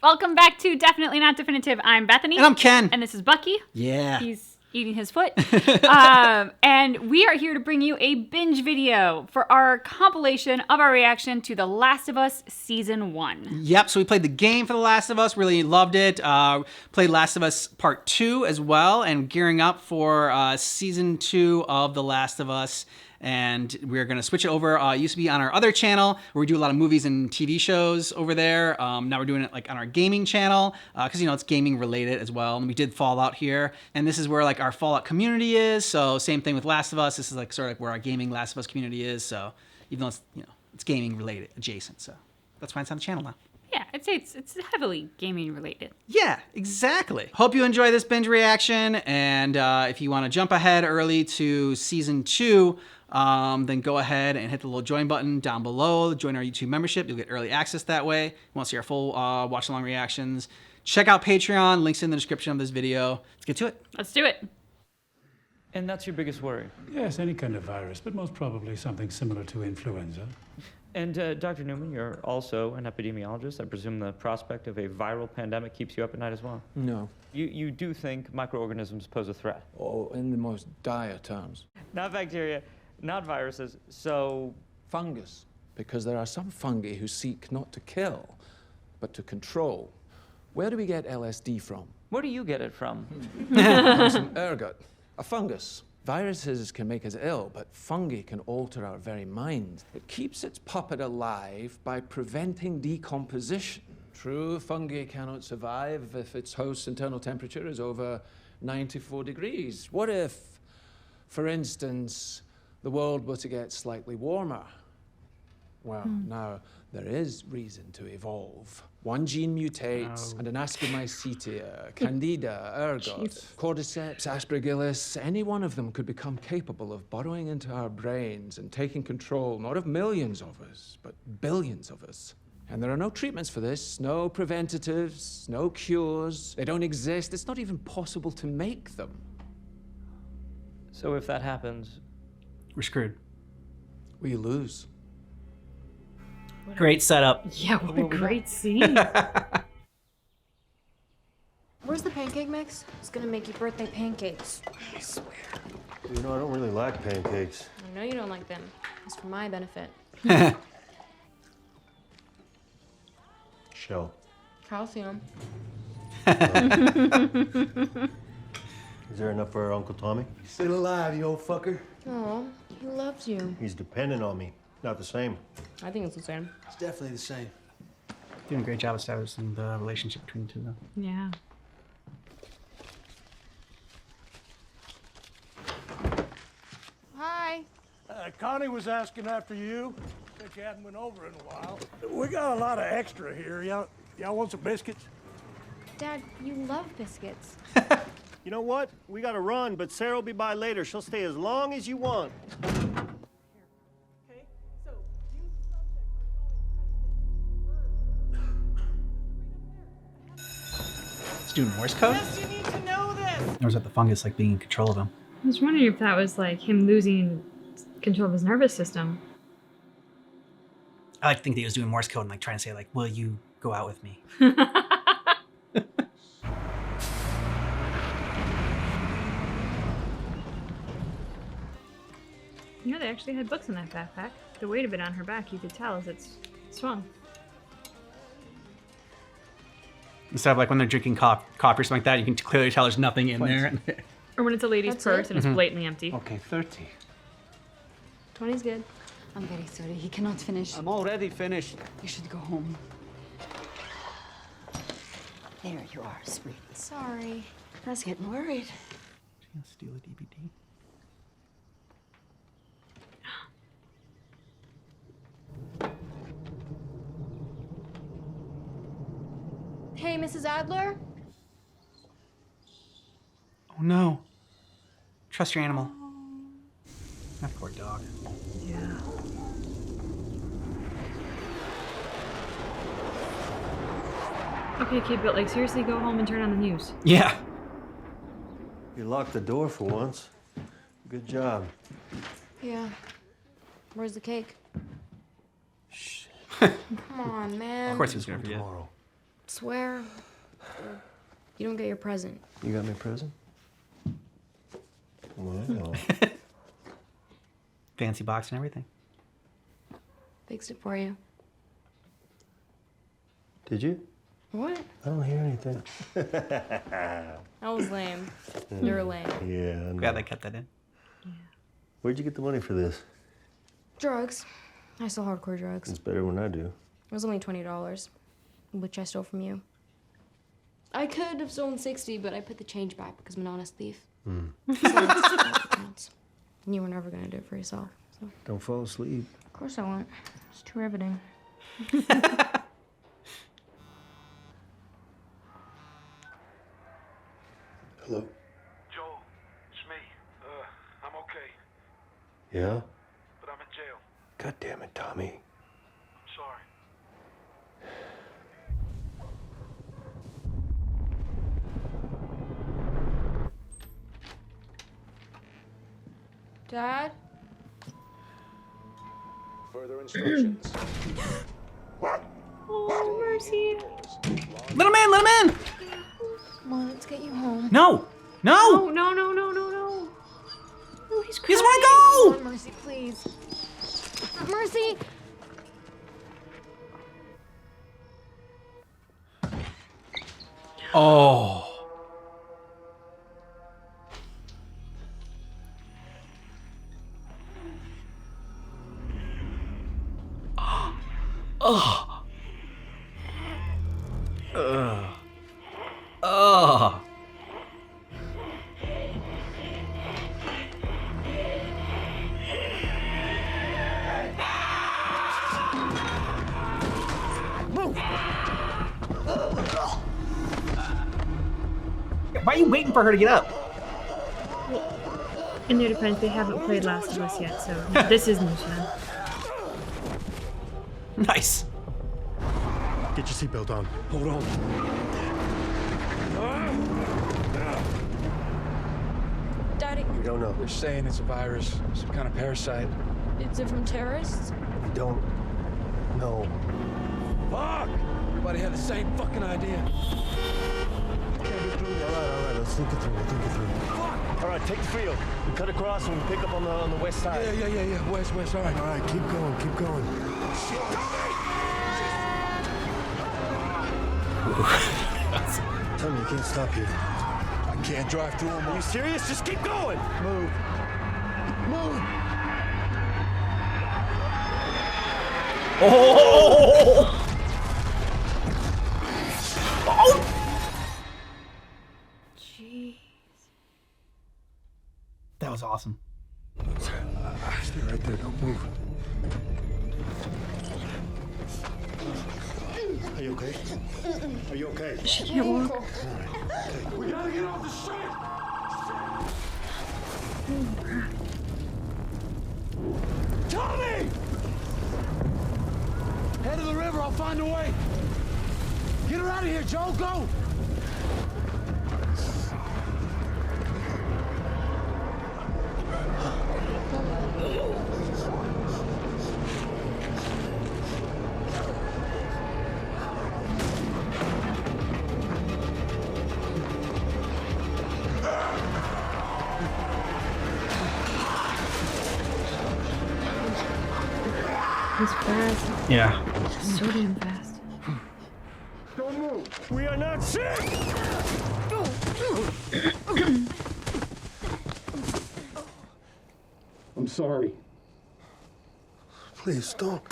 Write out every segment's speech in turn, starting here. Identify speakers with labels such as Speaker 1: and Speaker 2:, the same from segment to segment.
Speaker 1: Welcome back to Definitely Not Definitive. I'm Bethany.
Speaker 2: And I'm Ken.
Speaker 1: And this is Bucky.
Speaker 2: Yeah.
Speaker 1: He's eating his foot. And we are here to bring you a binge video for our compilation of our reaction to The Last of Us Season 1.
Speaker 2: Yep, so we played the game for The Last of Us, really loved it. Played Last of Us Part 2 as well, and gearing up for Season 2 of The Last of Us. And we're going to switch it over. It used to be on our other channel where we do a lot of movies and TV shows over there. Now we're doing it like on our gaming channel because, you know, it's gaming related as well. And we did Fallout here. And this is where like our Fallout community is. So same thing with Last of Us. This is like sort of like where our gaming Last of Us community is. So even though it's, you know, it's gaming related, adjacent. So that's why it's on the channel now.
Speaker 1: Yeah, I'd say it's heavily gaming related.
Speaker 2: Yeah, exactly. Hope you enjoy this binge reaction. And if you want to jump ahead early to Season 2, then go ahead and hit the little join button down below. Join our YouTube membership. You'll get early access that way. You want to see our full watch-along reactions. Check out Patreon. Links in the description of this video. Let's get to it.
Speaker 1: Let's do it.
Speaker 3: And that's your biggest worry?
Speaker 4: Yes, any kind of virus, but most probably something similar to influenza.
Speaker 3: And Dr. Newman, you're also an epidemiologist. I presume the prospect of a viral pandemic keeps you up at night as well?
Speaker 5: No.
Speaker 3: You do think microorganisms pose a threat?
Speaker 5: Oh, in the most dire terms.
Speaker 3: Not bacteria, not viruses, so...
Speaker 5: Fungus. Because there are some fungi who seek not to kill, but to control. Where do we get LSD from?
Speaker 3: Where do you get it from?
Speaker 5: From some ergot, a fungus. Viruses can make us ill, but fungi can alter our very mind. It keeps its puppet alive by preventing decomposition. True, fungi cannot survive if its host's internal temperature is over 94 degrees. What if, for instance, the world were to get slightly warmer? Well, now, there is reason to evolve. One gene mutates, and an Ascomycetia, Candida, ergot, Cordyceps, Aspergillus, any one of them could become capable of burrowing into our brains and taking control, not of millions of us, but billions of us. And there are no treatments for this, no preventatives, no cures. They don't exist. It's not even possible to make them.
Speaker 3: So if that happens...
Speaker 2: We're screwed.
Speaker 5: We lose.
Speaker 2: Great setup.
Speaker 1: Yeah, what a great scene.
Speaker 6: Where's the pancake mix? It's gonna make you birthday pancakes. I swear.
Speaker 7: You know, I don't really like pancakes.
Speaker 6: I know you don't like them. It's for my benefit.
Speaker 7: Shell.
Speaker 6: Calcium.
Speaker 7: Is there enough for our Uncle Tommy?
Speaker 8: He's still alive, you old fucker.
Speaker 6: Oh, he loves you.
Speaker 7: He's dependent on me. Not the same.
Speaker 6: I think it's the same.
Speaker 8: It's definitely the same.
Speaker 2: Doing a great job establishing the relationship between the two of them.
Speaker 1: Yeah.
Speaker 6: Hi.
Speaker 8: Connie was asking after you. Said you hadn't been over in a while. We got a lot of extra here. Y'all want some biscuits?
Speaker 6: Dad, you love biscuits.
Speaker 7: You know what? We gotta run, but Sarah will be by later. She'll stay as long as you want.
Speaker 2: It's doing Morse code?
Speaker 8: Yes, you need to know this.
Speaker 2: Or was that the fungus like being in control of him?
Speaker 1: I was wondering if that was like him losing control of his nervous system.
Speaker 2: I like to think that he was doing Morse code and like trying to say like, will you go out with me?
Speaker 1: You know, they actually had books in that backpack. The weight of it on her back, you could tell as it's swung.
Speaker 2: Instead of like when they're drinking coffee or something like that, you can clearly tell there's nothing in there.
Speaker 1: Or when it's a lady's
Speaker 6: That's
Speaker 1: purse
Speaker 6: it?
Speaker 1: and it's blatantly empty.
Speaker 8: Okay, 30.
Speaker 6: 20's good.
Speaker 9: I'm very sorry. He cannot finish.
Speaker 8: I'm already finished.
Speaker 9: You should go home. There you are, sweet.
Speaker 6: Sorry.
Speaker 9: I was getting worried.
Speaker 2: Steal a DVD.
Speaker 6: Hey, Mrs. Adler?
Speaker 2: Oh no. Trust your animal. That poor dog.
Speaker 1: Yeah. Okay, kid, but like seriously, go home and turn on the news.
Speaker 2: Yeah.
Speaker 7: You locked the door for once. Good job.
Speaker 6: Yeah. Where's the cake?
Speaker 7: Shit.
Speaker 6: Come on, man.
Speaker 2: Of course he was gonna forget.
Speaker 7: Tomorrow.
Speaker 6: Swear, or you don't get your present.
Speaker 10: You got me a present? Wow.
Speaker 2: Fancy box and everything.
Speaker 6: Fixed it for you.
Speaker 10: Did you?
Speaker 6: What?
Speaker 10: I don't hear anything.
Speaker 6: That was lame. You're lame.
Speaker 10: Yeah, I know.
Speaker 2: Glad they kept that in.
Speaker 10: Where'd you get the money for this?
Speaker 6: Drugs. I sell hardcore drugs.
Speaker 10: It's better when I do.
Speaker 6: It was only $20, which I stole from you. I could have stolen 60, but I put the change back because I'm an honest thief. Counts. And you were never gonna do it for yourself. So.
Speaker 10: Don't fall asleep.
Speaker 6: Of course I won't. It's too riveting.
Speaker 10: Hello?
Speaker 8: Joel, it's me. I'm okay,
Speaker 10: Yeah?
Speaker 8: but I'm in jail.
Speaker 10: God damn it, Tommy.
Speaker 8: I'm sorry.
Speaker 6: Dad?
Speaker 5: Further instructions.
Speaker 6: Oh, Mercy.
Speaker 2: Let him in! Let him in!
Speaker 6: Come on, let's get you home.
Speaker 2: No! No!
Speaker 1: Oh, no. Oh, he's
Speaker 2: He
Speaker 1: crying.
Speaker 2: doesn't want to go!
Speaker 6: Come on, Mercy, please. Mercy!
Speaker 2: Oh. Oh. Oh. Why are you waiting for her to get up?
Speaker 1: In their defense, they haven't played Last of Us yet, so this is new to them.
Speaker 2: Nice.
Speaker 8: Get your seatbelt on. Hold on.
Speaker 6: Daddy,
Speaker 10: We don't know.
Speaker 11: They're saying it's a virus, some kind of parasite.
Speaker 6: is it from terrorists?
Speaker 10: We don't know.
Speaker 11: Fuck! Everybody had the same fucking idea.
Speaker 10: All right. Let's think it through.
Speaker 8: All right, take the field. We cut across and we pick up on the west side.
Speaker 11: Yeah. West. All right.
Speaker 10: All right, keep going. Tell me you can't stop here.
Speaker 11: I can't drive through them.
Speaker 8: Are you serious? Just keep going.
Speaker 11: Move.
Speaker 2: Oh! Oh!
Speaker 1: Jeez.
Speaker 2: That was awesome.
Speaker 10: Stay right there. Don't move. Are you okay? Are you okay?
Speaker 1: She can't walk.
Speaker 8: We gotta get off the street. Tommy!
Speaker 11: Head to the river. I'll find a way. Get her out of here, Joe. Go.
Speaker 1: He's fast.
Speaker 2: Yeah.
Speaker 1: So damn fast.
Speaker 8: Don't move. We are not sick. I'm sorry.
Speaker 10: Please don't.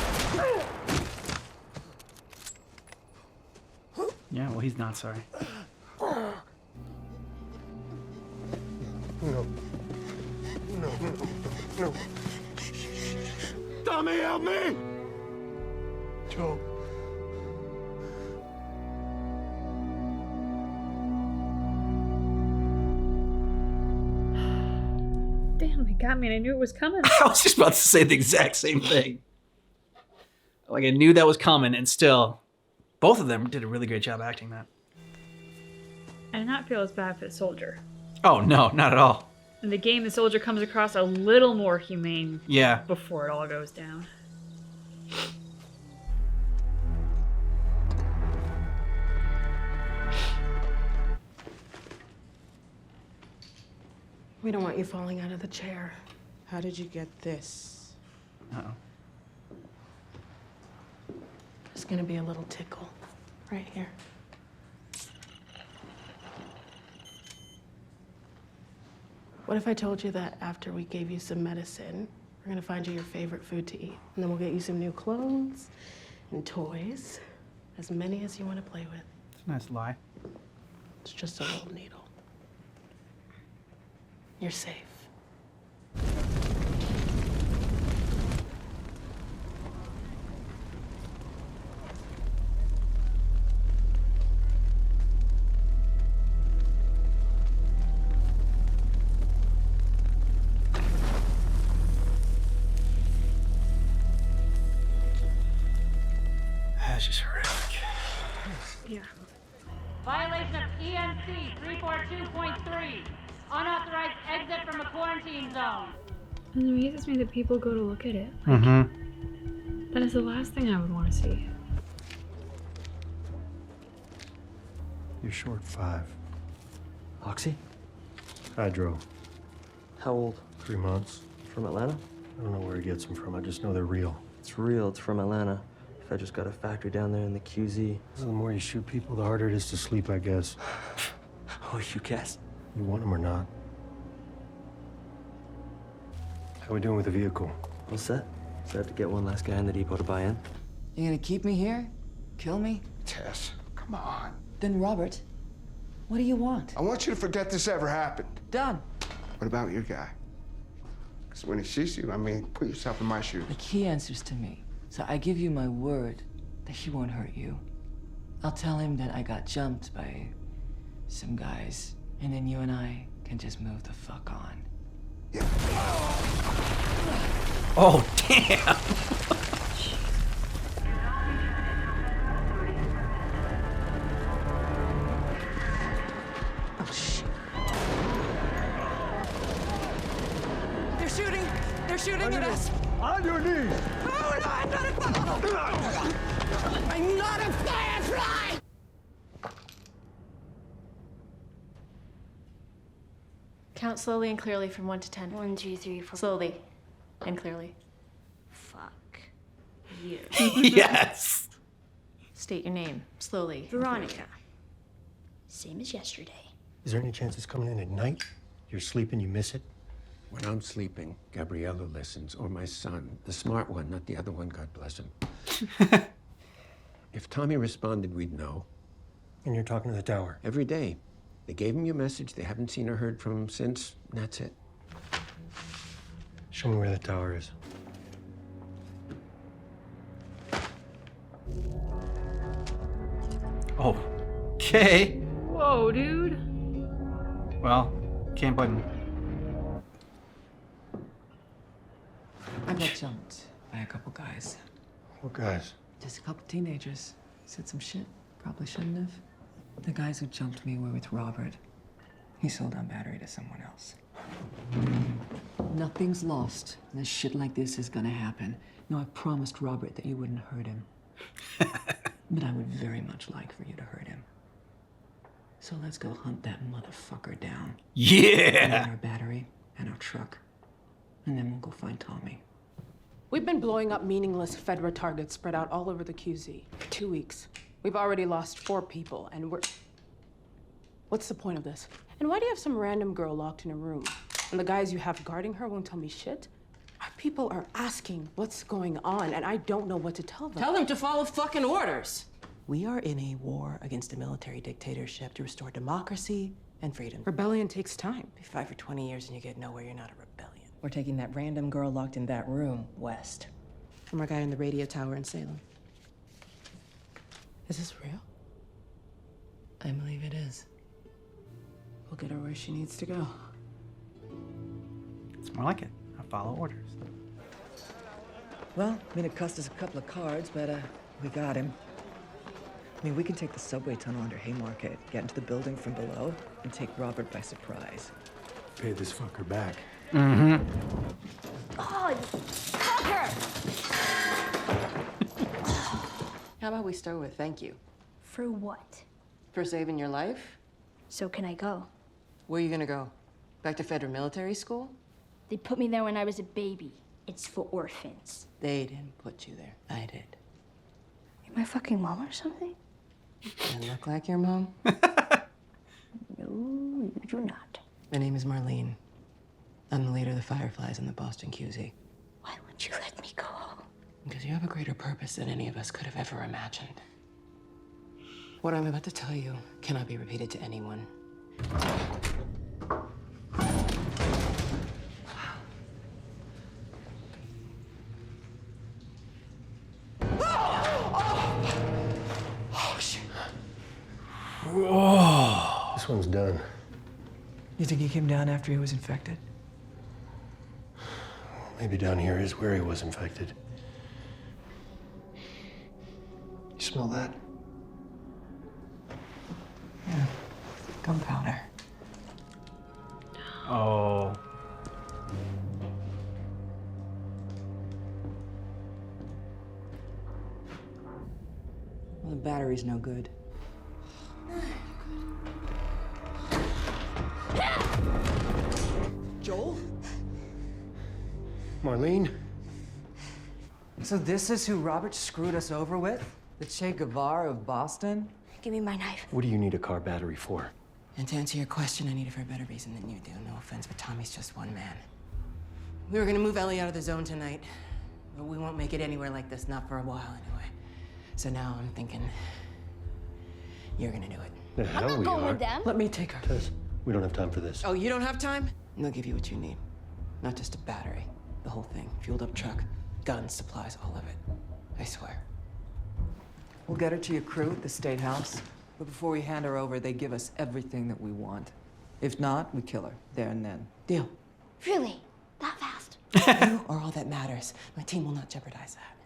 Speaker 2: Yeah, well, he's not sorry.
Speaker 10: No.
Speaker 8: Tommy, help me!
Speaker 10: Joe.
Speaker 1: Damn, it got me and I knew it was coming.
Speaker 2: I was just about to say the exact same thing. Like, I knew that was coming, and still, both of them did a really great job acting that.
Speaker 1: I did not feel as bad for the soldier.
Speaker 2: Oh, no, not at all.
Speaker 1: In the game, the soldier comes across a little more humane
Speaker 2: Yeah.
Speaker 1: before it all goes down.
Speaker 12: We don't want you falling out of the chair. How did you get this?
Speaker 2: Uh-oh.
Speaker 12: There's gonna be a little tickle right here. What if I told you that after we gave you some medicine, we're gonna find you your favorite food to eat, and then we'll get you some new clothes and toys, as many as you want to play with.
Speaker 2: It's a nice lie.
Speaker 12: It's just a little needle. You're safe.
Speaker 2: That's just horrific.
Speaker 12: Yeah.
Speaker 13: Violation of ENC 342.3. Unauthorized exit from a quarantine zone.
Speaker 1: And it amazes me that people go to look at it. That is the last thing I would want to see.
Speaker 10: You're short 5.
Speaker 14: Oxy?
Speaker 10: Hydro.
Speaker 14: How old?
Speaker 10: 3 months.
Speaker 14: From Atlanta?
Speaker 10: I don't know where he gets them from. I just know they're real.
Speaker 14: It's real. It's from Atlanta. If I just got a factory down there in the QZ.
Speaker 10: So the more you shoot people, the harder it is to sleep, I guess.
Speaker 14: Oh, you guess?
Speaker 10: You want them or not? How we doing with the vehicle?
Speaker 14: All set. Set to get one last guy in the depot to buy in.
Speaker 9: You gonna keep me here? Kill me?
Speaker 11: Tess, come on.
Speaker 9: Then Robert, what do you want?
Speaker 11: I want you to forget this ever happened.
Speaker 9: Done.
Speaker 11: What about your guy? Because when he shoots you, I mean, put yourself in my shoes.
Speaker 9: Like, he answers to me. So I give you my word that he won't hurt you. I'll tell him that I got jumped by some guys, and then you and I can just move the fuck on.
Speaker 11: Yeah.
Speaker 2: Oh, damn.
Speaker 9: Oh, shit. They're shooting! They're shooting at us!
Speaker 11: On your knees!
Speaker 9: Oh, no, I'm not a firefly! I'm not a firefly!
Speaker 6: Count slowly and clearly from 1 to 10.
Speaker 13: 1, 2, 3, 4.
Speaker 6: Slowly and clearly.
Speaker 13: Fuck you.
Speaker 2: Yes.
Speaker 6: State your name slowly.
Speaker 13: Veronica. Same as yesterday.
Speaker 10: Is there any chance it's coming in at night? You're sleeping, you miss it?
Speaker 15: When I'm sleeping, Gabriella listens, or my son, the smart one, not the other one, God bless him. If Tommy responded, we'd know.
Speaker 10: And you're talking to the tower?
Speaker 15: Every day. They gave him your message. They haven't seen or heard from him since. And that's it.
Speaker 10: Show me where the tower is.
Speaker 2: Oh, okay.
Speaker 1: Whoa, dude.
Speaker 2: Well, can't blame him.
Speaker 9: I got jumped by a couple guys.
Speaker 10: What guys?
Speaker 9: Just a couple teenagers. Said some shit. Probably shouldn't have. The guys who jumped me were with Robert. He sold our battery to someone else. Nothing's lost. And shit like this is gonna happen. No, I promised Robert that you wouldn't hurt him. But I would very much like for you to hurt him. So let's go hunt that motherfucker down.
Speaker 2: Yeah!
Speaker 9: And our battery and our truck. And then we'll go find Tommy.
Speaker 12: We've been blowing up meaningless Fedra targets spread out all over the QZ for 2 weeks. We've already lost 4 people, and we're... What's the point of this? And why do you have some random girl locked in a room? And the guys you have guarding her won't tell me shit? Our people are asking what's going on, and I don't know what to tell them.
Speaker 9: Tell them to follow fucking orders.
Speaker 12: We are in a war against a military dictatorship to restore democracy and freedom. Rebellion takes time. You fight for 20 years and you get nowhere, you're not a rebellion. We're taking that random girl locked in that room west. From our guy in the radio tower in Salem. Is this real?
Speaker 9: I believe it is.
Speaker 12: We'll get her where she needs to go.
Speaker 2: It's more like it. I follow orders.
Speaker 9: Well, I mean, it cost us a couple of cards, but we got him. I mean, we can take the subway tunnel under Haymarket, get into the building from below, and take Robert by surprise.
Speaker 10: Pay this fucker back.
Speaker 2: Mm-hmm.
Speaker 13: Oh, fuck her!
Speaker 9: How about we start with thank you?
Speaker 13: For what?
Speaker 9: For saving your life?
Speaker 13: So can I go?
Speaker 9: Where are you gonna go? Back to federal military school?
Speaker 13: They put me there when I was a baby. It's for orphans.
Speaker 9: They didn't put you there. I did.
Speaker 13: You're my fucking mom or something?
Speaker 9: I look like your mom?
Speaker 13: No, you do not.
Speaker 9: My name is Marlene. I'm the leader of the Fireflies in the Boston QZ.
Speaker 13: Why won't you let me go?
Speaker 9: Because you have a greater purpose than any of us could have ever imagined. What I'm about to tell you cannot be repeated to anyone.
Speaker 10: Oh, shit. Whoa. This one's done.
Speaker 9: You think he came down after he was infected?
Speaker 10: Maybe down here is where he was infected. You smell that?
Speaker 9: Yeah. Gunpowder.
Speaker 2: Oh.
Speaker 9: Well, the battery's no good. Joel?
Speaker 10: Marlene?
Speaker 16: So this is who Robert screwed us over with? The Che Guevara of Boston?
Speaker 13: Give me my knife.
Speaker 10: What do you need a car battery for?
Speaker 9: And to answer your question, I need it for a better reason than you do. No offense, but Tommy's just one man. We were gonna move Ellie out of the zone tonight, but we won't make it anywhere like this, not for a while anyway. So now I'm thinking, you're gonna do it.
Speaker 10: The hell we are.
Speaker 9: Let me take her.
Speaker 10: Tess, we don't have time for this.
Speaker 9: Oh, you don't have time? They'll give you what you need. Not just a battery, the whole thing. Fueled up truck, guns, supplies, all of it. I swear.
Speaker 16: We'll get her to your crew at the State House. But before we hand her over, they give us everything that we want. If not, we kill her, there and then.
Speaker 9: Deal.
Speaker 13: Really? That fast?
Speaker 9: You are all that matters. My team will not jeopardize that.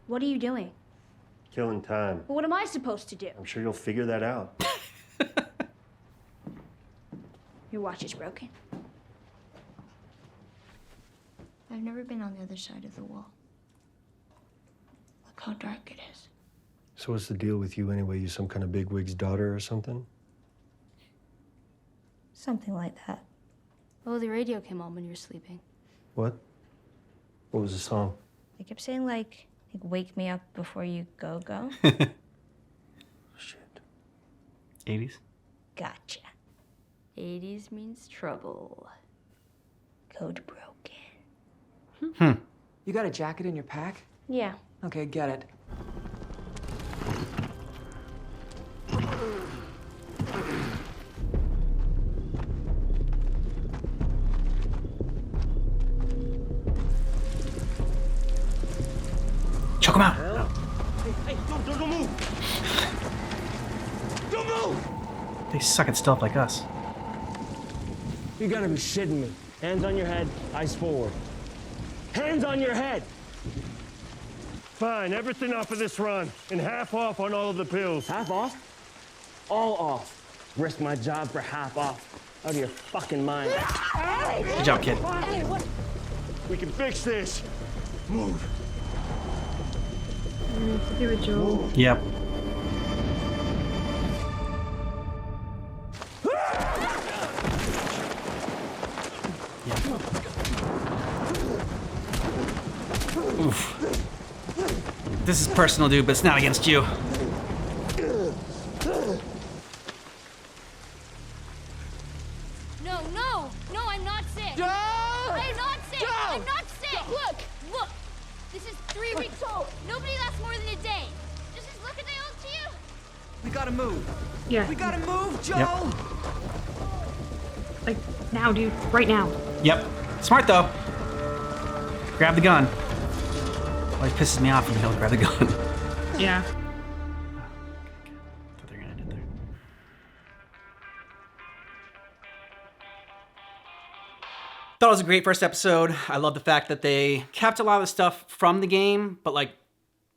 Speaker 13: What are you doing?
Speaker 10: Killing time.
Speaker 13: Well, what am I supposed to do?
Speaker 10: I'm sure you'll figure that out.
Speaker 13: Your watch is broken. I've never been on the other side of the wall. Look how dark it is.
Speaker 10: So what's the deal with you anyway? You some kind of bigwig's daughter or something?
Speaker 13: Something like that. Oh, the radio came on when you were sleeping.
Speaker 10: What? What was the song?
Speaker 13: They kept saying like wake me up before you go.
Speaker 10: Shit.
Speaker 2: 80s?
Speaker 13: Gotcha. 80s means trouble. Code broken.
Speaker 16: You got a jacket in your pack?
Speaker 13: Yeah.
Speaker 16: Okay, get it.
Speaker 2: Choke him out.
Speaker 7: Hey, don't move! Don't move!
Speaker 2: They suck at stealth like us.
Speaker 17: You gotta be shitting me. Hands on your head, eyes forward. Hands on your head!
Speaker 7: Fine, everything off of this run, and half off on all of the pills.
Speaker 17: Half off? All off. Risk my job for half off. Out of your fucking mind.
Speaker 2: Good job, kid.
Speaker 7: We can fix this. Move.
Speaker 1: To do with Joel.
Speaker 2: Yep. Oof. This is personal, dude, but it's not against you.
Speaker 13: No, I'm not sick. I'm not sick. I'm not sick. Look. This is 3 weeks old. Nobody lasts more than a day. Just as look at they old to you.
Speaker 16: We gotta move.
Speaker 1: Yeah.
Speaker 16: We gotta move, Joe!
Speaker 2: Yep.
Speaker 1: Like, now, dude. Right now.
Speaker 2: Yep. Smart, though. Grab the gun. Always pisses me off when he'll grab the gun.
Speaker 1: Yeah.
Speaker 2: What they're gonna do there. Thought it was a great first episode. I love the fact that they kept a lot of the stuff from the game, but like,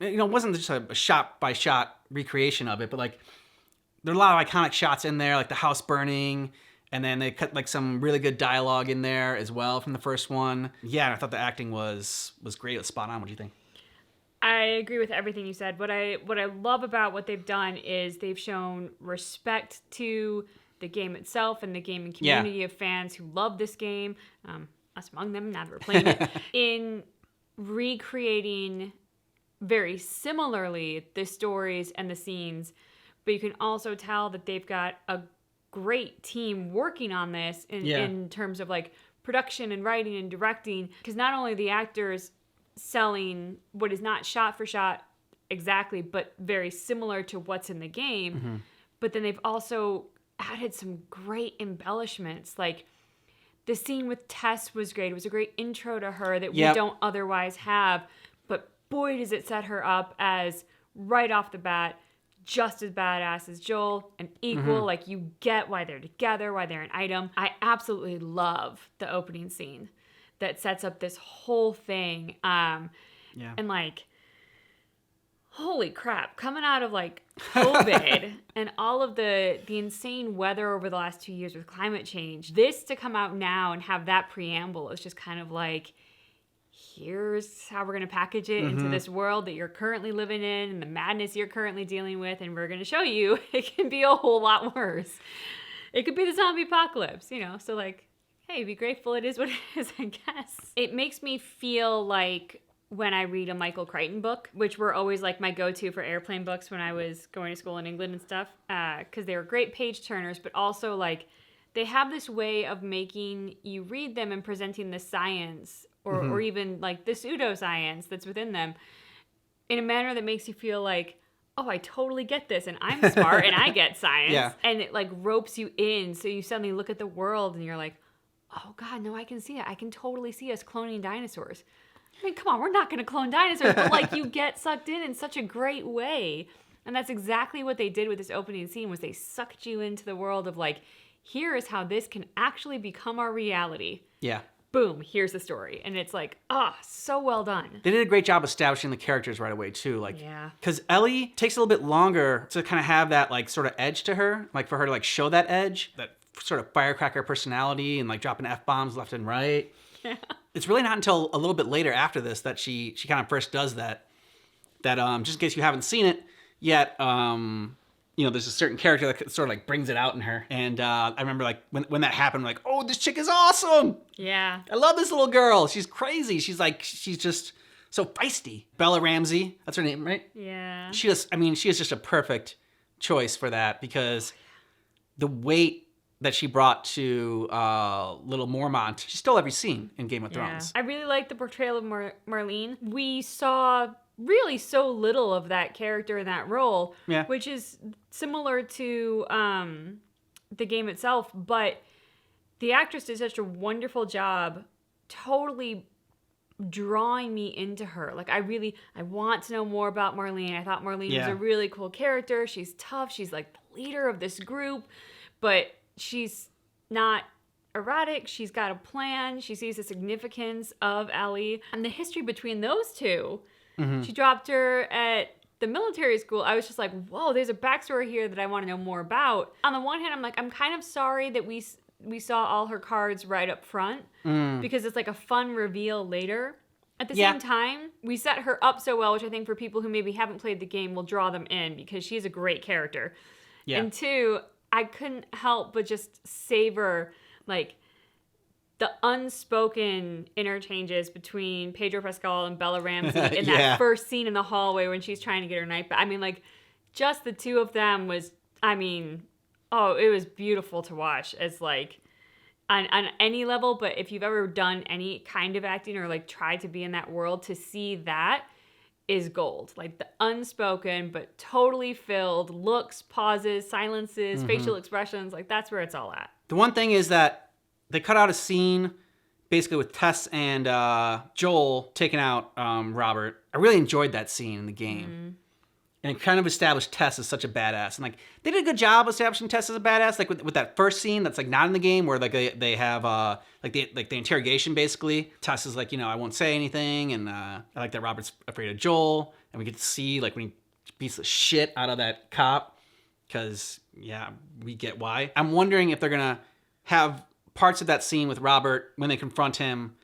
Speaker 2: you know, it wasn't just a shot by shot recreation of it, but like, there are a lot of iconic shots in there, like the house burning, and then they cut like some really good dialogue in there as well from the first one. Yeah, I thought the acting was great. It was spot on. What do you think?
Speaker 1: I agree with everything you said. What I love about what they've done is they've shown respect to the game itself and the gaming community of fans who love this game, us among them, now that we're playing it, in recreating very similarly the stories and the scenes. But you can also tell that they've got a great team working on this in terms of like production and writing and directing, because not only the actors selling what is not shot for shot exactly, but very similar to what's in the game, but then they've also added some great embellishments. Like the scene with Tess was great. It was a great intro to her that we don't otherwise have, but boy does it set her up as right off the bat just as badass as Joel and equal. Like you get why they're together, why they're an item. I absolutely love the opening scene that sets up this whole thing. And like, holy crap, coming out of like COVID and all of the insane weather over the last 2 years with climate change, this to come out now and have that preamble is just kind of like, here's how we're going to package it into this world that you're currently living in and the madness you're currently dealing with. And we're going to show you it can be a whole lot worse. It could be the zombie apocalypse, you know? So like, hey, be grateful it is what it is, I guess. It makes me feel like when I read a Michael Crichton book, which were always like my go-to for airplane books when I was going to school in England and stuff, because they were great page turners, but also like they have this way of making you read them and presenting the science or even like the pseudoscience that's within them in a manner that makes you feel like, oh, I totally get this and I'm smart and I get science. And it like ropes you in, so you suddenly look at the world and you're like, oh God, no, I can see it. I can totally see us cloning dinosaurs. I mean, come on, we're not going to clone dinosaurs, but like you get sucked in such a great way. And that's exactly what they did with this opening scene, was they sucked you into the world of like, here is how this can actually become our reality.
Speaker 2: Yeah.
Speaker 1: Boom, here's the story. And it's like, so well done.
Speaker 2: They did a great job establishing the characters right away too. Like, because Ellie takes a little bit longer to kind of have that like sort of edge to her, like for her to like show that edge, that sort of firecracker personality and like dropping F-bombs left and right. Yeah. It's really not until a little bit later after this that she kind of first does that. Just in case you haven't seen it yet, you know, there's a certain character that sort of like brings it out in her. And I remember like when that happened, like, oh, this chick is awesome.
Speaker 1: Yeah.
Speaker 2: I love this little girl. She's crazy. She's just so feisty. Bella Ramsey, that's her name, right?
Speaker 1: Yeah.
Speaker 2: She is just a perfect choice for that, because the weight that she brought to little Mormont, she stole every scene in Game of Thrones.
Speaker 1: I really like the portrayal of Marlene. We saw really so little of that character in that role, which is similar to the game itself, but the actress did such a wonderful job totally drawing me into her. Like I want to know more about Marlene. I thought Marlene was a really cool character. She's tough. She's like the leader of this group, but she's not erratic. She's got a plan. She sees the significance of Ellie and the history between those two. She dropped her at the military school. I was just like, whoa, there's a backstory here that I want to know more about. On the one hand, I'm like, I'm kind of sorry that we saw all her cards right up front, because it's like a fun reveal later. At the same time, we set her up so well, which I think for people who maybe haven't played the game will draw them in, because she's a great character. Yeah. And two, I couldn't help but just savor like the unspoken interchanges between Pedro Pascal and Bella Ramsey in that first scene in the hallway when she's trying to get her knife back. I mean, like, just the two of them was, it was beautiful to watch as, like, on any level. But if you've ever done any kind of acting or, like, tried to be in that world, to see that is gold. Like, the unspoken but totally filled looks, pauses, silences, facial expressions, like, that's where it's all at.
Speaker 2: The one thing is that they cut out a scene basically with Tess and Joel taking out Robert. I really enjoyed that scene in the game. And it kind of established Tess as such a badass. And like they did a good job establishing Tess as a badass. Like with that first scene that's like not in the game, where like they have the interrogation basically. Tess is like, I won't say anything, and I like that Robert's afraid of Joel, and we get to see like when he beats the shit out of that cop, because we get why. I'm wondering if they're gonna have parts of that scene with Robert when they confront him,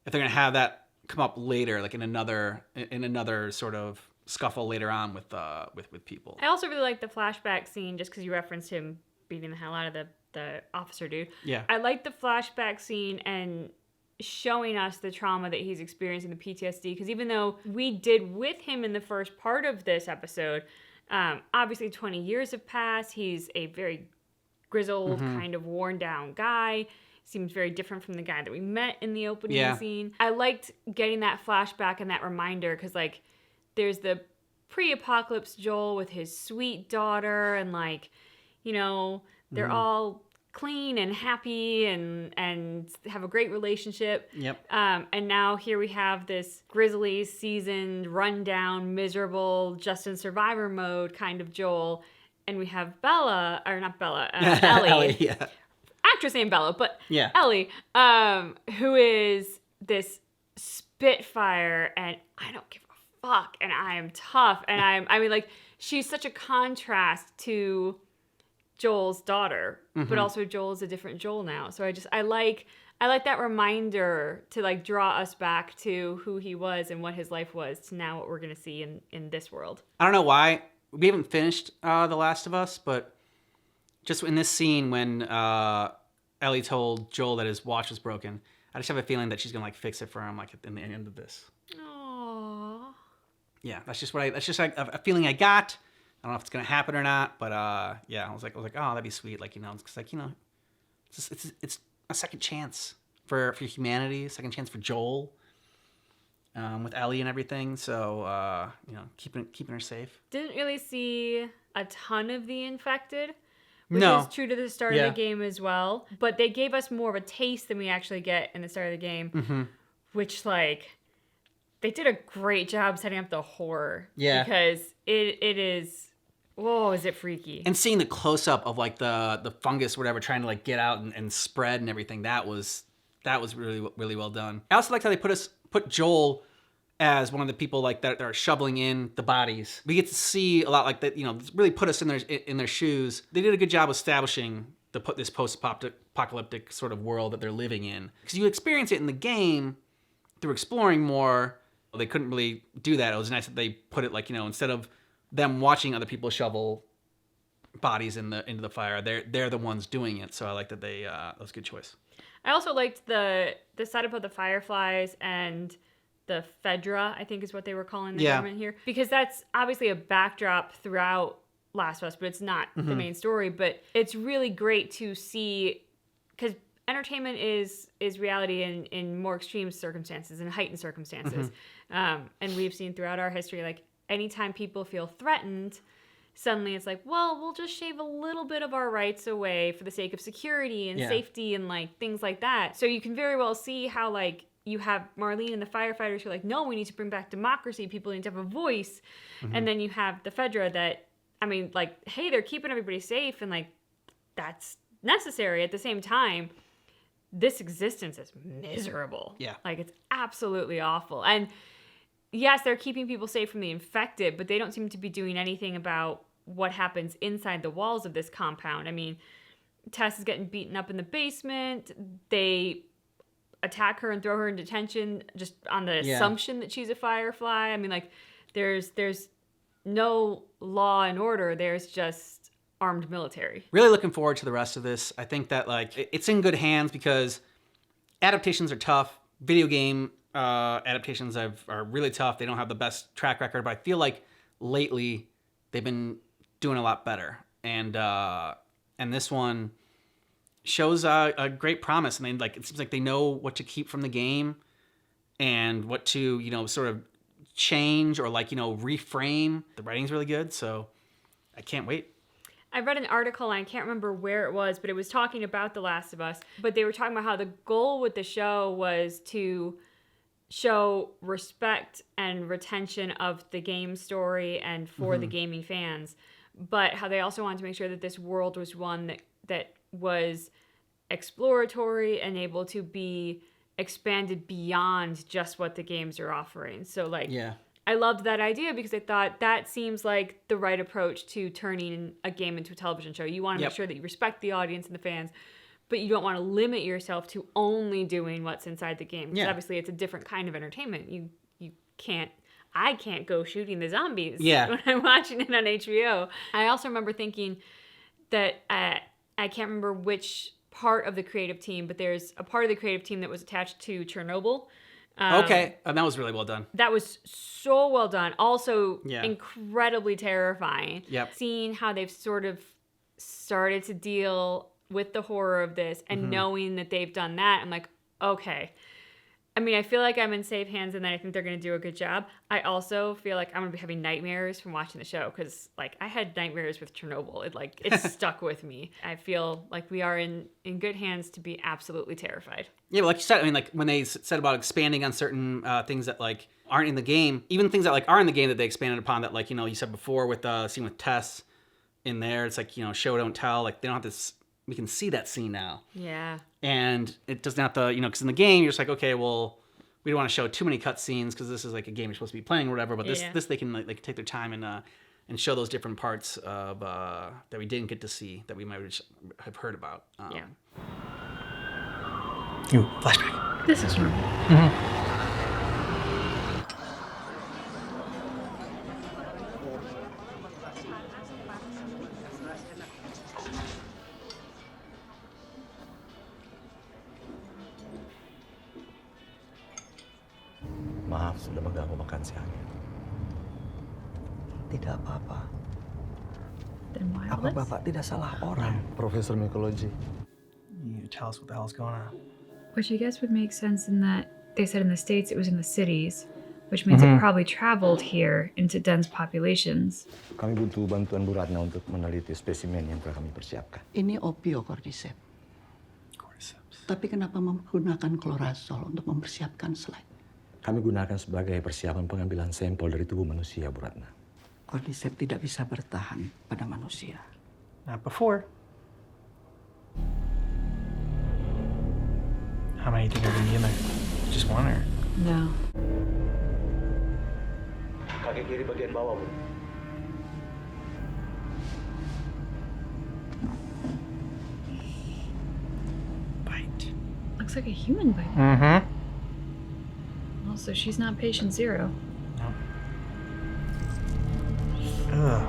Speaker 2: if they're gonna have that come up later, like in another sort of scuffle later on with people.
Speaker 1: I also really like the flashback scene just because you referenced him beating the hell out of the officer dude.
Speaker 2: Yeah.
Speaker 1: I like the flashback scene and showing us the trauma that he's experiencing, the PTSD, because even though we did with him in the first part of this episode, obviously 20 years have passed. He's a very grizzled, kind of worn down guy. Seems very different from the guy that we met in the opening scene. I liked getting that flashback and that reminder because, like, there's the pre-apocalypse Joel with his sweet daughter and, like, you know, they're all clean and happy and have a great relationship.
Speaker 2: Yep.
Speaker 1: And now here we have this grizzly, seasoned, rundown, miserable, just in survivor mode kind of Joel. And we have Bella, or not Bella, Ellie.
Speaker 2: Ellie, yeah.
Speaker 1: Actress named Bella, but
Speaker 2: Yeah.
Speaker 1: Ellie, who is this spitfire, and I don't give a fuck, and I am tough, and I mean, like, she's such a contrast to Joel's daughter, but also Joel is a different Joel now. So I like that reminder to, like, draw us back to who he was and what his life was to now what we're gonna see in this world.
Speaker 2: I don't know why we haven't finished The Last of Us, but just in this scene when Ellie told Joel that his watch was broken, I just have a feeling that she's gonna, like, fix it for him, like, in the end of this.
Speaker 1: Aww.
Speaker 2: Yeah, that's just like a feeling I got. I don't know if it's gonna happen or not, but yeah, I was like, oh, that'd be sweet. Like, you know, it's like, you know, it's a second chance for humanity, a second chance for Joel, with Ellie and everything. So you know, keeping her safe.
Speaker 1: Didn't really see a ton of the infected, which
Speaker 2: No.
Speaker 1: is true to the start of the game as well. But they gave us more of a taste than we actually get in the start of the game, which, like, they did a great job setting up the horror.
Speaker 2: Yeah.
Speaker 1: Because it is, whoa, is it freaky.
Speaker 2: And seeing the close up of, like, the fungus, or whatever, trying to, like, get out and spread and everything, that was really, really well done. I also liked how they put Joel as one of the people, like, that are shoveling in the bodies. We get to see a lot, like, that, you know, really put us in their shoes. They did a good job establishing this post-apocalyptic sort of world that they're living in. Because you experience it in the game through exploring more. They couldn't really do that. It was nice that they put it, like, you know, instead of them watching other people shovel bodies into the fire, they're the ones doing it. So I like that that was a good choice.
Speaker 1: I also liked the setup of the Fireflies and the Fedra, I think is what they were calling the government here. Because that's obviously a backdrop throughout Last of Us, but it's not the main story. But it's really great to see, because entertainment is reality in more extreme circumstances and heightened circumstances. And we've seen throughout our history, like, anytime people feel threatened, suddenly it's like, well, we'll just shave a little bit of our rights away for the sake of security and safety and, like, things like that. So you can very well see how, like, you have Marlene and the firefighters who are like, no, we need to bring back democracy. People need to have a voice. And then you have the Fedra that, I mean, like, hey, they're keeping everybody safe, and, like, that's necessary. At the same time, this existence is miserable.
Speaker 2: Yeah.
Speaker 1: Like, it's absolutely awful. And yes, they're keeping people safe from the infected, but they don't seem to be doing anything about what happens inside the walls of this compound. I mean, Tess is getting beaten up in the basement. They attack her and throw her in detention just on the assumption that she's a Firefly. I mean, like, there's no law and order. There's just armed military.
Speaker 2: Really looking forward to the rest of this. I think that, like, it's in good hands because adaptations are tough. Video game adaptations are really tough. They don't have the best track record, but I feel like lately they've been doing a lot better. And this one shows a great promise. And it seems like they know what to keep from the game and what to, you know, sort of change or, like, you know, reframe. The writing's really good, so I can't wait.
Speaker 1: I read an article, and I can't remember where it was, but it was talking about The Last of Us. But they were talking about how the goal with the show was to show respect and retention of the game story and for the gaming fans, but how they also wanted to make sure that this world was one that was exploratory and able to be expanded beyond just what the games are offering. So, like, I loved that idea because I thought that seems like the right approach to turning a game into a television show. You want to make sure that you respect the audience and the fans, but you don't want to limit yourself to only doing what's inside the game. Because obviously it's a different kind of entertainment. You can't, I can't go shooting the zombies when I'm watching it on HBO. I also remember thinking that I can't remember which part of the creative team, but there's a part of the creative team that was attached to Chernobyl.
Speaker 2: And that was really well done.
Speaker 1: That was so well done. Also incredibly terrifying.
Speaker 2: Yep.
Speaker 1: Seeing how they've sort of started to deal with the horror of this and knowing that they've done that, I'm like, okay. I mean, I feel like I'm in safe hands and that I think they're going to do a good job. I also feel like I'm going to be having nightmares from watching the show because, like, I had nightmares with Chernobyl. It stuck with me. I feel like we are in good hands to be absolutely terrified.
Speaker 2: Yeah, but like you said, I mean, like when they said about expanding on certain things that like aren't in the game, even things that like are in the game that they expanded upon that, like, you know, you said before with the scene with Tess in there, it's like, you know, show, don't tell. Like they don't have to, we can see that scene now.
Speaker 1: Yeah.
Speaker 2: And it doesn't have to, you know, because in the game, you're just like, okay, well, we don't want to show too many cutscenes because this is like a game you're supposed to be playing or whatever. But this they can like take their time and show those different parts of that we didn't get to see that we might have heard about. Ooh, flashback.
Speaker 1: This is normal.
Speaker 18: Maaf sudah mengganggu makan siangnya. Tidak apa-apa. Apa Bapak tidak salah orang? Profesor Mycology.
Speaker 2: You tell us what the hell's going on.
Speaker 19: Which I guess would make sense in that they said in the States it was in the cities, which means it probably traveled here into dense populations.
Speaker 18: Kami butuh bantuan Bu Ratna untuk meneliti spesimen yang telah kami persiapkan.
Speaker 20: Ini opiocordyceps. Tapi kenapa menggunakan klorazol untuk mempersiapkan slide?
Speaker 18: Kami gunakan sebagai persiapan pengambilan sampel dari tubuh manusia, Bu Ratna.
Speaker 20: Cordyceps tidak bisa bertahan pada manusia.
Speaker 2: Not before. How many think are going to be in there? Just one or?
Speaker 19: No.
Speaker 18: Kaki kiri bagian bawah, Bu.
Speaker 2: Bite.
Speaker 19: Looks like a human bite.
Speaker 2: Mm-hmm.
Speaker 19: Also, she's not patient zero.
Speaker 2: No. Ugh.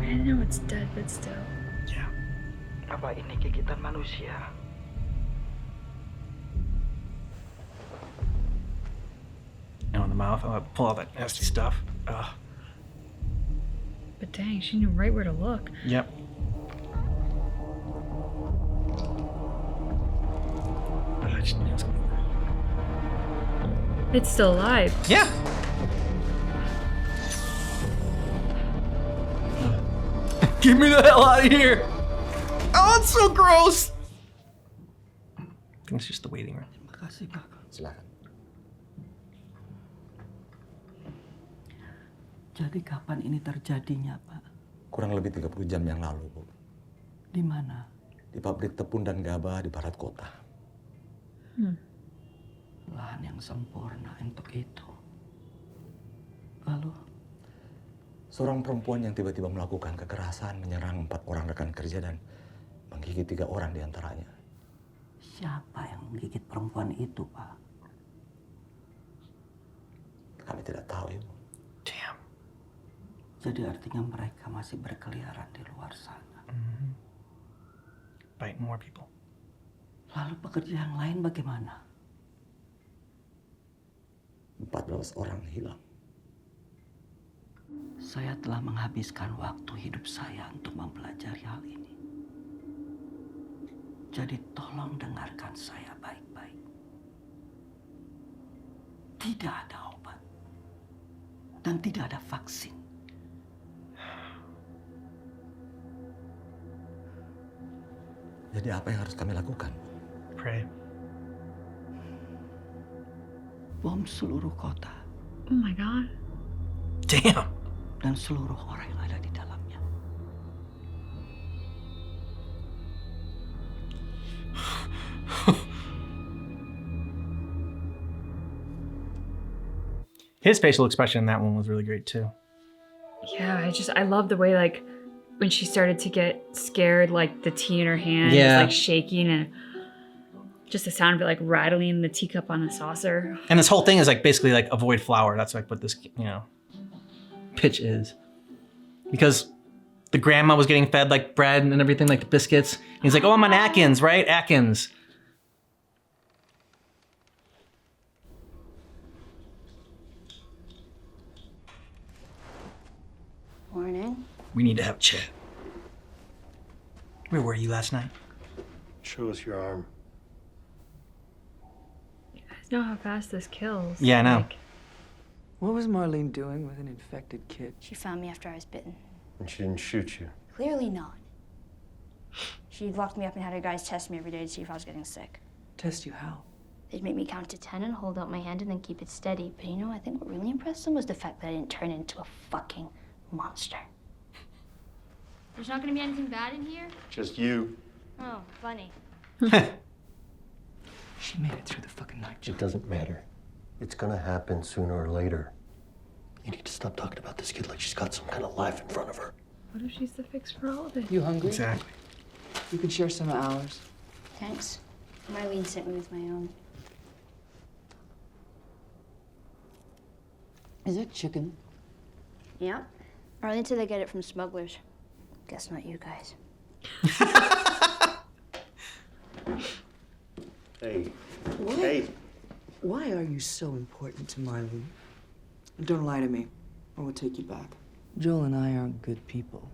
Speaker 19: I know it's dead, but still.
Speaker 2: Yeah.
Speaker 20: Apa ini gigitan manusia?
Speaker 2: Now in the mouth, I'll pull all that nasty stuff. Ugh.
Speaker 19: But dang, she knew right where to look.
Speaker 2: Yep.
Speaker 19: It's still alive.
Speaker 2: Yeah. Get me the hell out of here. Oh, it's so gross. I think it's just the waiting room.
Speaker 20: Terima kasih, Pak.
Speaker 18: Silakan.
Speaker 20: Jadi kapan ini terjadinya, Pak?
Speaker 18: Kurang lebih 30 jam yang lalu, Bu.
Speaker 20: Di mana?
Speaker 18: Di pabrik tepung dan gabah di barat kota.
Speaker 20: Lahan yang sempurna untuk itu. Lalu?
Speaker 18: Seorang perempuan yang tiba-tiba melakukan kekerasan menyerang 4 orang rekan kerja dan menggigit 3 orang di antaranya.
Speaker 20: Siapa yang menggigit perempuan itu, Pak?
Speaker 18: Kami tidak tahu, Ibu.
Speaker 2: Damn.
Speaker 20: Jadi artinya mereka masih berkeliaran di luar sana.
Speaker 2: Bite more people.
Speaker 20: Lalu pekerja yang lain bagaimana?
Speaker 18: 14 orang hilang.
Speaker 20: Saya telah menghabiskan waktu hidup saya untuk mempelajari hal ini. Jadi tolong dengarkan saya baik-baik. Tidak ada obat. Dan tidak ada vaksin.
Speaker 18: Jadi apa yang harus kami lakukan?
Speaker 2: Pray.
Speaker 20: Bom seluruh kota.
Speaker 19: Oh my god.
Speaker 2: Damn.
Speaker 20: Dan seluruh orang yang ada di dalamnya.
Speaker 2: His facial expression in that one was really great too.
Speaker 19: Yeah, I love the way like when she started to get scared, like the tea in her hand
Speaker 2: Yeah.
Speaker 19: was like shaking and just the sound of it like rattling the teacup on the saucer.
Speaker 2: And this whole thing is like basically like avoid flour. That's like what this, pitch is. Because the grandma was getting fed like bread and everything, like the biscuits. And he's like, oh, I'm on Atkins, right? Atkins.
Speaker 13: Morning.
Speaker 2: We need to have a chat. Where were you last night?
Speaker 10: Show us your arm.
Speaker 19: You guys know how fast this kills.
Speaker 2: Yeah, I know.
Speaker 16: What was Marlene doing with an infected kid?
Speaker 13: She found me after I was bitten.
Speaker 10: And she didn't shoot you.
Speaker 13: Clearly not. She locked me up and had her guys test me every day to see if I was getting sick.
Speaker 16: Test you how?
Speaker 13: They'd make me count to 10 and hold out my hand and then keep it steady. But I think what really impressed them was the fact that I didn't turn into a fucking monster. There's not gonna be anything bad in here?
Speaker 10: Just you.
Speaker 13: Oh, funny.
Speaker 16: She made it through the fucking night.
Speaker 10: It doesn't matter. It's gonna happen sooner or later. You need to stop talking about this kid like she's got some kind of life in front of her.
Speaker 19: What if she's the fix for all of it?
Speaker 16: You hungry?
Speaker 2: Exactly.
Speaker 16: You can share some of ours.
Speaker 13: Thanks. Marlene sent me with my own.
Speaker 16: Is it chicken?
Speaker 13: Yeah. Marlene said they get it from smugglers. Guess not you guys.
Speaker 10: Hey.
Speaker 16: What?
Speaker 10: Hey.
Speaker 16: Why are you so important to Marlene? Don't lie to me, or we'll take you back. Joel and I aren't good people.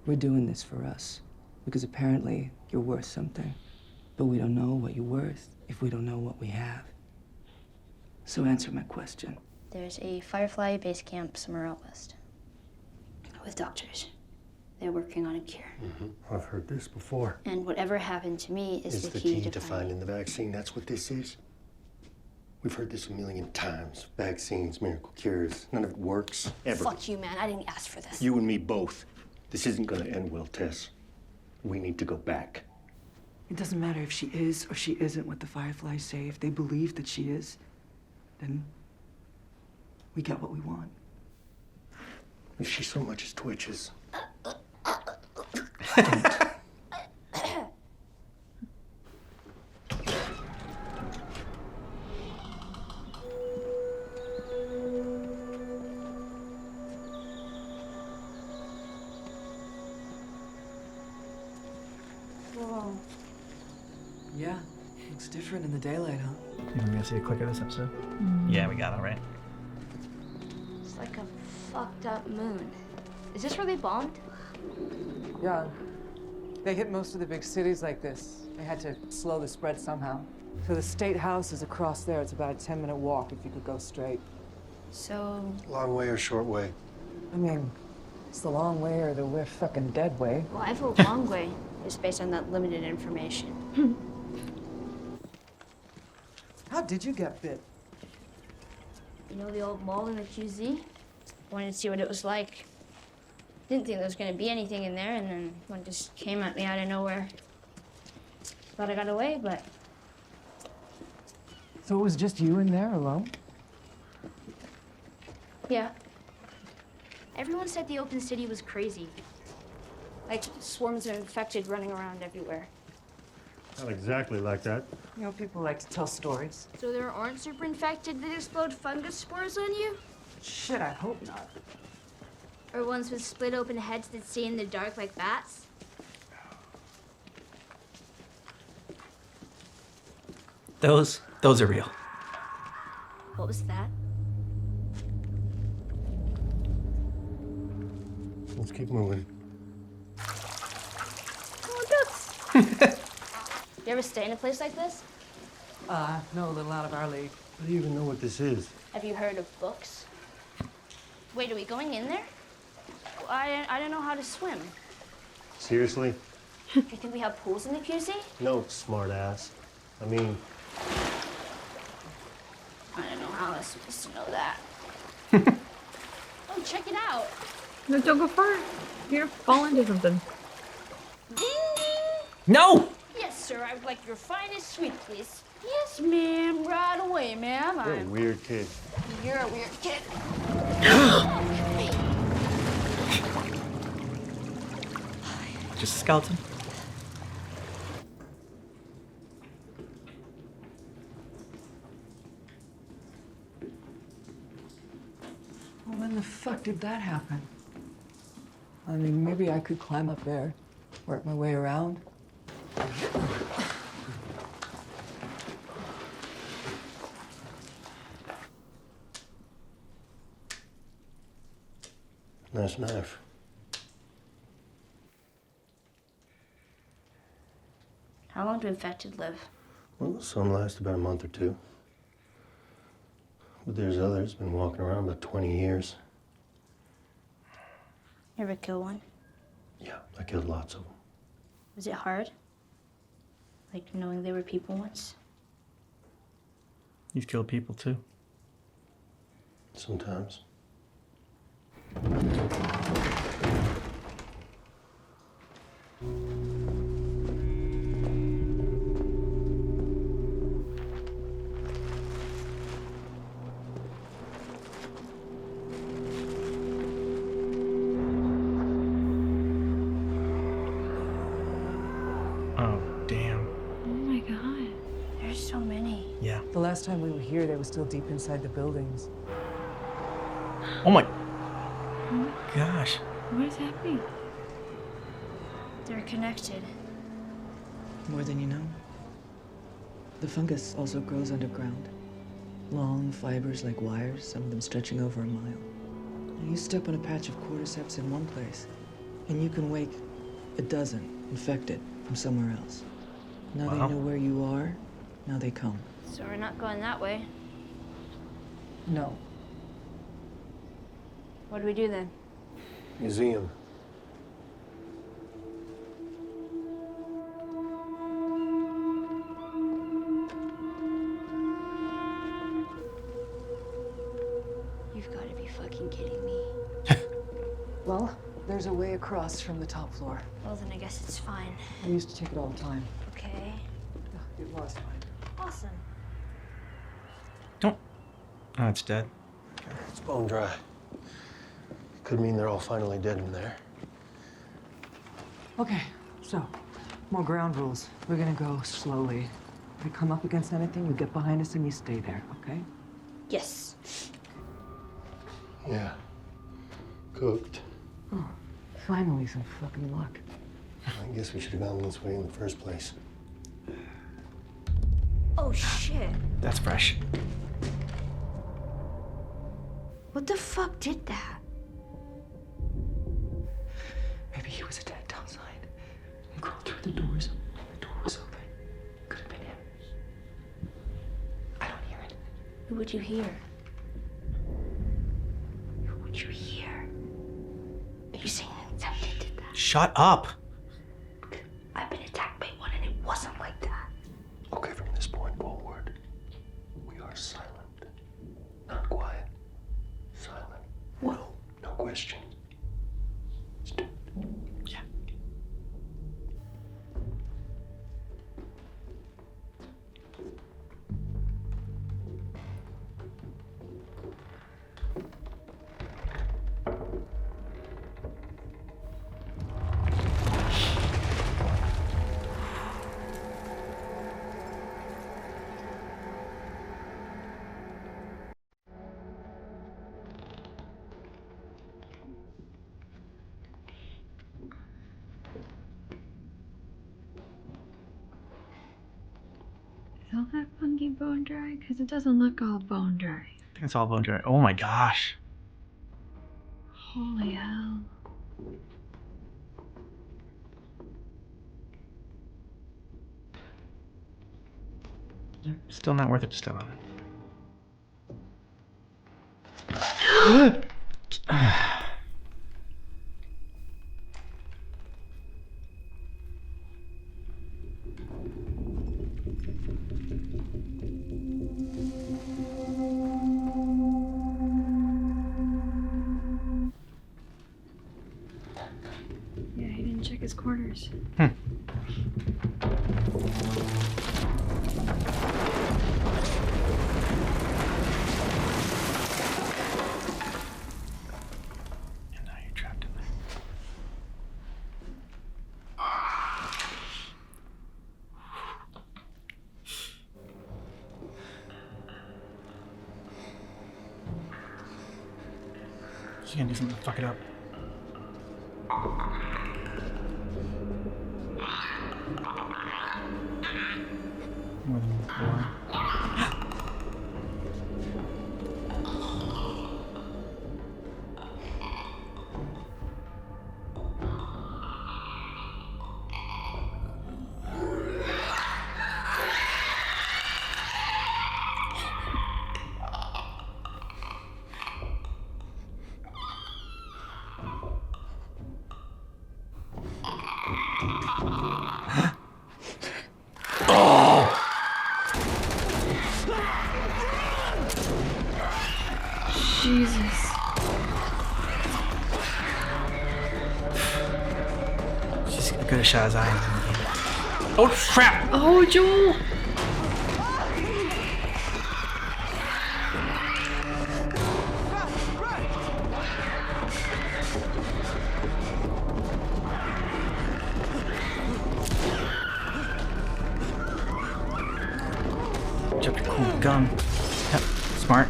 Speaker 16: We're doing this for us, because apparently you're worth something. But we don't know what you're worth if we don't know what we have. So answer my question.
Speaker 13: There's a Firefly base camp somewhere out west. With doctors. They're working on a cure.
Speaker 10: I've heard this before.
Speaker 13: And whatever happened to me is
Speaker 10: It's the key to finding the vaccine. That's what this is. We've heard this a million times. Vaccines, miracle cures. None of it works, ever.
Speaker 13: Fuck you, man. I didn't ask for this.
Speaker 10: You and me both. This isn't gonna end well, Tess. We need to go back.
Speaker 16: It doesn't matter if she is or she isn't what the Fireflies say. If they believe that she is, then we get what we want.
Speaker 10: If she so much as twitches.
Speaker 13: Whoa.
Speaker 16: Yeah, looks different in the daylight, huh?
Speaker 2: You want me to see a clip of this episode? Yeah, we got it, right?
Speaker 13: It's like a fucked up moon. Is this where they bombed?
Speaker 16: Yeah. They hit most of the big cities like this. They had to slow the spread somehow. So the State House is across there. It's about a 10-minute walk if you could go straight.
Speaker 13: So...
Speaker 10: Long way or short way?
Speaker 16: I mean, it's the long way or the we're fucking dead way.
Speaker 13: Well, I vote long way, just based on that limited information.
Speaker 16: How did you get bit?
Speaker 13: You know the old mall in the QZ? Wanted to see what it was like. Didn't think there was gonna be anything in there, and then one just came at me out of nowhere. Thought I got away, but
Speaker 16: So it was just you in there alone?
Speaker 13: yeah. Everyone said the open city was crazy. Like swarms of infected running around everywhere.
Speaker 7: Not exactly like that.
Speaker 16: You know, people like to tell stories.
Speaker 13: So there aren't super infected that explode fungus spores on you?
Speaker 16: Shit, I hope not.
Speaker 13: Or ones with split open heads that see in the dark like bats?
Speaker 2: Those are real.
Speaker 13: What was that?
Speaker 10: Let's keep moving.
Speaker 13: Oh, ducks! You ever stay in a place like this?
Speaker 16: No, a little out of our league.
Speaker 10: How do you even know what this is?
Speaker 13: Have you heard of books? Wait, are we going in there? I don't know how to swim.
Speaker 10: Seriously?
Speaker 13: You think we have pools in the QZ?
Speaker 10: No, smart ass. I mean,
Speaker 13: I don't know how I was supposed to know that. Oh, check it out.
Speaker 19: No, don't go far. You're gonna fall into something.
Speaker 13: Ding ding.
Speaker 2: No!
Speaker 13: Yes, sir. I would like your finest sweet, please. Yes, ma'am. Right away, ma'am.
Speaker 10: you're a weird kid.
Speaker 13: You're a weird kid.
Speaker 2: Just a skeleton.
Speaker 16: Well, when the fuck did that happen? I mean, maybe I could climb up there, work my way around.
Speaker 10: Nice knife.
Speaker 13: How long do infected live?
Speaker 10: Well, some last about a month or two. But there's others been walking around about 20 years.
Speaker 13: You ever kill one?
Speaker 10: Yeah, I killed lots of them.
Speaker 13: Was it hard? Like knowing they were people once?
Speaker 2: You've killed people too.
Speaker 10: Sometimes.
Speaker 2: Oh, damn.
Speaker 19: Oh my god.
Speaker 13: There's so many.
Speaker 2: Yeah.
Speaker 16: The last time we were here, they were still deep inside the buildings.
Speaker 2: Oh my
Speaker 19: Oh my-
Speaker 2: gosh.
Speaker 19: What is happening?
Speaker 13: They're connected.
Speaker 16: More than you know. The fungus also grows underground. Long fibers like wires, some of them stretching over a mile. And you step on a patch of cordyceps in one place, and you can wake a dozen infected from somewhere else. Now
Speaker 2: Wow.
Speaker 16: they know where you are, now they come.
Speaker 13: So we're not going that way.
Speaker 16: No.
Speaker 13: What do we do then?
Speaker 10: Museum.
Speaker 13: You've got to be fucking kidding me.
Speaker 16: Well, there's a way across from the top floor.
Speaker 13: Well, then I guess it's fine.
Speaker 16: I used to take it all the time.
Speaker 13: Okay.
Speaker 16: It was fine.
Speaker 13: Awesome.
Speaker 2: Don't. Oh, it's dead.
Speaker 10: It's bone dry. Could mean they're all finally dead in there.
Speaker 16: Okay, so, more ground rules. We're gonna go slowly. If we come up against anything, you get behind us and you stay there, okay?
Speaker 13: Yes.
Speaker 10: Yeah. Cooked.
Speaker 16: Oh, finally some fucking luck.
Speaker 10: I guess we should have gone this way in the first place.
Speaker 13: Oh shit.
Speaker 2: That's fresh.
Speaker 13: What the fuck did that?
Speaker 16: Maybe he was attacked outside. He crawled through the doors. The door was open. Could have been him. I don't hear it.
Speaker 13: Who would you hear?
Speaker 16: Who would you hear?
Speaker 13: Are you saying an infected did that?
Speaker 2: Shut up.
Speaker 16: I've been attacked by one and it wasn't like that.
Speaker 10: Okay, from this point forward, we are silent. Not quiet. Silent.
Speaker 16: Whoa.
Speaker 10: No question.
Speaker 2: Yeah.
Speaker 19: Is all that fungi bone dry? Because it doesn't look all bone dry.
Speaker 2: I think it's all bone dry. Oh my gosh.
Speaker 19: Holy hell.
Speaker 2: Still not worth it to step on it.
Speaker 19: Yeah, he didn't check his corners.
Speaker 2: And now you're trapped in there. She's gonna do something to fuck it up. More than one.
Speaker 19: Jesus.
Speaker 2: She's good at shot his eye. Oh crap!
Speaker 19: Oh, Joel!
Speaker 2: Dropped a cool gun. Yep, smart.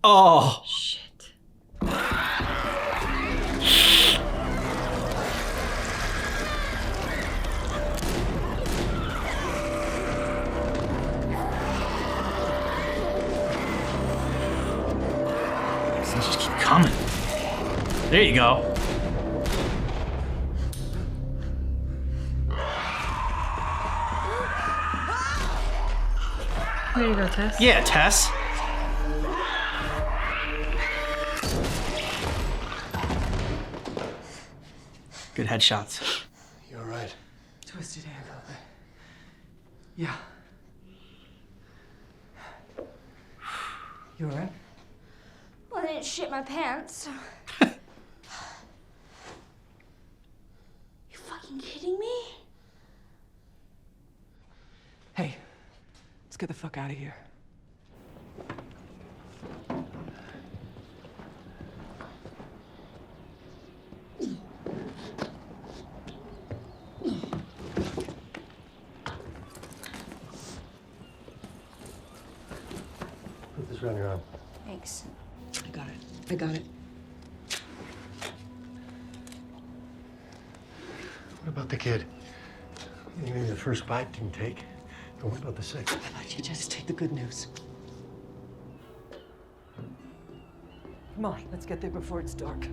Speaker 2: Oh
Speaker 19: shit!
Speaker 2: Just keep coming. There you go.
Speaker 19: Way to go, Tess.
Speaker 2: Yeah, Tess. Good headshots.
Speaker 10: You all right?
Speaker 16: Twisted ankle. Yeah. You all right?
Speaker 13: Well, I didn't shit my pants. You fucking kidding me?
Speaker 16: Hey, let's get the fuck out of here.
Speaker 10: Put this around your arm.
Speaker 13: Thanks.
Speaker 16: I got it. I got it.
Speaker 10: What about the kid? Maybe the first bite didn't take. But what about the second?
Speaker 16: How about you just take the good news? Come on, let's get there before it's dark.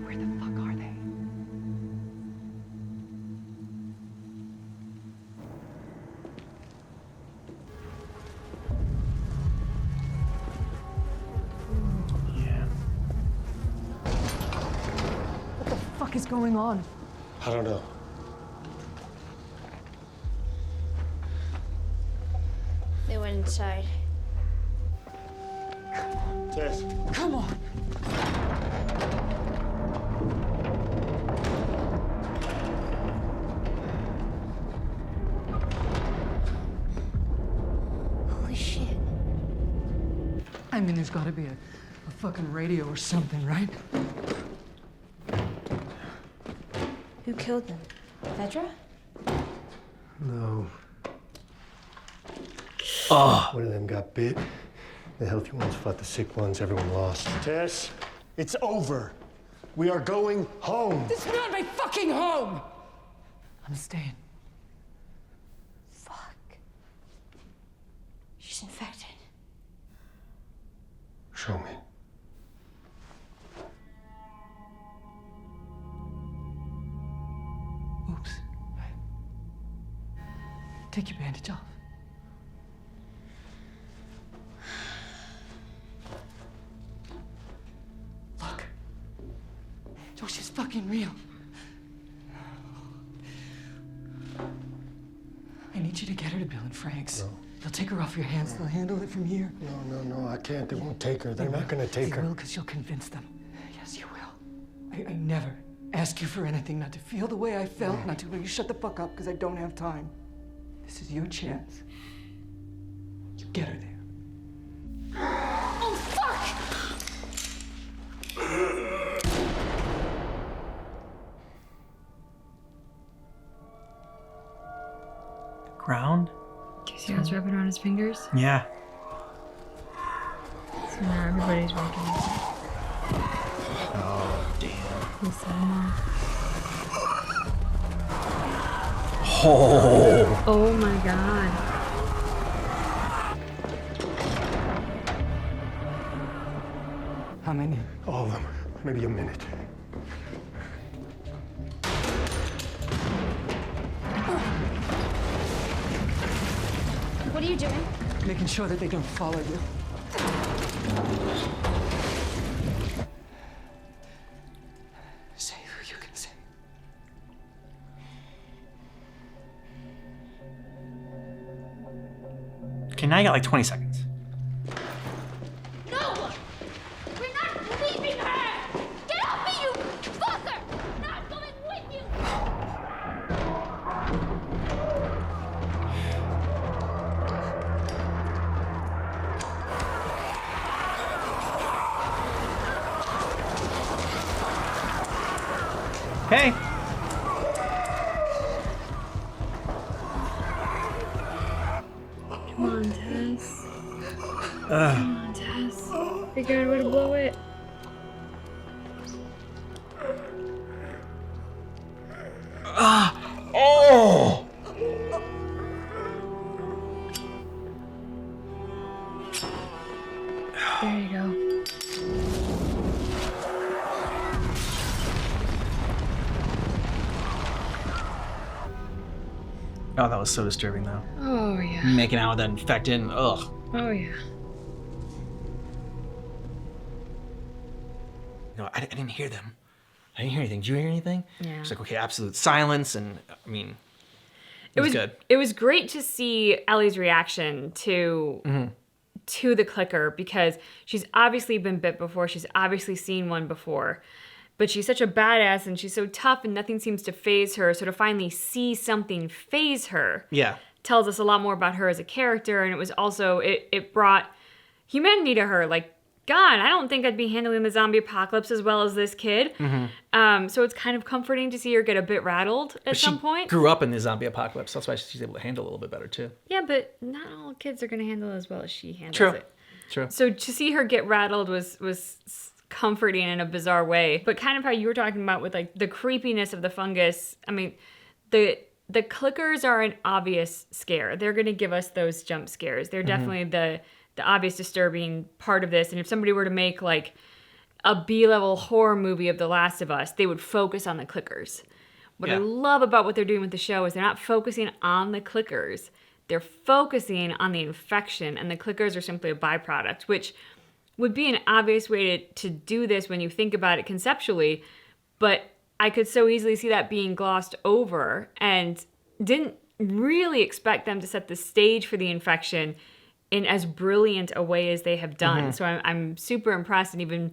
Speaker 16: Where the fuck are they? What the fuck is going on?
Speaker 10: I don't know.
Speaker 13: They went inside.
Speaker 10: Tess.
Speaker 16: Come on.
Speaker 13: Holy shit.
Speaker 16: I mean, there's gotta be a fucking radio or something, right?
Speaker 13: Who killed them? Fedra?
Speaker 10: No.
Speaker 2: Oh.
Speaker 10: One of them got bit. The healthy ones fought the sick ones. Everyone lost.
Speaker 11: Tess, it's over. We are going home.
Speaker 16: This is not my fucking home! I'm staying.
Speaker 13: Fuck. She's infected.
Speaker 10: Show me.
Speaker 16: Take your bandage off. Look. Joe, she's fucking real. I need you to get her to Bill and Frank's.
Speaker 10: No.
Speaker 16: They'll take her off your hands. They'll handle it from here.
Speaker 10: No, I can't. They won't take her. They're not going to take her.
Speaker 16: They will, because you'll convince them. Yes, you will. I never ask you for anything, not to feel the way I felt, not to you shut the fuck up, because I don't have time. This is your chance. You get her there.
Speaker 6: Oh, fuck!
Speaker 2: Ground?
Speaker 19: Do you see how it's wrapping around his fingers?
Speaker 2: Yeah.
Speaker 19: So now everybody's working.
Speaker 2: Oh, damn.
Speaker 19: He set him off.
Speaker 2: Oh.
Speaker 19: Oh my god.
Speaker 16: How many?
Speaker 10: All of them. Maybe a minute.
Speaker 13: What are you doing?
Speaker 16: Making sure that they don't follow you. Say who you can say.
Speaker 2: Okay, now you got like 20 seconds.
Speaker 6: No! We're not leaving her! Get off me, you fucker! Not going with you!
Speaker 2: Okay.
Speaker 19: Come on, Tess. Come on, Tess. Figure out a way to blow it.
Speaker 2: Oh!
Speaker 19: There you go.
Speaker 2: Oh, that was so disturbing, though.
Speaker 19: Oh, yeah.
Speaker 2: Making out with that infected. Ugh.
Speaker 19: Oh, yeah.
Speaker 2: No, I didn't hear them. I didn't hear anything. Did you hear anything?
Speaker 1: Yeah.
Speaker 2: It's like, okay, absolute silence. And I mean, it was good.
Speaker 1: It was great to see Ellie's reaction to the clicker, because she's obviously been bit before. She's obviously seen one before. But she's such a badass and she's so tough and nothing seems to faze her. So to finally see something faze her tells us a lot more about her as a character. And it was also, it brought humanity to her. Like, God, I don't think I'd be handling the zombie apocalypse as well as this kid. So it's kind of comforting to see her get a bit rattled at some point.
Speaker 2: Grew up in the zombie apocalypse. That's why she's able to handle it a little bit better, too.
Speaker 1: Yeah, but not all kids are going to handle it as well as she handles it.
Speaker 2: True.
Speaker 1: So to see her get rattled was comforting in a bizarre way. But kind of how you were talking about with like the creepiness of the fungus. I mean, the clickers are an obvious scare. They're going to give us those jump scares. They're definitely the obvious disturbing part of this. And if somebody were to make like a B-level horror movie of The Last of Us, they would focus on the clickers. What I love about what they're doing with the show is they're not focusing on the clickers. They're focusing on the infection, and the clickers are simply a byproduct, which would be an obvious way to do this when you think about it conceptually, but I could so easily see that being glossed over and didn't really expect them to set the stage for the infection in as brilliant a way as they have done. So I'm super impressed and even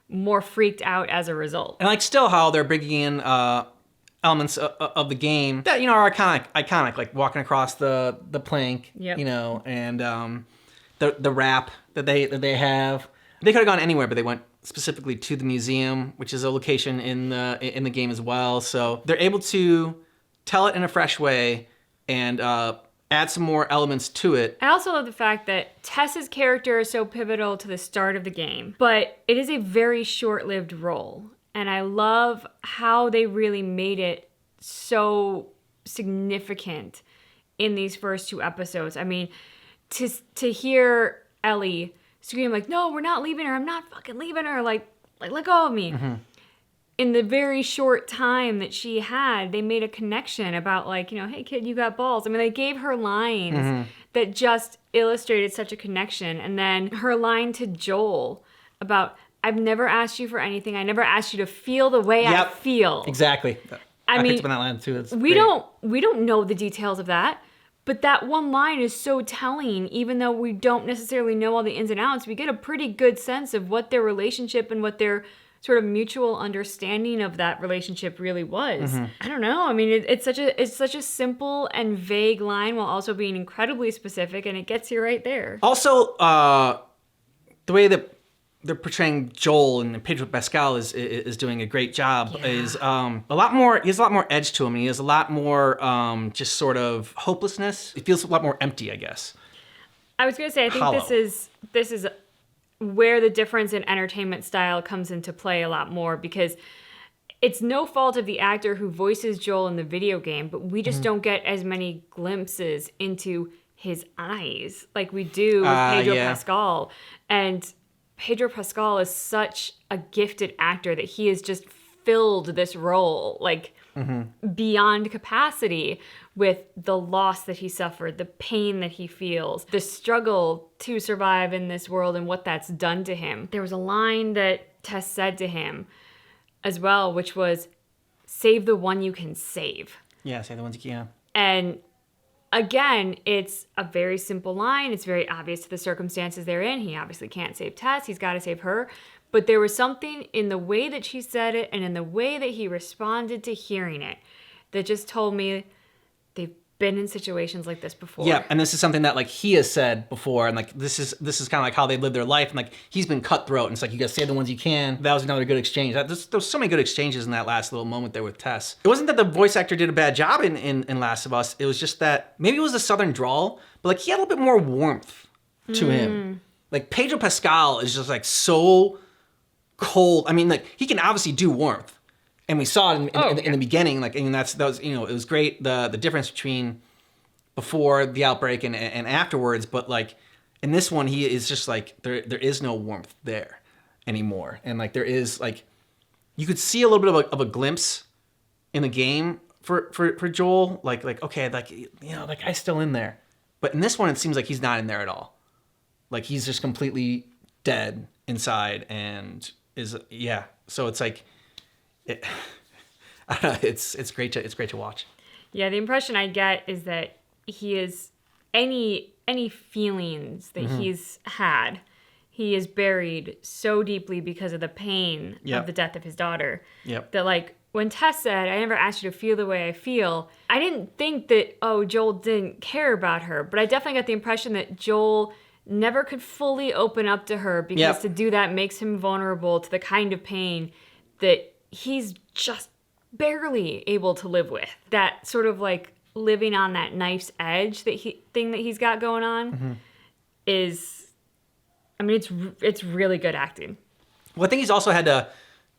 Speaker 1: more freaked out as a result.
Speaker 2: And like still how they're bringing in elements of the game that, you know, are iconic, like walking across the plank, you know, and the rap that they have. They could have gone anywhere, but they went specifically to the museum, which is a location in the game as well. So they're able to tell it in a fresh way and add some more elements to it.
Speaker 1: I also love the fact that Tess's character is so pivotal to the start of the game, but it is a very short-lived role. And I love how they really made it so significant in these first two episodes. I mean, to hear Ellie scream like, "No, we're not leaving her. I'm not fucking leaving her. Like let go of me." in the very short time that she had, they made a connection about like, hey kid, you got balls. I mean, they gave her lines that just illustrated such a connection. And then her line to Joel about, I've never asked you for anything. I never asked you to feel the way I feel.
Speaker 2: Exactly. I picked up on that line too.
Speaker 1: We don't know the details of that, but that one line is so telling. Even though we don't necessarily know all the ins and outs, we get a pretty good sense of what their relationship and what their sort of mutual understanding of that relationship really was. I don't know. I mean, it's such a simple and vague line while also being incredibly specific, and it gets you right there.
Speaker 2: Also, the way that they're portraying Joel and Pedro Pascal is doing a great job. Is a lot more. He has a lot more edge to him. He has a lot more just sort of hopelessness. It feels a lot more empty, I guess.
Speaker 1: I was gonna say, I think this is where the difference in entertainment style comes into play a lot more, because it's no fault of the actor who voices Joel in the video game, but we just don't get as many glimpses into his eyes like we do with Pedro Pascal. And Pedro Pascal is such a gifted actor that he has just filled this role like beyond capacity with the loss that he suffered, the pain that he feels, the struggle to survive in this world and what that's done to him. There was a line that Tess said to him as well, which was, save the one you can save.
Speaker 2: Yeah, save the ones you can.
Speaker 1: And again, it's a very simple line. It's very obvious to the circumstances they're in. He obviously can't save Tess. He's got to save her. But there was something in the way that she said it and in the way that he responded to hearing it that just told me they've been in situations like this before.
Speaker 2: Yeah, and this is something that like he has said before, and like this is kind of like how they live their life, and like he's been cutthroat, and it's like you gotta save the ones you can. That was another good exchange. There's so many good exchanges in that last little moment there with Tess. It wasn't that the voice actor did a bad job in Last of Us. It was just that maybe it was a southern drawl, but like he had a little bit more warmth to him. Like Pedro Pascal is just like so cold. I mean, like he can obviously do warmth, and we saw it in the beginning. Like, and that was it was great the difference between before the outbreak and afterwards. But like in this one, he is just like there is no warmth there anymore, and like there is like you could see a little bit of a glimpse in the game for Joel. Like okay, like like guy's still in there, but in this one, it seems like he's not in there at all. Like he's just completely dead inside and is so it's like I don't know, it's great to watch.
Speaker 1: Yeah, the impression I get is that he is any feelings that he's had, he is buried so deeply because of the pain of the death of his daughter. That like when Tess said, I never asked you to feel the way I feel, I didn't think that Joel didn't care about her, but I definitely got the impression that Joel never could fully open up to her because to do that makes him vulnerable to the kind of pain that he's just barely able to live with. That sort of like living on that knife's edge thing that he's got going on is, I mean, it's really good acting.
Speaker 2: Well, I think he's also had to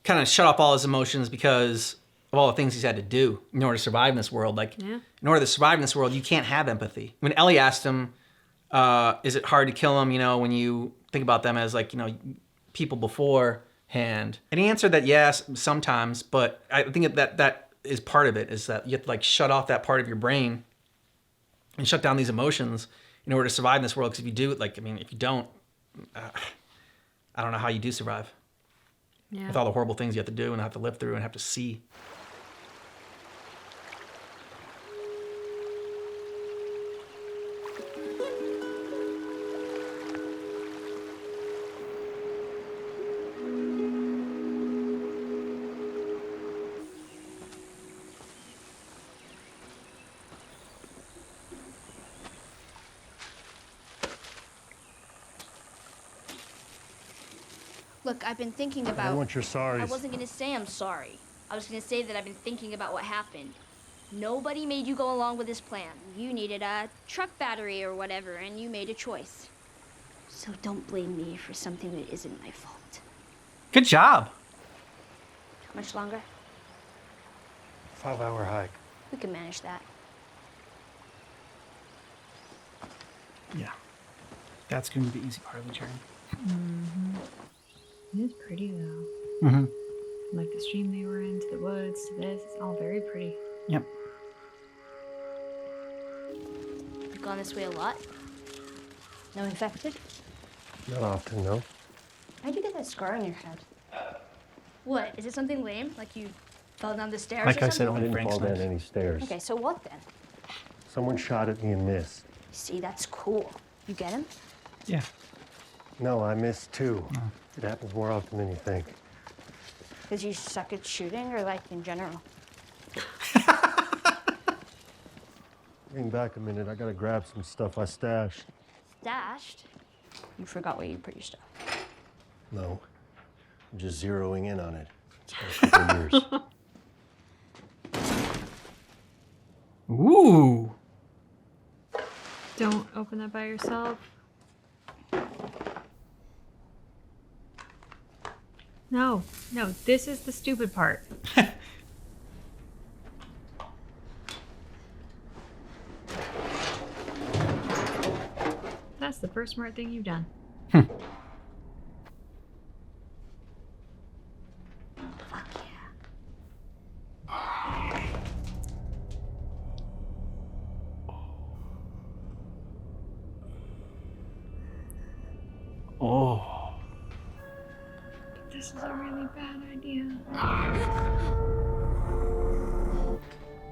Speaker 2: kind of shut off all his emotions because of all the things he's had to do in order to survive in this world. Like, in order to survive in this world, you can't have empathy. When Ellie asked him, is it hard to kill them, when you think about them as like, people beforehand? And he answered that yes, sometimes, but I think that is part of it, is that you have to like shut off that part of your brain and shut down these emotions in order to survive in this world. Because if you do, if you don't, I don't know how you do survive. Yeah. With all the horrible things you have to do and have to live through and have to see.
Speaker 13: Look, I've been thinking about...
Speaker 7: I want your sorries.
Speaker 13: I wasn't going to say I'm sorry. I was going to say that I've been thinking about what happened. Nobody made you go along with this plan. You needed a truck battery or whatever, and you made a choice. So don't blame me for something that isn't my fault.
Speaker 2: Good job.
Speaker 13: How much longer?
Speaker 7: 5-hour hike.
Speaker 13: We can manage that.
Speaker 2: Yeah. That's going to be the easy part of the journey.
Speaker 19: It is pretty though. From, like, the stream they were in, to the woods, to this. It's all very pretty.
Speaker 2: Yep.
Speaker 13: You've gone this way a lot? No infected?
Speaker 10: Not often, no.
Speaker 13: How'd you get that scar on your head? What? Is it something lame? Like you fell down the stairs
Speaker 10: Like
Speaker 13: or
Speaker 10: I said,
Speaker 13: something?
Speaker 10: I didn't fall down any stairs.
Speaker 13: Okay, so what then?
Speaker 10: Someone shot at me and missed.
Speaker 13: See, that's cool. You get him?
Speaker 2: Yeah.
Speaker 10: No, I missed too. It happens more often than you think.
Speaker 13: Because you suck at shooting or like in general?
Speaker 10: Hang back a minute. I gotta grab some stuff I stashed.
Speaker 13: Stashed? You forgot where you put your stuff.
Speaker 10: No. I'm just zeroing in on it. It's been a couple years.
Speaker 2: Ooh.
Speaker 1: Don't open that by yourself. No, this is the stupid part. That's the first smart thing you've done.
Speaker 2: Oh.
Speaker 19: This is a really bad idea.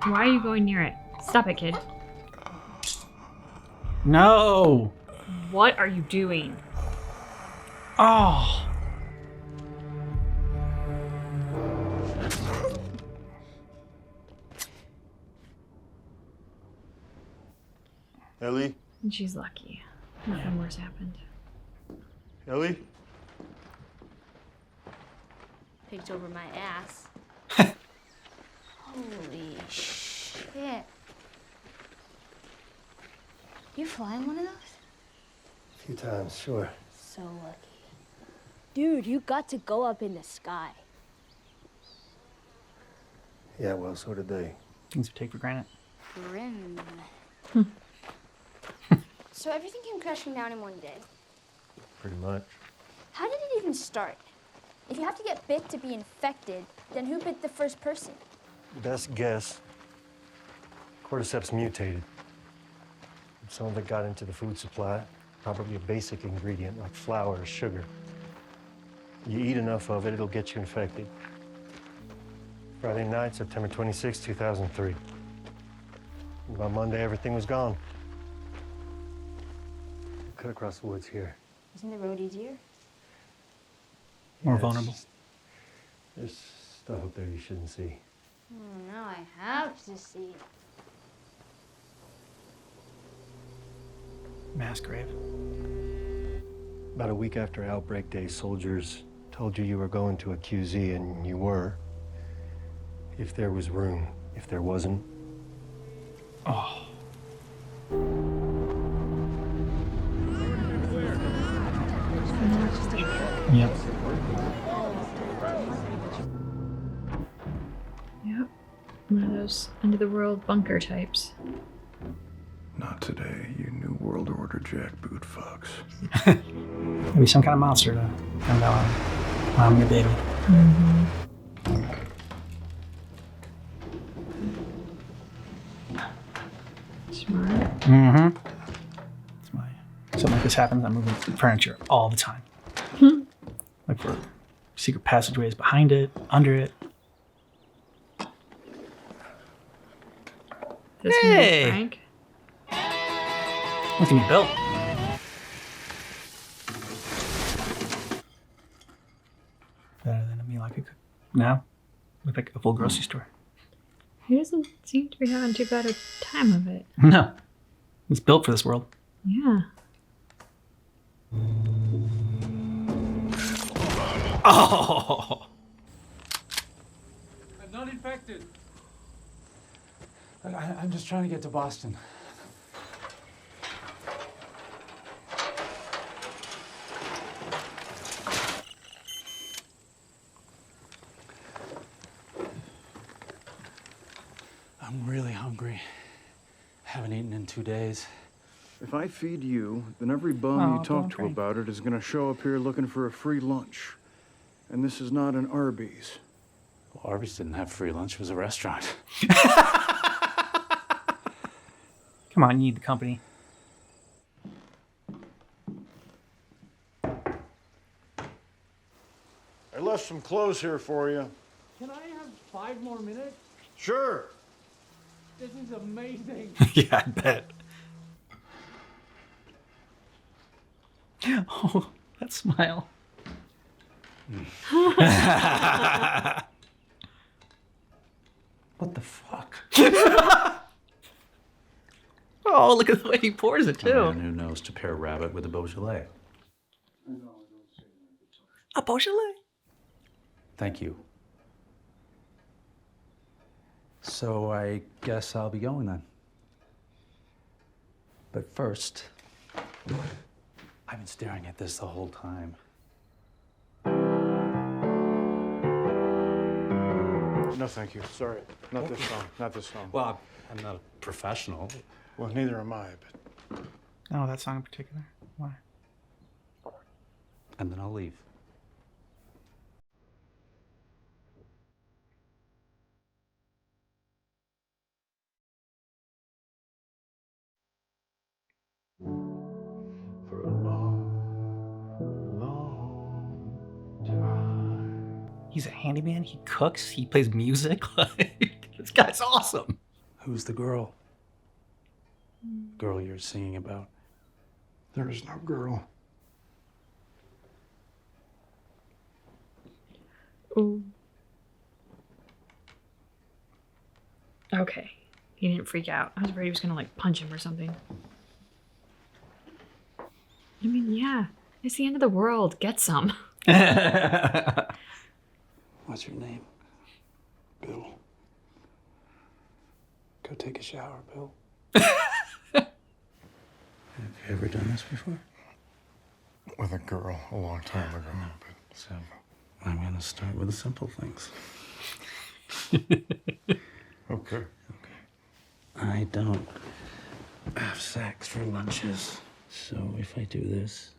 Speaker 1: Why are you going near it? Stop it, kid.
Speaker 2: No.
Speaker 1: What are you doing?
Speaker 2: Oh.
Speaker 10: Ellie?
Speaker 1: And she's lucky. Nothing worse happened.
Speaker 10: Ellie?
Speaker 13: Picked over my ass. Holy shit. You flying one of those?
Speaker 10: A few times, sure.
Speaker 13: So lucky. Dude, you got to go up in the sky.
Speaker 10: Yeah, well, so did they.
Speaker 2: Things we take for granted.
Speaker 13: Grim. So everything came crashing down in one day.
Speaker 10: Pretty much.
Speaker 13: How did it even start? If you have to get bit to be infected, then who bit the first person?
Speaker 10: Best guess, cordyceps mutated. Some of it got into the food supply, probably a basic ingredient like flour or sugar. You eat enough of it, it'll get you infected. Friday night, September 26, 2003. By Monday, everything was gone. Cut across the woods here.
Speaker 13: Isn't the road easier?
Speaker 2: More
Speaker 10: Yeah,
Speaker 2: vulnerable.
Speaker 10: There's stuff up there you shouldn't see.
Speaker 13: Oh, now I have to see.
Speaker 2: Mass grave.
Speaker 10: About a week after Outbreak Day, soldiers told you were going to a QZ, and you were. If there was room. If there wasn't.
Speaker 2: Oh. Yep.
Speaker 19: Yep. One of those end of the world bunker types.
Speaker 21: Not today, you New World Order jackboot fucks.
Speaker 2: Maybe some kind of monster to come down on your baby.
Speaker 19: Mm-hmm. Smart.
Speaker 2: Mm-hmm. That's why something like this happens. I'm moving furniture all the time. Like for secret passageways behind it, under it.
Speaker 1: This
Speaker 2: Hey!
Speaker 1: one, Frank.
Speaker 2: What's gonna be built? Better than me like a now, with like a full grocery store.
Speaker 1: He doesn't seem to be having too bad a time of it.
Speaker 2: No, it's built for this world.
Speaker 1: Yeah.
Speaker 2: Oh.
Speaker 8: I'm not infected. I'm just trying to get to Boston. I'm really hungry. Haven't eaten in 2 days.
Speaker 22: If I feed you, then every bum
Speaker 8: Oh,
Speaker 22: you talk
Speaker 8: don't
Speaker 22: to
Speaker 8: drink.
Speaker 22: about it is going to show up here looking for a free lunch. And this is not an Arby's.
Speaker 3: Arby's didn't have free lunch. It was a restaurant.
Speaker 2: Come on, you need the company.
Speaker 22: I left some clothes here for you.
Speaker 8: Can I have 5 more minutes?
Speaker 22: Sure.
Speaker 8: This is amazing.
Speaker 2: Yeah, I bet. Oh, that smile.
Speaker 3: What the fuck?
Speaker 2: Oh, look at the way he pours it,
Speaker 3: A
Speaker 2: too.
Speaker 3: man who knows to pair rabbit with a Beaujolais.
Speaker 2: A Beaujolais?
Speaker 3: Thank you. So I guess I'll be going then. But first, I've been staring at this the whole time.
Speaker 22: No, thank you. Sorry. Not this song. Not this song.
Speaker 3: Well, I'm not a professional.
Speaker 22: Well, neither am I, but...
Speaker 2: Oh, that song in particular? Why?
Speaker 3: And then I'll leave.
Speaker 21: For a long, long time.
Speaker 2: He's a handyman. He cooks. He plays music. Like, this guy's awesome.
Speaker 3: Who's the girl? Girl you're singing about?
Speaker 22: There is no girl.
Speaker 1: Ooh. Okay. He didn't freak out. I was worried he was gonna like punch him or something. I mean, yeah. It's the end of the world. Get some.
Speaker 3: What's your name?
Speaker 22: Bill. Go take a shower, Bill.
Speaker 3: Have you ever done this before?
Speaker 22: With a girl a long time ago, but...
Speaker 3: So, I'm gonna start with the simple things.
Speaker 22: Okay.
Speaker 3: I don't have sex for lunches. So if I do this,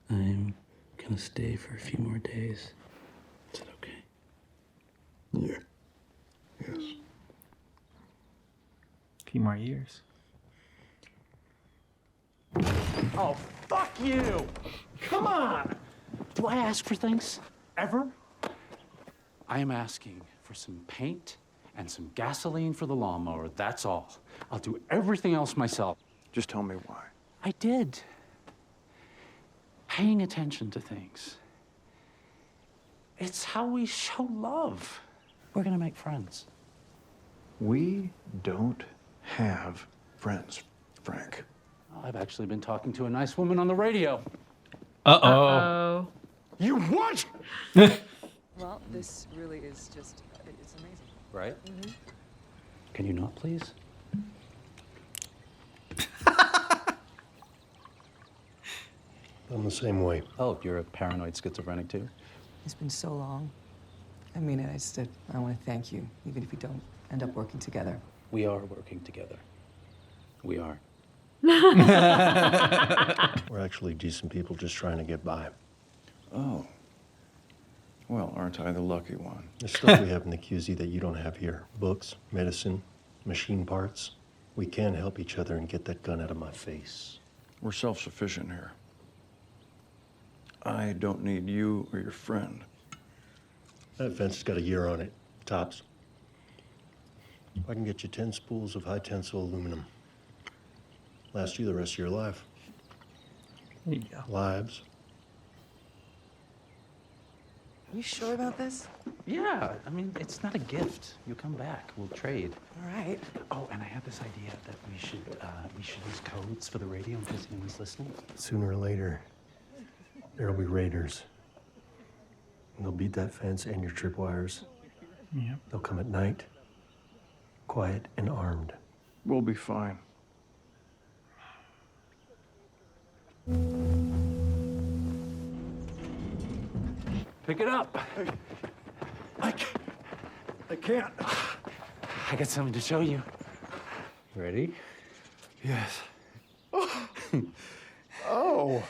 Speaker 3: I'm gonna stay for a few more days. Is that okay?
Speaker 22: Yeah. Yes.
Speaker 2: A few more years.
Speaker 3: Oh, fuck you! Come on! Do I ask for things? Ever? I am asking for some paint and some gasoline for the lawnmower, that's all. I'll do everything else myself.
Speaker 22: Just tell me why.
Speaker 3: I did. Paying attention to things. It's how we show love. We're gonna make friends.
Speaker 22: We don't have friends, Frank.
Speaker 3: I've actually been talking to a nice woman on the radio.
Speaker 2: Uh-oh.
Speaker 3: You what?
Speaker 4: Well, this really is just, it's amazing.
Speaker 3: Right? Can you not, please?
Speaker 22: I'm the same way.
Speaker 3: Oh, you're a paranoid schizophrenic too?
Speaker 16: It's been so long. I mean it, I want to thank you, even if we don't end up working together.
Speaker 3: We are working together. We are.
Speaker 22: We're actually decent people just trying to get by. Oh. Well, aren't I the lucky one? There's stuff we have in the QZ that you don't have here. Books, medicine, machine parts. We can help each other and get that gun out of my face. We're self-sufficient here. I don't need you or your friend. That fence has got a year on it, tops. I can get you 10 spools of high-tensile aluminum. Last you the rest of your life.
Speaker 2: There you go.
Speaker 22: Lives.
Speaker 4: Are you sure about this?
Speaker 3: Yeah, I mean, it's not a gift. You come back, we'll trade.
Speaker 4: All right.
Speaker 3: Oh, and I had this idea that we should use codes for the radio in case anyone's listening.
Speaker 22: Sooner or later, there'll be raiders. And they'll beat that fence and your tripwires.
Speaker 2: Yeah.
Speaker 22: They'll come at night, quiet and armed. We'll be fine.
Speaker 3: Pick it up.
Speaker 22: I can't.
Speaker 3: I got something to show you. Ready?
Speaker 22: Yes. Oh.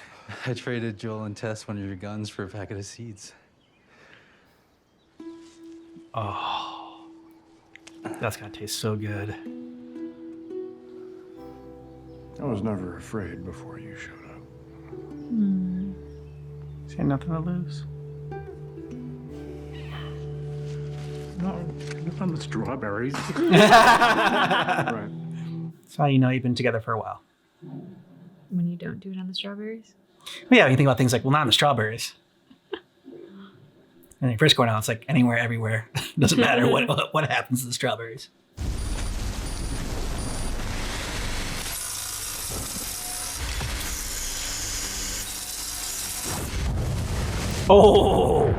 Speaker 3: I traded Joel and Tess one of your guns for a packet of seeds.
Speaker 2: Oh. That's gotta taste so good.
Speaker 21: I was never afraid before you showed up.
Speaker 2: She had nothing to lose.
Speaker 21: No, on the strawberries.
Speaker 2: Right. That's how you know you've been together for a while.
Speaker 19: When you don't do it on the strawberries?
Speaker 2: But yeah, you think about things like, well, not on the strawberries. And when you first go out, it's like anywhere, everywhere. Doesn't matter what happens to the strawberries. Oh!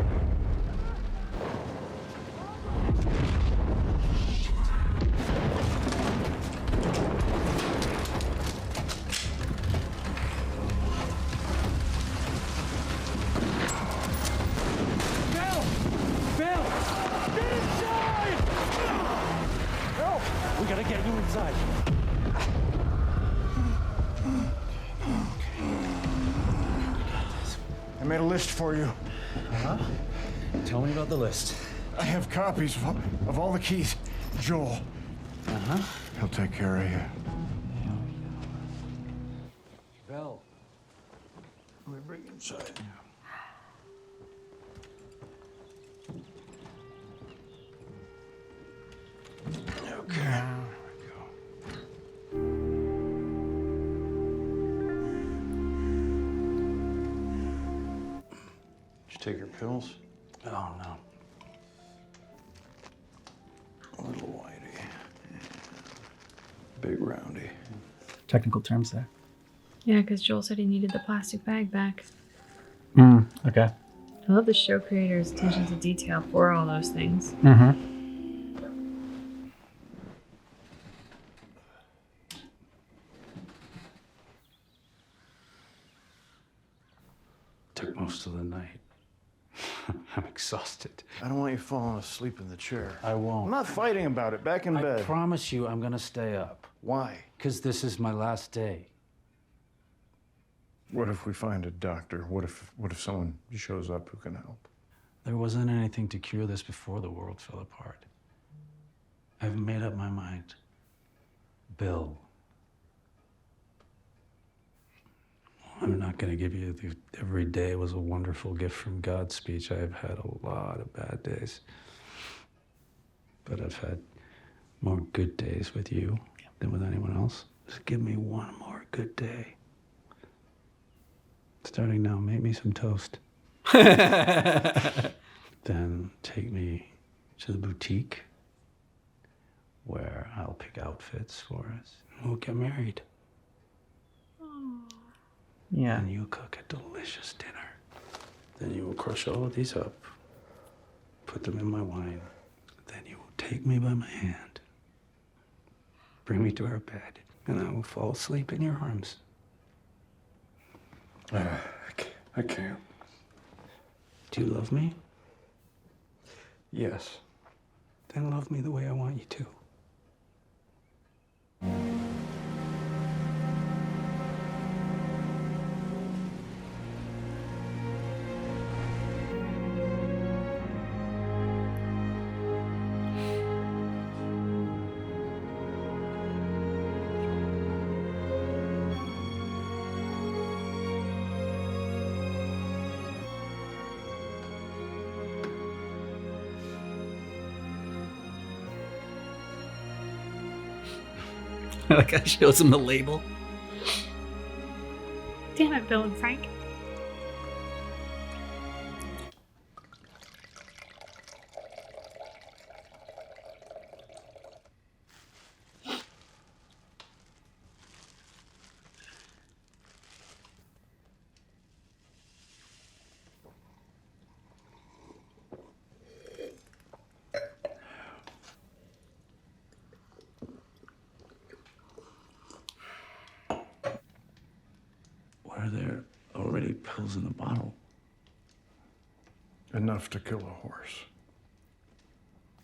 Speaker 3: We gotta get you inside.
Speaker 21: I made a list for you.
Speaker 3: Huh? Tell me about the list.
Speaker 21: I have copies of all the keys. Joel.
Speaker 3: Uh-huh.
Speaker 21: He'll take care of you.
Speaker 3: Belle.
Speaker 21: Let me bring you inside. Okay. Did you take your pills?
Speaker 3: Oh, no.
Speaker 21: A little whitey. Big roundy.
Speaker 2: Technical terms there.
Speaker 19: Yeah, because Joel said he needed the plastic bag back.
Speaker 2: Okay.
Speaker 19: I love the show creator's attention to detail for all those things.
Speaker 2: Mm-hmm.
Speaker 3: Took most of the night. I'm exhausted.
Speaker 21: I don't want you falling asleep in the chair.
Speaker 3: I won't.
Speaker 21: I'm not fighting about it. Back in
Speaker 3: I
Speaker 21: bed.
Speaker 3: promise you I'm gonna stay up.
Speaker 21: Why?
Speaker 3: Because this is my last day.
Speaker 21: What if we find a doctor? What if someone shows up who can help?
Speaker 3: There wasn't anything to cure this before the world fell apart. I've made up my mind. Bill. I'm not going to give you the every day was a wonderful gift from God speech. I've had a lot of bad days. But I've had more good days with you than with anyone else. Just give me one more good day. Starting now, make me some toast. Then take me to the boutique where I'll pick outfits for us. We'll get married.
Speaker 2: Yeah.
Speaker 3: And you cook a delicious dinner. Then you will crush all of these up, put them in my wine. Then you will take me by my hand, bring me to our bed, and I will fall asleep in your arms.
Speaker 21: I can't.
Speaker 3: Do you love me?
Speaker 21: Yes.
Speaker 3: Then love me the way I want you to.
Speaker 2: That guy shows him the label.
Speaker 19: Damn it, Bill and Frank.
Speaker 3: Why are there already pills in the bottle?
Speaker 21: Enough to kill a horse.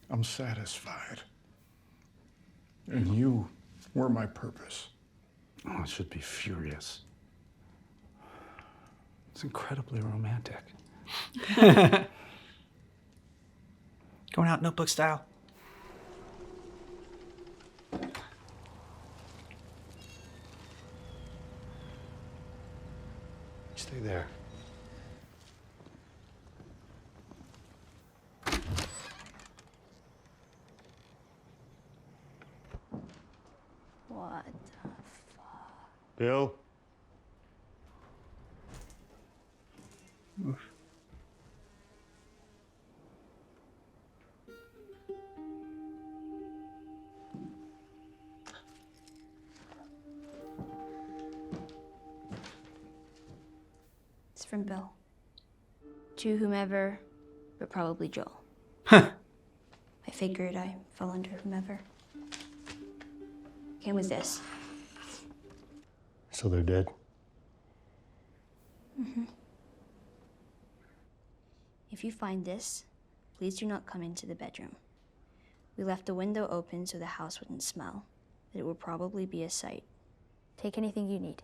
Speaker 21: I'm satisfied. And you were my purpose.
Speaker 3: Oh, I should be furious. It's incredibly romantic.
Speaker 2: Going out notebook style.
Speaker 22: Stay there.
Speaker 13: What?
Speaker 10: Bill?
Speaker 13: It's from Bill. To whomever, but probably Joel.
Speaker 2: Huh.
Speaker 13: I figured I fell under whomever. Came with this.
Speaker 10: So they're dead?
Speaker 13: Mm-hmm. If you find this, please do not come into the bedroom. We left the window open so the house wouldn't smell, but it would probably be a sight. Take anything you need.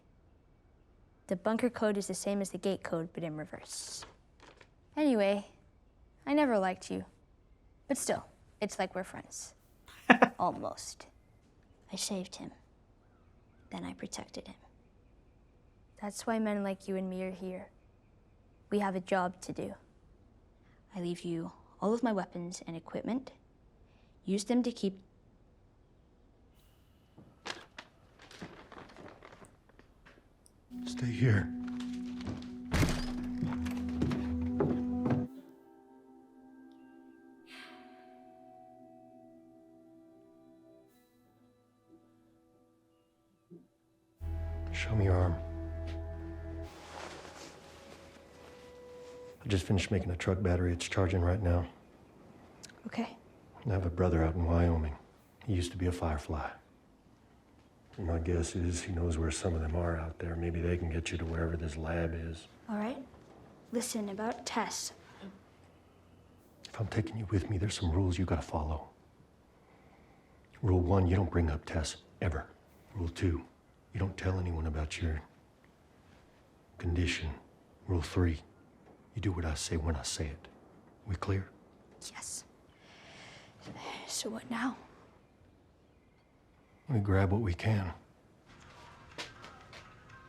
Speaker 13: The bunker code is the same as the gate code, but in reverse. Anyway, I never liked you. But still, it's like we're friends. Almost. I saved him. Then I protected him. That's why men like you and me are here. We have a job to do. I leave you all of my weapons and equipment. Use them to keep...
Speaker 22: Stay here. Show me your arm. I just finished making a truck battery. It's charging right now.
Speaker 13: Okay.
Speaker 22: I have a brother out in Wyoming. He used to be a firefly. And my guess is he knows where some of them are out there. Maybe they can get you to wherever this lab is.
Speaker 13: All right. Listen, about Tess.
Speaker 22: If I'm taking you with me, there's some rules you gotta follow. Rule 1, you don't bring up Tess, ever. Rule 2, you don't tell anyone about your condition. Rule 3, you do what I say when I say it. We clear?
Speaker 13: Yes. So what now?
Speaker 22: We grab what we can.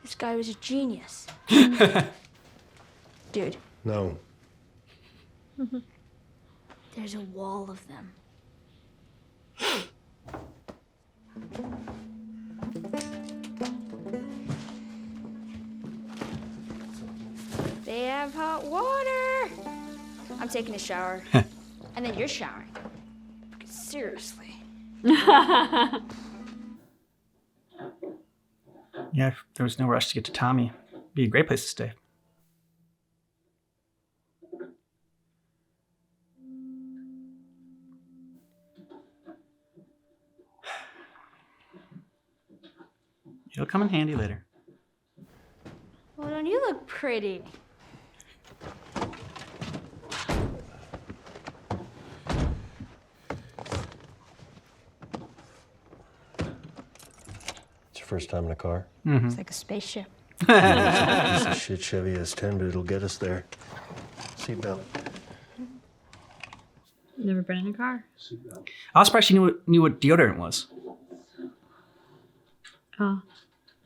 Speaker 13: This guy was a genius. Dude,
Speaker 22: No.
Speaker 13: there's a wall of them. They have hot water. I'm taking a shower. And then you're showering. Seriously.
Speaker 2: Yeah, if there was no rush to get to Tommy. Be a great place to stay. It'll come in handy later.
Speaker 13: Well, don't you look pretty?
Speaker 22: It's your first time in a car?
Speaker 2: Mm-hmm.
Speaker 13: It's like a spaceship.
Speaker 22: It's a shit Chevy S10, but it'll get us there. Seatbelt.
Speaker 19: Never been in a car.
Speaker 2: I was surprised she knew what deodorant was.
Speaker 19: Oh.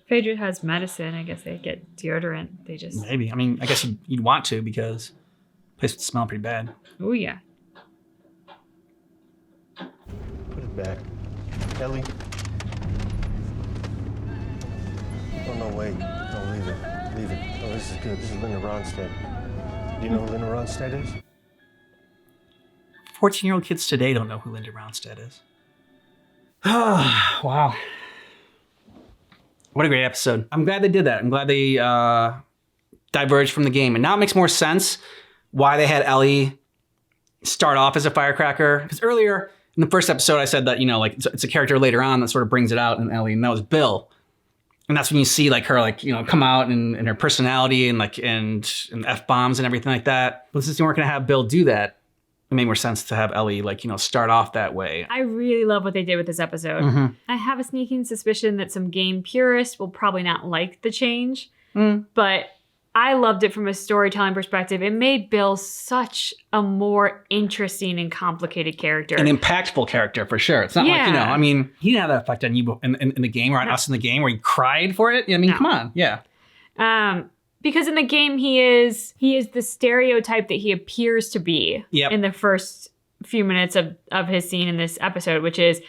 Speaker 19: Phaedra has medicine. I guess they get deodorant. They just...
Speaker 2: Maybe. I mean, I guess you'd want to because the place would smell pretty bad.
Speaker 19: Oh, yeah.
Speaker 22: Put it back. Ellie. Oh, no, wait. No, leave it. Leave it. Oh, this is good. This is Linda Ronstadt. Do you know who Linda Ronstadt is?
Speaker 2: 14-year-old kids today don't know who Linda Ronstadt is. Wow. What a great episode. I'm glad they did that. I'm glad they diverged from the game. And now it makes more sense why they had Ellie start off as a firecracker. Because earlier in the first episode, I said that, you know, like it's a character later on that sort of brings it out in Ellie, and that was Bill. And that's when you see like her, like, you know, come out and her personality and like, and F-bombs and everything like that. But since you weren't going to have Bill do that, it made more sense to have Ellie, like, you know, start off that way.
Speaker 1: I really love what they did with this episode.
Speaker 2: Mhm.
Speaker 1: I have a sneaking suspicion that some game purists will probably not like the change, but I loved it from a storytelling perspective. It made Bill such a more interesting and complicated character.
Speaker 2: An impactful character for sure. It's not like, you know,
Speaker 1: Yeah.
Speaker 2: I mean, he didn't have that effect on you in the game or on us in the game where you cried for it. I mean, come on. Yeah.
Speaker 1: Because in the game, he is the stereotype that he appears to be in the first few minutes of his scene in this episode, which is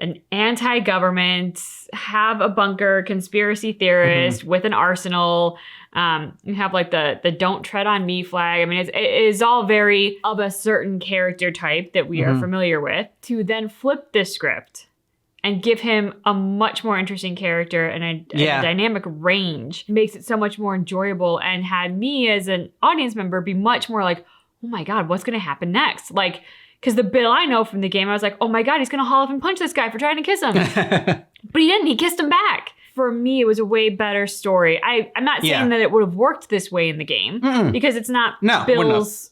Speaker 1: an anti-government, have a bunker, conspiracy theorist with an arsenal. You have like the "Don't tread on me" flag. I mean, it is all very of a certain character type that we are familiar with. To then flip this script and give him a much more interesting character and a dynamic range makes it so much more enjoyable, and had me as an audience member be much more like, oh my God, what's going to happen next? Like, because the Bill I know from the game, I was like, oh my God, he's going to haul up and punch this guy for trying to kiss him. But he didn't. He kissed him back. For me, it was a way better story. I'm not saying that it would have worked this way in the game because it's not Bill's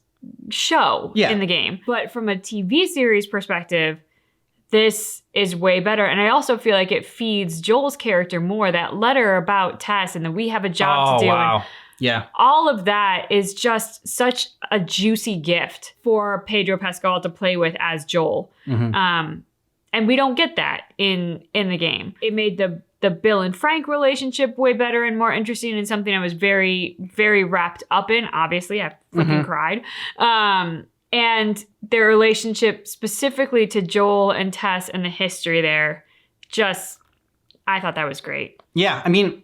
Speaker 1: show in the game. But from a TV series perspective, this is way better. And I also feel like it feeds Joel's character more. That letter about Tess and that we have a job to do.
Speaker 2: Wow.
Speaker 1: And
Speaker 2: yeah.
Speaker 1: all of that is just such a juicy gift for Pedro Pascal to play with as Joel. And we don't get that in the game. It made the Bill and Frank relationship way better and more interesting, and something I was very, very wrapped up in. Obviously, I freaking cried. And their relationship specifically to Joel and Tess and the history there, I thought that was great.
Speaker 2: Yeah, I mean,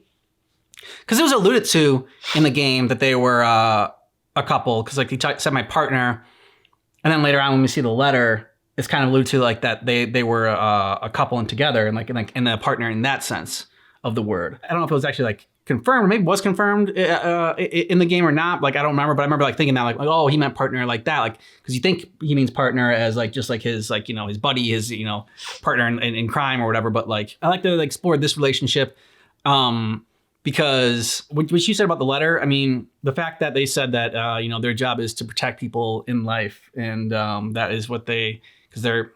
Speaker 2: because it was alluded to in the game that they were a couple, because like he said my partner, and then later on when we see the letter, it's kind of alluded to like that they were a couple and together, and like a partner in that sense of the word. I don't know if it was actually like confirmed, or maybe was confirmed in the game or not. Like I don't remember, but I remember like thinking that like oh, he meant partner like that, like because you think he means partner as like just like his like his buddy, his partner in crime or whatever. But like I like to like explore this relationship. Because what you said about the letter, I mean, the fact that they said that, their job is to protect people in life, and that is what because they're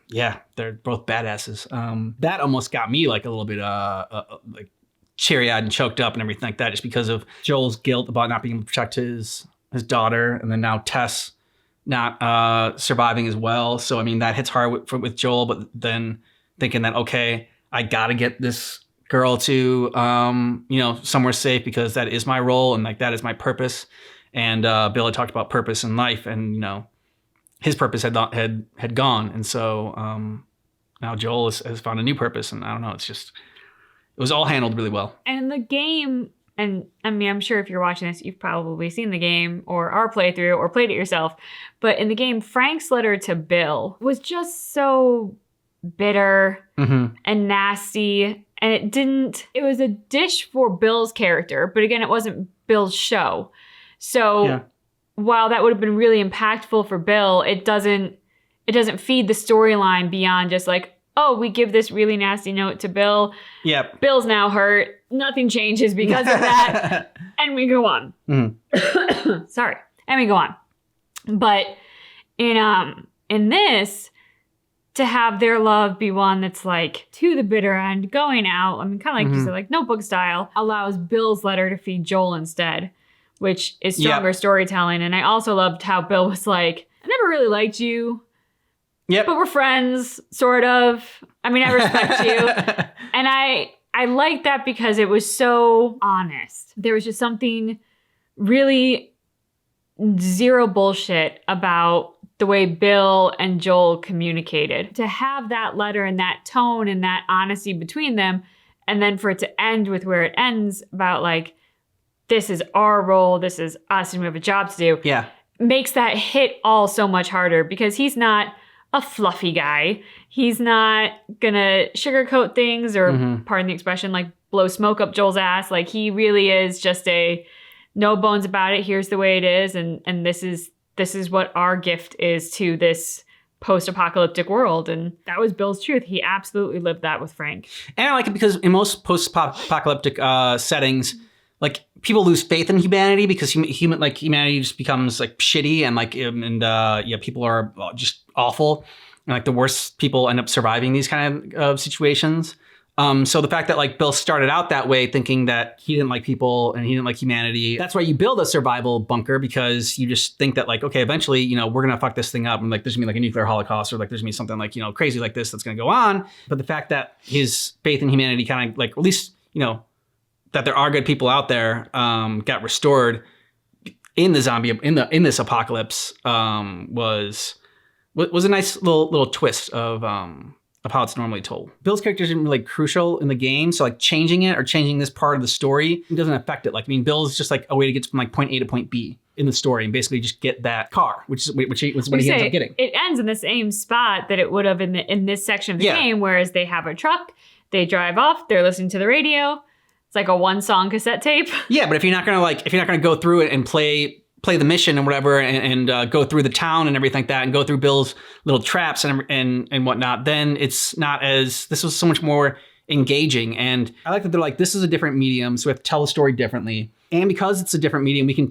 Speaker 2: both badasses. That almost got me like a little bit like cherry-eyed and choked up and everything like that, just because of Joel's guilt about not being able to protect his daughter, and then now Tess not surviving as well. So I mean, that hits hard with Joel, but then thinking that, okay, I gotta get this girl to somewhere safe because that is my role and like that is my purpose. And Bill had talked about purpose in life, and his purpose had gone, and so now Joel has found a new purpose, and I don't know, it was all handled really well.
Speaker 1: And the game, and I mean, I'm sure if you're watching this, you've probably seen the game or our playthrough or played it yourself, but in the game, Frank's letter to Bill was just so bitter and nasty. And it was a dish for Bill's character, but again, it wasn't Bill's show. So while that would have been really impactful for Bill, it doesn't feed the storyline beyond just like, oh, we give this really nasty note to Bill.
Speaker 2: Yep.
Speaker 1: Bill's now hurt. Nothing changes because of that. And we go on. Sorry. And we go on. But in this, to have their love be one that's like to the bitter end, going out, I mean, kind of like you said, like Notebook style, allows Bill's letter to feed Joel instead, which is stronger storytelling. And I also loved how Bill was like, I never really liked you. But we're friends, sort of. I mean, I respect you. And I liked that because it was so honest. There was just something really zero bullshit about the way Bill and Joel communicated. To have that letter and that tone and that honesty between them, and then for it to end with where it ends about like, this is our role, this is us, and we have a job to do.
Speaker 2: Yeah.
Speaker 1: Makes that hit all so much harder because he's not a fluffy guy. He's not gonna sugarcoat things or, pardon the expression, like blow smoke up Joel's ass. Like he really is just a no bones about it. Here's the way it is, and this is what our gift is to this post-apocalyptic world. And that was Bill's truth. He absolutely lived that with Frank.
Speaker 2: And I like it because in most post-apocalyptic settings, like people lose faith in humanity because humanity just becomes like shitty and people are just awful. And like the worst people end up surviving these kind of situations. So the fact that like Bill started out that way thinking that he didn't like people and he didn't like humanity, that's why you build a survival bunker, because you just think that like, okay, eventually, we're going to fuck this thing up and like there's gonna be like a nuclear holocaust or like there's gonna be something like, crazy like this that's going to go on. But the fact that his faith in humanity kind of like, at least, that there are good people out there got restored in the zombie in this apocalypse was a nice little twist of how it's normally told. Bill's character isn't really crucial in the game, so like changing it or changing this part of the story doesn't affect it. Like, I mean, Bill's just like a way to get from like point A to point B in the story and basically just get that car, which was what he ends up getting.
Speaker 1: It ends in the same spot that it would have in this section of the game, whereas they have a truck, they drive off, they're listening to the radio. It's like a 1-song cassette tape. Yeah,
Speaker 2: but if you're not gonna go through it and play the mission and whatever, and go through the town and everything like that, and go through Bill's little traps and whatnot, then it's not as, this was so much more engaging. And I like that they're like, this is a different medium, so we have to tell the story differently. And because it's a different medium, we can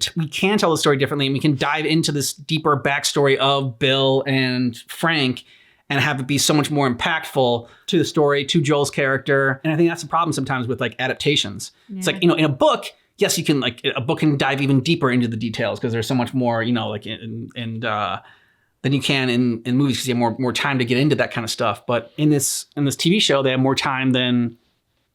Speaker 2: tell the story differently, and we can dive into this deeper backstory of Bill and Frank and have it be so much more impactful to the story, to Joel's character. And I think that's the problem sometimes with like adaptations. Yeah. It's like, in a book, yes, you can a book can dive even deeper into the details because there's so much more, than you can in movies because you have more time to get into that kind of stuff. But in this TV show, they have more time than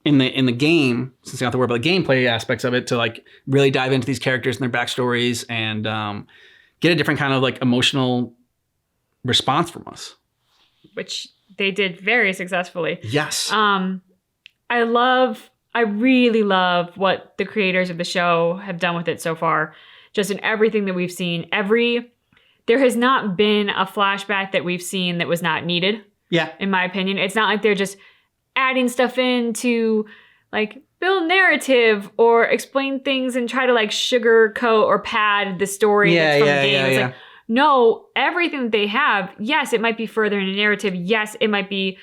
Speaker 2: in the game, since they don't have to worry about the gameplay aspects of it, to like really dive into these characters and their backstories and get a different kind of like emotional response from us.
Speaker 1: Which they did very successfly.
Speaker 2: Yes.
Speaker 1: I really love what the creators of the show have done with it so far. Just in everything that we've seen, there has not been a flashback that we've seen that was not needed.
Speaker 2: Yeah.
Speaker 1: In my opinion, it's not like they're just adding stuff in to like build narrative or explain things and try to like sugarcoat or pad the story that's from the game. It's like, no, everything that they have, yes, it might be furthering a narrative. Yes, it might be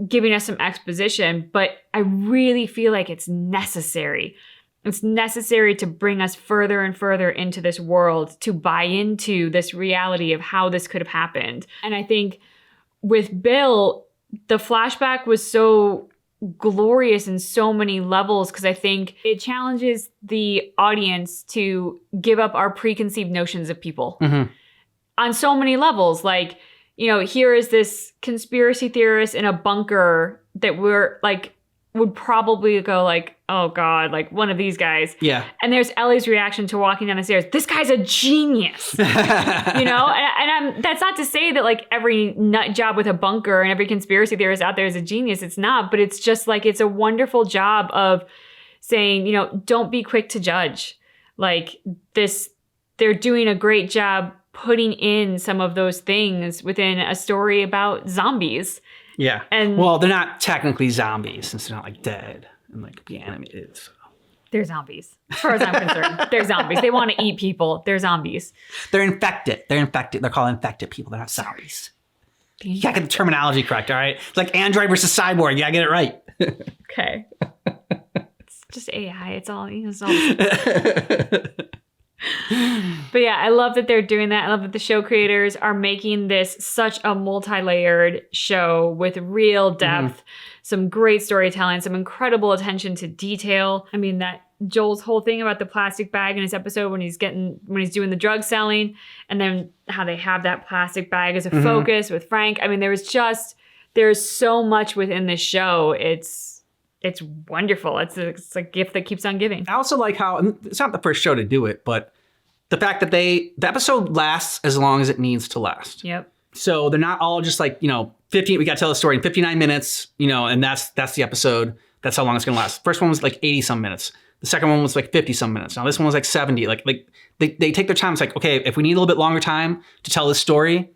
Speaker 1: giving us some exposition, but I really feel like it's necessary. It's necessary to bring us further and further into this world, to buy into this reality of how this could have happened. And I think with Bill, the flashback was so glorious in so many levels because I think it challenges the audience to give up our preconceived notions of people on so many levels. Like, here is this conspiracy theorist in a bunker that we're like, would probably go like, oh God, like one of these guys.
Speaker 2: Yeah.
Speaker 1: And there's Ellie's reaction to walking down the stairs. This guy's a genius, And that's not to say that like every nut job with a bunker and every conspiracy theorist out there is a genius. It's not, but it's just like, it's a wonderful job of saying, don't be quick to judge. Like this, they're doing a great job putting in some of those things within a story about zombies.
Speaker 2: Yeah.
Speaker 1: And
Speaker 2: well, they're not technically zombies since they're not like dead and like be animated. So.
Speaker 1: They're zombies. As far as I'm concerned, they're zombies. They want to eat people. They're zombies.
Speaker 2: They're infected. They're called infected people. They're not zombies. You gotta get the terminology correct, all right? It's like Android versus Cyborg. You gotta get it right.
Speaker 1: Okay. It's just AI. It's all. But yeah, I love that they're doing that. I love that the show creators are making this such a multi-layered show with real depth, some great storytelling, some incredible attention to detail. I mean, that Joel's whole thing about the plastic bag in his episode when he's doing the drug selling, and then how they have that plastic bag as a focus with Frank. I mean, there's so much within this show. It's wonderful. It's a gift that keeps on giving.
Speaker 2: I also like how, and it's not the first show to do it, but the fact that the episode lasts as long as it needs to last.
Speaker 1: Yep.
Speaker 2: So they're not all just like, 15, we got to tell the story in 59 minutes, and that's the episode. That's how long it's going to last. First one was like 80 some minutes. The second one was like 50 some minutes. Now this one was like 70. Like they take their time. It's like, okay, if we need a little bit longer time to tell this story,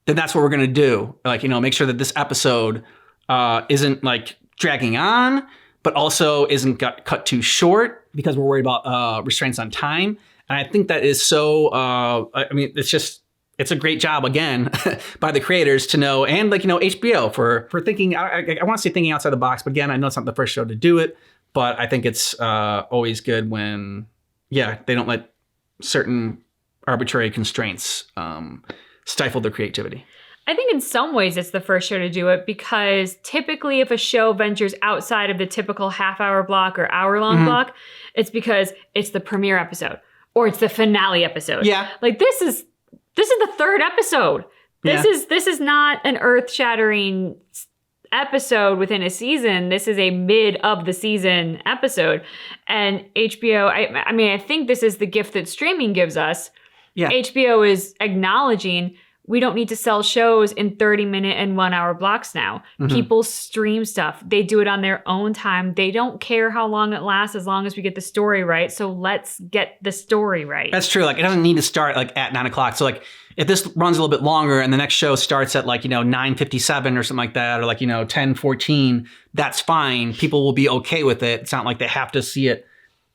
Speaker 2: then that's what we're going to do. Like, make sure that this episode isn't like dragging on, but also isn't cut too short because we're worried about restraints on time. And I think that is so, it's a great job again by the creators to know, and like, HBO for thinking, I want to say thinking outside the box, but again, I know it's not the first show to do it, but I think it's always good when, they don't let certain arbitrary constraints stifle their creativity.
Speaker 1: I think in some ways it's the first show to do it because typically if a show ventures outside of the typical half-hour block or hour-long block, it's because it's the premiere episode or it's the finale episode.
Speaker 2: Yeah.
Speaker 1: Like this is the third episode. This is not an earth-shattering episode within a season. This is a mid of the season episode. And HBO, I mean, I think this is the gift that streaming gives us.
Speaker 2: Yeah.
Speaker 1: HBO is acknowledging we don't need to sell shows in 30-minute and 1-hour blocks now. People stream stuff. They do it on their own time. They don't care how long it lasts as long as we get the story right. So let's get the story right.
Speaker 2: That's true. Like, it doesn't need to start like at 9 o'clock. So like, if this runs a little bit longer and the next show starts at like, 9:57 or something like that, or like, 10:14, that's fine. People will be okay with it. It's not like they have to see it.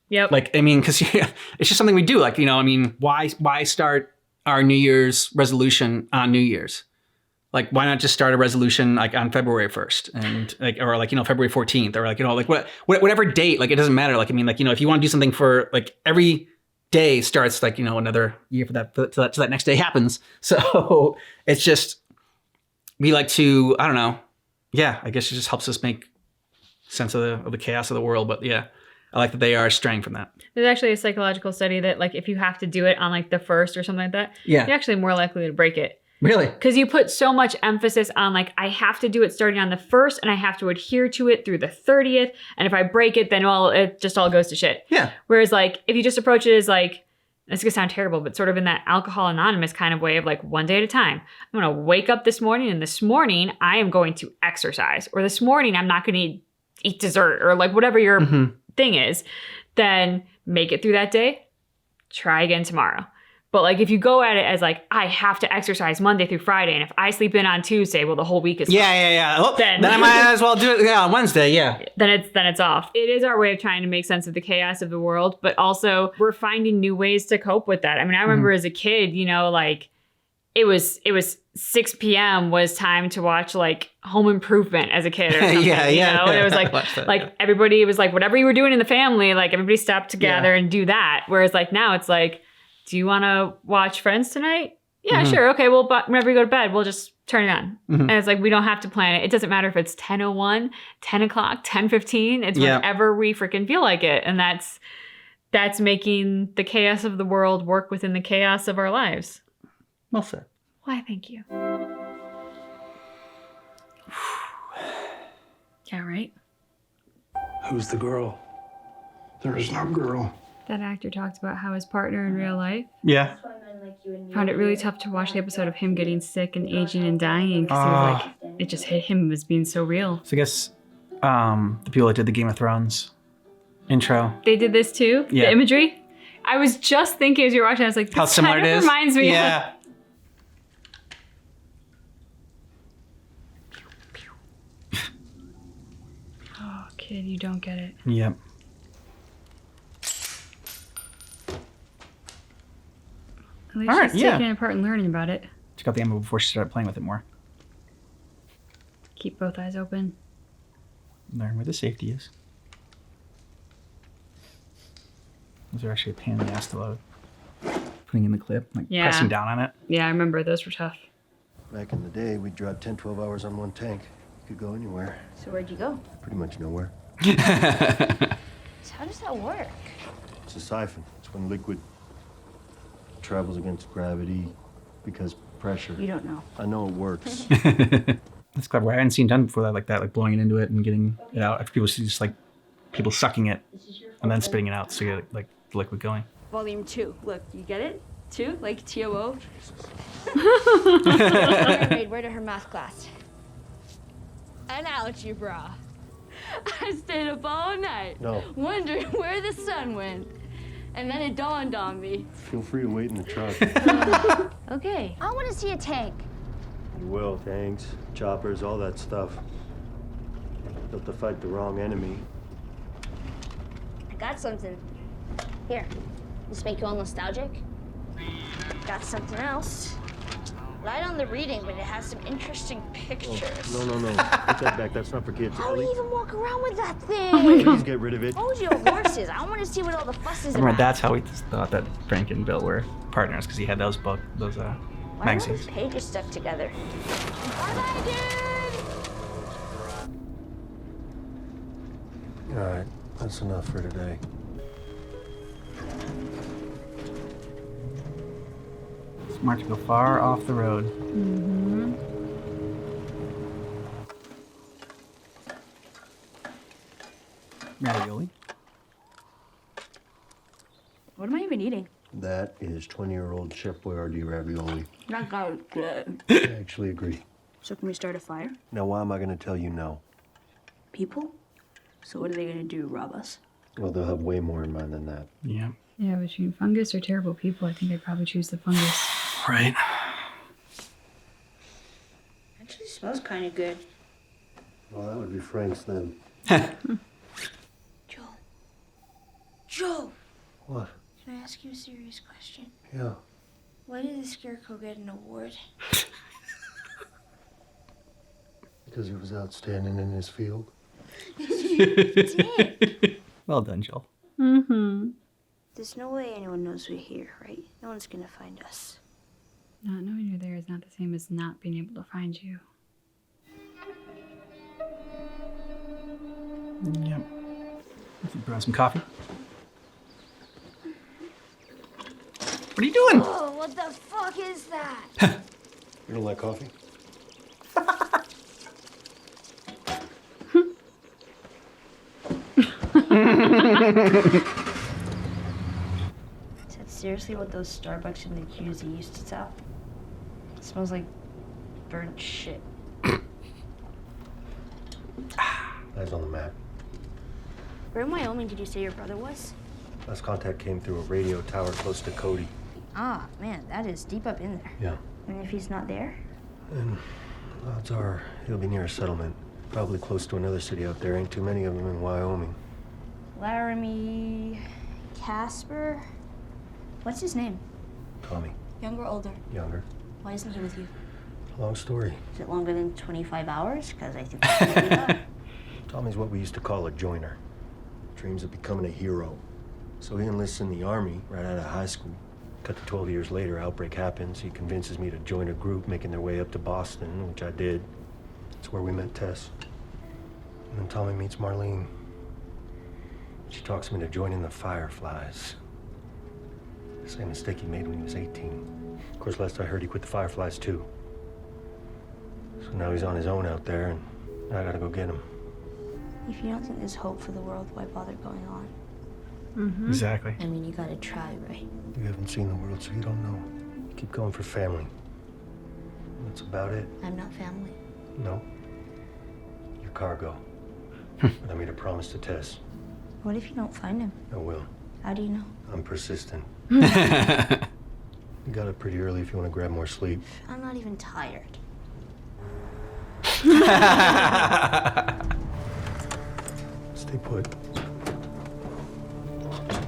Speaker 1: Yep.
Speaker 2: Like, I mean, because it's just something we do. Like, I mean, why start our New Year's resolution on New Year's? Like, why not just start a resolution like on February 1st and like, or like, February 14th, or like, like whatever date, like, it doesn't matter. Like, I mean, like, if you want to do something for like every day starts like, another year for that, till that next day happens. So it's just, we like to, I don't know. Yeah. I guess it just helps us make sense of the chaos of the world. But yeah, I like that they are straying from that.
Speaker 1: There's actually a psychological study that like if you have to do it on like the 1st or something like that,
Speaker 2: yeah,
Speaker 1: you're actually more likely to break it.
Speaker 2: Really?
Speaker 1: Because you put so much emphasis on like, I have to do it starting on the 1st and I have to adhere to it through the 30th. And if I break it, then well, it just all goes to shit.
Speaker 2: Yeah.
Speaker 1: Whereas like, if you just approach it as like, this is gonna sound terrible, but sort of in that Alcohol Anonymous kind of way of like one day at a time. I'm gonna wake up this morning and this morning I am going to exercise, or this morning I'm not gonna eat dessert, or like whatever your thing is. Then make it through that day, try again tomorrow. But like if you go at it as like, I have to exercise Monday through Friday, and if I sleep in on Tuesday, well, the whole week is
Speaker 2: yeah. Oh, then I might as well do it on Wednesday, yeah.
Speaker 1: Then it's off. It is our way of trying to make sense of the chaos of the world, but also we're finding new ways to cope with that. I mean, I remember as a kid, like it was 6 p.m. was time to watch like Home Improvement as a kid or something.
Speaker 2: yeah.
Speaker 1: It was like everybody, it was like whatever you were doing in the family, like everybody stopped together and do that. Whereas like now it's like, do you want to watch Friends tonight? Yeah, sure. Okay, well, but whenever you go to bed, we'll just turn it on. And it's like, we don't have to plan it. It doesn't matter if it's 10:01, 10 o'clock, 10:15. It's whenever we freaking feel like it. And that's making the chaos of the world work within the chaos of our lives.
Speaker 2: Well said.
Speaker 1: Why, thank you. Yeah, right?
Speaker 21: Who's the girl? There is no girl.
Speaker 19: That actor talked about how his partner in real life
Speaker 2: Yeah.
Speaker 19: found it really tough to watch the episode of him getting sick and aging and dying, because he was like, it just hit him as being so real.
Speaker 2: So I guess the people that did the Game of Thrones intro.
Speaker 1: They did this too?
Speaker 2: Yeah.
Speaker 1: The imagery? I was just thinking as you were watching, I was like, this
Speaker 2: How similar
Speaker 1: kind
Speaker 2: it
Speaker 1: of
Speaker 2: is?
Speaker 1: reminds me
Speaker 2: Yeah.
Speaker 19: Oh, kid, you don't get it.
Speaker 2: Yep.
Speaker 19: At least
Speaker 2: All right,
Speaker 19: she's taking it apart and learning about it.
Speaker 2: Check out the ammo before she started playing with it more.
Speaker 19: Keep both eyes open.
Speaker 2: Learn where the safety is. Those are actually a pain in the ass to load. Putting in the clip, like pressing down on it.
Speaker 1: Yeah, I remember those were tough.
Speaker 22: Back in the day, we'd drive 10, 12 hours on one tank. You could go anywhere.
Speaker 13: So where'd you go?
Speaker 22: Pretty much nowhere.
Speaker 13: So how does that work?
Speaker 22: It's a siphon. It's when liquid travels against gravity because pressure.
Speaker 13: You don't know.
Speaker 22: I know it works.
Speaker 2: That's clever. I hadn't seen done before that, like blowing it into it and getting it out. After people see just like people sucking it and then spitting it out, so you get like the liquid going.
Speaker 13: Volume 2. Look, you get it? 2? Like T-O-O? Where to her math class? An algebra. I stayed up all night.
Speaker 22: No.
Speaker 13: Wondering where the sun went. And then it dawned on me.
Speaker 22: Feel free to wait in the truck.
Speaker 13: Okay. I want to see a tank.
Speaker 22: You will. Tanks, choppers, all that stuff. Built to fight the wrong enemy.
Speaker 13: I got something. Here. This make you all nostalgic? Got something else. Light on the reading, but it has some interesting pictures.
Speaker 22: Oh, no. Put that back. That's not for kids.
Speaker 13: How do you even walk around with that thing?
Speaker 1: Oh my God.
Speaker 22: Please get rid of it.
Speaker 13: I told you horses. I want to see what all the fuss is
Speaker 2: Remember,
Speaker 13: about.
Speaker 2: that's how we thought that Frank and Bill were partners, because he had those
Speaker 13: Why are all
Speaker 2: magazines.
Speaker 13: these pages stuck together?
Speaker 22: All right. That's enough for today.
Speaker 2: Smart to go far off the road. Ravioli.
Speaker 13: What am I even eating?
Speaker 22: That is 20-year-old Chef Boyardee ravioli.
Speaker 13: That guy was good.
Speaker 22: I actually agree.
Speaker 13: So can we start a fire?
Speaker 22: Now, why am I going to tell you no?
Speaker 13: People? So what are they gonna do, rob us?
Speaker 22: Well, they'll have way more in mind than that.
Speaker 2: Yeah.
Speaker 19: Yeah, between fungus or terrible people, I think I'd probably choose the fungus.
Speaker 2: Right.
Speaker 13: Actually smells kind of good.
Speaker 22: Well, that would be Frank's then.
Speaker 13: Joe!
Speaker 22: What?
Speaker 13: Can I ask you a serious question?
Speaker 22: Yeah.
Speaker 13: Why did the Scarecrow get an award?
Speaker 22: Because he was outstanding in his field.
Speaker 2: Well done, Joel.
Speaker 19: Mm-hmm.
Speaker 13: There's no way anyone knows we're here, right? No one's gonna find us.
Speaker 19: Not knowing you're there is not the same as not being able to find you.
Speaker 2: Yep. Grab some coffee. What are you doing?
Speaker 13: Oh, what the fuck is that?
Speaker 22: You don't like coffee?
Speaker 13: Is that seriously what those Starbucks in the QZ used to sell? It smells like burnt shit.
Speaker 22: Eyes on the map.
Speaker 13: Where in Wyoming did you say your brother was?
Speaker 22: Last contact came through a radio tower close to Cody.
Speaker 13: Ah, man, that is deep up in there.
Speaker 22: Yeah.
Speaker 13: And if he's not there?
Speaker 22: And odds are he'll be near a settlement. Probably close to another city out there. Ain't too many of them in Wyoming.
Speaker 13: Laramie... Casper? What's his name?
Speaker 22: Tommy.
Speaker 13: Younger or older?
Speaker 22: Younger.
Speaker 13: Why isn't he with you?
Speaker 22: Long story.
Speaker 13: Is it longer than 25 hours? Because I think that's pretty up.
Speaker 22: Tommy's what we used to call a joiner. Dreams of becoming a hero. So he enlists in the army right out of high school. Cut to 12 years later, outbreak happens. He convinces me to join a group making their way up to Boston, which I did. That's where we met Tess. And then Tommy meets Marlene. She talks me to joining the Fireflies. The same mistake he made when he was 18. Of course, last I heard, he quit the Fireflies too. So now he's on his own out there, and I gotta go get him.
Speaker 13: If you don't think there's hope for the world, why bother going on?
Speaker 19: Mm-hmm.
Speaker 2: Exactly.
Speaker 13: I mean, you gotta try, right?
Speaker 22: You haven't seen the world, so you don't know. You keep going for family. That's about it.
Speaker 13: I'm not family.
Speaker 22: No. Your cargo. But I made a promise to Tess.
Speaker 13: What if you don't find him?
Speaker 22: I will.
Speaker 13: How do you know?
Speaker 22: I'm persistent. You got up pretty early if you want to grab more sleep.
Speaker 13: I'm not even tired.
Speaker 22: Stay put.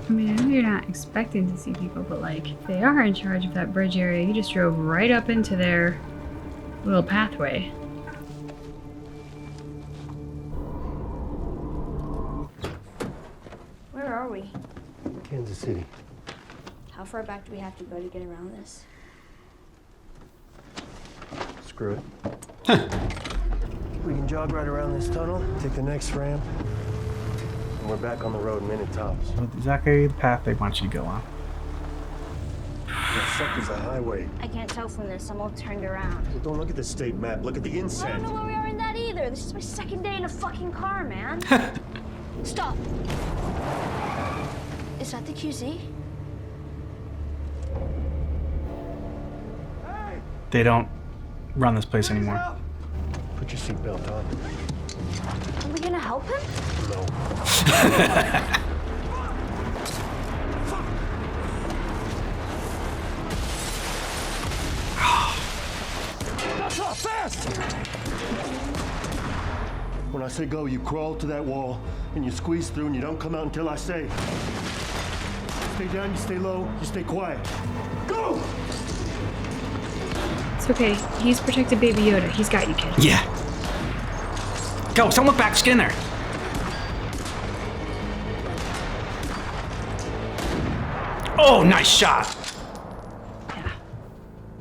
Speaker 19: I mean, I know you're not expecting to see people, but like, if they are in charge of that bridge area, you just drove right up into their little pathway.
Speaker 13: Where are we?
Speaker 22: Kansas City.
Speaker 13: How far back do we have to go to get around this?
Speaker 22: Screw it. We can jog right around this tunnel, take the next ramp, and we're back on the road minute tops.
Speaker 2: Exactly the path they want you to go on.
Speaker 22: That sucker's a highway.
Speaker 13: I can't tell from this. I'm all turned around.
Speaker 22: Well, don't look at the state map. Look at the
Speaker 13: I
Speaker 22: inset.
Speaker 13: don't know where we are in that either. This is my second day in a fucking car, man. Stop. Is that the QZ?
Speaker 2: They don't run this place anymore.
Speaker 22: Put your seatbelt on.
Speaker 13: Are we gonna help him?
Speaker 22: No.
Speaker 11: That's not fast!
Speaker 22: When I say go, you crawl to that wall, and you squeeze through, and you don't come out until I say. Stay down, you stay low, you stay quiet. Go!
Speaker 19: It's okay. He's protected Baby Yoda. He's got you, kid.
Speaker 2: Yeah. Go, don't look back, just get in there. Oh, nice shot.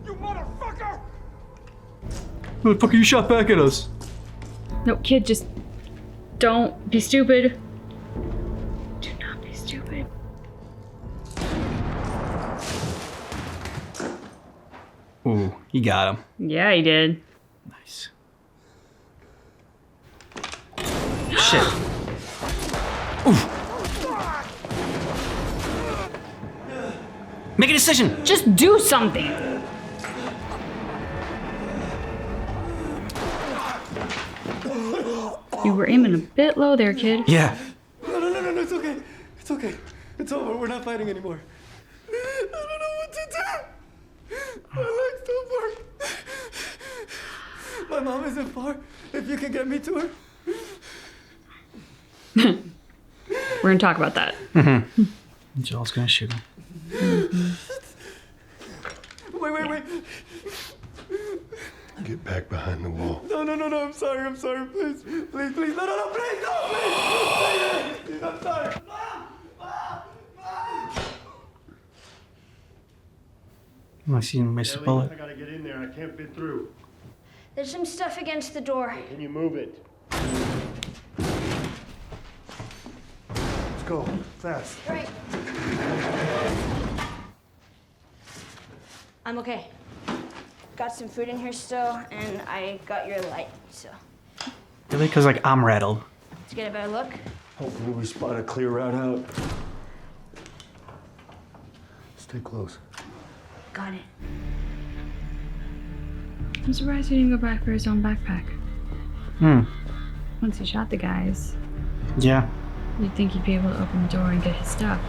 Speaker 11: You motherfucker!
Speaker 2: Motherfucker, you shot back at us.
Speaker 19: No, kid, just don't be stupid. Do not be stupid.
Speaker 2: Ooh, he got him.
Speaker 19: Yeah, he did.
Speaker 2: Nice. Shit. Make a decision.
Speaker 1: Just do something. You were aiming a bit low there, kid.
Speaker 2: Yeah.
Speaker 11: No, it's okay. It's okay. It's over. We're not fighting anymore. I don't know what to do. My legs don't work. My mom isn't far. If you can get me to her.
Speaker 1: We're gonna talk about that.
Speaker 2: Mm-hmm. Joel's gonna shoot him.
Speaker 11: Wait.
Speaker 22: Get back behind the wall.
Speaker 11: No. I'm sorry. Please. No, please. No, please. I'm sorry.
Speaker 2: I see him miss a bullet.
Speaker 7: I gotta get in there. I can't fit through.
Speaker 13: There's some stuff against the door.
Speaker 7: Can you move it?
Speaker 21: Let's go. Fast.
Speaker 13: Right. I'm okay. Got some food in here still, and I got your light, so.
Speaker 2: Really? Because, like, I'm rattled.
Speaker 13: Let's get a better look.
Speaker 22: Hopefully we spot a clear route out. Stay close.
Speaker 13: Got it.
Speaker 19: I'm surprised he didn't go back for his own backpack. Once he shot the guys,
Speaker 2: Yeah.
Speaker 19: you'd think he'd be able to open the door and get his stuff.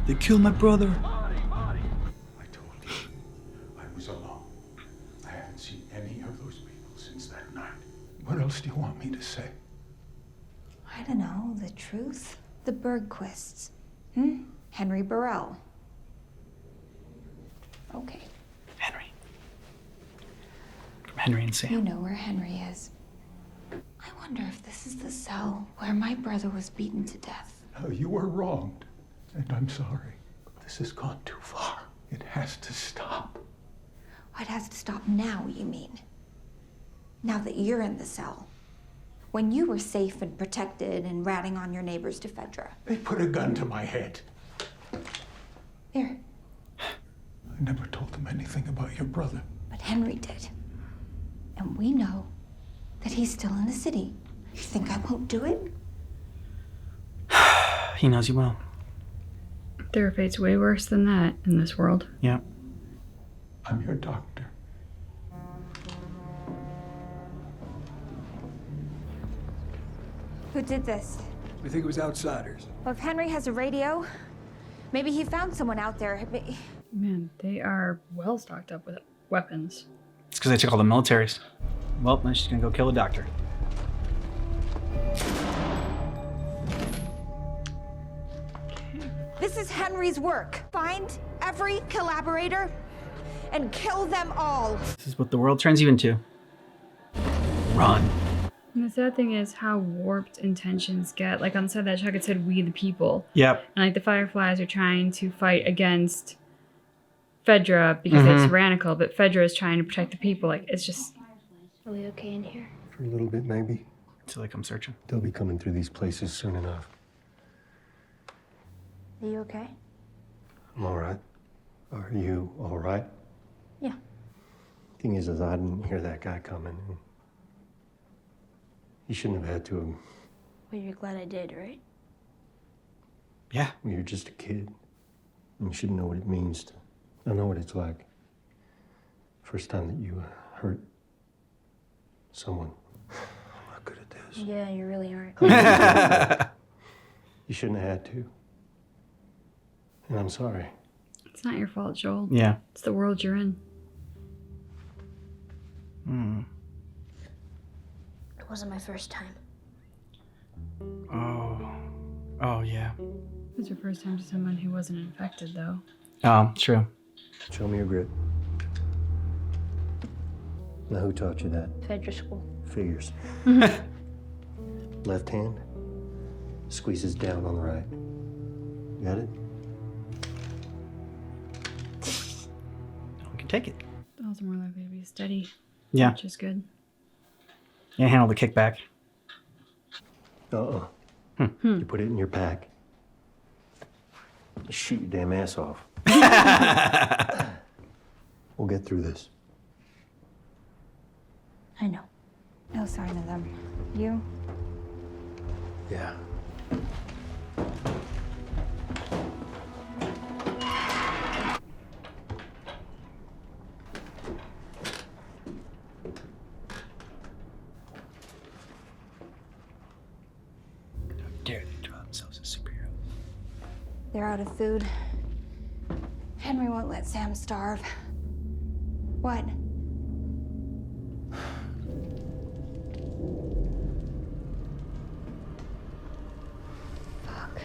Speaker 2: They killed my brother.
Speaker 21: I told you, I was alone. I haven't seen any of those people since that night. What else do you want me to say?
Speaker 5: I don't know, the truth? The Bergquists. Henry Burrell. Okay.
Speaker 2: From Henry and Sam.
Speaker 5: You know where Henry is. I wonder if this is the cell where my brother was beaten to death.
Speaker 21: No, you were wronged, and I'm sorry. But this has gone too far. It has to stop.
Speaker 5: It has to stop now, you mean? Now that you're in the cell. When you were safe and protected and ratting on your neighbors to Fedra.
Speaker 21: They put a gun to my head.
Speaker 5: There.
Speaker 21: I never told them anything about your brother.
Speaker 5: But Henry did. And we know that he's still in the city. You think I won't do it?
Speaker 2: He knows you will.
Speaker 19: There are fates way worse than that in this world.
Speaker 2: Yeah.
Speaker 21: I'm your doctor.
Speaker 5: Who did this?
Speaker 11: We think it was outsiders.
Speaker 5: Well, if Henry has a radio, maybe he found someone out there.
Speaker 19: Man, they are well stocked up with weapons.
Speaker 2: It's because they took all the militaries. Well, then she's gonna go kill a doctor.
Speaker 5: This is Henry's work. Find every collaborator and kill them all.
Speaker 2: This is what the world turns you into. Run.
Speaker 19: And the sad thing is how warped intentions get. Like on the side of that check, it said, "We the people."
Speaker 2: Yep.
Speaker 19: And like the Fireflies are trying to fight against Fedra because they're tyrannical, but Fedra is trying to protect the people. Like, it's just...
Speaker 13: Are we okay in here?
Speaker 22: For a little bit, maybe.
Speaker 2: Until they come searching.
Speaker 22: They'll be coming through these places soon enough.
Speaker 13: Are you okay?
Speaker 22: I'm all right. Are you all right?
Speaker 13: Yeah.
Speaker 22: Thing is, I didn't hear that guy coming. He shouldn't have had to have.
Speaker 13: Well, you're glad I did, right?
Speaker 2: Yeah.
Speaker 22: You're just a kid. And you should know what it means to. I know what it's like. First time that you hurt someone. I'm not good at this.
Speaker 13: Yeah, you really aren't.
Speaker 22: You shouldn't have had to. And I'm sorry.
Speaker 19: It's not your fault, Joel.
Speaker 2: Yeah.
Speaker 19: It's the world you're in.
Speaker 13: It wasn't my first time.
Speaker 2: Oh, yeah.
Speaker 19: It was your first time to someone who wasn't infected, though.
Speaker 2: Oh, true.
Speaker 22: Show me your grip. Now, who taught you that?
Speaker 13: Fedra school.
Speaker 22: Figures. Left hand squeezes down on the right. Got it?
Speaker 2: No one can take it.
Speaker 19: Also more likely to be steady.
Speaker 2: Yeah.
Speaker 19: Which is good.
Speaker 2: Can't handle the kickback.
Speaker 22: You put it in your pack. You shoot your damn ass off. We'll get through this.
Speaker 13: I know.
Speaker 5: No sign of them. You?
Speaker 22: Yeah.
Speaker 2: Dare they draw themselves as superheroes?
Speaker 5: They're out of food. Henry won't let Sam starve. What? Fuck.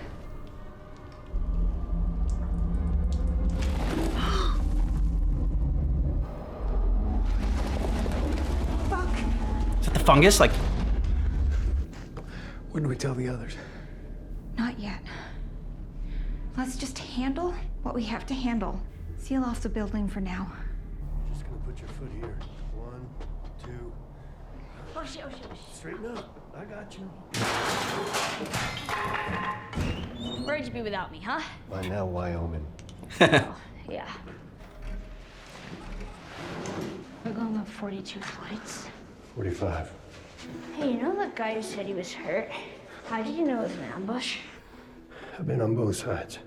Speaker 5: Fuck.
Speaker 2: Is that the fungus? Like,
Speaker 11: When do we tell the others?
Speaker 5: Not yet. Let's just handle what we have to handle. Seal off the building for now.
Speaker 22: Just gonna put your foot here. 1, 2.
Speaker 13: Oh shit, oh shit, oh shit.
Speaker 22: Straighten up. I got you.
Speaker 13: Where'd you be without me, huh?
Speaker 22: By now, Wyoming.
Speaker 13: Yeah. We're going on 42 flights.
Speaker 22: 45.
Speaker 13: Hey, you know that guy who said he was hurt? How did you know it was an ambush?
Speaker 22: I've been on both sides.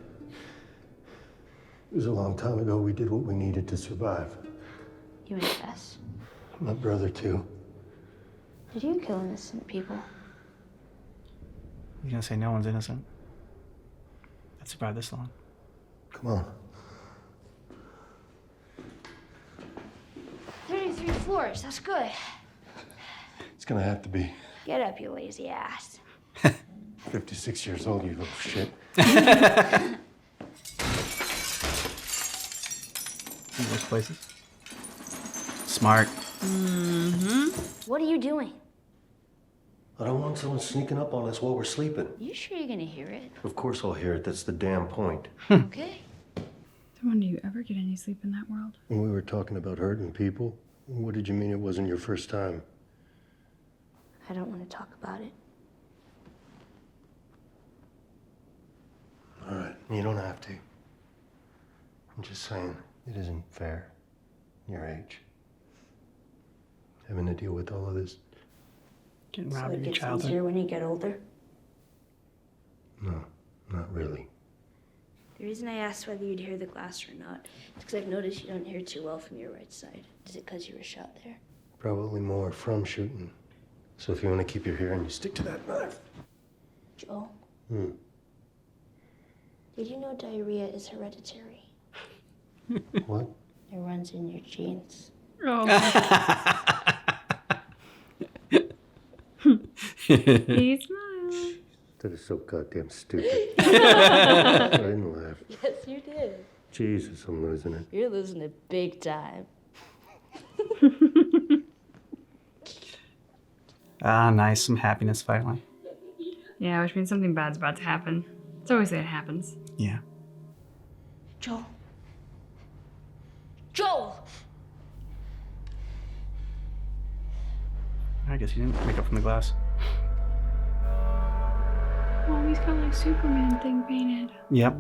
Speaker 22: It was a long time ago. We did what we needed to survive.
Speaker 13: You and Tess?
Speaker 22: My brother, too.
Speaker 13: Did you kill innocent people?
Speaker 2: you're gonna say no one's innocent? That survived this long.
Speaker 22: Come on.
Speaker 13: 33 floors, that's good.
Speaker 22: It's gonna have to be.
Speaker 13: Get up, you lazy ass.
Speaker 22: 56 years old, you little shit.
Speaker 2: In those places. Smart.
Speaker 13: What are you doing?
Speaker 22: I don't want someone sneaking up on us while we're sleeping.
Speaker 13: You sure you're gonna hear it?
Speaker 22: Of course I'll hear it. That's the damn point.
Speaker 13: Okay.
Speaker 19: So when do you ever get any sleep in that world?
Speaker 22: When we were talking about hurting people, what did you mean it wasn't your first time?
Speaker 13: I don't want to talk about it.
Speaker 22: All right, you don't have to. I'm just saying, it isn't fair. Your age. Having to deal with all of this.
Speaker 2: Getting
Speaker 13: So
Speaker 2: robbed
Speaker 13: it
Speaker 2: in your
Speaker 13: gets
Speaker 2: childhood.
Speaker 13: easier when you get older.
Speaker 22: No, not really.
Speaker 13: The reason I asked whether you'd hear the glass or not is because I've noticed you don't hear too well from your right side. Is it because you were shot there?
Speaker 22: Probably more from shooting. So if you want to keep your hearing, you stick to that knife.
Speaker 13: Joe,
Speaker 22: Hmm.
Speaker 13: did you know diarrhea is hereditary?
Speaker 22: What?
Speaker 13: It runs in your genes.
Speaker 19: Oh. He smiled.
Speaker 22: That is so goddamn stupid. I didn't laugh.
Speaker 13: Yes, you did.
Speaker 22: Jesus, I'm losing it.
Speaker 13: You're losing it big time.
Speaker 2: Ah, nice. Some happiness finally.
Speaker 19: Yeah, which means something bad's about to happen. It's always that it happens.
Speaker 2: Yeah.
Speaker 13: Joel. Joel!
Speaker 2: I guess you didn't wake up from the glass.
Speaker 19: Oh, he's got like Superman thing painted.
Speaker 2: Yep.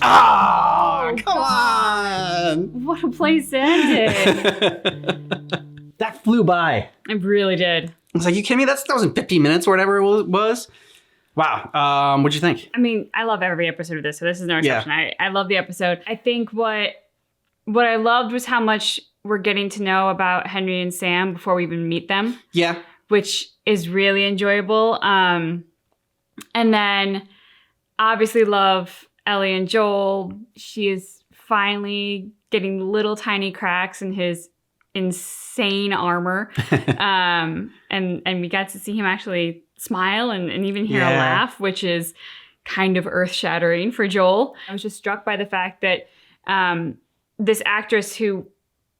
Speaker 2: Ah, come on!
Speaker 19: What a place to end it.
Speaker 2: That flew by.
Speaker 19: It really did.
Speaker 2: I was like, you kidding me? That was in 15 minutes or whatever it was. Wow. What'd you think?
Speaker 19: I mean, I love every episode of this, so this is no exception.
Speaker 2: Yeah.
Speaker 19: I love the episode. I think what I loved was how much we're getting to know about Henry and Sam before we even meet them.
Speaker 2: Yeah.
Speaker 19: Which is really enjoyable. And then obviously love Ellie and Joel. She is finally getting little tiny cracks in his insane armor. And we got to see him actually smile and even hear a laugh, which is kind of earth-shattering for Joel. I was just struck by the fact that this actress who,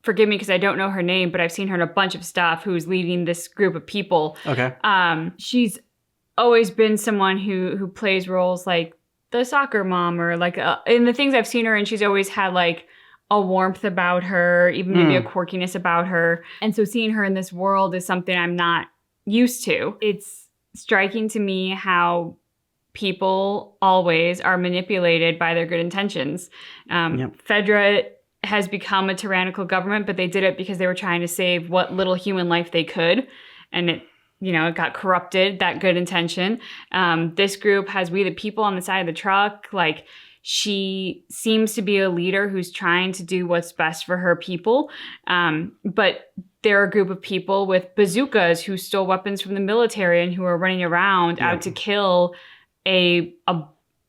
Speaker 19: forgive me because I don't know her name, but I've seen her in a bunch of stuff, who's leading this group of people.
Speaker 2: Okay.
Speaker 19: She's always been someone who plays roles like the soccer mom or like in the things I've seen her in, she's always had like a warmth about her, even maybe a quirkiness about her. And so seeing her in this world is something I'm not used to. It's striking to me how people always are manipulated by their good intentions. Fedra has become a tyrannical government, but they did it because they were trying to save what little human life they could. And it got corrupted, that good intention. This group has We the People on the side of the truck. Like, she seems to be a leader who's trying to do what's best for her people. But they're a group of people with bazookas who stole weapons from the military and who are running around out to kill a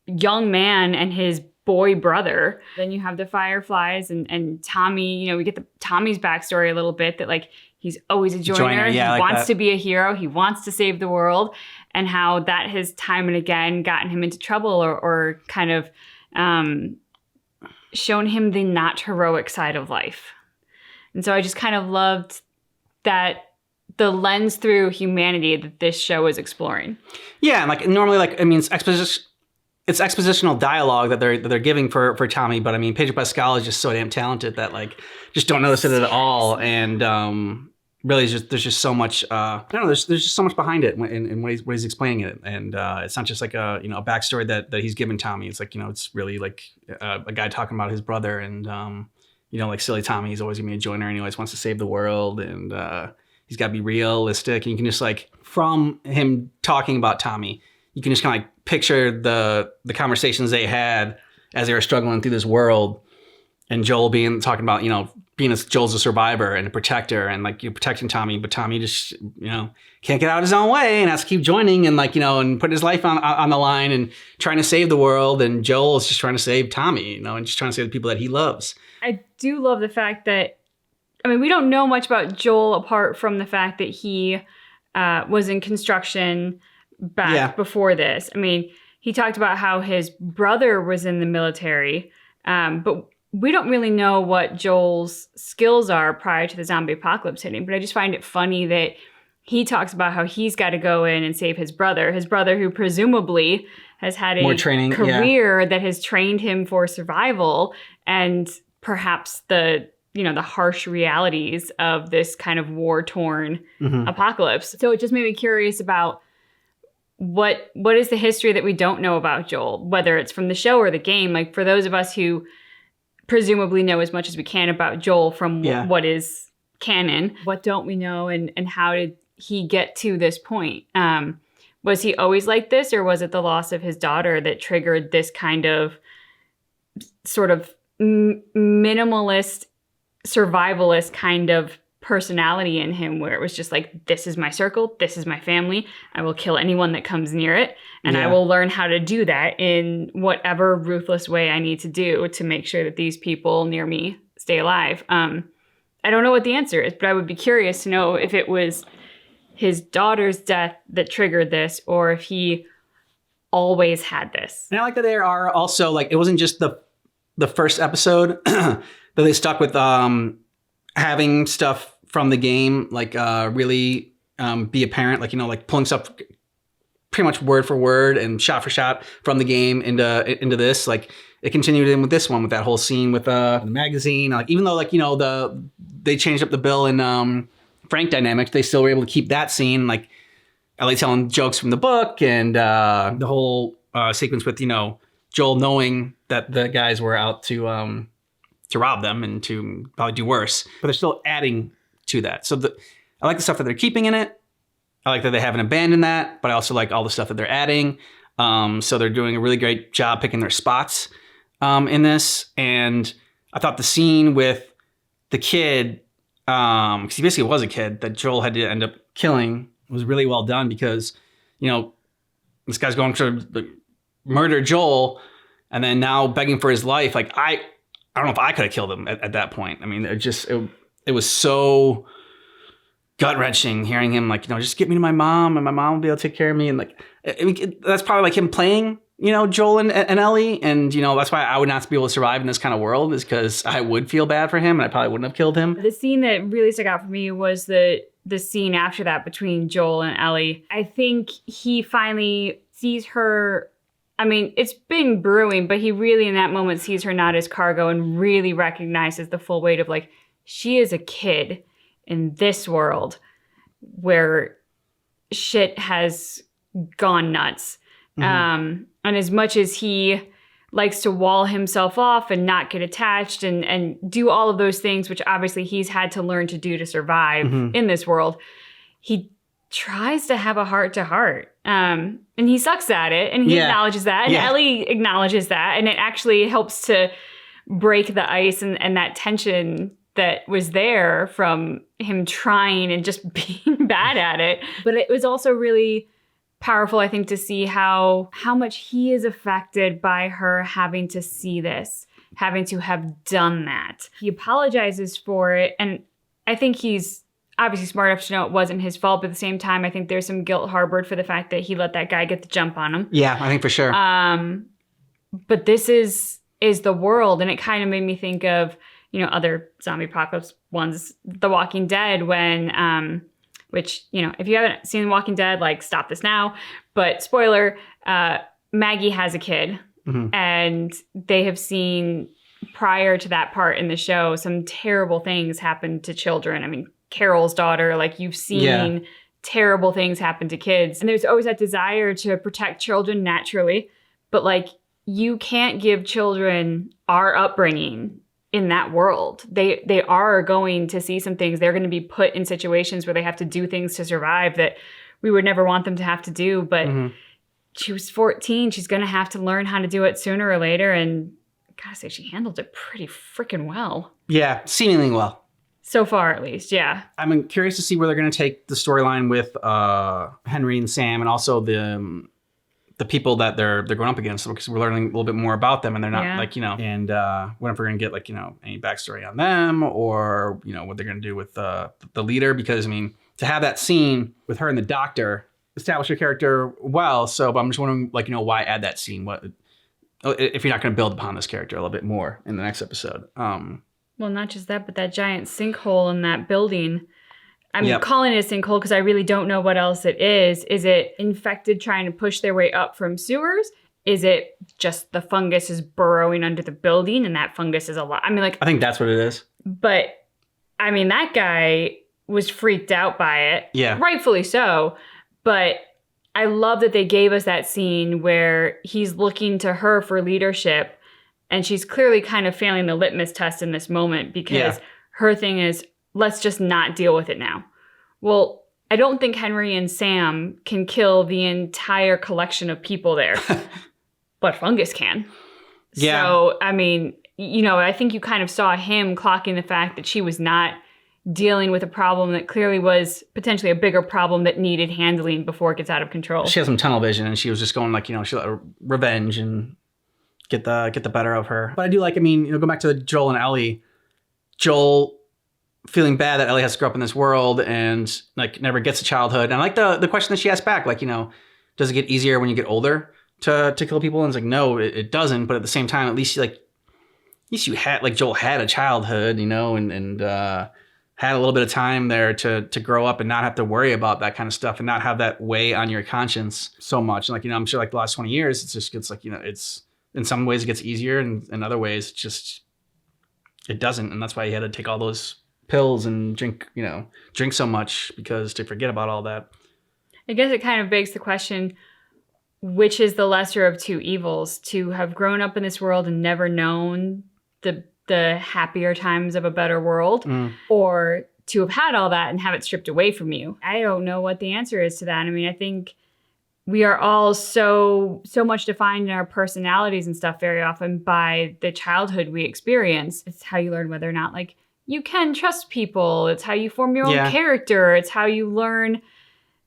Speaker 19: young man and his boy brother. Then you have the Fireflies and Tommy. We get Tommy's backstory a little bit, that like he's always a joiner. He wants to be a hero. He wants to save the world, and how that has time and again gotten him into trouble or kind of shown him the not heroic side of life. And so I just kind of loved that the lens through humanity that this show is exploring.
Speaker 2: Yeah, and like normally, like I mean, it's expositional dialogue that they're giving for Tommy, but I mean, Pedro Pascal is just so damn talented that like just don't notice it at all, and really there's just so much. I don't know. There's just so much behind it in what he's explaining it, and it's not just like a a backstory that he's given Tommy. It's like it's really like a guy talking about his brother, and like silly Tommy, he's always gonna be a joiner, and he always wants to save the world, and he's got to be realistic. And you can just like from him talking about Tommy, you can just kind of like picture the conversations they had as they were struggling through this world, and Joel talking about Joel's a survivor and a protector, and like protecting Tommy, but Tommy just can't get out his own way and has to keep joining and and putting his life on the line and trying to save the world, and Joel is just trying to save Tommy, and just trying to save the people that he loves.
Speaker 19: I do love the fact that we don't know much about Joel apart from the fact that he was in construction back before this. He talked about how his brother was in the military, but we don't really know what Joel's skills are prior to the zombie apocalypse hitting. But I just find it funny that he talks about how he's got to go in and save his brother who presumably has had a career that has trained him for survival and perhaps the harsh realities of this kind of war-torn apocalypse. So it just made me curious about what is the history that we don't know about Joel, whether it's from the show or the game. Like, for those of us who presumably know as much as we can about Joel from what is canon, what don't we know, and how did he get to this point? Was he always like this, or was it the loss of his daughter that triggered this kind of sort of minimalist, survivalist kind of personality in him, where it was just like, this is my circle, this is my family, I will kill anyone that comes near it, and I will learn how to do that in whatever ruthless way I need to do to make sure that these people near me stay alive. I don't know what the answer is, but I would be curious to know if it was his daughter's death that triggered this, or if he always had this.
Speaker 2: And I like that there are also, like, it wasn't just the first episode that they stuck with having stuff from the game, like really be apparent, like, like pulling stuff pretty much word for word and shot for shot from the game into this. Like, it continued in with this one, with that whole scene with the magazine. Like, even though, like, they changed up the Bill and Frank dynamics, they still were able to keep that scene, like Ellie telling jokes from the book, and the whole sequence with Joel knowing that the guys were out to rob them and to probably do worse, but they're still adding to that. So I like the stuff that they're keeping in it. I like that they haven't abandoned that, but I also like all the stuff that they're adding. So they're doing a really great job picking their spots in this. And I thought the scene with the kid, because he basically was a kid that Joel had to end up killing, was really well done, because, this guy's going to murder Joel and then now begging for his life. Like, I don't know if I could have killed him at that point. It was so gut-wrenching hearing him, like, just get me to my mom and my mom will be able to take care of me. And like, that's probably like him playing, Joel and Ellie. And, that's why I would not be able to survive in this kind of world, is because I would feel bad for him and I probably wouldn't have killed him.
Speaker 19: The scene that really stuck out for me was the scene after that between Joel and Ellie. I think he finally sees her. It's been brewing, but he really in that moment sees her not as cargo and really recognizes the full weight of, like, she is a kid in this world where shit has gone nuts. And as much as he likes to wall himself off and not get attached and do all of those things, which obviously he's had to learn to do to survive in this world, he tries to have a heart-to-heart. And he sucks at it, and he acknowledges that, and Ellie acknowledges that, and it actually helps to break the ice and that tension that was there from him trying and just being bad at it. But it was also really powerful, I think, to see how much he is affected by her having to see this, having to have done that. He apologizes for it, and I think he's obviously smart enough to know it wasn't his fault, but at the same time, I think there's some guilt harbored for the fact that he let that guy get the jump on him.
Speaker 2: Yeah, I think for sure.
Speaker 19: But this is the world, and it kind of made me think of, other zombie apocalypse ones, The Walking Dead, when, which, if you haven't seen The Walking Dead, like, stop this now. But spoiler, Maggie has a kid, and they have seen, prior to that part in the show, some terrible things happen to children. I mean, Carol's daughter, like, you've seen terrible things happen to kids. And there's always that desire to protect children naturally, but, like, you can't give children our upbringing in that world. They are going to see some things. They're going to be put in situations where they have to do things to survive that we would never want them to have to do. But she was 14. She's going to have to learn how to do it sooner or later. And I gotta say, she handled it pretty freaking well.
Speaker 2: Yeah, seemingly well.
Speaker 19: So far, at least, yeah.
Speaker 2: I'm curious to see where they're going to take the storyline with Henry and Sam, and also the people that they're going up against, because we're learning a little bit more about them, and they're not and what if we're going to get any backstory on them, or what they're going to do with the leader, because I mean, to have that scene with her and the doctor establish your character well. So, but I'm just wondering, why add that scene? What if you're not going to build upon this character a little bit more in the next episode?
Speaker 19: Well, not just that, but that giant sinkhole in that building. I'm calling it a sinkhole because I really don't know what else it is. Is it infected trying to push their way up from sewers? Is it just the fungus is burrowing under the building, and that fungus is a lot? I mean, I
Speaker 2: think that's what it is.
Speaker 19: But, I mean, that guy was freaked out by it.
Speaker 2: Yeah.
Speaker 19: Rightfully so. But I love that they gave us that scene where he's looking to her for leadership, and she's clearly kind of failing the litmus test in this moment, because her thing is, let's just not deal with it now. Well, I don't think Henry and Sam can kill the entire collection of people there, but fungus can.
Speaker 2: Yeah.
Speaker 19: So, I mean, I think you kind of saw him clocking the fact that she was not dealing with a problem that clearly was potentially a bigger problem that needed handling before it gets out of control.
Speaker 2: She has some tunnel vision, and she was just going she let revenge and get the better of her. But I do go back to Joel and Ellie. Joel feeling bad that Ellie has to grow up in this world and never gets a childhood. And I like the question that she asked back, does it get easier when you get older to kill people? And it's no, it doesn't. But at the same time, at least you had Joel had a childhood, and had a little bit of time there to grow up and not have to worry about that kind of stuff and not have that weigh on your conscience so much. And I'm sure the last 20 years, it's just gets it's in some ways it gets easier, and in other ways it doesn't. And that's why he had to take all those pills and drink so much, because to forget about all that.
Speaker 19: I guess it kind of begs the question, which is the lesser of two evils? To have grown up in this world and never known the happier times of a better world, or to have had all that and have it stripped away from you? I don't know what the answer is to that. I mean, I think we are all so much defined in our personalities and stuff very often by the childhood we experience. It's how you learn whether or not you can trust people. It's how you form your own character. It's how you learn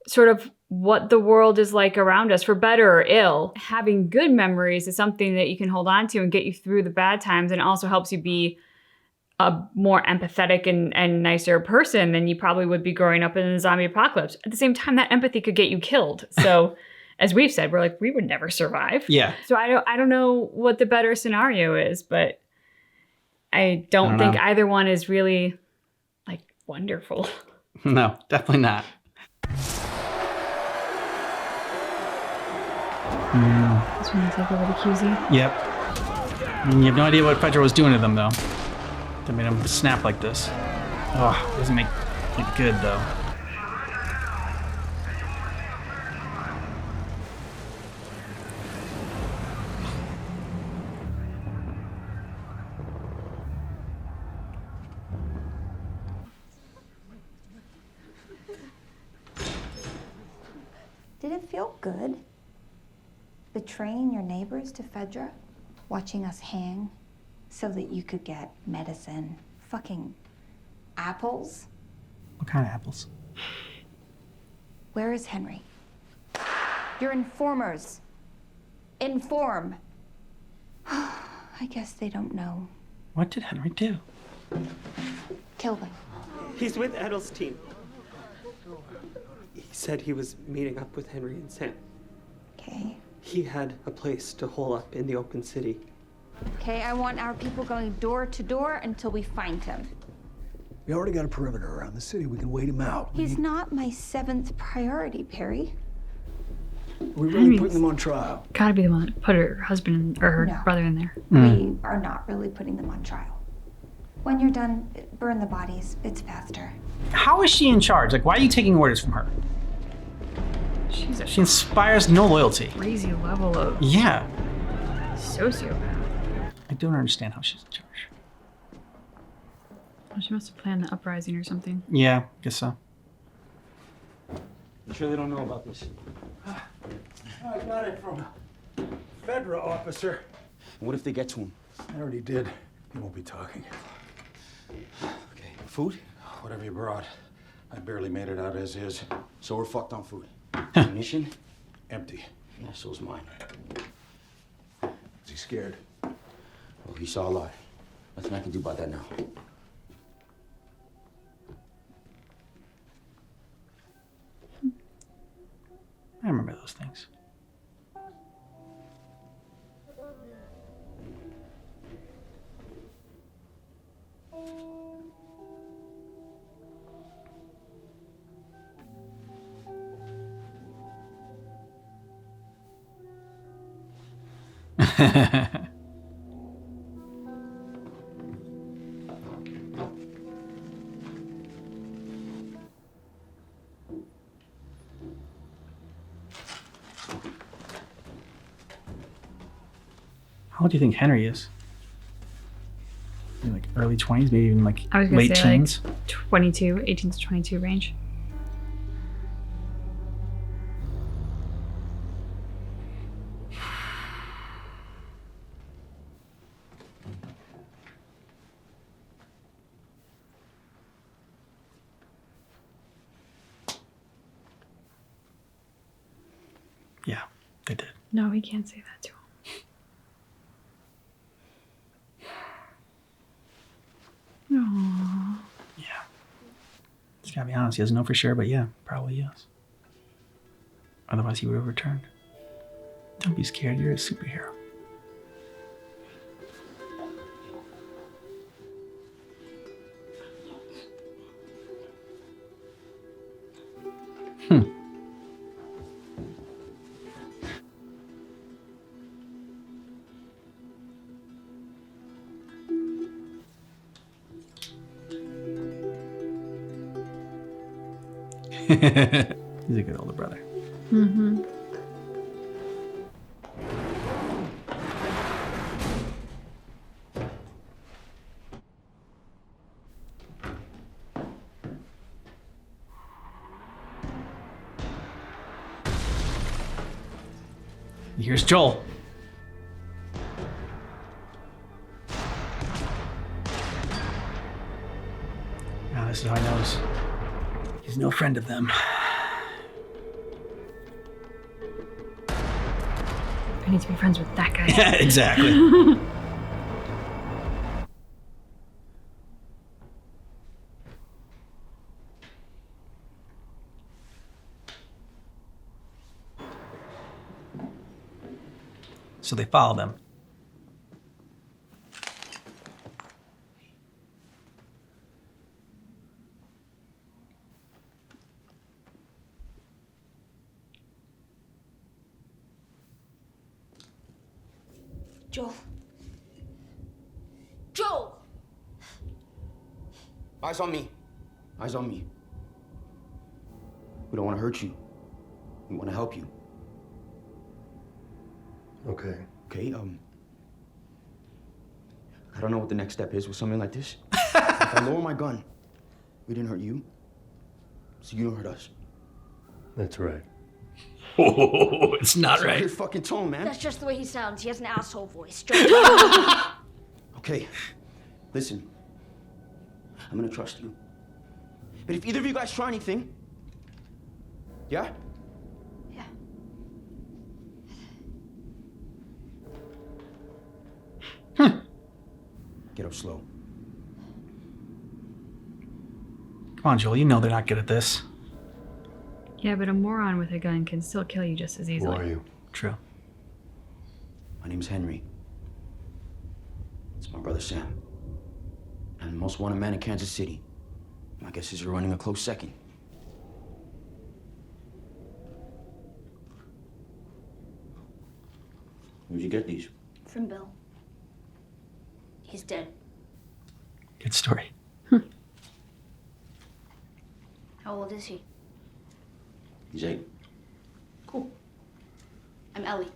Speaker 19: sort of what the world is like around us, for better or ill. Having good memories is something that you can hold on to and get you through the bad times, and also helps you be a more empathetic and nicer person than you probably would be growing up in a zombie apocalypse. At the same time, that empathy could get you killed. So as we've said, we're we would never survive.
Speaker 2: Yeah.
Speaker 19: So I don't know what the better scenario is, but I don't think either one is really wonderful.
Speaker 2: No, definitely not.
Speaker 19: This one take over the QZ.
Speaker 2: Yep. And you have no idea what Fedra was doing to them, though. That made them snap like this. Oh, it doesn't make it good, though.
Speaker 5: it feel good? Betraying your neighbors to Fedra? Watching us hang so that you could get medicine? Fucking apples?
Speaker 2: What kind of apples?
Speaker 5: Where is Henry? Your informers. Inform. I guess they don't know.
Speaker 2: What did Henry do?
Speaker 5: Kill them.
Speaker 14: He's with Edelstein. He said he was meeting up with Henry and Sam.
Speaker 5: Okay.
Speaker 14: He had a place to hole up in the open city.
Speaker 5: Okay, I want our people going door to door until we find him.
Speaker 8: We already got a perimeter around the city. We can wait him out.
Speaker 5: He's not my 7th priority, Perry.
Speaker 8: We're really putting them on trial.
Speaker 19: Gotta be the one that put her husband or her
Speaker 5: No.
Speaker 19: brother in there.
Speaker 5: We are not really putting them on trial. When you're done, burn the bodies. It's faster.
Speaker 2: How is she in charge? Like, why are you taking orders from her? She inspires no loyalty.
Speaker 19: Crazy level of
Speaker 2: Yeah.
Speaker 19: sociopath.
Speaker 2: I don't understand how she's in charge.
Speaker 19: Well, she must have planned the uprising or something.
Speaker 2: Yeah, guess so.
Speaker 18: You sure they don't know about this?
Speaker 8: I got it from a Fedra officer.
Speaker 18: What if they get to him?
Speaker 8: I already did. He won't be talking.
Speaker 18: Okay, food?
Speaker 21: Whatever you brought. I barely made it out as is.
Speaker 18: So we're fucked on food. Ammunition?
Speaker 21: Empty.
Speaker 18: Yeah, so's mine.
Speaker 21: Is he scared?
Speaker 18: Well, he saw a lot. Nothing I can do about that now.
Speaker 2: I remember those things. How old do you think Henry is? Maybe like early 20s, maybe even like
Speaker 19: I was gonna
Speaker 2: late
Speaker 19: say
Speaker 2: teens.
Speaker 19: like 22, 18 to 22 range.
Speaker 2: Yeah, they did.
Speaker 19: No, we can't say that to him. Aww.
Speaker 2: Yeah. Just gotta be honest, he doesn't know for sure, but yeah, probably yes. Otherwise, he would have returned. Don't be scared, you're a superhero. He's a good older brother.
Speaker 19: Mm-hmm.
Speaker 2: Here's Joel. Now this is how he knows he's no friend of them.
Speaker 19: I need to be friends with that guy.
Speaker 2: Yeah, exactly. So they follow them.
Speaker 5: Joel. Joel!
Speaker 18: Eyes on me. Eyes on me. We don't want to hurt you. We want to help you.
Speaker 22: Okay.
Speaker 18: Okay, I don't know what the next step is with something like this. If I lower my gun, we didn't hurt you, so you don't hurt us.
Speaker 22: That's right.
Speaker 2: Oh, it's not
Speaker 12: That's
Speaker 2: right.
Speaker 12: your fucking tone, man.
Speaker 13: That's just the way he sounds. He has an asshole voice.
Speaker 12: Okay, listen. I'm gonna trust you. But if either of you guys try anything, yeah? Get up slow.
Speaker 2: Come on, Joel. You know they're not good at this.
Speaker 19: Yeah, but a moron with a gun can still kill you just as easily.
Speaker 22: Who are you?
Speaker 2: True.
Speaker 12: My name's Henry. It's my brother Sam. I'm the most wanted man in Kansas City. My guess is you're running a close second. Where'd you get these?
Speaker 13: From Bill. He's dead.
Speaker 2: Good story.
Speaker 13: How old is he?
Speaker 12: He's 8.
Speaker 13: Cool. I'm Ellie.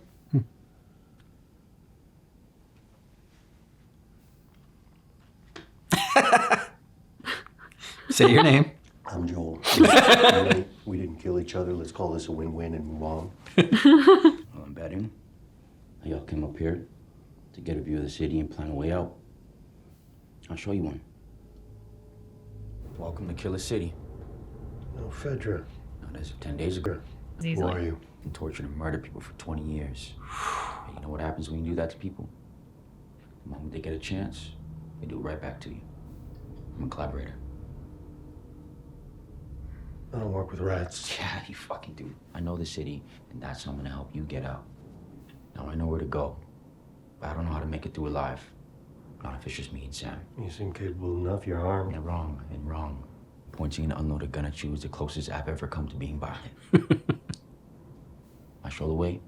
Speaker 2: Say your name.
Speaker 22: I'm Joel. We didn't kill each other. Let's call this a win-win and move on.
Speaker 12: Well, I'm betting y'all came up here to get a view of the city and plan a way out. I'll show you one. Welcome to Killer City.
Speaker 22: No, Fedra.
Speaker 12: Now, that's 10 days ago.
Speaker 22: Who are you?
Speaker 12: Been tortured and murdered people for 20 years. And you know what happens when you do that to people? The moment they get a chance, they do it right back to you. I'm a collaborator.
Speaker 22: I don't work with rats.
Speaker 12: Yeah, you fucking do. I know the city, and that's how I'm gonna help you get out. Now I know where to go, but I don't know how to make it through alive. Not if it's just me and Sam.
Speaker 22: You seem capable enough. You're armed.
Speaker 12: Yeah, wrong. Pointing an unloaded gun at you is the closest I've ever come to being violent. I show the way.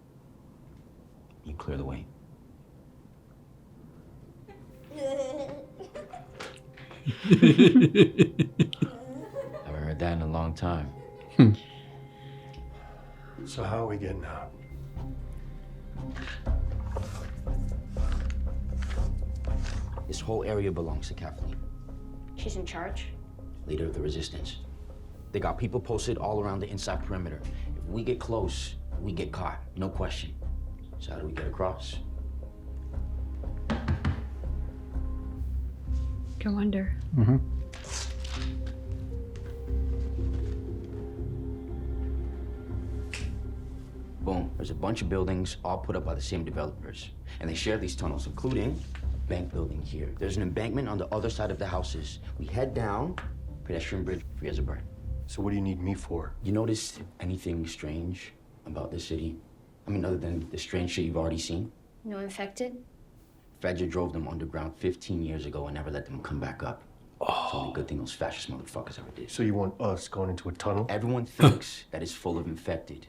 Speaker 12: You clear the way. Haven't heard that in a long time.
Speaker 22: So how are we getting out?
Speaker 12: This whole area belongs to Kathleen,
Speaker 13: She's in charge?
Speaker 12: leader of the resistance. They got people posted all around the inside perimeter. If we get close, we get caught, no question. So how do we get across?
Speaker 19: Go under.
Speaker 2: Mm-hmm.
Speaker 12: Boom, there's a bunch of buildings all put up by the same developers. And they share these tunnels, including bank building here. There's an embankment on the other side of the houses. We head down, pedestrian bridge, free as a bird.
Speaker 22: So what do you need me for?
Speaker 12: You notice anything strange about this city? I mean, other than the strange shit you've already seen?
Speaker 13: No infected?
Speaker 12: Fedra drove them underground 15 years ago and never let them come back up. Oh. It's the only good thing those fascist motherfuckers ever did.
Speaker 22: So you want us going into a tunnel?
Speaker 12: Everyone thinks that it's full of infected.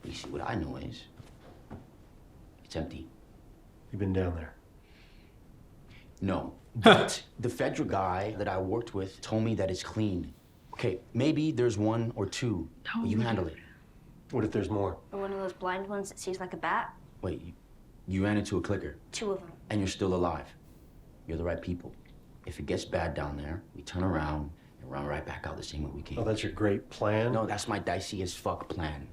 Speaker 12: You see, what I know is, it's empty.
Speaker 22: You've been down there?
Speaker 12: No, but the Fedra guy that I worked with told me that it's clean. Okay, maybe there's one or two, but you handle it.
Speaker 22: What if there's more?
Speaker 13: Or one of those blind ones that sees like a bat?
Speaker 12: Wait, you ran into a clicker.
Speaker 13: 2 of them.
Speaker 12: And you're still alive. You're the right people. If it gets bad down there, we turn around and run right back out the same way we came.
Speaker 22: Oh, that's your great plan?
Speaker 12: No, that's my dicey as fuck plan.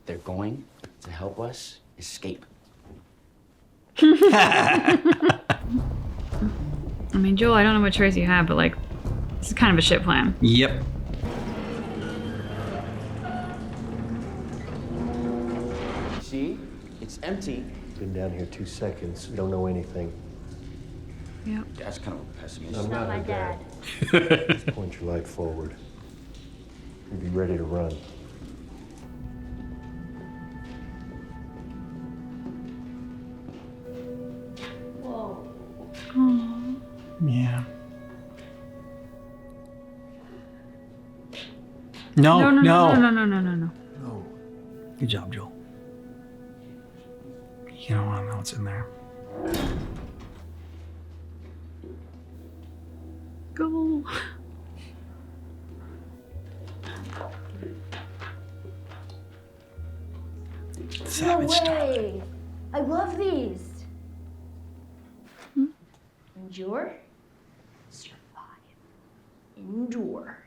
Speaker 12: They're going to help us escape.
Speaker 19: I mean, Joel, I don't know what choice you have, but like, this is kind of a shit plan.
Speaker 2: Yep.
Speaker 12: See? It's empty.
Speaker 22: Been down here 2 seconds. We don't know anything.
Speaker 19: Yep.
Speaker 12: That's kind of a pessimist.
Speaker 22: I'm not
Speaker 13: my
Speaker 22: a
Speaker 13: dad.
Speaker 22: Just point your light forward. And be ready to run.
Speaker 13: Whoa.
Speaker 2: Yeah. No.
Speaker 19: No.
Speaker 2: Good job, Joel. You don't want to know what's in there.
Speaker 19: Go.
Speaker 13: No way! I love these. Endure. Survive. Endure.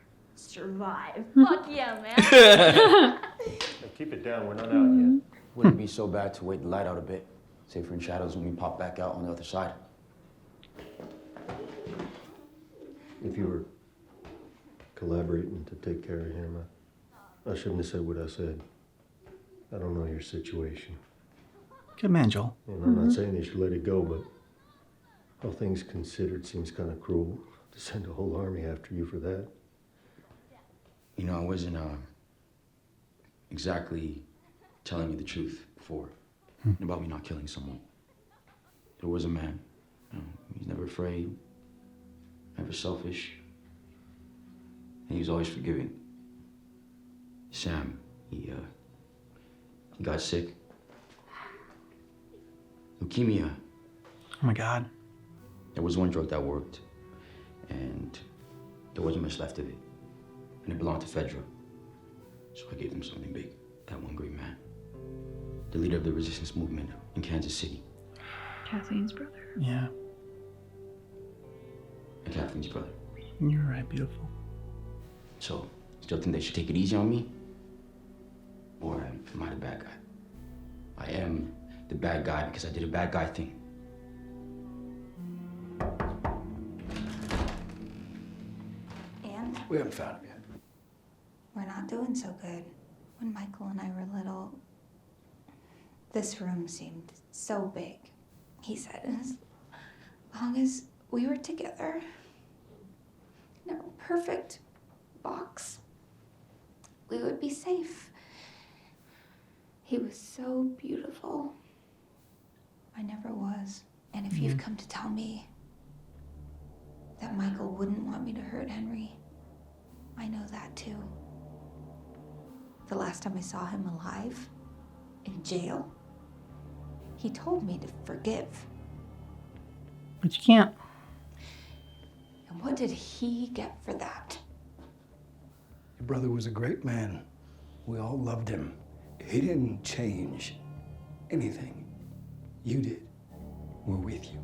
Speaker 13: survive. Fuck yeah, man.
Speaker 22: Keep it down. We're not out yet.
Speaker 12: Wouldn't be so bad to wait the light out a bit. Safer in shadows when we pop back out on the other side.
Speaker 22: If you were collaborating to take care of him, I shouldn't have said what I said. I don't know your situation.
Speaker 2: Good man, Joel.
Speaker 22: And I'm not saying you should let it go, but all things considered, seems kind of cruel to send a whole army after you for that.
Speaker 12: You know, I wasn't exactly telling you the truth before about me not killing someone. There was a man. You know, he's never afraid, never selfish, and he was always forgiving. Sam, he got sick. Leukemia.
Speaker 2: Oh my God.
Speaker 12: There was one drug that worked, and there wasn't much left of it. And it belonged to Fedra. So I gave him something big. That one great man. The leader of the resistance movement in Kansas City.
Speaker 19: Kathleen's brother.
Speaker 2: Yeah.
Speaker 12: And Kathleen's brother.
Speaker 2: You're right, beautiful.
Speaker 12: So, still think they should take it easy on me? Or am I the bad guy? I am the bad guy because I did a bad guy thing.
Speaker 5: And
Speaker 8: We haven't found him yet.
Speaker 5: we're not doing so good. When Michael and I were little, this room seemed so big. He said, as long as we were together in our perfect box, we would be safe. He was so beautiful. I never was. And if you've come to tell me that Michael wouldn't want me to hurt Henry, I know that too. The last time I saw him alive, in jail, he told me to forgive.
Speaker 2: But you can't.
Speaker 5: And what did he get for that?
Speaker 8: Your brother was a great man. We all loved him. He didn't change anything. You did. We're with you.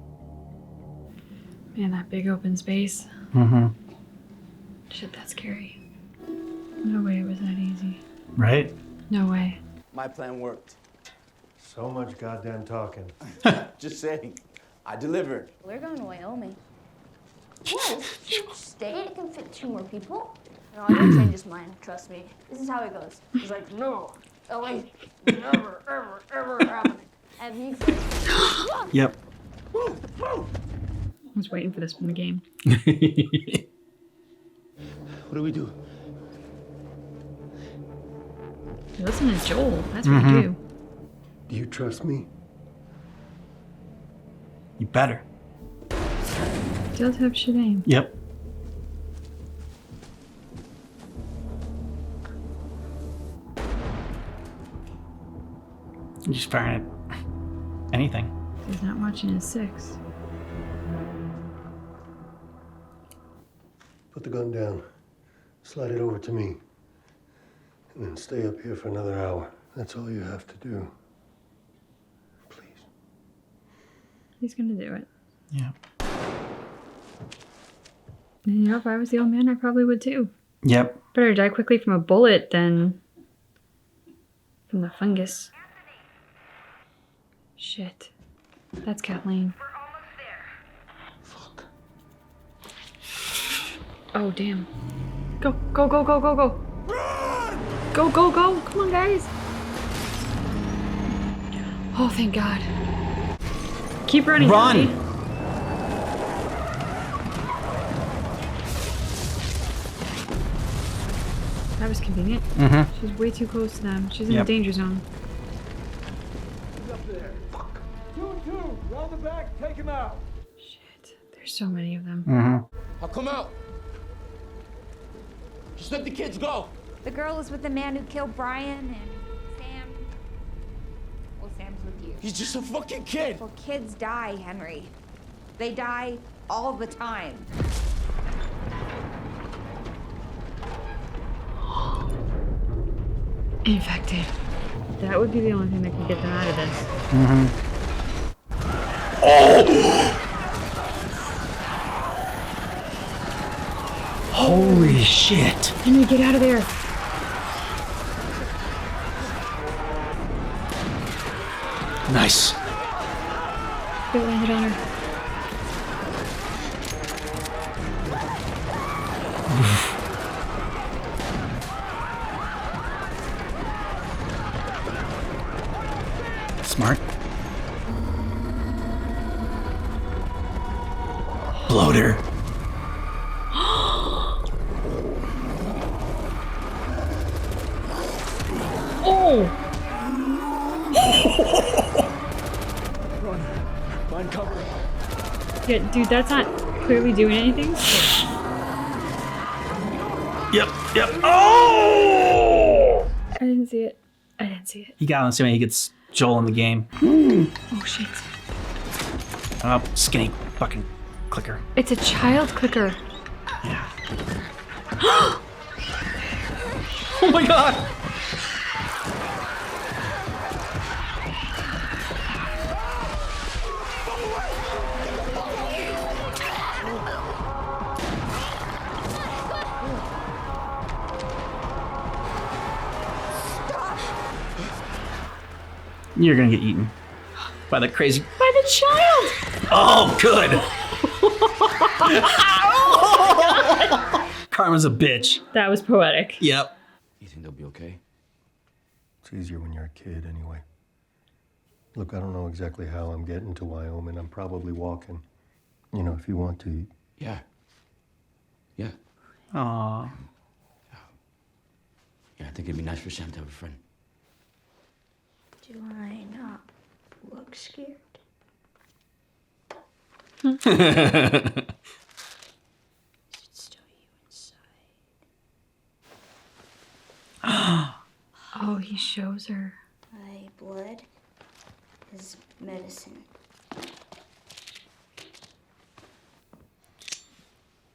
Speaker 19: Man, that big open space.
Speaker 2: Mm-hmm.
Speaker 19: Shit, that's scary. No way it was that easy.
Speaker 2: Right?
Speaker 19: No way.
Speaker 18: My plan worked.
Speaker 22: So much goddamn talking.
Speaker 18: Just saying. I delivered.
Speaker 13: We're going to Wyoming. Yeah, this huge state. It can fit 2 more people. No, I won't change his mind. Trust me. This is how it goes. He's like, no, LA, never, ever, ever happening. And he says,
Speaker 2: Yep.
Speaker 19: I was waiting for this from the game.
Speaker 18: What do we do?
Speaker 19: You listen to Joel. That's what you do.
Speaker 22: Do you trust me?
Speaker 2: You better.
Speaker 19: He does have shit aim.
Speaker 2: Yep. You're just firing at anything.
Speaker 19: He's not watching his 6.
Speaker 22: Put the gun down. Slide it over to me. And then stay up here for another hour. That's all you have to do.
Speaker 19: He's gonna do it.
Speaker 2: Yeah.
Speaker 19: And you know, if I was the old man, I probably would too.
Speaker 2: Yep.
Speaker 19: Better die quickly from a bullet than from the fungus. Shit. That's Kathleen.
Speaker 22: Fuck.
Speaker 19: Oh, damn. Go, go, go, go, go, go. Go, go, go. Come on, guys. Oh, thank God. Keep running.
Speaker 2: Run.
Speaker 19: Honey. That was convenient.
Speaker 2: Mm-hmm.
Speaker 19: She's way too close to them. She's in
Speaker 2: Yep.
Speaker 19: the danger zone.
Speaker 8: He's up there. Fuck. 2 and 2. Round the back. Take him out.
Speaker 19: There's so many of them.
Speaker 2: Mm-hmm.
Speaker 18: I'll come out. Just let the kids go.
Speaker 5: The girl is with the man who killed Brian, and Sam. Well, Sam's with you.
Speaker 18: He's just a fucking kid.
Speaker 5: Well, kids die, Henry. They die all the time.
Speaker 19: Infected. That would be the only thing that could get them out of this.
Speaker 2: Mm-hmm. Holy Holy shit.
Speaker 19: Henry, get out of there.
Speaker 2: Nice.
Speaker 19: It landed on her.
Speaker 2: Smart. Bloater.
Speaker 19: Oh!
Speaker 11: Run. Find cover.
Speaker 19: Yeah, dude, that's not clearly doing anything.
Speaker 2: Yep. Oh!
Speaker 19: I didn't see it.
Speaker 2: He got on so he gets Joel in the game.
Speaker 19: Oh, shit.
Speaker 2: Oh, skinny fucking clicker.
Speaker 19: It's a child clicker.
Speaker 2: Yeah. Oh my god! You're gonna get eaten by the crazy.
Speaker 19: By the child!
Speaker 2: Oh, good. Karma's a bitch.
Speaker 19: That was poetic.
Speaker 2: Yep.
Speaker 12: You think they'll be okay?
Speaker 22: It's easier when you're a kid, anyway. Look, I don't know exactly how I'm getting to Wyoming. I'm probably walking. You know, if you want to.
Speaker 12: Yeah.
Speaker 2: Aww.
Speaker 12: Yeah, I think it'd be nice for Sam to have a friend.
Speaker 13: Do I not look scared?
Speaker 19: Oh, he shows her.
Speaker 13: My blood is medicine.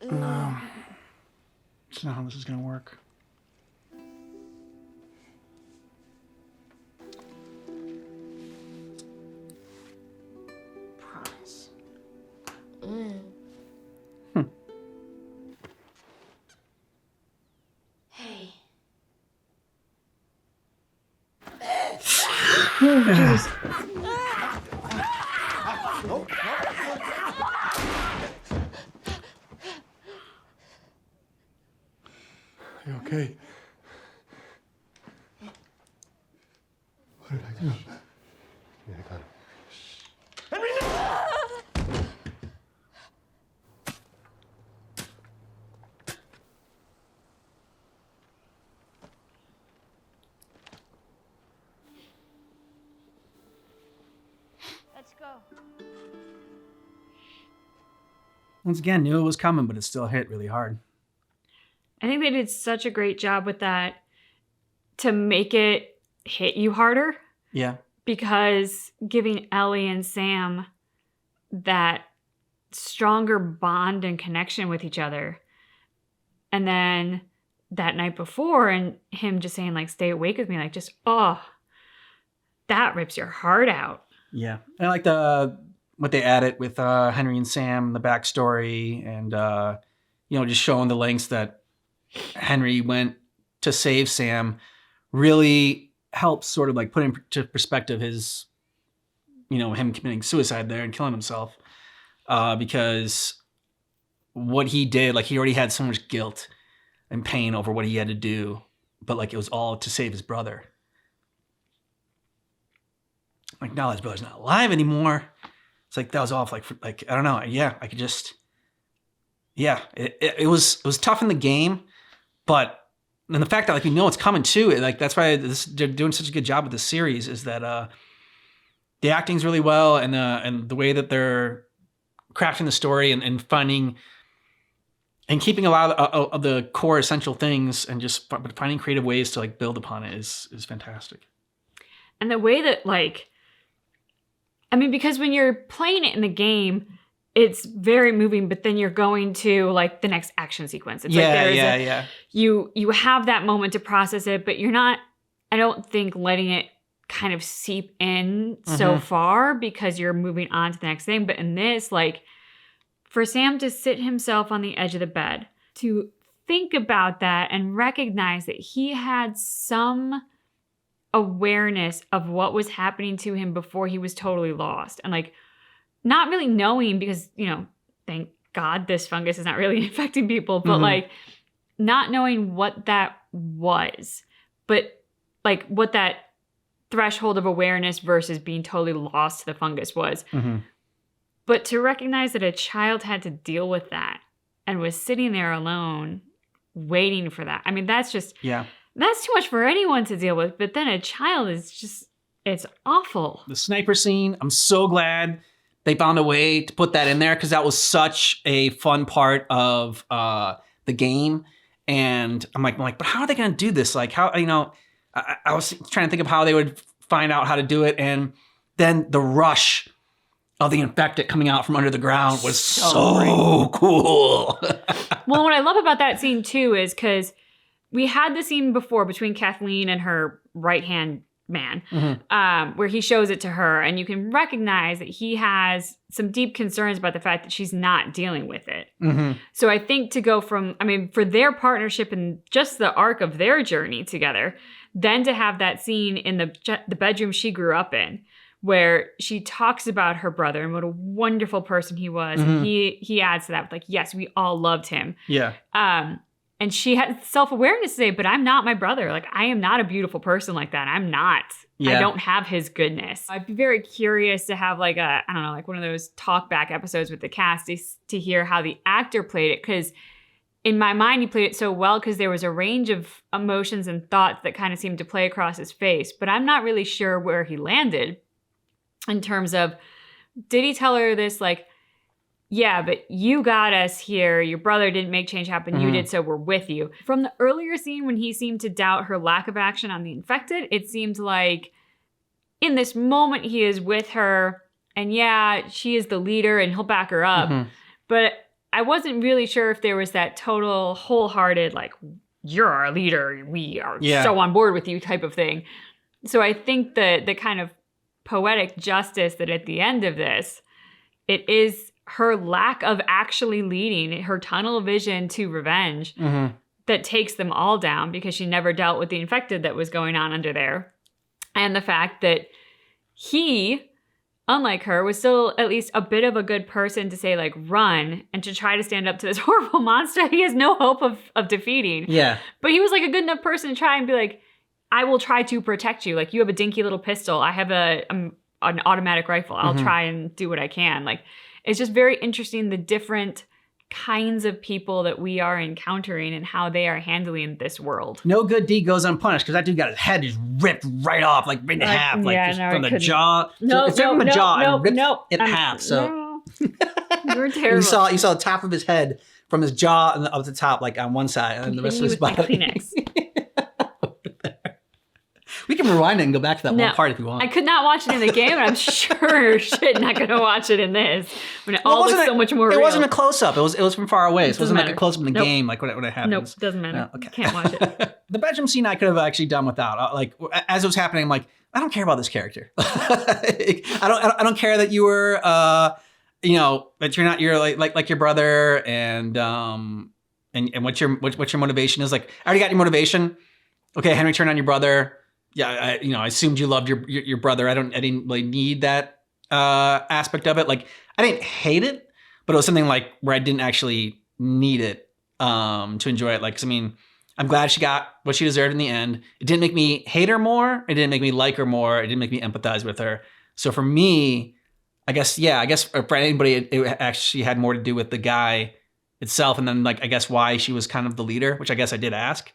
Speaker 2: No. That's not how this is gonna work.
Speaker 13: Promise. Hey.
Speaker 19: Oh, jeez.
Speaker 21: You okay? What did I do?
Speaker 22: Yeah, I got it.
Speaker 13: Let's go.
Speaker 2: Once again, knew it was coming, but it still hit really hard.
Speaker 19: I think they did such a great job with that to make it hit you harder,
Speaker 2: Yeah.
Speaker 19: because giving Ellie and Sam that stronger bond and connection with each other. And then that night before, and him just saying, like, stay awake with me, like, just, oh, that rips your heart out.
Speaker 2: Yeah. I like what they added with Henry and Sam, the backstory, and just showing the lengths that Henry went to save Sam really helps sort of like put into perspective his, him committing suicide there and killing himself. Because what he did, like, he already had so much guilt and pain over what he had to do, but like it was all to save his brother. Like, now his brother's not alive anymore. It's like, that was off. Like, I don't know. Yeah, I could just, yeah, it was tough in the game, but and the fact that, like, we know it's coming too, like, that's why they're doing such a good job with this series, is that the acting's really well, and the way that they're crafting the story and finding and keeping a lot of the core essential things and just finding creative ways to like build upon it is fantastic.
Speaker 19: And the way that, like, I mean, because when you're playing it in the game, it's very moving, but then you're going to like the next action sequence. It's
Speaker 2: Yeah.
Speaker 19: You have that moment to process it, but you're not, I don't think, letting it kind of seep in so far, because you're moving on to the next thing. But in this, like, for Sam to sit himself on the edge of the bed, to think about that and recognize that he had some awareness of what was happening to him before he was totally lost. And like not really knowing because, thank God this fungus is not really infecting people, but like not knowing what that was, but like what that threshold of awareness versus being totally lost to the fungus was. But to recognize that a child had to deal with that and was sitting there alone waiting for that. I mean, that's just, that's too much for anyone to deal with. But then a child is just, it's awful.
Speaker 2: The sniper scene, I'm so glad they found a way to put that in there because that was such a fun part of the game. And I'm like, but how are they going to do this? Like how, I was trying to think of how they would find out how to do it. And then the rush of the infected coming out from under the ground was so cool.
Speaker 19: Well, what I love about that scene too is because we had the scene before between Kathleen and her right-hand man, where he shows it to her, and you can recognize that he has some deep concerns about the fact that she's not dealing with it. So I think to go from, for their partnership and just the arc of their journey together, then to have that scene in the bedroom she grew up in, where she talks about her brother and what a wonderful person he was. And he adds to that with like, yes, we all loved him.
Speaker 2: Yeah.
Speaker 19: And she had self-awareness to say, but I'm not my brother. Like, I am not a beautiful person like that. I'm not. I don't have his goodness. I'd be very curious to have like one of those talk back episodes with the cast to hear how the actor played it. Because in my mind, he played it so well because there was a range of emotions and thoughts that kind of seemed to play across his face. But I'm not really sure where he landed in terms of, did he tell her this like, yeah, but you got us here. Your brother didn't make change happen. You did, so we're with you. From the earlier scene when he seemed to doubt her lack of action on the infected, it seemed like in this moment he is with her. And yeah, she is the leader and he'll back her up. But I wasn't really sure if there was that total wholehearted, like, you're our leader. We are so on board with you type of thing. So I think the kind of poetic justice that at the end of this, it is her lack of actually leading, her tunnel vision to revenge that takes them all down because she never dealt with the infected that was going on under there. And the fact that he, unlike her, was still at least a bit of a good person to say like, run, and to try to stand up to this horrible monster he has no hope of defeating.
Speaker 2: Yeah.
Speaker 19: But he was like a good enough person to try and be like, I will try to protect you. Like, you have a dinky little pistol. I have an automatic rifle. I'll try and do what I can. Like, it's just very interesting the different kinds of people that we are encountering and how they are handling this world.
Speaker 2: No good deed goes unpunished because that dude got his head just ripped right off, like right in half, like just from the jaw. It's from the jaw and ripped in half. So
Speaker 19: you're terrible.
Speaker 2: You saw the top of his head from his jaw and up the top, like on one side, and the rest of his body. We can rewind it and go back to that one part if you want.
Speaker 19: I could not watch it in the game, and I'm sure shit not going to watch it in this when it all looks so much more real.
Speaker 2: It wasn't a close-up. It was from far away. So it wasn't like a close-up in the game, like when it happens.
Speaker 19: Nope, doesn't matter.
Speaker 2: No, okay.
Speaker 19: Can't watch it.
Speaker 2: The bedroom scene I could have actually done without. Like, as it was happening, I'm like, I don't care about this character. I don't care that you were, that you're like your brother, and what your motivation is. Like, I already got your motivation. Okay, Henry, turn on your brother. Yeah, I assumed you loved your brother. I didn't really need that aspect of it. Like, I didn't hate it, but it was something like where I didn't actually need it to enjoy it. Like, 'cause, I'm glad she got what she deserved in the end. It didn't make me hate her more. It didn't make me like her more. It didn't make me empathize with her. So for me, I guess for anybody, it actually had more to do with the guy itself, and then like I guess why she was kind of the leader, which I guess I did ask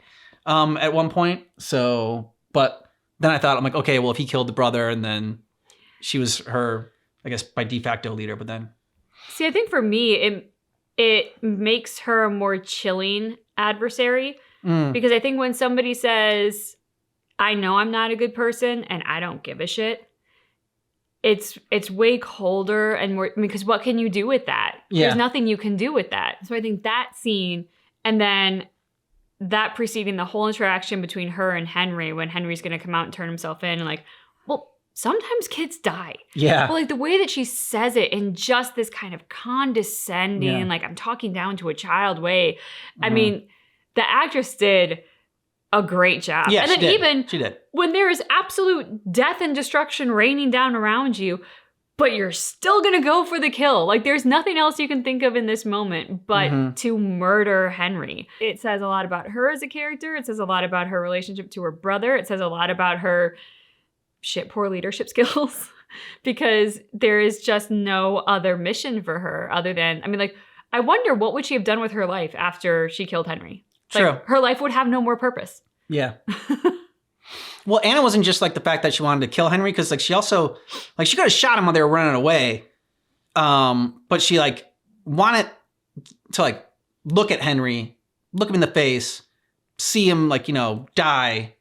Speaker 2: at one point. So, but. Then I thought, I'm like, okay, well, if he killed the brother and then she was her, I guess, by de facto leader, but then.
Speaker 19: See, I think for me, it makes her a more chilling adversary because I think when somebody says, I know I'm not a good person and I don't give a shit, it's way colder and more, because what can you do with that?
Speaker 2: Yeah.
Speaker 19: There's nothing you can do with that. So I think that scene and then that preceding the whole interaction between her and Henry when Henry's going to come out and turn himself in and like, well, sometimes kids die.
Speaker 2: Yeah.
Speaker 19: But like the way that she says it in just this kind of condescending, like I'm talking down to a child way. I mean,
Speaker 1: the actress did a great job.
Speaker 2: Yeah,
Speaker 1: and then even
Speaker 2: she did.
Speaker 1: when there is absolute death and destruction raining down around you, but you're still gonna go for the kill. Like there's nothing else you can think of in this moment but to murder Henry. It says a lot about her as a character. It says a lot about her relationship to her brother. It says a lot about her poor leadership skills because there is just no other mission for her other than, I mean, like, I wonder what would she have done with her life after she killed Henry?
Speaker 2: True.
Speaker 1: Like, her life would have no more purpose.
Speaker 2: Yeah. Well, Anna wasn't just like the fact that she wanted to kill Henry, because like she also, like, she could have shot him while they were running away. But she like wanted to like look at Henry, look him in the face, see him like, you know, die.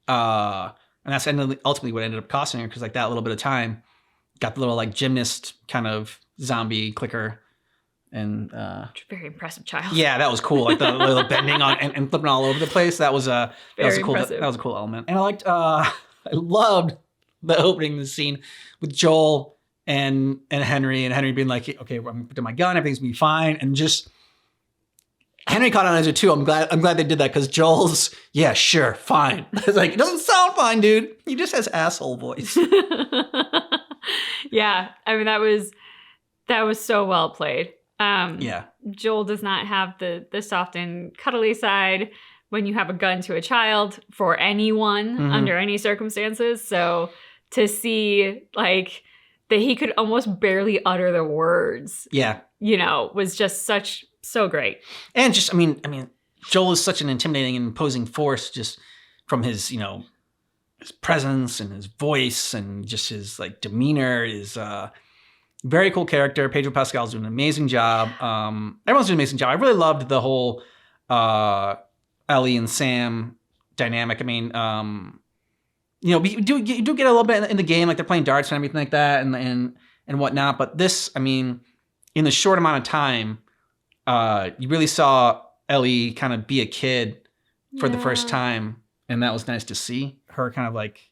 Speaker 2: And that's ultimately what ended up costing her, because like that little bit of time got the little like gymnast kind of zombie clicker. And
Speaker 1: very impressive child.
Speaker 2: Yeah, that was cool. Like the little bending on and flipping all over the place. That was a cool
Speaker 1: impressive.
Speaker 2: that was a cool element. And I loved the opening of the scene with Joel and Henry being like, okay, I'm gonna put my gun, everything's gonna be fine. And just Henry caught on as it too. I'm glad they did that, because Joel's, yeah, sure, fine. It's like, it doesn't sound fine, dude. He just has asshole voice.
Speaker 1: Yeah, I mean that was so well played.
Speaker 2: Yeah.
Speaker 1: Joel does not have the soft and cuddly side when you have a gun to a child for anyone under any circumstances. So to see like that he could almost barely utter the words,
Speaker 2: yeah,
Speaker 1: you know, was just so great.
Speaker 2: And just, I mean, Joel is such an intimidating and imposing force just from his, you know, his presence and his voice and just his like demeanor is very cool character. Pedro Pascal's doing an amazing job. Everyone's doing an amazing job. I really loved the whole Ellie and Sam dynamic. I mean, you know, you do get a little bit in the game, like they're playing darts and everything like that and whatnot. But this, I mean, in the short amount of time, you really saw Ellie kind of be a kid for the first time. And that was nice to see her kind of like,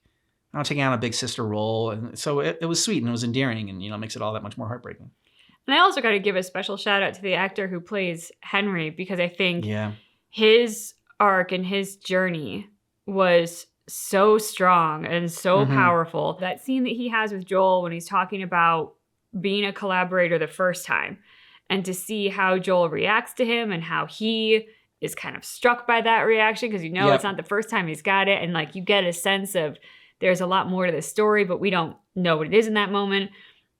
Speaker 2: I don't taking on a big sister role. And so it was sweet and it was endearing and, you know, makes it all that much more heartbreaking.
Speaker 1: And I also got to give a special shout out to the actor who plays Henry, because I think
Speaker 2: Yeah.
Speaker 1: his arc and his journey was so strong and so powerful. That scene that he has with Joel when he's talking about being a collaborator the first time, and to see how Joel reacts to him and how he is kind of struck by that reaction, because you know it's not the first time he's got it. And like you get a sense of there's a lot more to this story, but we don't know what it is in that moment.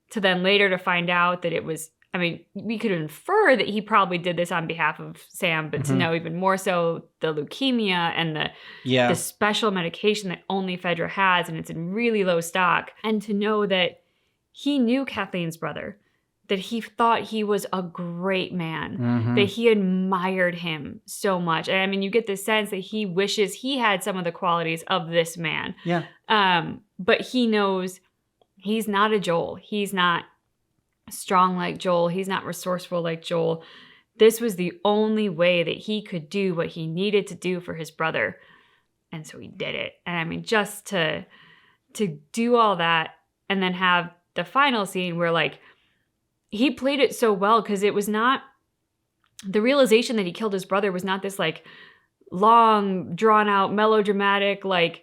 Speaker 1: To then later to find out that it was, I mean, we could infer that he probably did this on behalf of Sam, but to know even more so the leukemia and the special medication that only Fedra has, and it's in really low stock. And to know that he knew Kathleen's brother, that he thought he was a great man, that he admired him so much. And I mean, you get the sense that he wishes he had some of the qualities of this man.
Speaker 2: Yeah.
Speaker 1: But he knows he's not a Joel. He's not strong like Joel. He's not resourceful like Joel. This was the only way that he could do what he needed to do for his brother. And so he did it. And I mean, just to do all that and then have the final scene where like, he played it so well, because it was not, the realization that he killed his brother was not this like long, drawn out, melodramatic, like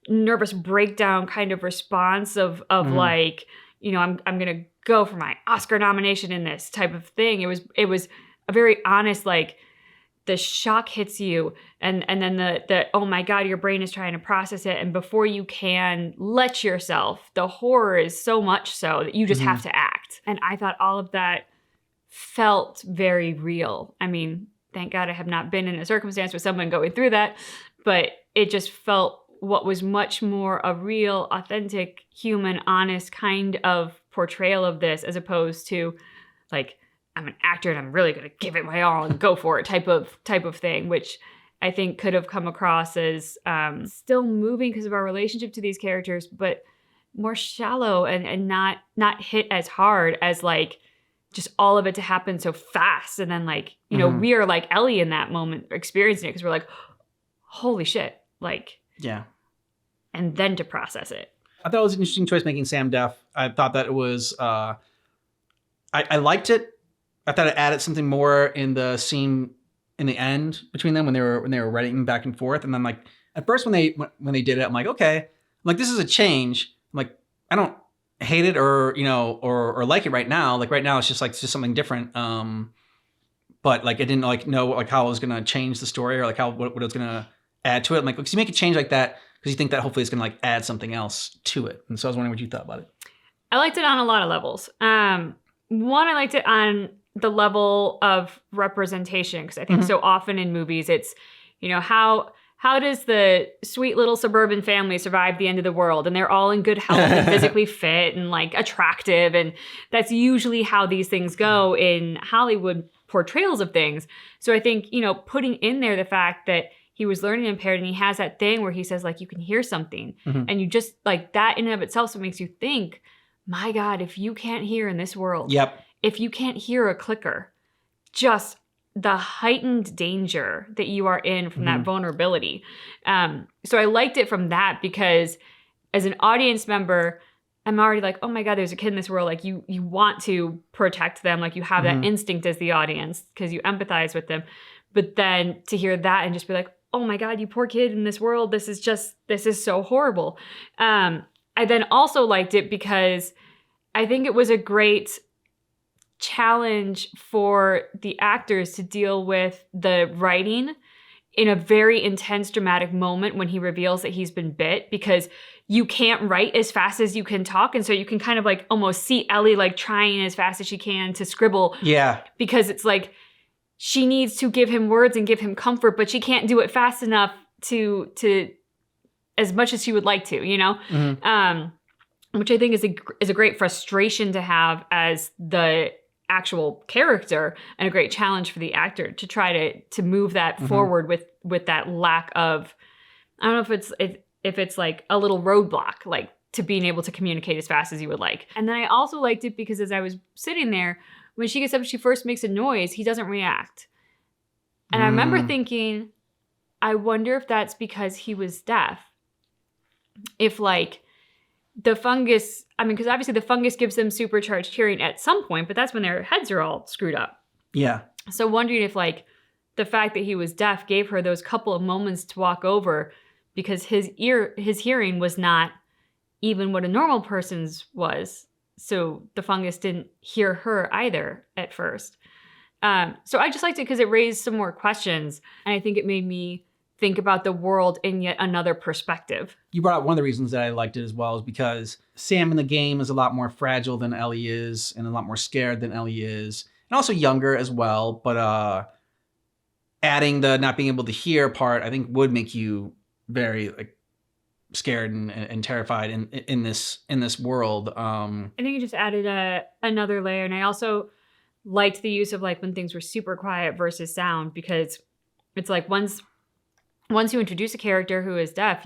Speaker 1: nervous breakdown kind of response of like, you know, I'm going to go for my Oscar nomination in this type of thing. It was a very honest, like the shock hits you and then the oh my God, your brain is trying to process it. And before you can let yourself, the horror is so much so that you just have to act. And I thought all of that felt very real. I mean, thank God I have not been in a circumstance with someone going through that, but it just felt what was much more a real, authentic, human, honest kind of portrayal of this, as opposed to like, I'm an actor and I'm really going to give it my all and go for it type of thing, which I think could have come across as still moving because of our relationship to these characters, but more shallow and not hit as hard as like just all of it to happen so fast. And then like, you know, we are like Ellie in that moment experiencing it, because we're like, holy shit. Like,
Speaker 2: yeah.
Speaker 1: And then to process it.
Speaker 2: I thought it was an interesting choice making Sam deaf. I thought that it was, I liked it. I thought it added something more in the scene in the end between them when they were writing back and forth. And then like at first when they did it, I'm like, okay, I'm like, this is a change. I'm like, I don't hate it or, you know, or like it right now. Like right now it's just something different. But like I didn't like know like how it was gonna change the story or like what it was gonna add to it. I'm like, because you make a change like that because you think that hopefully it's gonna like add something else to it. And so I was wondering what you thought about it.
Speaker 1: I liked it on a lot of levels. One, I liked it on the level of representation because I think so often in movies it's, you know, how does the sweet little suburban family survive the end of the world? And they're all in good health and physically fit and like attractive. And that's usually how these things go in Hollywood portrayals of things. So I think, you know, putting in there the fact that he was learning impaired and he has that thing where he says like, you can hear something and you just like that in and of itself. So it makes you think, my God, if you can't hear in this world, if you can't hear a clicker, just the heightened danger that you are in from that vulnerability. So I liked it from that because as an audience member, I'm already like, oh my God, there's a kid in this world. Like you want to protect them. Like you have that instinct as the audience because you empathize with them. But then to hear that and just be like, oh my God, you poor kid in this world. This is so horrible. I then also liked it because I think it was a great challenge for the actors to deal with the writing in a very intense dramatic moment when he reveals that he's been bit, because you can't write as fast as you can talk. And so you can kind of like almost see Ellie like trying as fast as she can to scribble.
Speaker 2: Yeah.
Speaker 1: Because it's like she needs to give him words and give him comfort, but she can't do it fast enough to as much as she would like to, you know? Which I think is a great frustration to have as the actual character and a great challenge for the actor to try to move that forward with that lack of, I don't know if it's like a little roadblock, like to being able to communicate as fast as you would like. And then I also liked it because as I was sitting there, when she gets up and she first makes a noise, he doesn't react. And I remember thinking, I wonder if that's because he was deaf. If like the fungus, I mean, because obviously the fungus gives them supercharged hearing at some point, but that's when their heads are all screwed up.
Speaker 2: Yeah.
Speaker 1: So wondering if like the fact that he was deaf gave her those couple of moments to walk over because his hearing was not even what a normal person's was. So the fungus didn't hear her either at first. So I just liked it because it raised some more questions. And I think it made me think about the world in yet another perspective.
Speaker 2: You brought up one of the reasons that I liked it as well is because Sam in the game is a lot more fragile than Ellie is and a lot more scared than Ellie is. And also younger as well. But adding the not being able to hear part, I think would make you very like scared and terrified in this world. I
Speaker 1: think it just added another layer. And I also liked the use of like when things were super quiet versus sound, because it's like once you introduce a character who is deaf,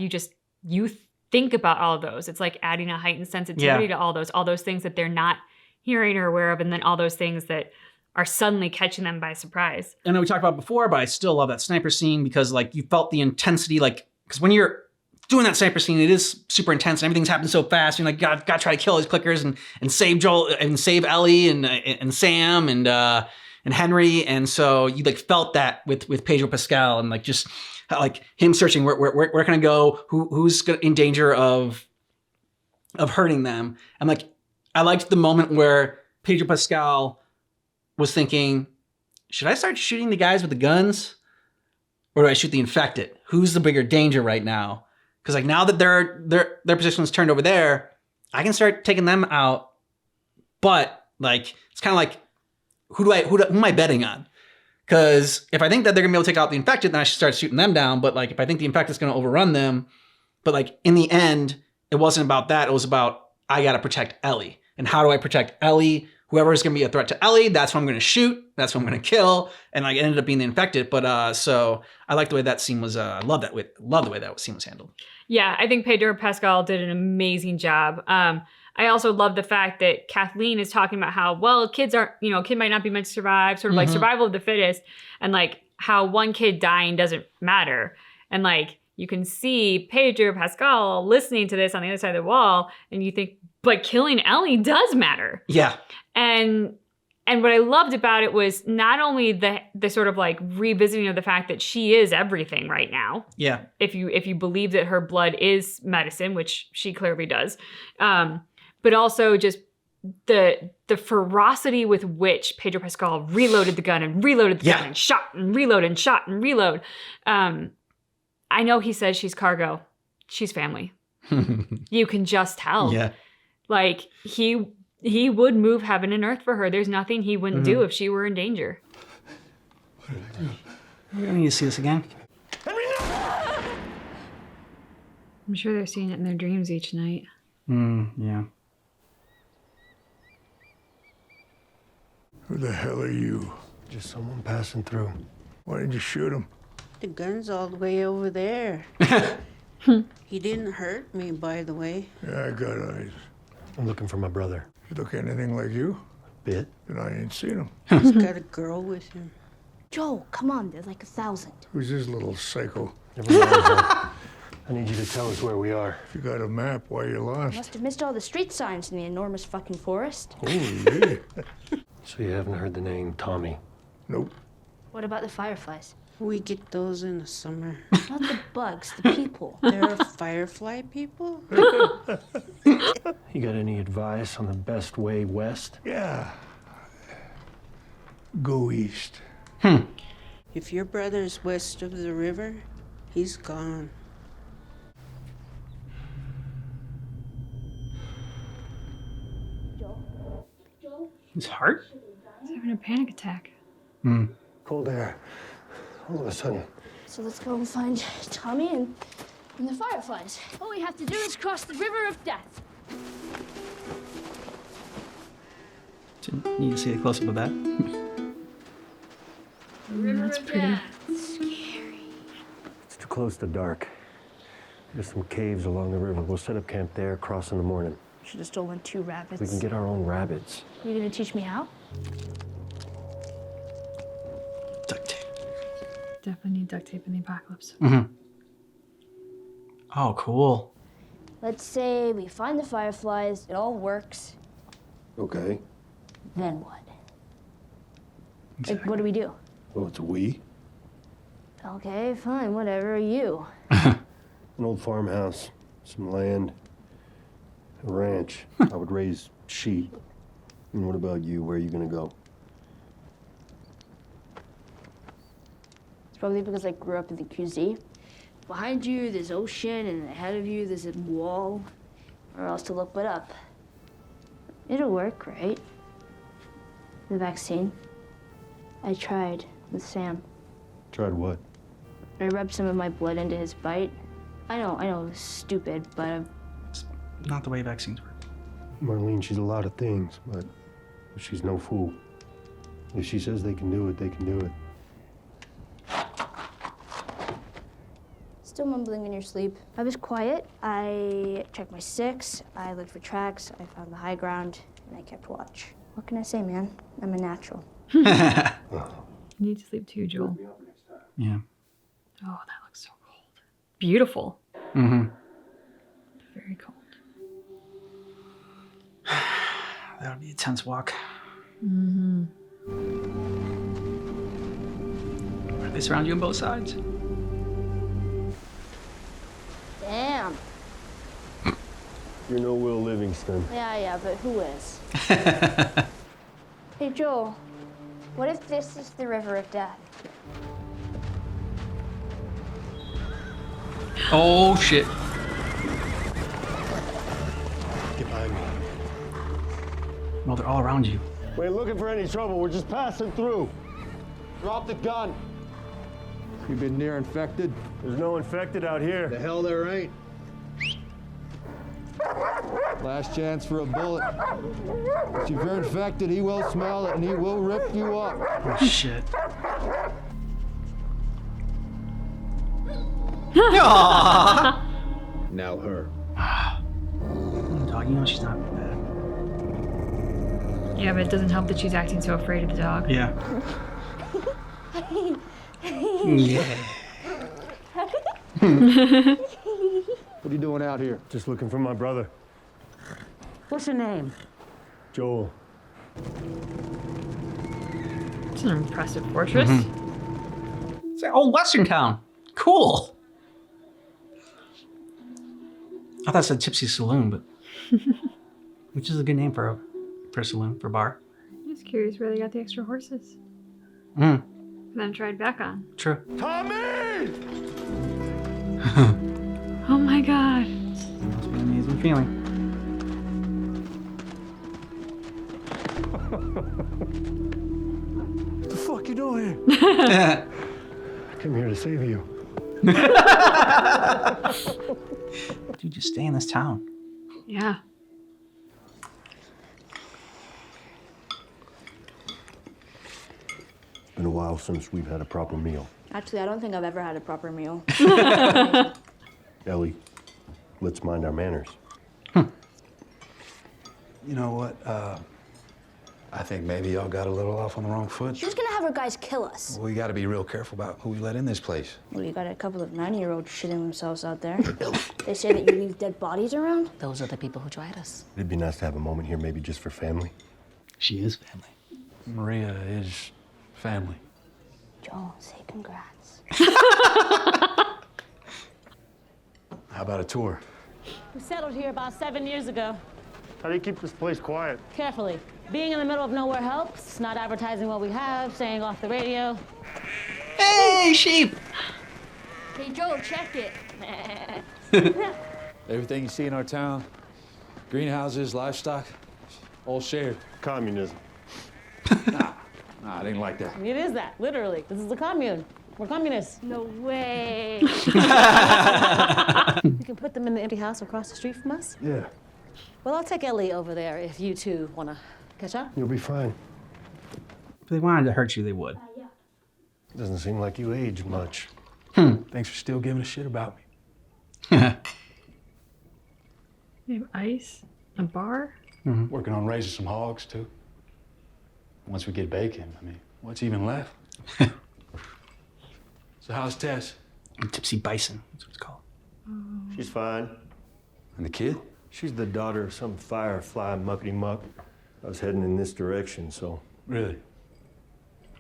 Speaker 1: you think about all of those. It's like adding a heightened sensitivity to all those things that they're not hearing or aware of, and then all those things that are suddenly catching them by surprise.
Speaker 2: I know we talked about it before, but I still love that sniper scene because like you felt the intensity, like because when you're doing that sniper scene, it is super intense and everything's happening so fast. You're like, God, gotta try to kill his clickers and save Joel and save Ellie and Sam and Henry. And so you like felt that with Pedro Pascal and like just like him searching where can I go? Who's in danger of hurting them? And like I liked the moment where Pedro Pascal was thinking, should I start shooting the guys with the guns? Or do I shoot the infected? Who's the bigger danger right now? Because like now that their position is turned over there, I can start taking them out. But like it's kind of like who am I betting on? Because if I think that they're gonna be able to take out the infected, then I should start shooting them down. But like if I think the infected is gonna overrun them, but like in the end, it wasn't about that. It was about I gotta protect Ellie. And how do I protect Ellie? Whoever is gonna be a threat to Ellie, that's who I'm gonna shoot. That's who I'm gonna kill. And like it ended up being the infected. But so I like the way that scene was. Love the way that scene was handled.
Speaker 1: Yeah, I think Pedro Pascal did an amazing job. I also love the fact that Kathleen is talking about how, well, kids aren't, a kid might not be meant to survive, sort of like survival of the fittest, and like how one kid dying doesn't matter. And like you can see Pedro Pascal listening to this on the other side of the wall, and you think, but killing Ellie does matter.
Speaker 2: Yeah.
Speaker 1: And
Speaker 19: And what I loved about it was not only the sort of like revisiting of the fact that she is everything right now.
Speaker 2: Yeah.
Speaker 19: If you believe that her blood is medicine, which she clearly does, but also just the ferocity with which Pedro Pascal reloaded the gun and reloaded the gun and shot and reload and shot and reload. I know he says she's cargo. She's family. You can just tell.
Speaker 2: Yeah.
Speaker 19: Like he would move heaven and earth for her. There's nothing he wouldn't do if she were in danger.
Speaker 2: We don't need to see this again.
Speaker 19: I'm sure they're seeing it in their dreams each night.
Speaker 2: Yeah.
Speaker 21: Who the hell are you?
Speaker 10: Just someone passing through.
Speaker 21: Why did you shoot him?
Speaker 9: The gun's all the way over there. He didn't hurt me, by the way.
Speaker 21: Yeah, I got eyes.
Speaker 10: I'm looking for my brother.
Speaker 21: You look anything like you?
Speaker 10: Bit.
Speaker 21: Then I ain't seen him.
Speaker 9: He's got a girl with him.
Speaker 13: Joel, come on, there's like 1,000.
Speaker 21: Who's this little psycho?
Speaker 10: Never mind, Joe. I need you to tell us where we are.
Speaker 21: If you got a map, why you lost?
Speaker 13: Must have missed all the street signs in the enormous fucking forest.
Speaker 21: Holy.
Speaker 10: So you haven't heard the name Tommy?
Speaker 21: Nope.
Speaker 13: What about the fireflies?
Speaker 9: We get those in the summer.
Speaker 13: Not the bugs, the people.
Speaker 9: There are firefly people?
Speaker 10: You got any advice on the best way west?
Speaker 21: Yeah. Go east.
Speaker 9: If your brother's west of the river, he's gone.
Speaker 2: His heart?
Speaker 19: He's having a panic attack.
Speaker 10: Cold air. All of a sudden.
Speaker 13: So let's go and find Tommy and the fireflies. All we have to do is cross the river of death.
Speaker 2: Need to see a close up of that.
Speaker 19: That's pretty.
Speaker 13: Scary.
Speaker 10: It's too close to dark. There's some caves along the river. We'll set up camp there, cross in the morning.
Speaker 13: Should have stolen 2 rabbits.
Speaker 10: We can get our own rabbits.
Speaker 13: You gonna teach me how?
Speaker 2: Duct tape.
Speaker 19: Definitely need duct tape in the apocalypse.
Speaker 2: Oh, cool.
Speaker 13: Let's say we find the fireflies, it all works.
Speaker 10: Okay.
Speaker 13: Then what? Like, what do we do?
Speaker 10: Well, it's a we.
Speaker 13: Okay, fine, whatever. You.
Speaker 10: An old farmhouse, some land, a ranch. I would raise sheep. And what about you? Where are you gonna go?
Speaker 13: It's probably because I grew up in the QZ. Behind you, there's ocean, and ahead of you, there's a wall. Or else to look but up. It'll work, right? The vaccine. I tried with Sam.
Speaker 10: Tried what?
Speaker 13: I rubbed some of my blood into his bite. I know, it's stupid, but
Speaker 2: It's not the way vaccines work.
Speaker 10: Marlene, she's a lot of things, but she's no fool. If she says they can do it, they can do it.
Speaker 13: still mumbling in your sleep. I was quiet. I checked my sticks. I looked for tracks. I found the high ground, and I kept watch. What can I say, man? I'm a natural.
Speaker 19: You need to sleep too, Joel.
Speaker 2: Yeah.
Speaker 19: Oh, that looks so cold. Beautiful.
Speaker 2: Mm-hmm.
Speaker 19: Very cold.
Speaker 2: That'll be a tense walk.
Speaker 19: Mm-hmm.
Speaker 2: They surround you on both sides.
Speaker 13: Damn.
Speaker 10: You're no Will Livingston.
Speaker 13: Yeah, but who is? Hey, Joel. What if this is the river of death?
Speaker 2: Oh, shit.
Speaker 10: Get behind me.
Speaker 2: No, they're all around you.
Speaker 10: We ain't looking for any trouble. We're just passing through. Drop the gun.
Speaker 15: You been near infected?
Speaker 10: There's no infected out here.
Speaker 15: The hell there ain't. Last chance for a bullet. If you're infected, he will smell it and he will rip you up.
Speaker 2: Oh, shit.
Speaker 15: Now her.
Speaker 2: Dog, you know she's not bad.
Speaker 19: Yeah, but it doesn't help that she's acting so afraid of the dog.
Speaker 2: Yeah. Yeah.
Speaker 15: What are you doing out here?
Speaker 10: Just looking for my brother.
Speaker 9: What's your name?
Speaker 10: Joel.
Speaker 19: It's an impressive fortress.
Speaker 2: It's an old Western town. Cool. I thought it said Tipsy Saloon, but which is a good name for a saloon, for a bar.
Speaker 19: I'm just curious where they got the extra horses.
Speaker 2: Mm.
Speaker 19: For them to ride back on.
Speaker 2: True.
Speaker 7: Tommy!
Speaker 19: Oh my god.
Speaker 2: Must be an amazing feeling.
Speaker 7: What the fuck you doing here? I came here to save you.
Speaker 2: Dude, just stay in this town.
Speaker 19: Yeah.
Speaker 22: Been a while since we've had a proper meal.
Speaker 6: Actually, I don't think I've ever had a proper meal.
Speaker 22: Ellie, let's mind our manners.
Speaker 11: You know what? I think maybe y'all got a little off on the wrong foot.
Speaker 13: She's gonna have her guys kill us.
Speaker 11: We got to be real careful about who we let in this place.
Speaker 13: We got a couple of 90-year-olds shitting themselves out there. They say that you leave dead bodies around.
Speaker 17: Those are the people who tried us.
Speaker 22: It'd be nice to have a moment here, maybe just for family.
Speaker 2: She is family.
Speaker 11: Maria is family.
Speaker 13: Joel, say congrats.
Speaker 11: How about a tour?
Speaker 20: We settled here about 7 years ago.
Speaker 10: How do you keep this place quiet?
Speaker 20: Carefully. Being in the middle of nowhere helps. Not advertising what we have, staying off the radio.
Speaker 2: Hey, sheep!
Speaker 13: Hey, Joel, check it.
Speaker 11: Everything you see in our town, greenhouses, livestock, all shared.
Speaker 10: Communism.
Speaker 11: Nah, it ain't like that.
Speaker 20: It is that, literally. This is the commune. We're communists.
Speaker 13: No way.
Speaker 20: You can put them in the empty house across the street from us?
Speaker 10: Yeah.
Speaker 20: Well, I'll take Ellie over there if you two want to catch up.
Speaker 10: You'll be fine.
Speaker 2: If they wanted to hurt you, they would.
Speaker 10: Doesn't seem like you aged much.
Speaker 11: Thanks for still giving a shit about me.
Speaker 19: They have ice, a bar.
Speaker 11: Working on raising some hogs, too. Once we get bacon, I mean, what's even left? So how's Tess?
Speaker 2: Tipsy Bison, that's what it's called.
Speaker 10: She's fine.
Speaker 11: And the kid?
Speaker 10: She's the daughter of some firefly muckety muck. I was heading in this direction, so.
Speaker 11: Really?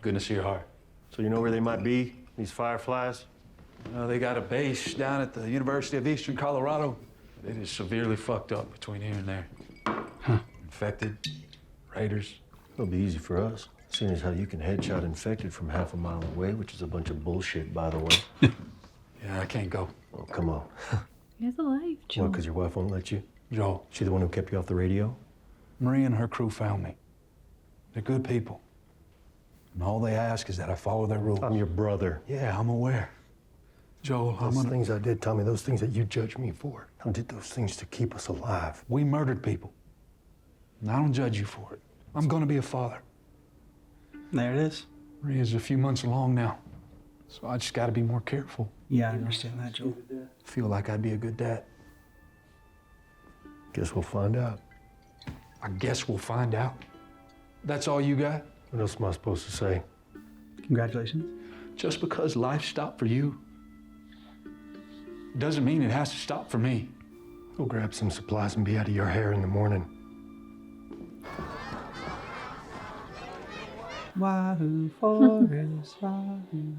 Speaker 11: Goodness to your heart.
Speaker 10: So you know where they might be, these fireflies?
Speaker 11: They got a base down at the University of Eastern Colorado. It is severely fucked up between here and there. Infected, raiders.
Speaker 10: It'll be easy for us, seeing as how you can headshot infected from half a mile away, which is a bunch of bullshit, by the way.
Speaker 11: Yeah, I can't go.
Speaker 10: Oh, come on.
Speaker 19: He has a life, Joel.
Speaker 10: What, because your wife won't let you?
Speaker 11: Joel.
Speaker 10: She the one who kept you off the radio?
Speaker 11: Maria and her crew found me. They're good people. And all they ask is that I follow their rules.
Speaker 10: I'm your brother.
Speaker 11: Yeah, I'm aware. Joel, I'm
Speaker 10: Those
Speaker 11: gonna...
Speaker 10: things I did, Tommy, those things that you judge me for. I did those things to keep us alive.
Speaker 11: We murdered people. And I don't judge you for it. I'm gonna be a father.
Speaker 2: There it is.
Speaker 11: Maria's a few months along now. So I just gotta be more careful.
Speaker 2: Yeah, I understand that, Joel.
Speaker 11: Feel like I'd be a good dad.
Speaker 10: Guess we'll find out.
Speaker 11: I guess we'll find out. That's all you got?
Speaker 10: What else am I supposed to say?
Speaker 2: Congratulations.
Speaker 11: Just because life stopped for you doesn't mean it has to stop for me.
Speaker 10: Go grab some supplies and be out of your hair in the morning.
Speaker 2: Wahoo Forest, Wahoo.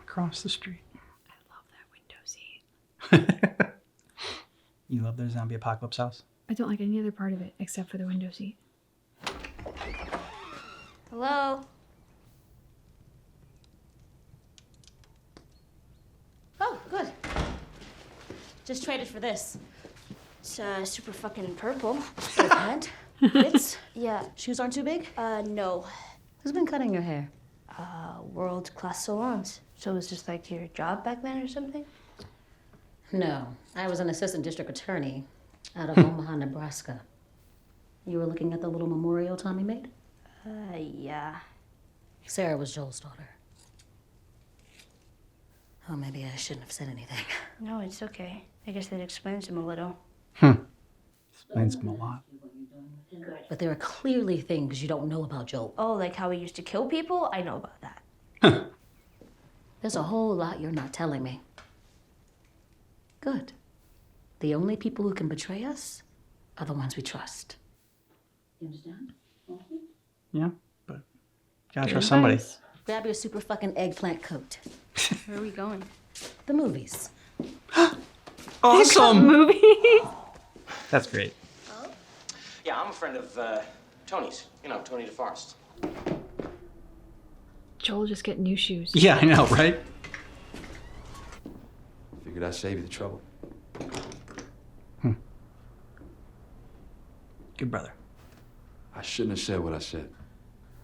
Speaker 2: Across the street.
Speaker 19: I love that window seat.
Speaker 2: You love their zombie apocalypse house?
Speaker 19: I don't like any other part of it except for the window seat.
Speaker 13: Hello?
Speaker 20: Oh, good. Just traded for this.
Speaker 13: It's super fucking purple.
Speaker 20: Good pant. Fits.
Speaker 13: Yeah.
Speaker 20: Shoes aren't too big?
Speaker 13: No.
Speaker 20: Who's been cutting your hair?
Speaker 13: World-class salons. So it was just like your job back then or something?
Speaker 20: No. I was an assistant district attorney out of Omaha, Nebraska. You were looking at the little memorial Tommy made?
Speaker 13: Yeah.
Speaker 20: Sarah was Joel's daughter. Oh, maybe I shouldn't have said anything.
Speaker 13: No, it's okay. I guess that explains him a little.
Speaker 2: Explains him a lot.
Speaker 20: But there are clearly things you don't know about Joel.
Speaker 13: Oh, like how he used to kill people? I know about that.
Speaker 20: There's a whole lot you're not telling me. Good. The only people who can betray us are the ones we trust. You understand?
Speaker 2: Yeah, but gotta trust somebody.
Speaker 20: Grab your super fucking eggplant coat.
Speaker 13: Where are we going?
Speaker 20: The movies.
Speaker 2: Awesome!
Speaker 1: Movie.
Speaker 2: That's great.
Speaker 12: Yeah, I'm a friend of Tony's. You know, Tony DeForest.
Speaker 1: Joel just get new shoes.
Speaker 2: Yeah, I know, right?
Speaker 11: Figured I'd save you the trouble.
Speaker 2: Good brother.
Speaker 11: I shouldn't have said what I said.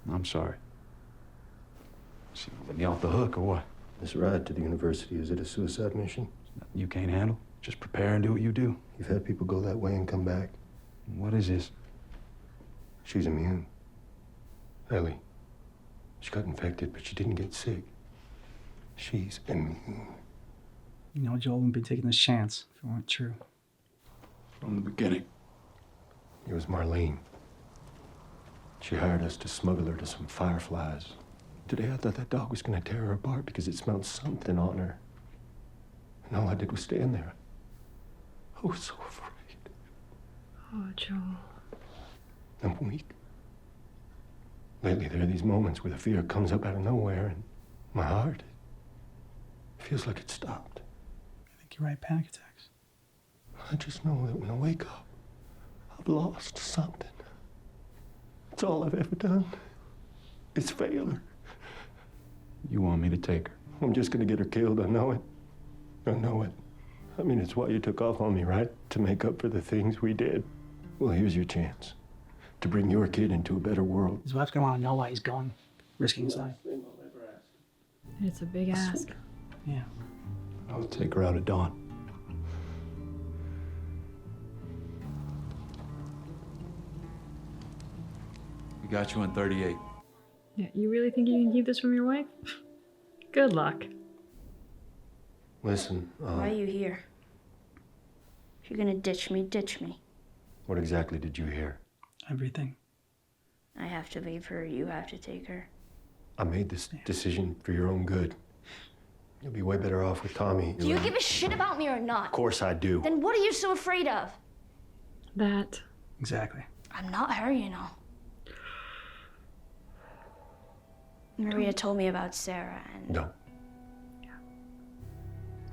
Speaker 11: I'm sorry. She gonna let me off the hook or what?
Speaker 22: This ride to the university, is it a suicide mission?
Speaker 11: Nothing you can't handle. Just prepare and do what you do.
Speaker 22: You've had people go that way and come back.
Speaker 11: What is this?
Speaker 22: She's immune. Ellie. She got infected, but she didn't get sick. She's immune.
Speaker 2: You know, Joel wouldn't be taking this chance if it weren't true.
Speaker 11: From the beginning.
Speaker 22: It was Marlene. She hired us to smuggle her to some fireflies. Today I thought that dog was gonna tear her apart because it smelled something on her. And all I did was stand there. I was so afraid.
Speaker 1: Oh, Joel.
Speaker 22: I'm weak. Lately there are these moments where the fear comes up out of nowhere and my heart feels like it stopped.
Speaker 2: I think you're right, panic attacks.
Speaker 22: I just know that when I wake up, I've lost something. It's all I've ever done. It's failure.
Speaker 11: You want me to take her?
Speaker 22: I'm just gonna get her killed, I know it. I know it. I mean, it's why you took off on me, right? To make up for the things we did. Well, here's your chance. To bring your kid into a better world.
Speaker 2: His wife's gonna want to know why he's going, risking his life.
Speaker 1: It's a big ask.
Speaker 2: Yeah.
Speaker 22: I'll take her out at dawn.
Speaker 11: We got you on 38.
Speaker 1: Yeah, you really think you can keep this from your wife? Good luck.
Speaker 22: Listen,
Speaker 13: Why are you here? If you're gonna ditch me, ditch me.
Speaker 22: what exactly did you hear?
Speaker 2: Everything.
Speaker 13: I have to leave her, you have to take her.
Speaker 22: I made this decision for your own good. You'll be way better off with Tommy.
Speaker 13: Do you give a shit about me or not?
Speaker 22: Of course I do.
Speaker 13: Then what are you so afraid of?
Speaker 1: That.
Speaker 2: Exactly.
Speaker 13: I'm not her, you know. Maria told me about Sarah and...
Speaker 22: No.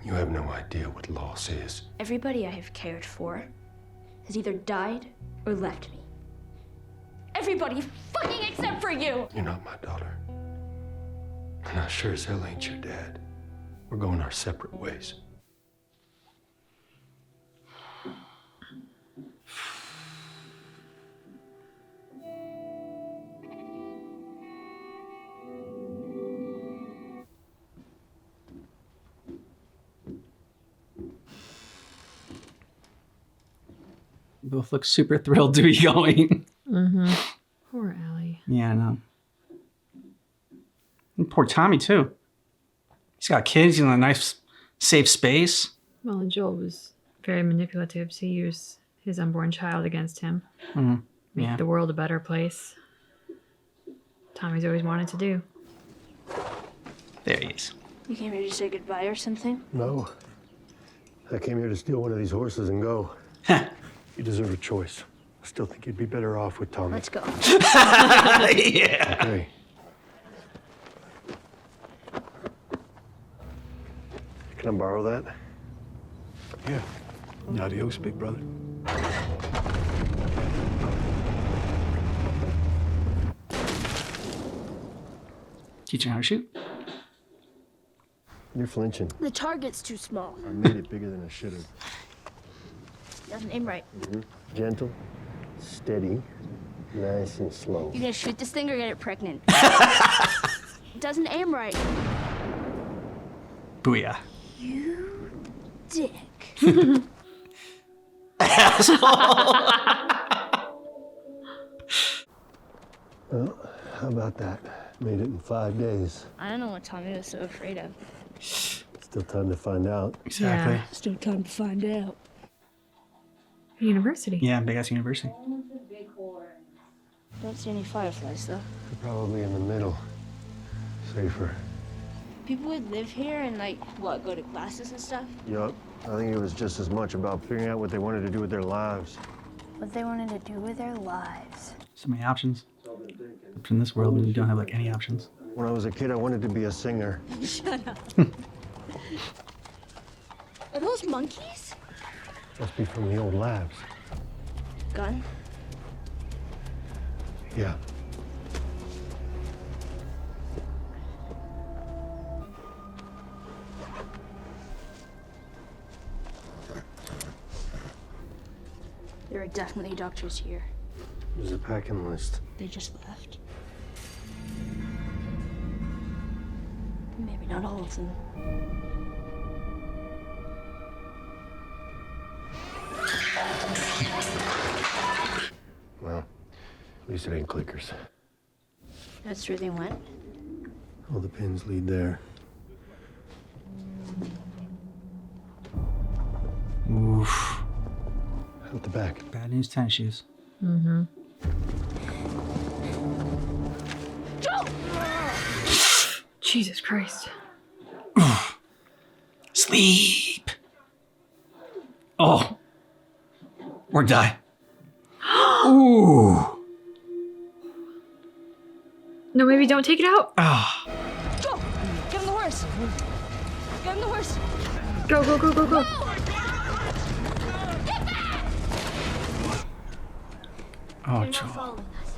Speaker 22: You have no idea what loss is.
Speaker 13: Everybody I have cared for has either died or left me. Everybody fucking except for you!
Speaker 22: You're not my daughter. And I sure as hell ain't your dad. We're going our separate ways.
Speaker 2: Both look super thrilled to be going.
Speaker 1: Mm-hmm. Poor Allie.
Speaker 2: Yeah, I know. And poor Tommy, too. He's got kids, he's in a nice, safe space.
Speaker 1: Well, and Joel was very manipulative to use his unborn child against him.
Speaker 2: Mm-hmm.
Speaker 1: Make
Speaker 2: Yeah.
Speaker 1: the world a better place. Tommy's always wanted to do.
Speaker 2: There he is.
Speaker 13: You came here to say goodbye or something?
Speaker 22: No. I came here to steal one of these horses and go. You deserve a choice. I still think you'd be better off with Tommy.
Speaker 13: Let's go.
Speaker 2: Yeah.
Speaker 22: Okay. Can I borrow that?
Speaker 11: Yeah. Adios, big brother.
Speaker 2: Teaching how to shoot.
Speaker 22: You're flinching.
Speaker 13: The target's too small.
Speaker 22: I made it bigger than I should have.
Speaker 13: Doesn't aim right.
Speaker 22: Gentle, steady, nice and slow.
Speaker 13: You gonna shoot this thing or get it pregnant? Doesn't aim right.
Speaker 2: Booyah.
Speaker 13: You dick.
Speaker 22: Well, how about that? Made it in 5 days.
Speaker 13: I don't know what Tommy was so afraid of.
Speaker 22: Still time to find out.
Speaker 2: Exactly.
Speaker 1: Yeah.
Speaker 13: Still time to find out.
Speaker 1: University.
Speaker 2: Yeah, big ass university.
Speaker 20: Almost as big for
Speaker 13: Don't see any fireflies, though.
Speaker 10: They're probably in the middle. Safer.
Speaker 13: People would live here and, like, what, go to classes and stuff?
Speaker 10: Yup. I think it was just as much about figuring out what they wanted to do with their lives.
Speaker 13: What they wanted to do with their lives.
Speaker 2: So many options. Except in this world, we don't have like any options.
Speaker 10: When I was a kid, I wanted to be a singer.
Speaker 13: Shut up. Are those monkeys?
Speaker 10: Must be from the old labs.
Speaker 13: Gun?
Speaker 10: Yeah.
Speaker 13: There are definitely doctors here.
Speaker 10: There's a packing list.
Speaker 13: They just left. Maybe not all of them.
Speaker 10: Well, at least it ain't clickers.
Speaker 13: That's where they went.
Speaker 10: All the pins lead there.
Speaker 2: Oof.
Speaker 10: Out the back.
Speaker 2: Bad news tennis shoes.
Speaker 1: Mm-hmm. Jesus Christ.
Speaker 2: Sleep. Oh. Or die. Ooh.
Speaker 1: No, maybe don't take it out.
Speaker 2: Ah.
Speaker 13: Go! Get on the horse! Get on the horse!
Speaker 1: Go, go, go, go, go.
Speaker 2: Oh,
Speaker 13: They're
Speaker 2: Joel.
Speaker 13: not following us.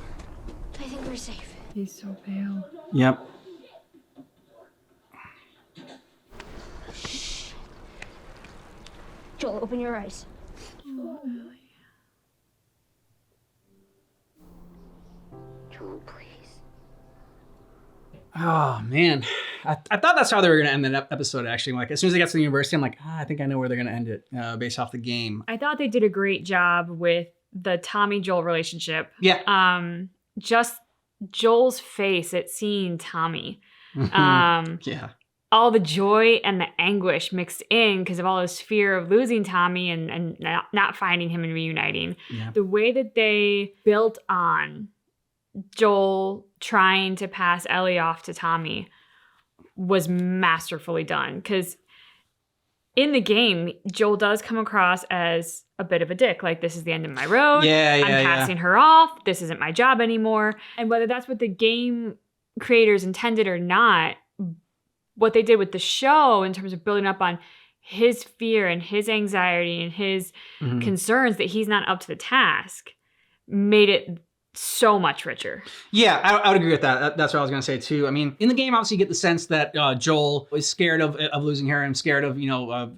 Speaker 13: I think we're safe.
Speaker 1: He's so pale.
Speaker 2: Yep.
Speaker 13: Joel, open your eyes. Joel, please.
Speaker 2: Oh man, I thought that's how they were gonna end the episode. Actually, like as soon as they got to the university, I'm like, I think I know where they're gonna end it, based off the game.
Speaker 1: I thought they did a great job with the Tommy Joel relationship.
Speaker 2: Yeah.
Speaker 1: Just Joel's face at seeing Tommy.
Speaker 2: Yeah.
Speaker 1: All the joy and the anguish mixed in because of all his fear of losing Tommy and not finding him and reuniting.
Speaker 2: Yeah.
Speaker 1: The way that they built on Joel trying to pass Ellie off to Tommy was masterfully done. Because in the game, Joel does come across as a bit of a dick. Like, this is the end of my road. I'm passing her off. This isn't my job anymore. And whether that's what the game creators intended or not, what they did with the show in terms of building up on his fear and his anxiety and his concerns that he's not up to the task made it so much richer.
Speaker 2: Yeah, I would agree with that. That's what I was going to say too. I mean, in the game, obviously you get the sense that Joel is scared of losing her and scared of,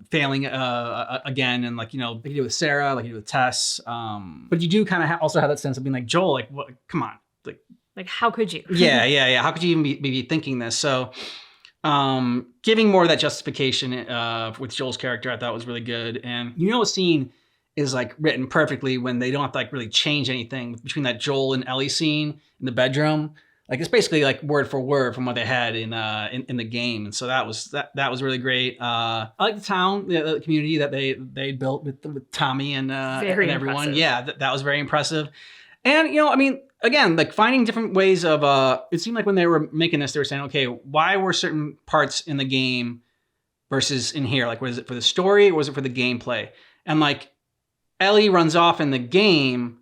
Speaker 2: failing again. And like he did with Sarah, like he did with Tess. But you do kind of also have that sense of being like, Joel, like, what? Come on.
Speaker 1: Like, how could you?
Speaker 2: Yeah. How could you even be thinking this? So giving more of that justification with Joel's character, I thought was really good. And a scene is like written perfectly when they don't have to like really change anything between that Joel and Ellie scene in the bedroom. Like it's basically like word for word from what they had in the game, and so that was really great. I like the town, the community that they built with Tommy and everyone.
Speaker 1: Impressive.
Speaker 2: Yeah, that was very impressive. And I mean, again, like finding different ways of. It seemed like when they were making this, they were saying, okay, why were certain parts in the game versus in here? Like, was it for the story or was it for the gameplay? And like, Ellie runs off in the game,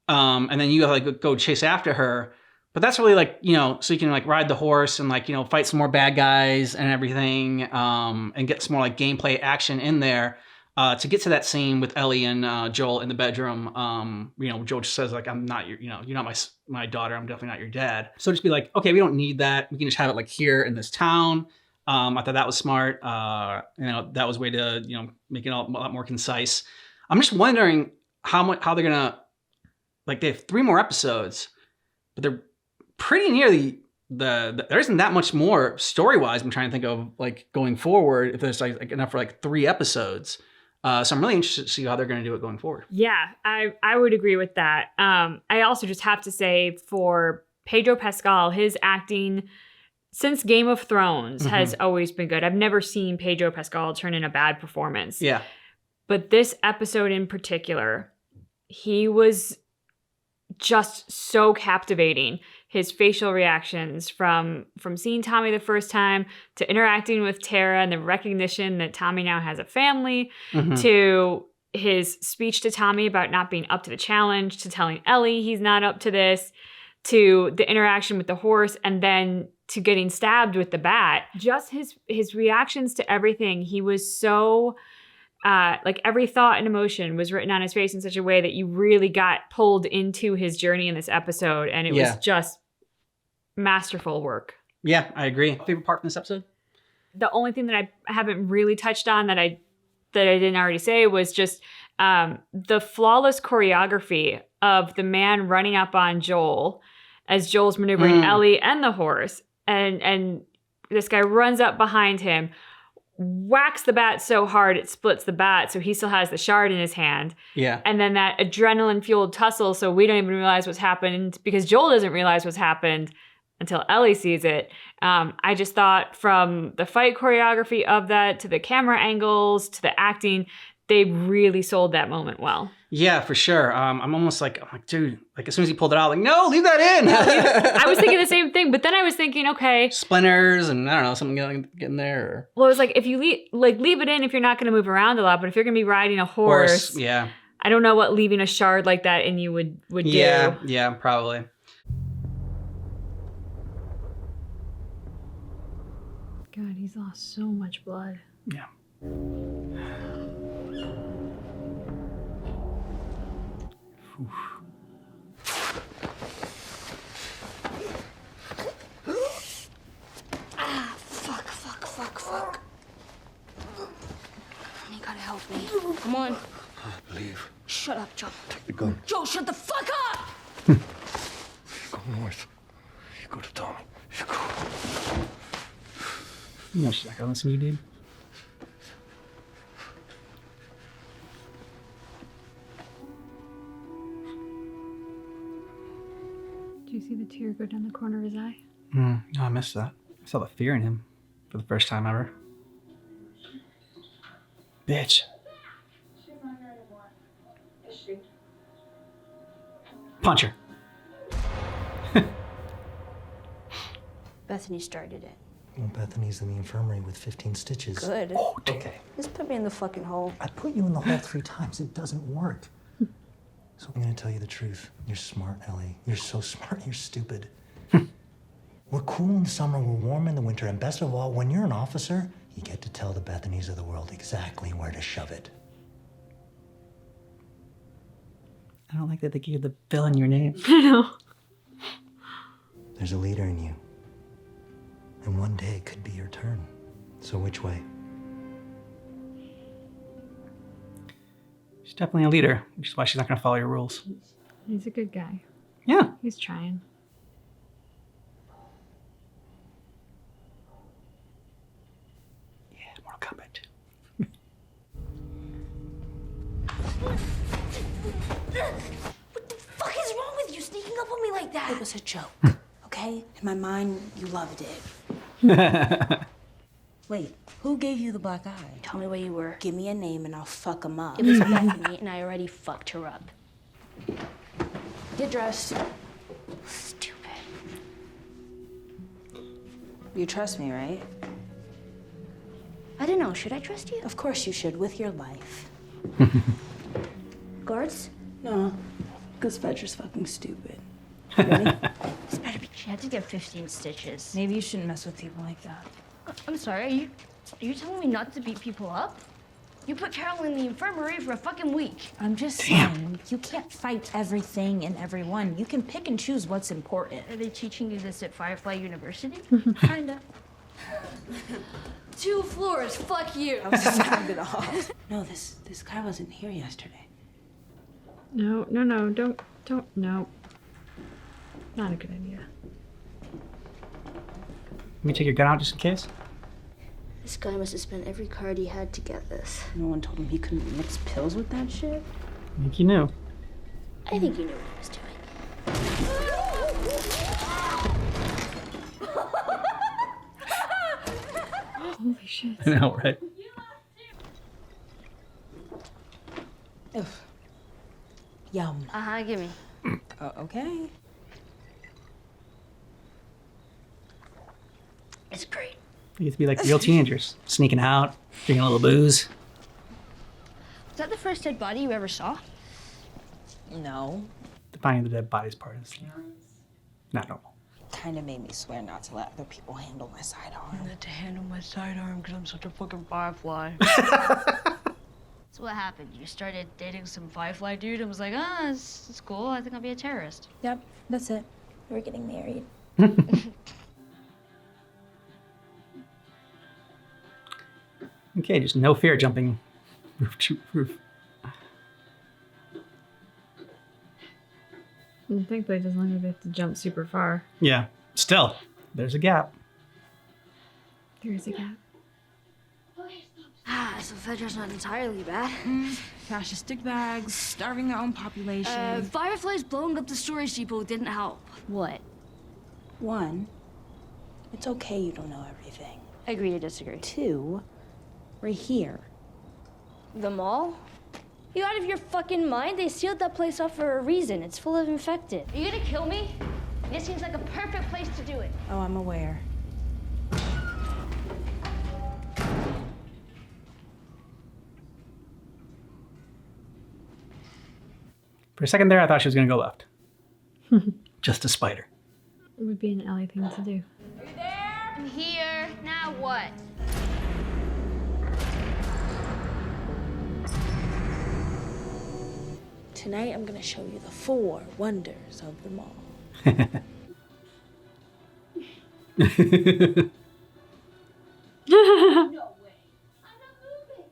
Speaker 2: and then you like go chase after her. But that's really like, so you can like ride the horse and like, fight some more bad guys and everything, and get some more like gameplay action in there. To get to that scene with Ellie and Joel in the bedroom, Joel just says like, I'm not your, you're not my daughter. I'm definitely not your dad. So just be like, okay, we don't need that. We can just have it like here in this town. I thought that was smart. That was a way to, make it a lot more concise. I'm just wondering how they're gonna, like, they have 3 more episodes, but they're pretty near the there isn't that much more story-wise. I'm trying to think of like going forward if there's like enough for like 3 episodes. So I'm really interested to see how they're gonna do it going forward.
Speaker 1: Yeah, I would agree with that. I also just have to say for Pedro Pascal, his acting since Game of Thrones has always been good. I've never seen Pedro Pascal turn in a bad performance.
Speaker 2: Yeah.
Speaker 1: But this episode in particular, he was just so captivating. His facial reactions from seeing Tommy the first time to interacting with Tara and the recognition that Tommy now has a family, to his speech to Tommy about not being up to the challenge, to telling Ellie he's not up to this, to the interaction with the horse, and then to getting stabbed with the bat. Just his reactions to everything. He was so like every thought and emotion was written on his face in such a way that you really got pulled into his journey in this episode, and it was just masterful work.
Speaker 2: Yeah, I agree. Favorite part from this episode?
Speaker 1: The only thing that I haven't really touched on that I didn't already say was just the flawless choreography of the man running up on Joel as Joel's maneuvering Ellie and the horse, and this guy runs up behind him, whacks the bat so hard it splits the bat, so he still has the shard in his hand.
Speaker 2: Yeah.
Speaker 1: And then that adrenaline-fueled tussle, so we don't even realize what's happened because Joel doesn't realize what's happened until Ellie sees it. I just thought from the fight choreography of that to the camera angles to the acting, they really sold that moment well.
Speaker 2: Yeah, for sure. I'm almost like, dude, like as soon as he pulled it out, like, no, leave that in.
Speaker 1: I was thinking the same thing, but then I was thinking, okay,
Speaker 2: splinters and I don't know, something getting there. Or...
Speaker 1: Well, it was like if you leave it in if you're not going to move around a lot, but if you're going to be riding a horse,
Speaker 2: yeah,
Speaker 1: I don't know what leaving a shard like that in you would do.
Speaker 2: Yeah, probably.
Speaker 1: God, he's lost so much blood.
Speaker 2: Yeah.
Speaker 13: Fuck. You gotta help me. Come on.
Speaker 15: Leave.
Speaker 13: Shut up, Joe.
Speaker 15: Take the gun.
Speaker 13: Joe, shut the fuck up!
Speaker 15: You go north. You go to Tommy. You go.
Speaker 2: You know she's not gonna listen to you, dude.
Speaker 1: Do you see the tear go down the corner of his eye?
Speaker 2: No, I missed that. I saw the fear in him for the first time ever. Bitch. Punch her.
Speaker 13: Bethany started it.
Speaker 18: Well, Bethany's in the infirmary with 15 stitches.
Speaker 13: Good.
Speaker 18: Oh, okay.
Speaker 13: Just put me in the fucking hole.
Speaker 18: I put you in the hole 3 times. It doesn't work. So I'm gonna tell you the truth. You're smart, Ellie. You're so smart, you're stupid. We're cool in the summer, we're warm in the winter, and best of all, when you're an officer, you get to tell the Bethanys of the world exactly where to shove it.
Speaker 2: I don't like that they gave the villain your name.
Speaker 1: I know.
Speaker 18: There's a leader in you. And one day it could be your turn. So which way?
Speaker 2: She's definitely a leader, which is why she's not gonna follow your rules.
Speaker 1: He's a good guy.
Speaker 2: Yeah.
Speaker 1: He's trying.
Speaker 2: Yeah, Mortal Kombat.
Speaker 13: What the fuck is wrong with you sneaking up on me like that? It was a joke, okay? In my mind, you loved it. Wait, who gave you the black eye? Tell me where you were. Give me a name and I'll fuck him up. It was Bethany, and I already fucked her up. Get dressed. Stupid. You trust me, right? I don't know. Should I trust you? Of course you should, with your life. Guards? No, because Fetcher's fucking stupid. Ready? This better be. She had to get 15 stitches. Maybe you shouldn't mess with people like that.
Speaker 6: I'm sorry, are you telling me not to beat people up? You put Carol in the infirmary for a fucking week.
Speaker 13: I'm just saying, you can't fight everything and everyone. You can pick and choose what's important.
Speaker 6: Are they teaching you this at Firefly University?
Speaker 13: Kinda.
Speaker 6: 2 floors, fuck you.
Speaker 13: I was just sounded off. No, this guy wasn't here yesterday.
Speaker 1: No, don't, no. Not a good idea.
Speaker 2: Let me take your gun out just in case.
Speaker 13: This guy must have spent every card he had to get this. No one told him he couldn't mix pills with that shit?
Speaker 2: I think you knew.
Speaker 13: I think he knew what he was doing.
Speaker 1: Holy shit.
Speaker 2: I know, right?
Speaker 13: Ugh. Yum.
Speaker 6: Give me.
Speaker 20: Okay.
Speaker 13: It's great.
Speaker 2: You get to be like real teenagers, sneaking out, drinking a little booze.
Speaker 13: Is that the first dead body you ever saw?
Speaker 20: No.
Speaker 2: The finding the dead bodies part is not normal.
Speaker 20: Kind of made me swear not to let other people handle my sidearm.
Speaker 13: Not to handle my sidearm because I'm such a fucking firefly. So what happened? You started dating some firefly dude and was like, it's cool. I think I'll be a terrorist.
Speaker 5: Yep, that's it. We're getting married.
Speaker 2: Okay, just no fear jumping roof to roof.
Speaker 19: I think they just long as they have to jump super far.
Speaker 2: Yeah, still, there's a gap.
Speaker 19: There is a gap.
Speaker 13: So Fedra's not entirely bad.
Speaker 16: Fascist dickbags, starving their own population.
Speaker 13: Fireflies blowing up the storage depot didn't help. What?
Speaker 20: One, it's okay you don't know everything.
Speaker 13: Agree to disagree.
Speaker 20: Two, we're here.
Speaker 13: The mall? You out of your fucking mind? They sealed that place off for a reason. It's full of infected. Are you gonna kill me? This seems like a perfect place to do it.
Speaker 20: Oh, I'm aware.
Speaker 2: For a second there, I thought she was going to go left. Just a spider.
Speaker 19: It would be an Ellie thing to do.
Speaker 13: I'm here. Now what?
Speaker 20: Tonight, I'm gonna show you the 4 wonders of the mall.
Speaker 13: No way. I'm not moving.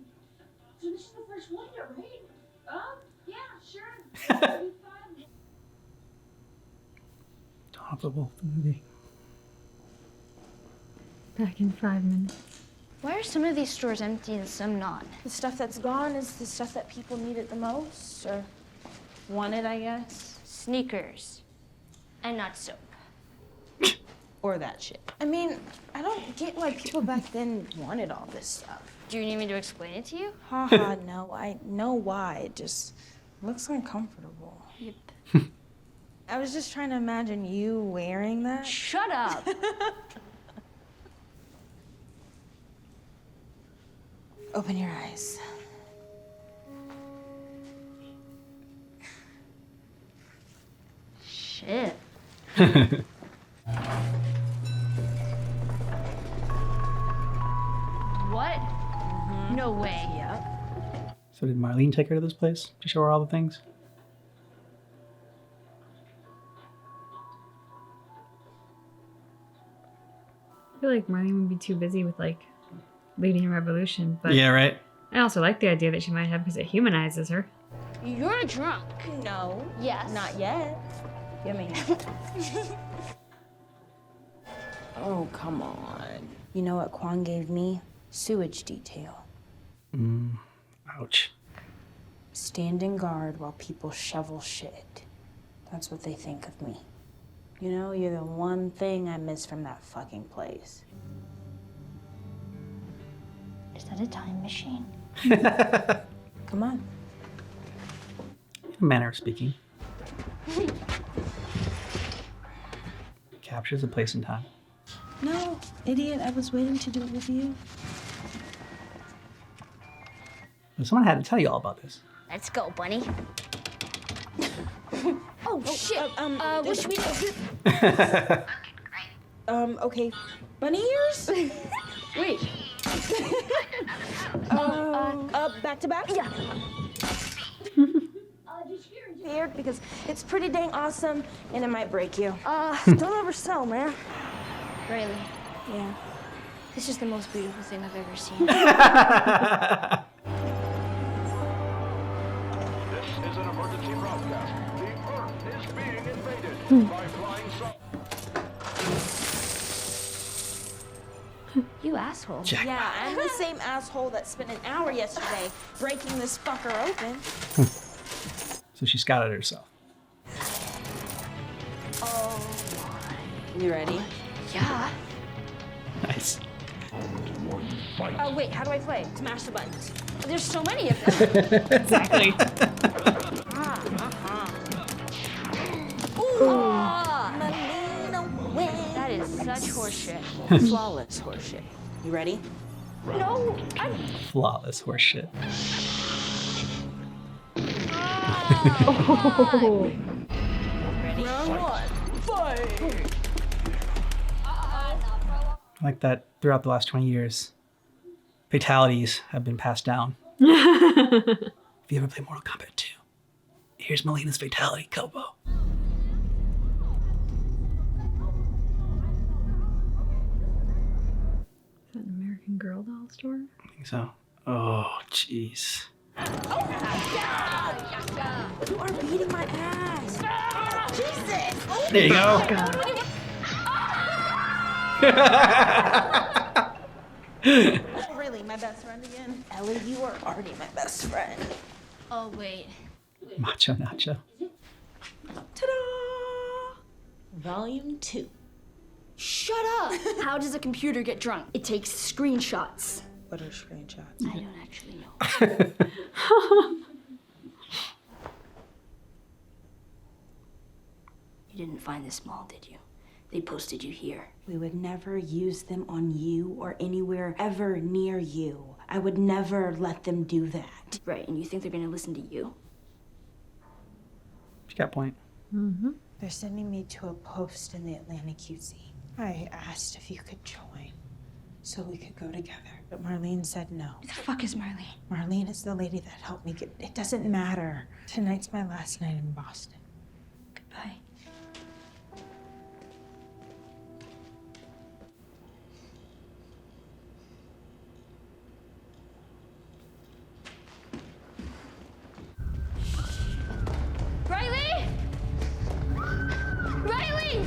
Speaker 13: So this is the first wonder, right? Yeah, sure.
Speaker 2: Dawn of the Wolf movie.
Speaker 19: Back in 5 minutes.
Speaker 13: Why are some of these stores empty and some not?
Speaker 5: The stuff that's gone is the stuff that people needed the most, or wanted, I guess.
Speaker 13: Sneakers. And not soap.
Speaker 20: Or that shit.
Speaker 5: I mean, I don't get why people back then wanted all this stuff.
Speaker 13: Do you need me to explain it to you?
Speaker 5: Haha, no, I know why. It just looks uncomfortable.
Speaker 13: Yep.
Speaker 5: I was just trying to imagine you wearing that.
Speaker 13: Shut up.
Speaker 5: Open your eyes.
Speaker 13: Shit. What? No way.
Speaker 5: Yep.
Speaker 2: So did Marlene take her to this place to show her all the things?
Speaker 19: I feel like Marlene would be too busy with like leading a revolution, but
Speaker 2: Yeah, right.
Speaker 19: I also like the idea that she might have because it humanizes her.
Speaker 13: You're drunk.
Speaker 5: No.
Speaker 13: Yes.
Speaker 5: Not yet. Gimme. Oh, come on. You know what Kwan gave me? Sewage detail.
Speaker 2: Ouch.
Speaker 5: Standing guard while people shovel shit. That's what they think of me. You know, you're the one thing I miss from that fucking place.
Speaker 13: Is that a time machine?
Speaker 5: Come on.
Speaker 2: In a manner of speaking. Captures a place and time.
Speaker 5: No, idiot, I was waiting to do it with you.
Speaker 2: But someone had to tell you all about this.
Speaker 13: Let's go, bunny. Oh, shit. What should we do?
Speaker 5: Okay. Bunny ears?
Speaker 13: Wait.
Speaker 5: Back to back?
Speaker 13: Yeah.
Speaker 5: Weird because it's pretty dang awesome and it might break you. Don't oversell, man.
Speaker 13: Really?
Speaker 5: Yeah.
Speaker 13: This is the most beautiful thing I've ever seen.
Speaker 17: This is an emergency broadcast. The Earth is being invaded by flying
Speaker 13: You asshole.
Speaker 5: Yeah, I'm the same asshole that spent an hour yesterday breaking this fucker open.
Speaker 2: So she scouted herself.
Speaker 5: Oh.
Speaker 20: You ready?
Speaker 13: Yeah.
Speaker 2: Nice.
Speaker 5: Oh, wait, how do I play? Smash the buttons.
Speaker 13: There's so many of them.
Speaker 19: Exactly.
Speaker 9: It's horseshit. Flawless horseshit. You ready?
Speaker 13: No, I'm.
Speaker 2: Flawless horseshit.
Speaker 13: Oh.
Speaker 9: Ready? Round one. Fight!
Speaker 2: Like that throughout the last 20 years, fatalities have been passed down. If you ever play Mortal Kombat 2, here's Melina's fatality combo.
Speaker 19: Is that an American Girl doll store?
Speaker 2: I think so. Oh, jeez.
Speaker 9: You are beating my ass. Jesus!
Speaker 2: There you go.
Speaker 9: Really, my best friend again? Ellie, you are already my best friend.
Speaker 13: Oh, wait.
Speaker 2: Macho Nacho.
Speaker 9: Ta-da! Volume 2.
Speaker 13: Shut up! How does a computer get drunk? It takes screenshots.
Speaker 9: What are screenshots?
Speaker 13: I don't actually know. You didn't find this mall, did you? They posted you here.
Speaker 9: We would never use them on you or anywhere ever near you. I would never let them do that.
Speaker 13: Right, and you think they're gonna listen to you?
Speaker 2: You got a point.
Speaker 5: Mm-hmm. They're sending me to a post in the Atlanta QC. I asked if you could join so we could go together. But Marlene said no.
Speaker 13: Who the fuck is Marlene?
Speaker 5: Marlene is the lady that helped me get... It doesn't matter. Tonight's my last night in Boston.
Speaker 13: Goodbye. Riley! Riley!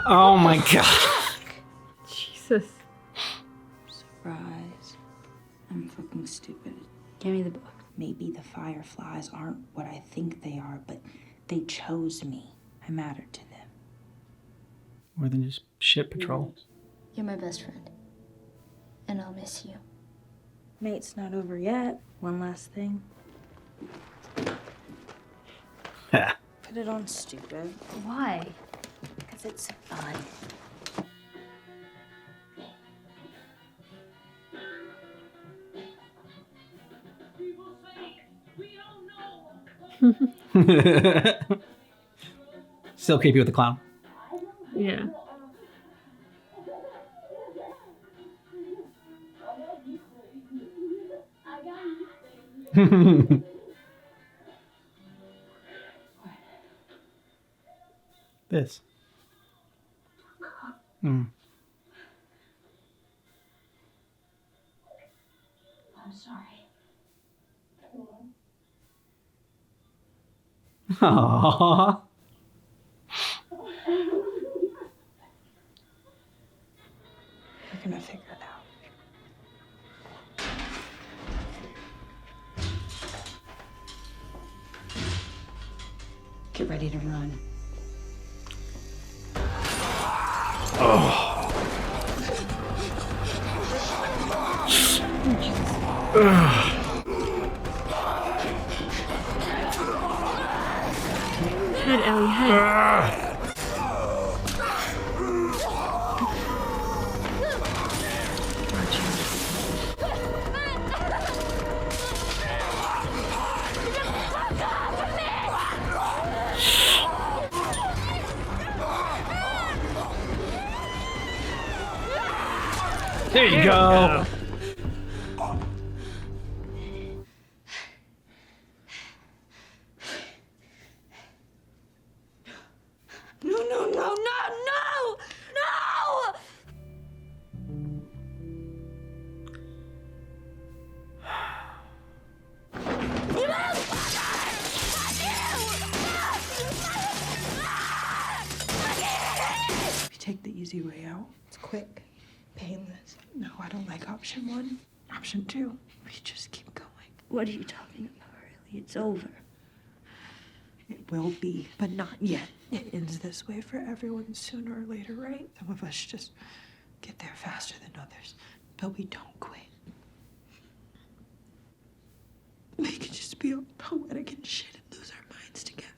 Speaker 2: Oh my god.
Speaker 19: Jesus.
Speaker 9: Surprise. I'm fucking stupid.
Speaker 13: Give me the book.
Speaker 9: Maybe the Fireflies aren't what I think they are, but they chose me. I matter to them.
Speaker 2: More than just ship patrol.
Speaker 13: You're my best friend. And I'll miss you.
Speaker 9: Mate's not over yet. One last thing. Put it on stupid.
Speaker 13: Why?
Speaker 9: Because it's fun.
Speaker 2: Still creepy with the clown.
Speaker 19: Yeah.
Speaker 2: This. Mm.
Speaker 13: I'm sorry.
Speaker 2: Aww.
Speaker 5: We're gonna figure it out.
Speaker 9: Get ready to run.
Speaker 19: Head, Ellie, head.
Speaker 2: There you go.
Speaker 9: No, no, no, no, no! No!
Speaker 5: We take the easy way out. It's quick, painless. No, I don't like option 1. Option 2, we just keep going.
Speaker 13: What are you talking about, Riley? It's over.
Speaker 5: It will be, but not yet. It ends this way for everyone sooner or later, right? Some of us just get there faster than others, but we don't quit. We could just be all poetic and shit and lose our minds together.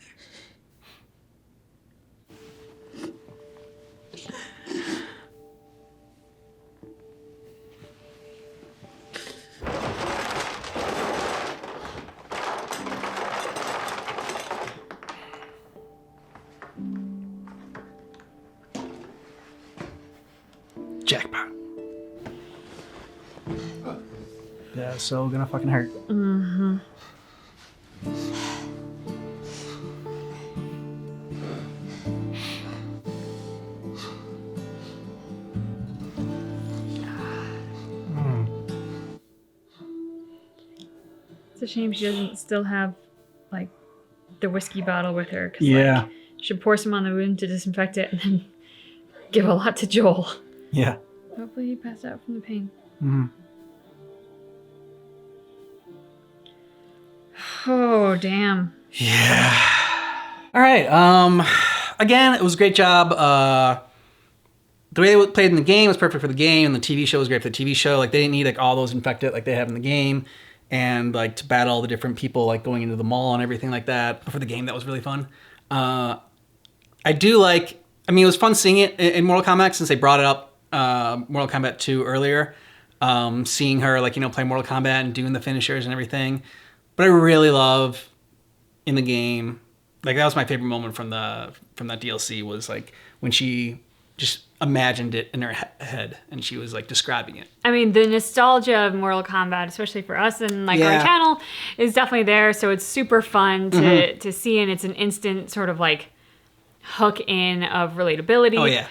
Speaker 2: Jackpot. Yeah, so gonna fucking hurt.
Speaker 19: Mm-hmm. It's a shame she doesn't still have, like, the whiskey bottle with her. 'Cause,
Speaker 2: Yeah.
Speaker 19: like, she pours some on the wound to disinfect it and then give a lot to Joel.
Speaker 2: Yeah.
Speaker 19: Hopefully he passed out from the pain.
Speaker 2: Mm-hmm.
Speaker 19: Oh, damn.
Speaker 2: Yeah. All right. Again, it was a great job. The way they played in the game was perfect for the game, and the TV show was great for the TV show. Like, they didn't need like all those infected like they have in the game, and like to battle all the different people like going into the mall and everything like that. But for the game, that was really fun. I do like. I mean, it was fun seeing it in Mortal Kombat since they brought it up. Mortal Kombat 2 earlier. Seeing her like play Mortal Kombat and doing the finishers and everything. But I really love in the game, like that was my favorite moment from that DLC was like when she just imagined it in her head and she was like describing it.
Speaker 19: I mean, the nostalgia of Mortal Kombat, especially for us and like
Speaker 2: Yeah.
Speaker 19: our channel, is definitely there. So it's super fun to see, and it's an instant sort of like hook in of relatability.
Speaker 2: Oh yeah.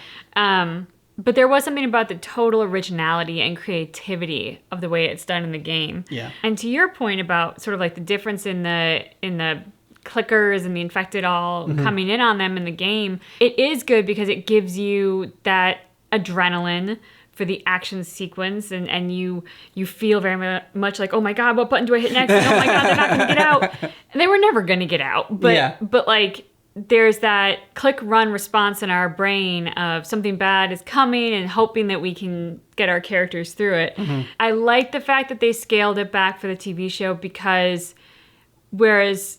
Speaker 19: But there was something about the total originality and creativity of the way it's done in the game.
Speaker 2: Yeah.
Speaker 19: And to your point about sort of like the difference in the clickers and the infected all coming in on them in the game, it is good because it gives you that adrenaline for the action sequence, and you feel very much like, oh my god, what button do I hit next? And, oh my god, they're not gonna get out. And they were never gonna get out. But like there's that click run response in our brain of something bad is coming and hoping that we can get our characters through it. I like the fact that they scaled it back for the TV show because whereas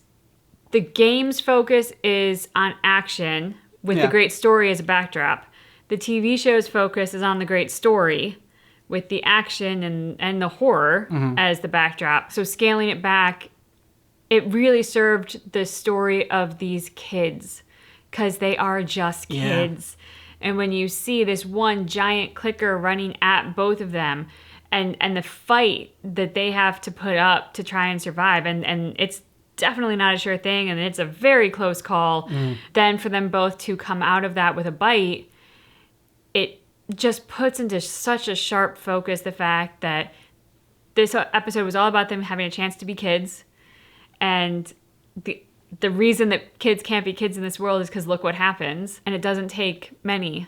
Speaker 19: the game's focus is on action with the great story as a backdrop, the TV show's focus is on the great story with the action and the horror as the backdrop. So scaling it back, it really served the story of these kids because they are just kids. And when you see this one giant clicker running at both of them and the fight that they have to put up to try and survive, and it's definitely not a sure thing, and it's a very close call, then for them both to come out of that with a bite, it just puts into such a sharp focus the fact that this episode was all about them having a chance to be kids. And the reason that kids can't be kids in this world is because look what happens. And it doesn't take many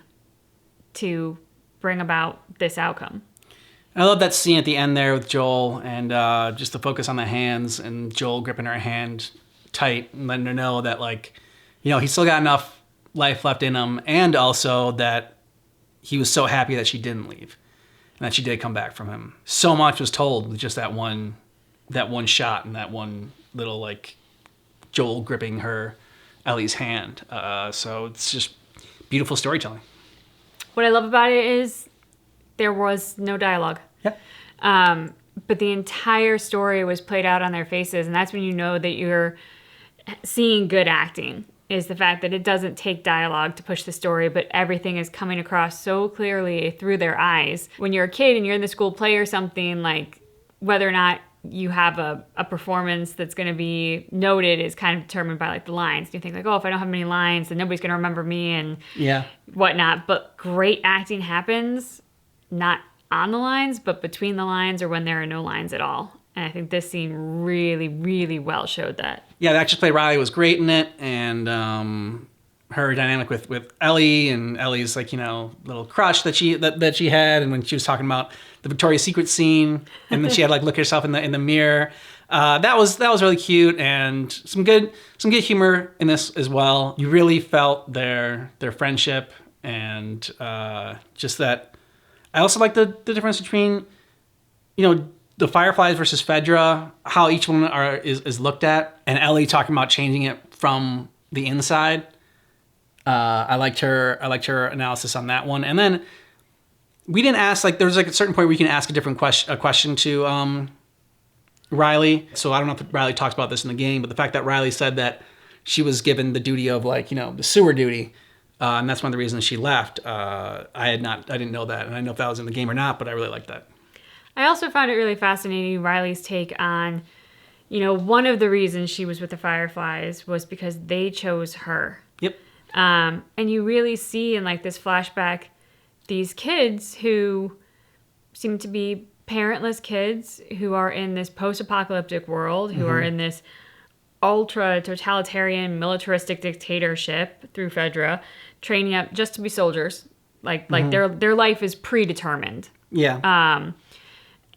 Speaker 19: to bring about this outcome.
Speaker 2: I love that scene at the end there with Joel and just the focus on the hands and Joel gripping her hand tight and letting her know that like, he's still got enough life left in him, and also that he was so happy that she didn't leave and that she did come back from him. So much was told with just that one shot and that one little like Joel gripping Ellie's hand. So it's just beautiful storytelling.
Speaker 19: What I love about it is there was no dialogue.
Speaker 2: Yeah.
Speaker 19: But the entire story was played out on their faces, and that's when you know that you're seeing good acting, is the fact that it doesn't take dialogue to push the story, but everything is coming across so clearly through their eyes. When you're a kid and you're in the school play or something, like whether or not you have a performance that's going to be noted is kind of determined by like the lines. You think like, oh, if I don't have many lines, then nobody's going to remember me and whatnot. But great acting happens not on the lines, but between the lines or when there are no lines at all. And I think this scene really, really well showed that.
Speaker 2: Yeah, the actress play Riley was great in it, and her dynamic with Ellie and Ellie's like little crush that she had, and when she was talking about the Victoria's Secret scene, and then she had like look at herself in the mirror. That was really cute, and some good humor in this as well. You really felt their friendship, and just that. I also like the difference between the Fireflies versus Fedra, how each one is looked at, and Ellie talking about changing it from the inside. I liked her analysis on that one, and then we didn't ask there's a certain point where you can ask a different question to Riley. So I don't know if Riley talks about this in the game, but the fact that Riley said that she was given the duty of the sewer duty And that's one of the reasons she left. I didn't know that, and I didn't know if that was in the game or not, but I really liked that.
Speaker 19: I also found it really fascinating, Riley's take on, one of the reasons she was with the Fireflies was because they chose her.
Speaker 2: Yep.
Speaker 19: And you really see in like this flashback, these kids who seem to be parentless kids who are in this post-apocalyptic world, who are in this ultra totalitarian militaristic dictatorship through Fedra, training up just to be soldiers. Like their life is predetermined.
Speaker 2: Yeah.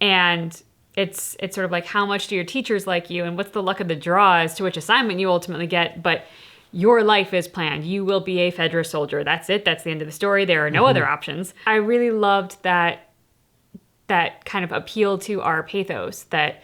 Speaker 19: And it's sort of like, how much do your teachers like you, and what's the luck of the draw as to which assignment you ultimately get, but your life is planned. You will be a Fedra soldier. That's it. That's the end of the story. There are no other options. I really loved that kind of appeal to our pathos, that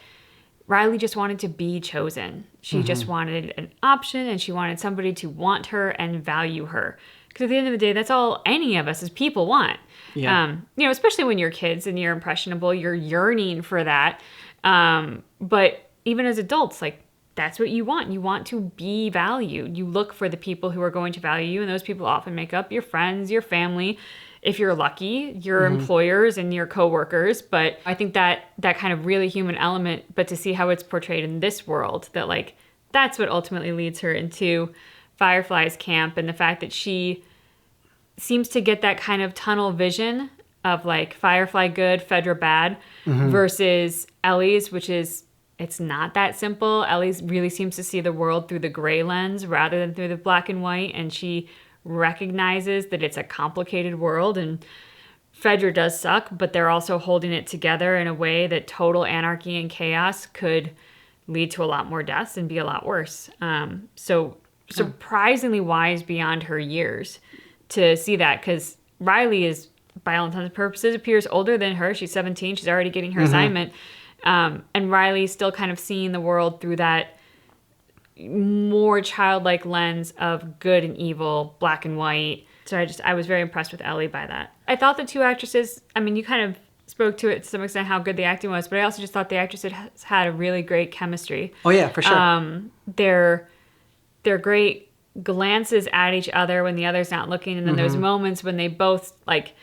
Speaker 19: Riley just wanted to be chosen. She just wanted an option, and she wanted somebody to want her and value her. Because at the end of the day, that's all any of us as people want.
Speaker 2: Yeah.
Speaker 19: Especially when you're kids and you're impressionable, you're yearning for that. But even as adults, like, that's what you want. You want to be valued. You look for the people who are going to value you, and those people often make up your friends, your family, if you're lucky, your employers and your coworkers. But I think that kind of really human element, but to see how it's portrayed in this world, that like that's what ultimately leads her into Firefly's camp, and the fact that she seems to get that kind of tunnel vision of like Firefly good, Fedra bad, versus Ellie's, which is, it's not that simple. Ellie's really seems to see the world through the gray lens rather than through the black and white, and she recognizes that it's a complicated world, and Fedra does suck, but they're also holding it together in a way that total anarchy and chaos could lead to a lot more deaths and be a lot worse. So surprisingly wise beyond her years to see that, because Riley is, by all intents and purposes, appears older than her. She's 17. She's already getting her assignment. And Riley's still kind of seeing the world through that more childlike lens of good and evil, black and white. So I was very impressed with Ellie by that. I thought the two actresses, I mean, you kind of spoke to it to some extent how good the acting was, but I also just thought the actresses had a really great chemistry.
Speaker 2: Oh yeah, for sure.
Speaker 19: They're great glances at each other when the other's not looking, and then there's moments when they both like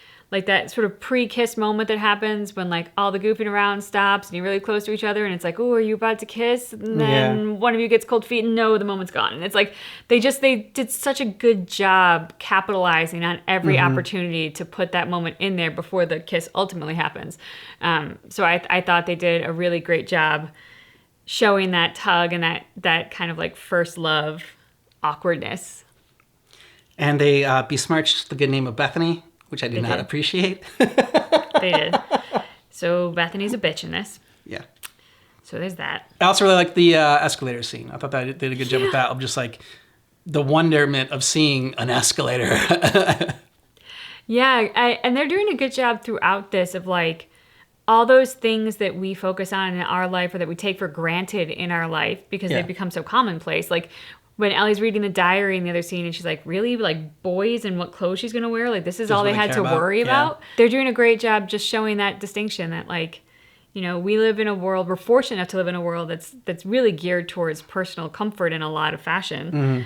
Speaker 19: that sort of pre-kiss moment that happens when like all the goofing around stops and you're really close to each other, and it's like, oh, are you about to kiss? And then one of you gets cold feet, and no, the moment's gone. And it's like they did such a good job capitalizing on every opportunity to put that moment in there before the kiss ultimately happens. So I thought they did a really great job showing that tug and that kind of like first love awkwardness.
Speaker 2: And they besmirched the good name of Bethany, which I did not appreciate.
Speaker 19: They did. So Bethany's a bitch in this.
Speaker 2: Yeah.
Speaker 19: So there's that.
Speaker 2: I also really like the escalator scene. I thought that they did a good job with that, of just like the wonderment of seeing an escalator.
Speaker 19: Yeah, and they're doing a good job throughout this of like all those things that we focus on in our life or that we take for granted in our life because they've become so commonplace. Like when Ellie's reading the diary in the other scene and she's like, really? Like boys and what clothes she's going to wear? Like this is all they had to worry about? They're doing a great job just showing that distinction that like, you know, we live in a world, we're fortunate enough to live in a world that's really geared towards personal comfort in a lot of fashion.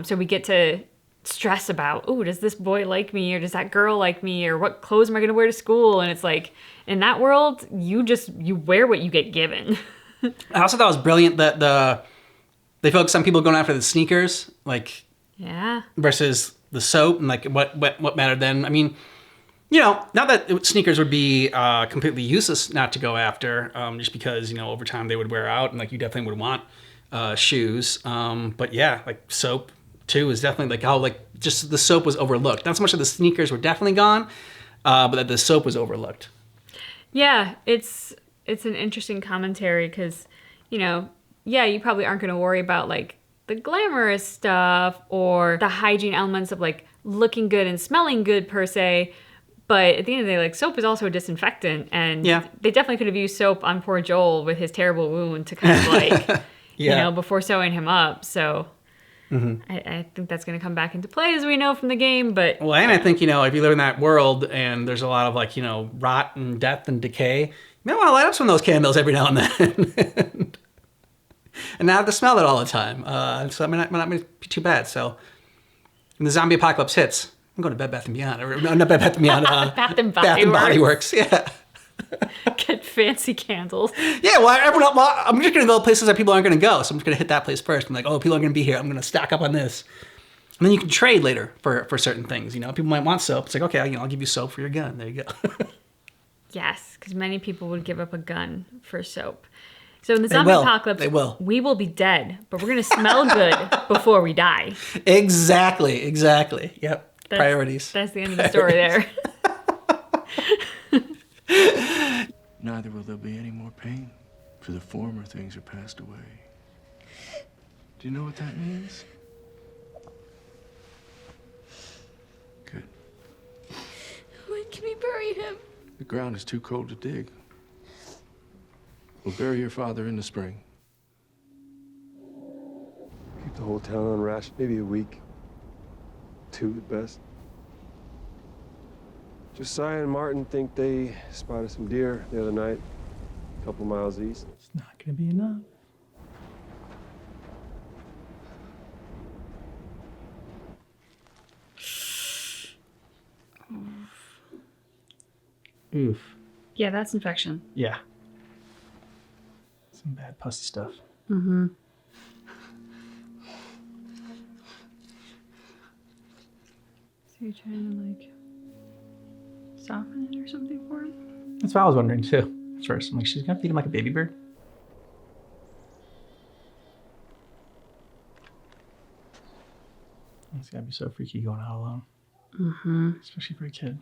Speaker 19: So we get to stress about, oh, does this boy like me, or does that girl like me, or what clothes am I going to wear to school? And it's like, in that world, you wear what you get given.
Speaker 2: I also thought it was brilliant that they focus on people going after the sneakers, like, versus the soap, and like what mattered then. I mean, you know, not that sneakers would be completely useless not to go after, just because, you know, over time they would wear out, and like you definitely would want shoes. But yeah, like soap too is definitely like how like just the soap was overlooked. Not so much that the sneakers were definitely gone, but that the soap was overlooked.
Speaker 19: Yeah, it's an interesting commentary because, you know, yeah, you probably aren't going to worry about like the glamorous stuff or the hygiene elements of like looking good and smelling good per se. But at the end of the day, like soap is also a disinfectant, and they definitely could have used soap on poor Joel with his terrible wound to kind of like, you know, before sewing him up. So I think that's going to come back into play as we know from the game. But
Speaker 2: well, and I think, you know, if you live in that world and there's a lot of like, you know, rot and death and decay, you might want to light up some of those candles every now and then. And not have to smell it all the time. So it might not be too bad. So And the zombie apocalypse hits. I'm going to Bed Bath & Beyond. Or, no, not Bed Bath & Beyond.
Speaker 1: Bath and
Speaker 2: Bath and Body Works. Yeah.
Speaker 1: Get fancy candles.
Speaker 2: Yeah, well, I'm just going to go places that people aren't going to go. So I'm just going to hit that place first. I'm like, oh, people are going to be here. I'm going to stack up on this. And then you can trade later for certain things. You know, people might want soap. It's like, okay, I'll give you soap for your gun. There you go.
Speaker 1: Yes, because many people would give up a gun for soap. So in the zombie apocalypse, we will be dead, but we're going to smell good before we die.
Speaker 2: Exactly. Yep. Priorities.
Speaker 1: That's the end of the story there.
Speaker 22: Neither will there be any more pain, for the former things are passed away. Do you know what that means? Good.
Speaker 6: When can we bury him?
Speaker 22: The ground is too cold to dig. We'll bury your father in the spring.
Speaker 10: Keep the whole town on ration, maybe a week. 2 at best. Josiah and Martin think they spotted some deer the other night, a couple miles east.
Speaker 2: It's not going to be enough. Oof.
Speaker 1: Yeah, that's infection.
Speaker 2: Yeah. Some bad pussy stuff.
Speaker 1: Mm-hmm. So you're trying to like soften it or something for him?
Speaker 2: That's what I was wondering too. At first, I'm like, she's gonna feed him like a baby bird. It's gotta be so freaky going out alone.
Speaker 1: Mm-hmm.
Speaker 2: Especially for a kid.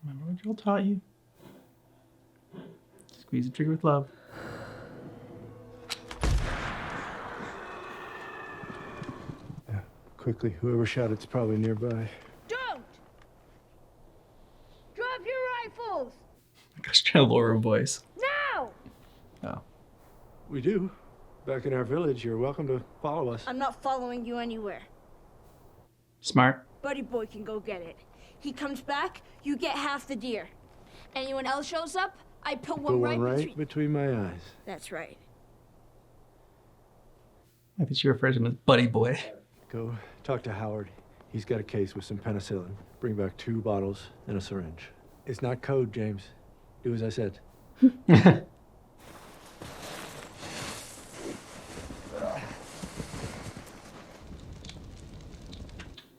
Speaker 2: Remember what Joel taught you? Squeeze the trigger with love.
Speaker 10: Yeah, quickly. Whoever shot it's probably nearby.
Speaker 13: Don't! Drop your rifles!
Speaker 2: Gosh, trying to lower her voice.
Speaker 13: Now!
Speaker 2: Oh.
Speaker 10: We do. Back in our village, you're welcome to follow us.
Speaker 13: I'm not following you anywhere.
Speaker 2: Smart.
Speaker 13: Buddy boy can go get it. He comes back, you get half the deer. Anyone else shows up, I put one right
Speaker 10: between my eyes.
Speaker 13: That's right.
Speaker 2: I think she refers to him as Buddy Boy.
Speaker 10: Go talk to Howard. He's got a case with some penicillin. Bring back 2 bottles and a syringe. It's not code, James. Do as I said.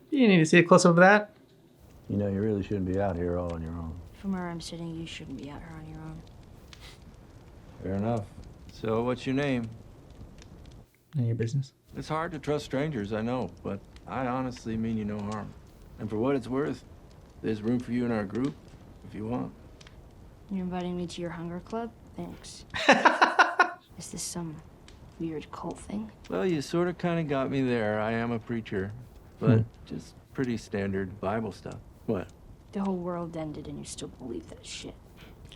Speaker 2: You need to see a close up of that.
Speaker 3: You know, you really shouldn't be out here all on your own.
Speaker 13: From where I'm sitting, you shouldn't be out here on your own.
Speaker 3: Fair enough. So, what's your name?
Speaker 2: None of your business.
Speaker 3: It's hard to trust strangers, I know, but I honestly mean you no harm. And for what it's worth, there's room for you in our group if you want.
Speaker 13: You're inviting me to your hunger club? Thanks. Is this some weird cult thing?
Speaker 3: Well, you sort of kind of got me there. I am a preacher, but just pretty standard Bible stuff. What?
Speaker 13: The whole world ended and you still believe that shit.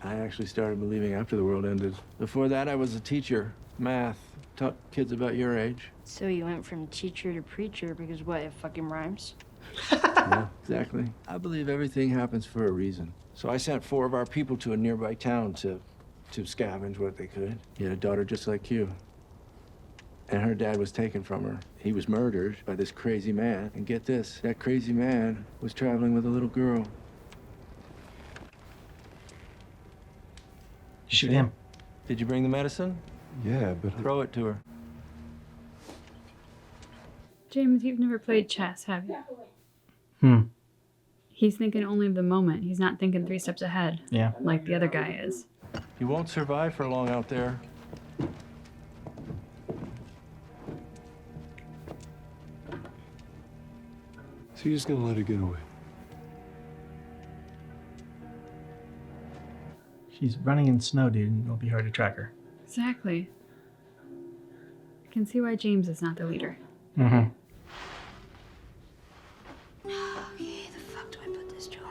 Speaker 3: I actually started believing after the world ended. Before that, I was a teacher. Math. Taught kids about your age.
Speaker 13: So you went from teacher to preacher because what, it fucking rhymes?
Speaker 3: Yeah, exactly. I believe everything happens for a reason. So I sent 4 of our people to a nearby town to scavenge what they could. He had a daughter just like you. And her dad was taken from her. He was murdered by this crazy man. And get this, that crazy man was traveling with a little girl.
Speaker 2: Shoot him.
Speaker 3: Did you bring the medicine?
Speaker 10: Yeah, but...
Speaker 3: Throw it to her.
Speaker 1: James, you've never played chess, have you? He's thinking only of the moment. He's not thinking 3 steps ahead.
Speaker 2: Yeah.
Speaker 1: Like the other guy is.
Speaker 3: You won't survive for long out there.
Speaker 10: So you're just gonna let her get away?
Speaker 2: She's running in snow, dude, and it'll be hard to track her.
Speaker 1: Exactly. I can see why James is not the leader.
Speaker 2: Mm-hmm.
Speaker 13: Okay, the fuck do I put this, Joel?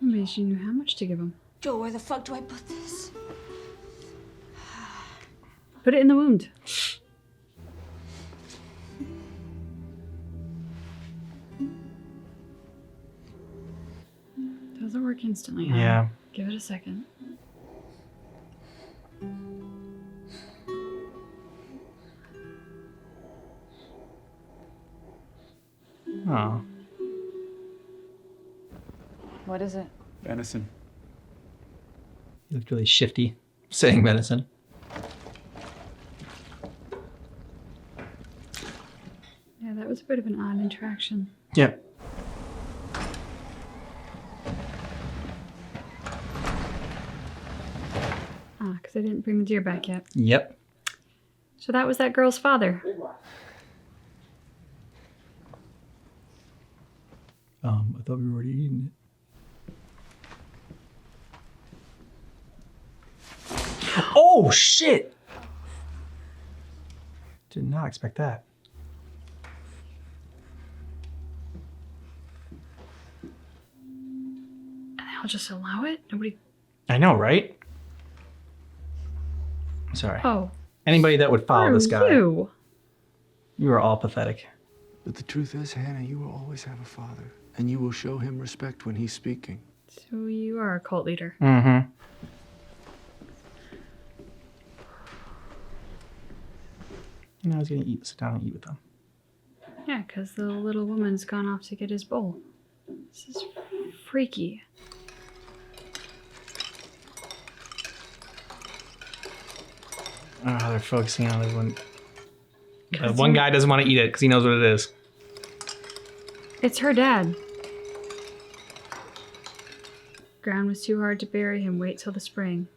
Speaker 1: Maybe she knew how much to give him.
Speaker 13: Joel, where the fuck do I put this?
Speaker 19: Put it in the wound. Doesn't work instantly. Huh?
Speaker 2: Yeah.
Speaker 19: Give it a second.
Speaker 2: Oh.
Speaker 19: What is it?
Speaker 11: Venison.
Speaker 2: You looked really shifty saying medicine.
Speaker 19: Yeah, that was a bit of an odd interaction.
Speaker 2: Yep.
Speaker 19: Ah, because I didn't bring the deer back yet.
Speaker 2: Yep.
Speaker 19: So that was that girl's father.
Speaker 2: I thought we were already eating it. Oh, shit! Did not expect that.
Speaker 19: And they'll just allow it? Nobody...
Speaker 2: I know, right? Sorry.
Speaker 19: Oh.
Speaker 2: Anybody that would follow this guy.
Speaker 19: You
Speaker 2: are all pathetic.
Speaker 3: But the truth is, Hannah, you will always have a father, and you will show him respect when he's speaking.
Speaker 19: So you are a cult leader.
Speaker 2: Mm-hmm. And I was gonna sit down and eat with them.
Speaker 19: Yeah, because the little woman's gone off to get his bowl. This is freaky.
Speaker 2: Oh, they're focusing on this one. One guy doesn't want to eat it because he knows what it is.
Speaker 19: It's her dad. Ground was too hard to bury him. Wait till the spring.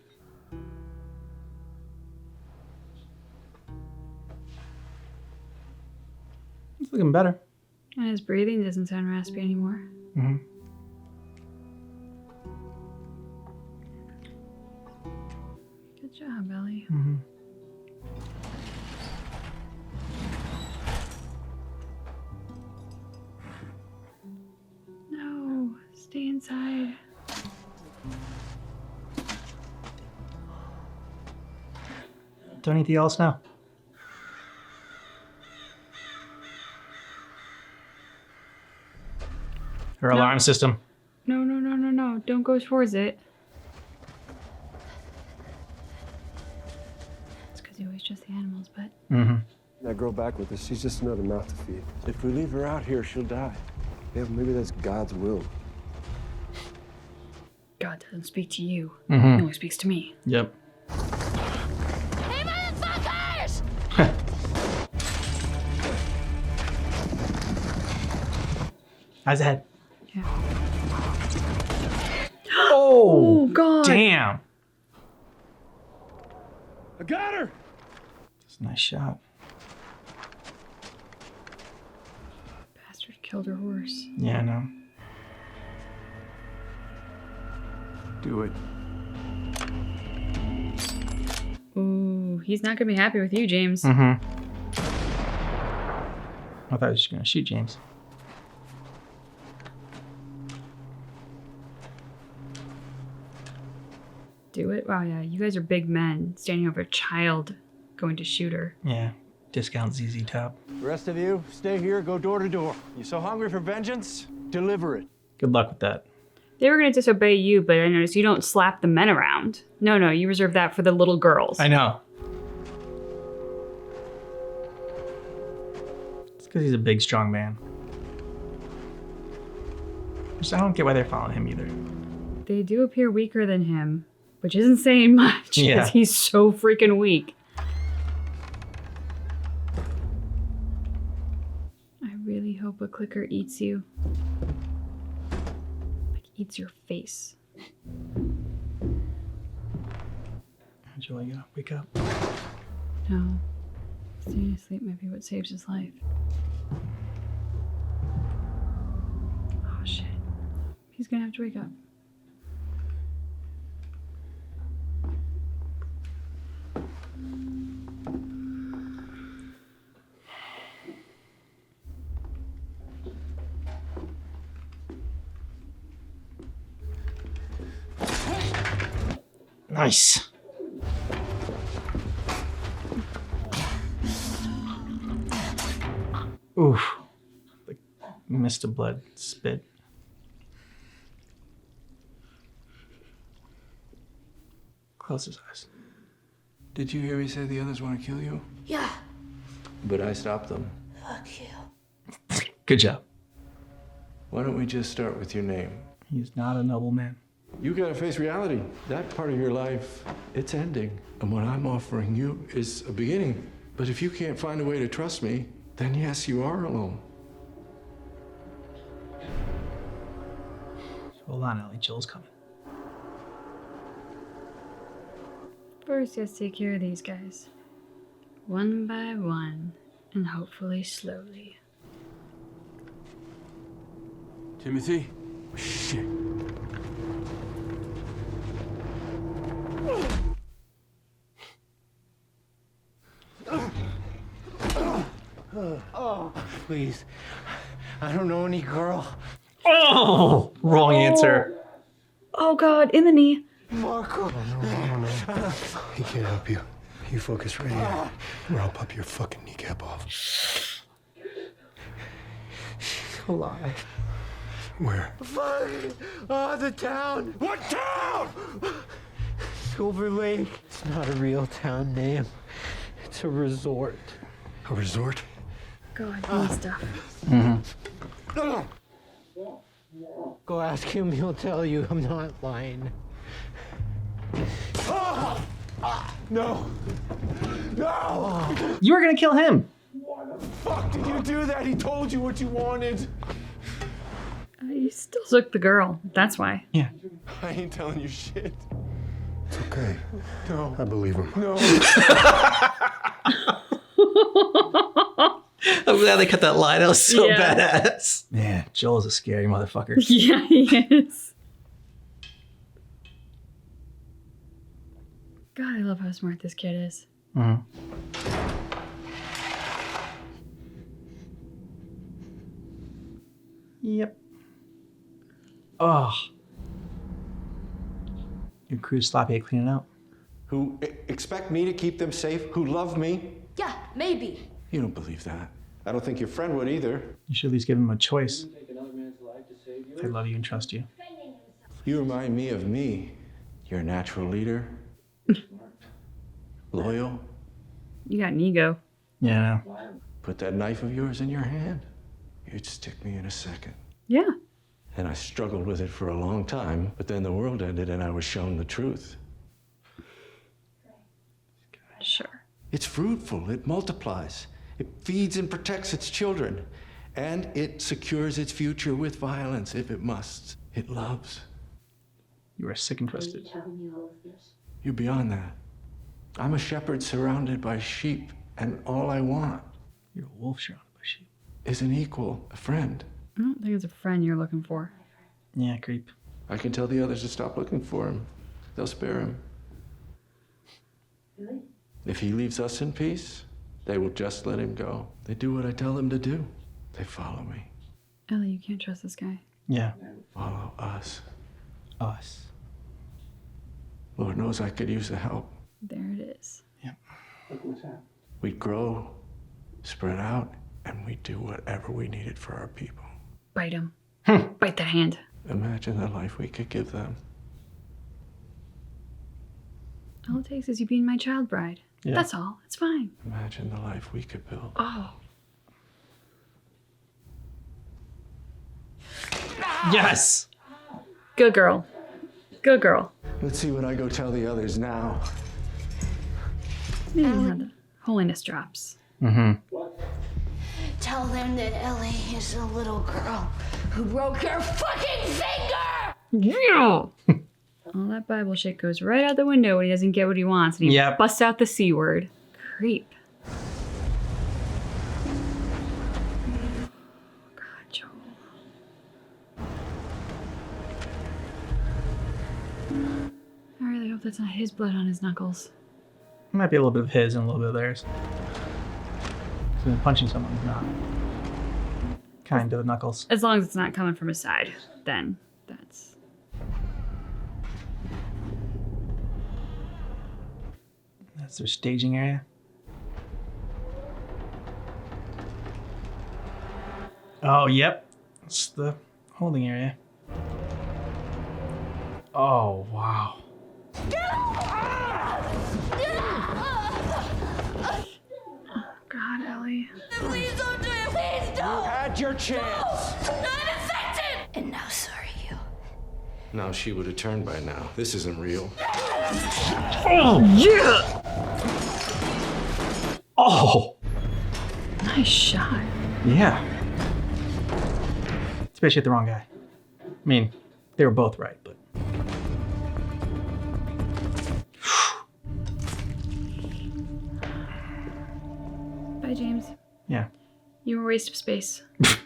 Speaker 2: It's looking better.
Speaker 19: And his breathing doesn't sound raspy anymore.
Speaker 2: Mm-hmm.
Speaker 19: Good job, Ellie.
Speaker 2: Mm-hmm.
Speaker 19: No, stay inside.
Speaker 2: Don't eat the yellow snow. Her alarm system.
Speaker 19: No, no, no, no, no. Don't go towards it. It's because you always trust the animals, but...
Speaker 3: Mm-hmm. That girl back with us, she's just another mouth to feed. If we leave her out here, she'll die. Yeah, maybe that's God's will.
Speaker 19: God doesn't speak to you.
Speaker 2: Mm-hmm.
Speaker 19: He only speaks to me.
Speaker 2: Yep.
Speaker 13: Hey, motherfuckers!
Speaker 2: Eyes ahead.
Speaker 19: Yeah.
Speaker 2: Oh,
Speaker 19: God.
Speaker 2: Damn.
Speaker 7: I got her!
Speaker 2: That's a nice shot.
Speaker 19: Bastard killed her horse.
Speaker 2: Yeah, I know.
Speaker 3: Do it.
Speaker 19: Ooh, he's not gonna be happy with you, James.
Speaker 2: Mm-hmm. I thought he was just gonna shoot James.
Speaker 19: Do it? Wow, yeah. You guys are big men standing over a child going to shoot her.
Speaker 2: Yeah. Discount ZZ Top.
Speaker 3: The rest of you, stay here, go door to door. You so hungry for vengeance? Deliver it.
Speaker 2: Good luck with that.
Speaker 19: They were gonna disobey you, but I noticed you don't slap the men around. No, no, you reserve that for the little girls.
Speaker 2: I know. It's because he's a big, strong man. Which I don't get why they're following him either.
Speaker 19: They do appear weaker than him, which isn't saying much,
Speaker 2: Yeah.
Speaker 19: because he's so freaking weak. I really hope a clicker eats you. Like, eats your face.
Speaker 2: Angela, you gotta wake up.
Speaker 19: No. Staying asleep might be what saves his life. Oh, shit. He's gonna have to wake up.
Speaker 2: Nice. Oof. Like mist of blood, spit. Close his eyes.
Speaker 3: Did you hear me say the others want to kill you?
Speaker 9: Yeah.
Speaker 3: But I stopped them.
Speaker 9: Fuck you.
Speaker 2: Good job.
Speaker 3: Why don't we just start with your name?
Speaker 2: He's not a noble man.
Speaker 3: You gotta face reality. That part of your life, it's ending. And what I'm offering you is a beginning. But if you can't find a way to trust me, then yes, you are alone.
Speaker 2: Hold on, Ellie. Joel's coming.
Speaker 19: First, he has to take care of these guys. One by one, and hopefully slowly.
Speaker 11: Timothy? Shit.
Speaker 4: Oh, please. I don't know any girl.
Speaker 2: Oh! Wrong answer.
Speaker 19: Oh God, in the knee.
Speaker 4: Marco.
Speaker 8: No. He can't help you. You focus right here, or I'll pop your fucking kneecap off.
Speaker 4: She's alive.
Speaker 8: Where?
Speaker 4: Fuck! The town! What town? Silver Lake. It's not a real town name. It's a resort.
Speaker 8: A resort?
Speaker 19: God, and stuff.
Speaker 4: Go ask him, he'll tell you. I'm not lying. No! No!
Speaker 2: You were gonna kill him.
Speaker 3: Why the fuck did you do that? He told you what you wanted.
Speaker 19: You still took the girl. That's why.
Speaker 2: Yeah.
Speaker 3: I ain't telling you shit.
Speaker 8: It's okay.
Speaker 3: No.
Speaker 8: I believe him.
Speaker 3: No.
Speaker 2: I'm glad they cut that line. That was so
Speaker 19: Yeah.
Speaker 2: badass. Man, Joel's a scary motherfucker.
Speaker 19: Yeah, he is. God, I love how smart this kid is.
Speaker 2: Mm-hmm. Yep. Oh. Your crew's sloppy at cleaning out.
Speaker 3: Who expect me to keep them safe? Who love me?
Speaker 6: Yeah, maybe.
Speaker 3: You don't believe that. I don't think your friend would either.
Speaker 2: You should at least give him a choice. They love you and trust you.
Speaker 3: You remind me of me. You're a natural leader. Loyal.
Speaker 19: You got an ego.
Speaker 2: Yeah.
Speaker 3: Put that knife of yours in your hand. You'd stick me in a second.
Speaker 19: Yeah.
Speaker 3: And I struggled with it for a long time, but then the world ended and I was shown the truth.
Speaker 19: Sure.
Speaker 3: It's fruitful, it multiplies, it feeds and protects its children, and it secures its future with violence if it must. It loves.
Speaker 2: You are sick and twisted.
Speaker 3: You're beyond that. I'm a shepherd surrounded by sheep, and all I want
Speaker 2: You're a wolf surrounded by sheep.
Speaker 3: is an equal, a friend.
Speaker 19: I don't think it's a friend you're looking for.
Speaker 2: Yeah, creep.
Speaker 3: I can tell the others to stop looking for him. They'll spare him.
Speaker 6: Really?
Speaker 3: If he leaves us in peace, they will just let him go. They do what I tell them to do. They follow me.
Speaker 19: Ellie, you can't trust this guy.
Speaker 2: Yeah.
Speaker 3: Follow us.
Speaker 2: Us.
Speaker 3: Lord knows I could use the help.
Speaker 19: There it is.
Speaker 3: We'd grow, spread out, and we'd do whatever we needed for our people.
Speaker 19: Bite him. Bite that hand.
Speaker 3: Imagine the life we could give them.
Speaker 19: All it takes is you being my child bride.
Speaker 3: Yeah.
Speaker 19: That's all. It's fine.
Speaker 3: Imagine the life we could build.
Speaker 19: Oh.
Speaker 2: Yes.
Speaker 19: Good girl. Good girl.
Speaker 3: Let's see what I go tell the others now.
Speaker 19: Maybe how the holiness drops.
Speaker 2: Mm-hmm.
Speaker 13: Tell them that Ellie is a little girl who broke her fucking finger!
Speaker 19: Yeah. All that Bible shit goes right out the window when he doesn't get what he wants, and he busts out the C word. Creep. God, Joel. I really hope that's not his blood on his knuckles.
Speaker 2: Might be a little bit of his and a little bit of theirs. So punching someone's not kind to the knuckles.
Speaker 19: As long as it's not coming from his side, then that's...
Speaker 2: That's their staging area. Oh, yep. It's the holding area. Oh, wow.
Speaker 19: God, Ellie.
Speaker 17: Please don't do it. Please don't.
Speaker 4: You had your chance.
Speaker 17: No, I'm infected. And now so are you.
Speaker 3: No, she would have turned by now. This isn't real.
Speaker 2: Oh, yeah! Oh!
Speaker 19: Nice shot.
Speaker 2: Yeah. Especially at the wrong guy. I mean, they were both right, but...
Speaker 19: Bye, James.
Speaker 2: Yeah.
Speaker 19: You were a waste of space. I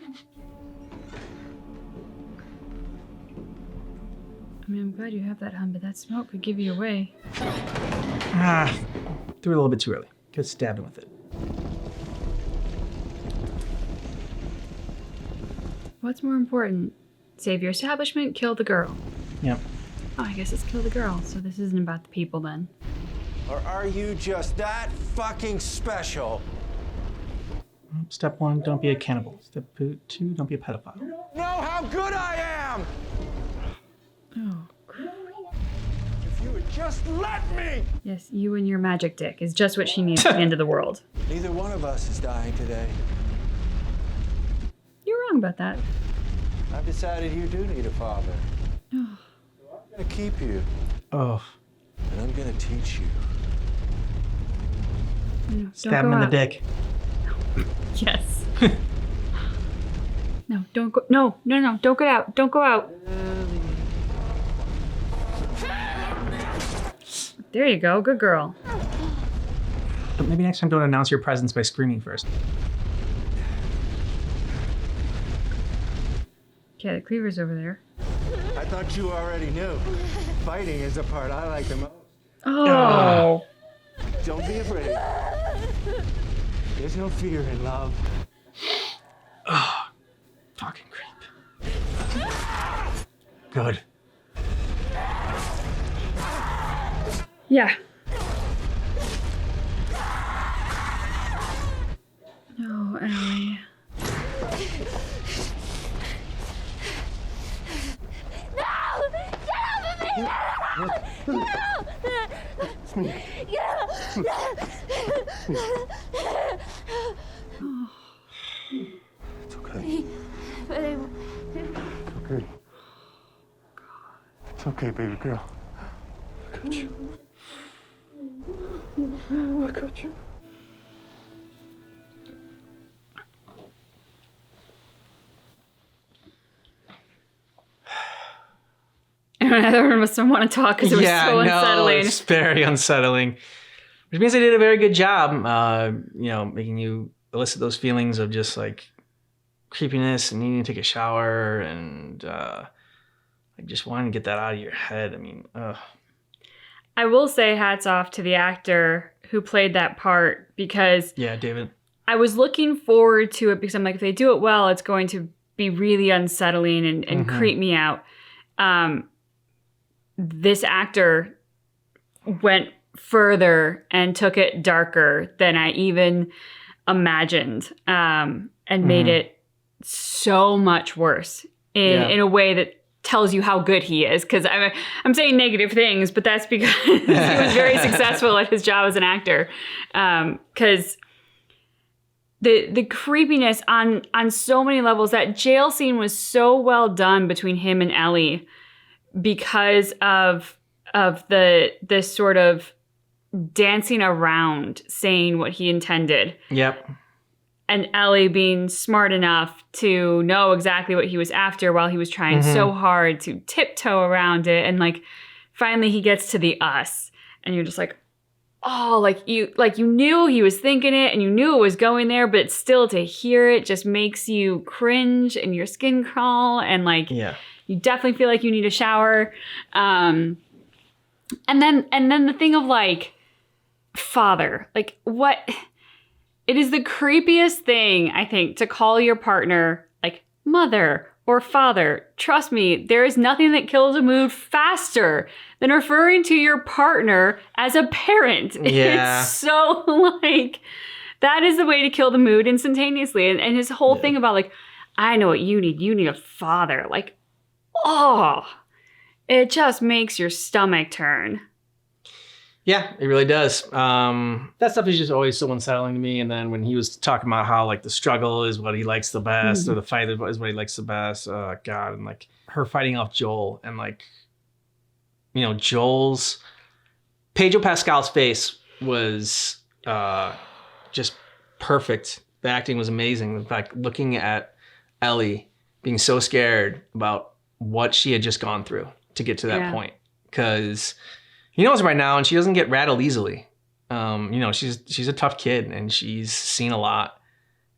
Speaker 19: mean, I'm glad you have that, hun, but that smoke could give you away.
Speaker 2: Ah, threw it a little bit too early. Could have stabbed him with it.
Speaker 19: What's more important? Save your establishment, kill the girl.
Speaker 2: Yep.
Speaker 19: Oh, I guess it's kill the girl, so this isn't about the people then.
Speaker 4: Or are you just that fucking special?
Speaker 2: Step 1, don't be a cannibal. Step 2, don't be a pedophile.
Speaker 4: You don't know how good I am!
Speaker 19: Oh.
Speaker 4: If you would just let me!
Speaker 19: Yes, you and your magic dick is just what she needs at the end of the world.
Speaker 4: Neither one of us is dying today.
Speaker 19: You're wrong about that.
Speaker 4: I've decided you do need a father.
Speaker 19: Oh.
Speaker 4: I'm gonna keep you.
Speaker 2: Oh.
Speaker 4: And I'm gonna teach you.
Speaker 19: No,
Speaker 2: Stab him in the dick.
Speaker 19: Yes. No, don't go. No, don't go out. Don't go out. There you go. Good girl.
Speaker 2: But maybe next time don't announce your presence by screaming first.
Speaker 19: Okay, the cleaver's over there.
Speaker 4: I thought you already knew. Fighting is the part I like the most.
Speaker 19: Oh.
Speaker 4: Don't be afraid. There's no fear in love.
Speaker 2: Oh, fucking creep. Good.
Speaker 19: Yeah. No, Ellie.
Speaker 17: It's me.
Speaker 15: It's okay.
Speaker 17: Okay.
Speaker 15: It's okay, baby girl. I got you. I got you.
Speaker 19: Neither one of us want to talk because it was so unsettling.
Speaker 2: It's very unsettling. Which means they did a very good job, making you elicit those feelings of just like creepiness and needing to take a shower and just wanting to get that out of your head. I mean,
Speaker 19: I will say hats off to the actor who played that part because
Speaker 2: yeah, David.
Speaker 19: I was looking forward to it because I'm like, if they do it well, it's going to be really unsettling and creep me out. This actor went further and took it darker than I even imagined, and made it so much worse in a way that tells you how good he is. Because I'm saying negative things, but that's because he was very successful at his job as an actor. Because the creepiness on so many levels, that jail scene was so well done between him and Ellie because of this sort of dancing around saying what he intended.
Speaker 2: Yep.
Speaker 19: And Ellie being smart enough to know exactly what he was after while he was trying so hard to tiptoe around it. And like finally he gets to the us and you're just like, oh, you knew he was thinking it and you knew it was going there, but still to hear it just makes you cringe and your skin crawl and you definitely feel like you need a shower. And then the thing of father, what? It is the creepiest thing, I think, to call your partner mother or father. Trust me, there is nothing that kills a mood faster than referring to your partner as a parent.
Speaker 2: Yeah.
Speaker 19: It's so that is the way to kill the mood instantaneously. And his whole thing about I know what you need. You need a father. Like, oh, it just makes your stomach turn.
Speaker 2: Yeah, it really does. That stuff is just always so unsettling to me. And then when he was talking about how like the struggle is what he likes the best, or the fight is what he likes the best. Oh God, and like her fighting off Joel, and like, you know, Pedro Pascal's face was just perfect. The acting was amazing. In fact, looking at Ellie being so scared about what she had just gone through to get to that point, because he knows right now, and she doesn't get rattled easily. You know, she's a tough kid, and she's seen a lot.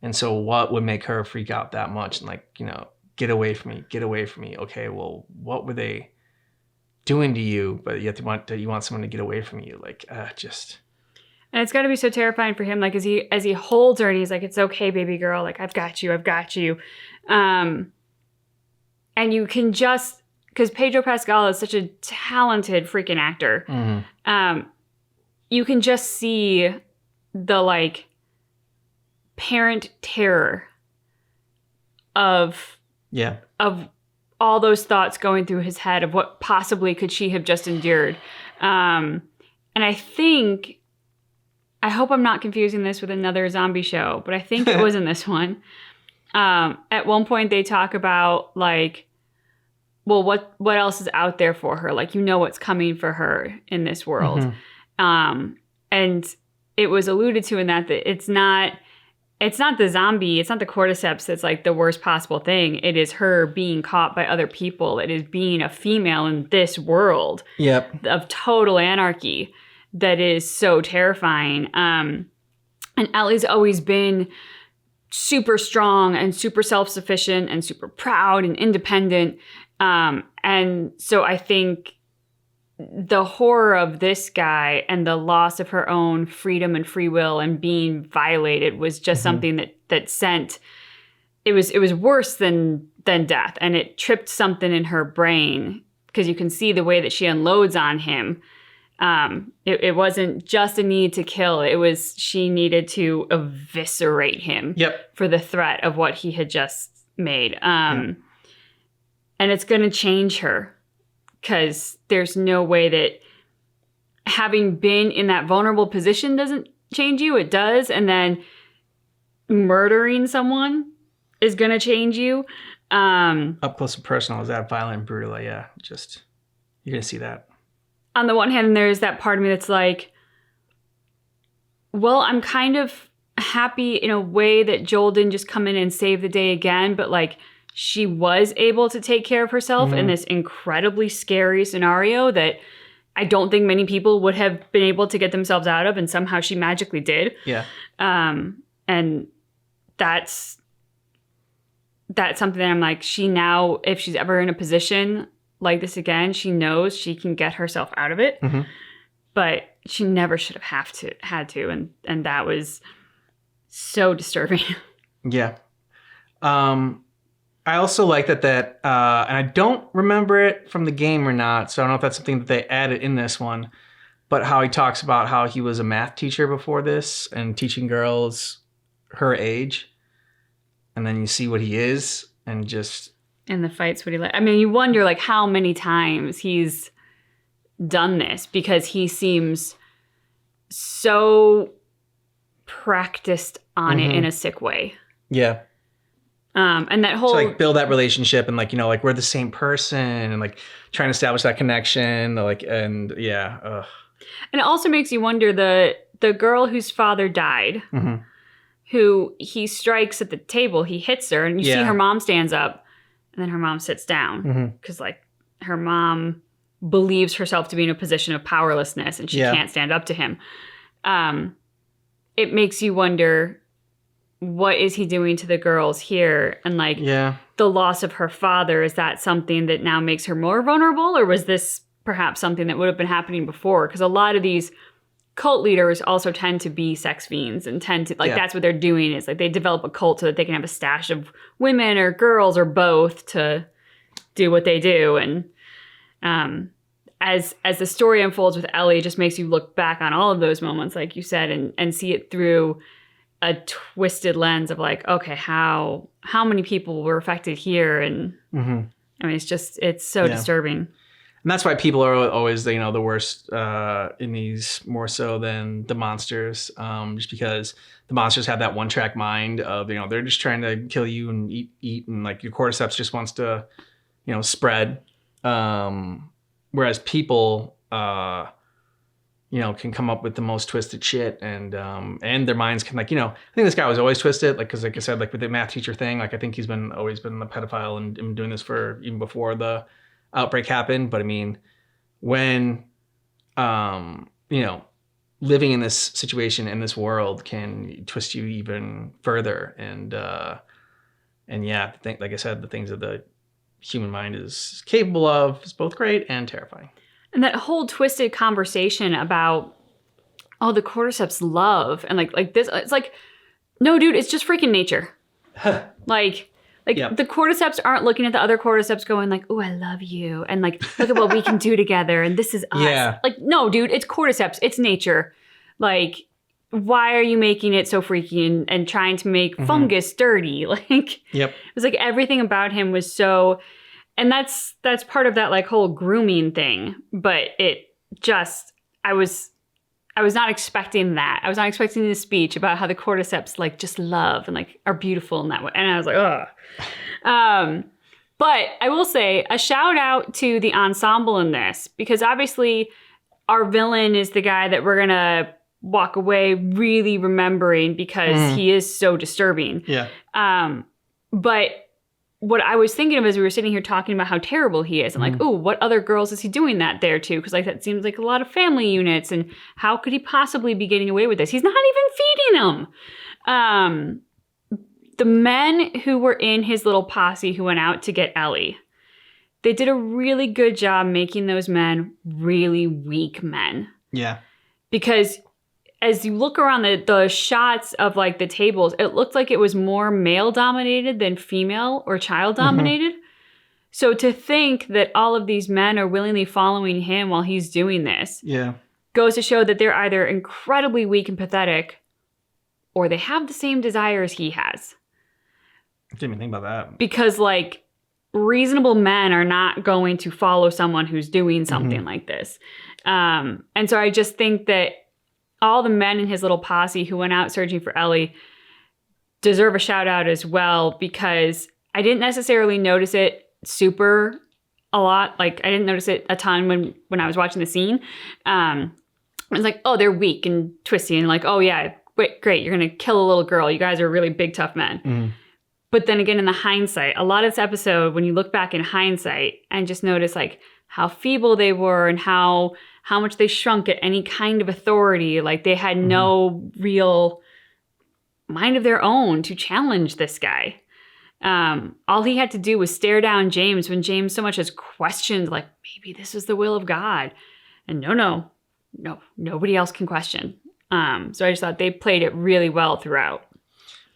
Speaker 2: And so what would make her freak out that much? And like, you know, get away from me. Okay, well, what were they doing to you? But yet you want someone to get away from you. Like, just.
Speaker 19: And it's got to be so terrifying for him. Like, as he holds her and he's like, it's okay, baby girl. Like, I've got you. And you can just, because Pedro Pascal is such a talented freaking actor. You can just see the like parent terror of all those thoughts going through his head of what possibly could she have just endured. And I hope I'm not confusing this with another zombie show, but I think it was in this one. At one point they talk about like, well, what else is out there for her? Like, you know what's coming for her in this world. And it was alluded to in that it's not the zombie, it's not the cordyceps that's like the worst possible thing. It is her being caught by other people. It is being a female in this world of total anarchy that is so terrifying. And Ellie's always been super strong and super self-sufficient and super proud and independent. And so I think the horror of this guy and the loss of her own freedom and free will and being violated was just something that sent, it was worse than death. And it tripped something in her brain, because you can see the way that she unloads on him. It wasn't just a need to kill. It was, she needed to eviscerate him for the threat of what he had just made. And it's going to change her, because there's no way that having been in that vulnerable position doesn't change you. It does. And then murdering someone is going to change you.
Speaker 2: Up close and personal, is that violent and brutal? Yeah, just, you're going to see that.
Speaker 19: On the one hand, there's that part of me that's like, well, I'm kind of happy in a way that Joel didn't just come in and save the day again, but like, she was able to take care of herself in this incredibly scary scenario that I don't think many people would have been able to get themselves out of, and somehow she magically did.
Speaker 2: Yeah.
Speaker 19: And that's something that I'm like, she now, if she's ever in a position like this again, she knows she can get herself out of it. But she never should have had to, and that was so disturbing.
Speaker 2: Yeah. I also like that and I don't remember it from the game or not, so I don't know if that's something that they added in this one, but how he talks about how he was a math teacher before this and teaching girls her age, and then you see what he is, and just...
Speaker 19: And the fights, what he like. I mean, you wonder like how many times he's done this, because he seems so practiced on it in a sick way.
Speaker 2: Yeah.
Speaker 19: And that whole...
Speaker 2: To like build that relationship, and like, you know, like we're the same person, and like trying to establish that connection, like, and yeah. Ugh.
Speaker 19: And it also makes you wonder the girl whose father died, who he strikes at the table, he hits her, and you see her mom stands up, and then her mom sits down, because like her mom believes herself to be in a position of powerlessness, and she can't stand up to him. It makes you wonder, what is he doing to the girls here? And like the loss of her father, is that something that now makes her more vulnerable, or was this perhaps something that would have been happening before? Because a lot of these cult leaders also tend to be sex fiends, and tend to like that's what they're doing, is like they develop a cult so that they can have a stash of women or girls or both to do what they do. And as the story unfolds with Ellie, it just makes you look back on all of those moments, like you said, and see it through a twisted lens of like, okay, how many people were affected here? And I mean, it's so disturbing.
Speaker 2: And that's why people are always, the worst in these, more so than the monsters, just because the monsters have that one-track mind of, they're just trying to kill you and eat, and like your cordyceps just wants to, spread. Whereas people, can come up with the most twisted shit, and their minds can, like, I think this guy was always twisted, like, because like I said, like with the math teacher thing, like I think he's always been a pedophile and doing this for even before the outbreak happened. But I mean, when living in this situation in this world can twist you even further, and like I said, the things that the human mind is capable of is both great and terrifying.
Speaker 19: And that whole twisted conversation about, the cordyceps love, and like this, it's like, no, dude, it's just freaking nature. The cordyceps aren't looking at the other cordyceps going like, oh, I love you. And like, look at what we can do together. And this is us.
Speaker 2: Yeah.
Speaker 19: Like, no, dude, it's cordyceps. It's nature. Like, why are you making it so freaky and trying to make fungus dirty? Like, it was like everything about him was so, and that's part of that like whole grooming thing. But it just, I was not expecting that. I was not expecting this speech about how the cordyceps like just love and like are beautiful in that way. And I was like, ugh. But I will say a shout out to the ensemble in this, because obviously our villain is the guy that we're gonna walk away really remembering because he is so disturbing.
Speaker 2: Yeah.
Speaker 19: But what I was thinking of as we were sitting here talking about how terrible he is, and like, oh, what other girls is he doing that there to? Because like that seems like a lot of family units, and how could he possibly be getting away with this? He's not even feeding them. The men who were in his little posse who went out to get Ellie, they did a really good job making those men really weak men.
Speaker 2: Yeah.
Speaker 19: Because as you look around the shots of like the tables, it looked like it was more male dominated than female or child dominated. So to think that all of these men are willingly following him while he's doing this goes to show that they're either incredibly weak and pathetic, or they have the same desires he has.
Speaker 2: I didn't even think about that.
Speaker 19: Because like reasonable men are not going to follow someone who's doing something like this. And so I just think that all the men in his little posse who went out searching for Ellie deserve a shout out as well, because I didn't necessarily notice it super a lot. Like I didn't notice it a ton when I was watching the scene. I was like, oh, they're weak and twisty, and like, oh yeah, wait, great, you're gonna kill a little girl. You guys are really big, tough men. But then again, in the hindsight, a lot of this episode, when you look back in hindsight and just notice like how feeble they were and how much they shrunk at any kind of authority, like they had no real mind of their own to challenge this guy. All he had to do was stare down James when James so much as questioned, like, maybe this is the will of God. And no, nobody else can question. So I just thought they played it really well throughout.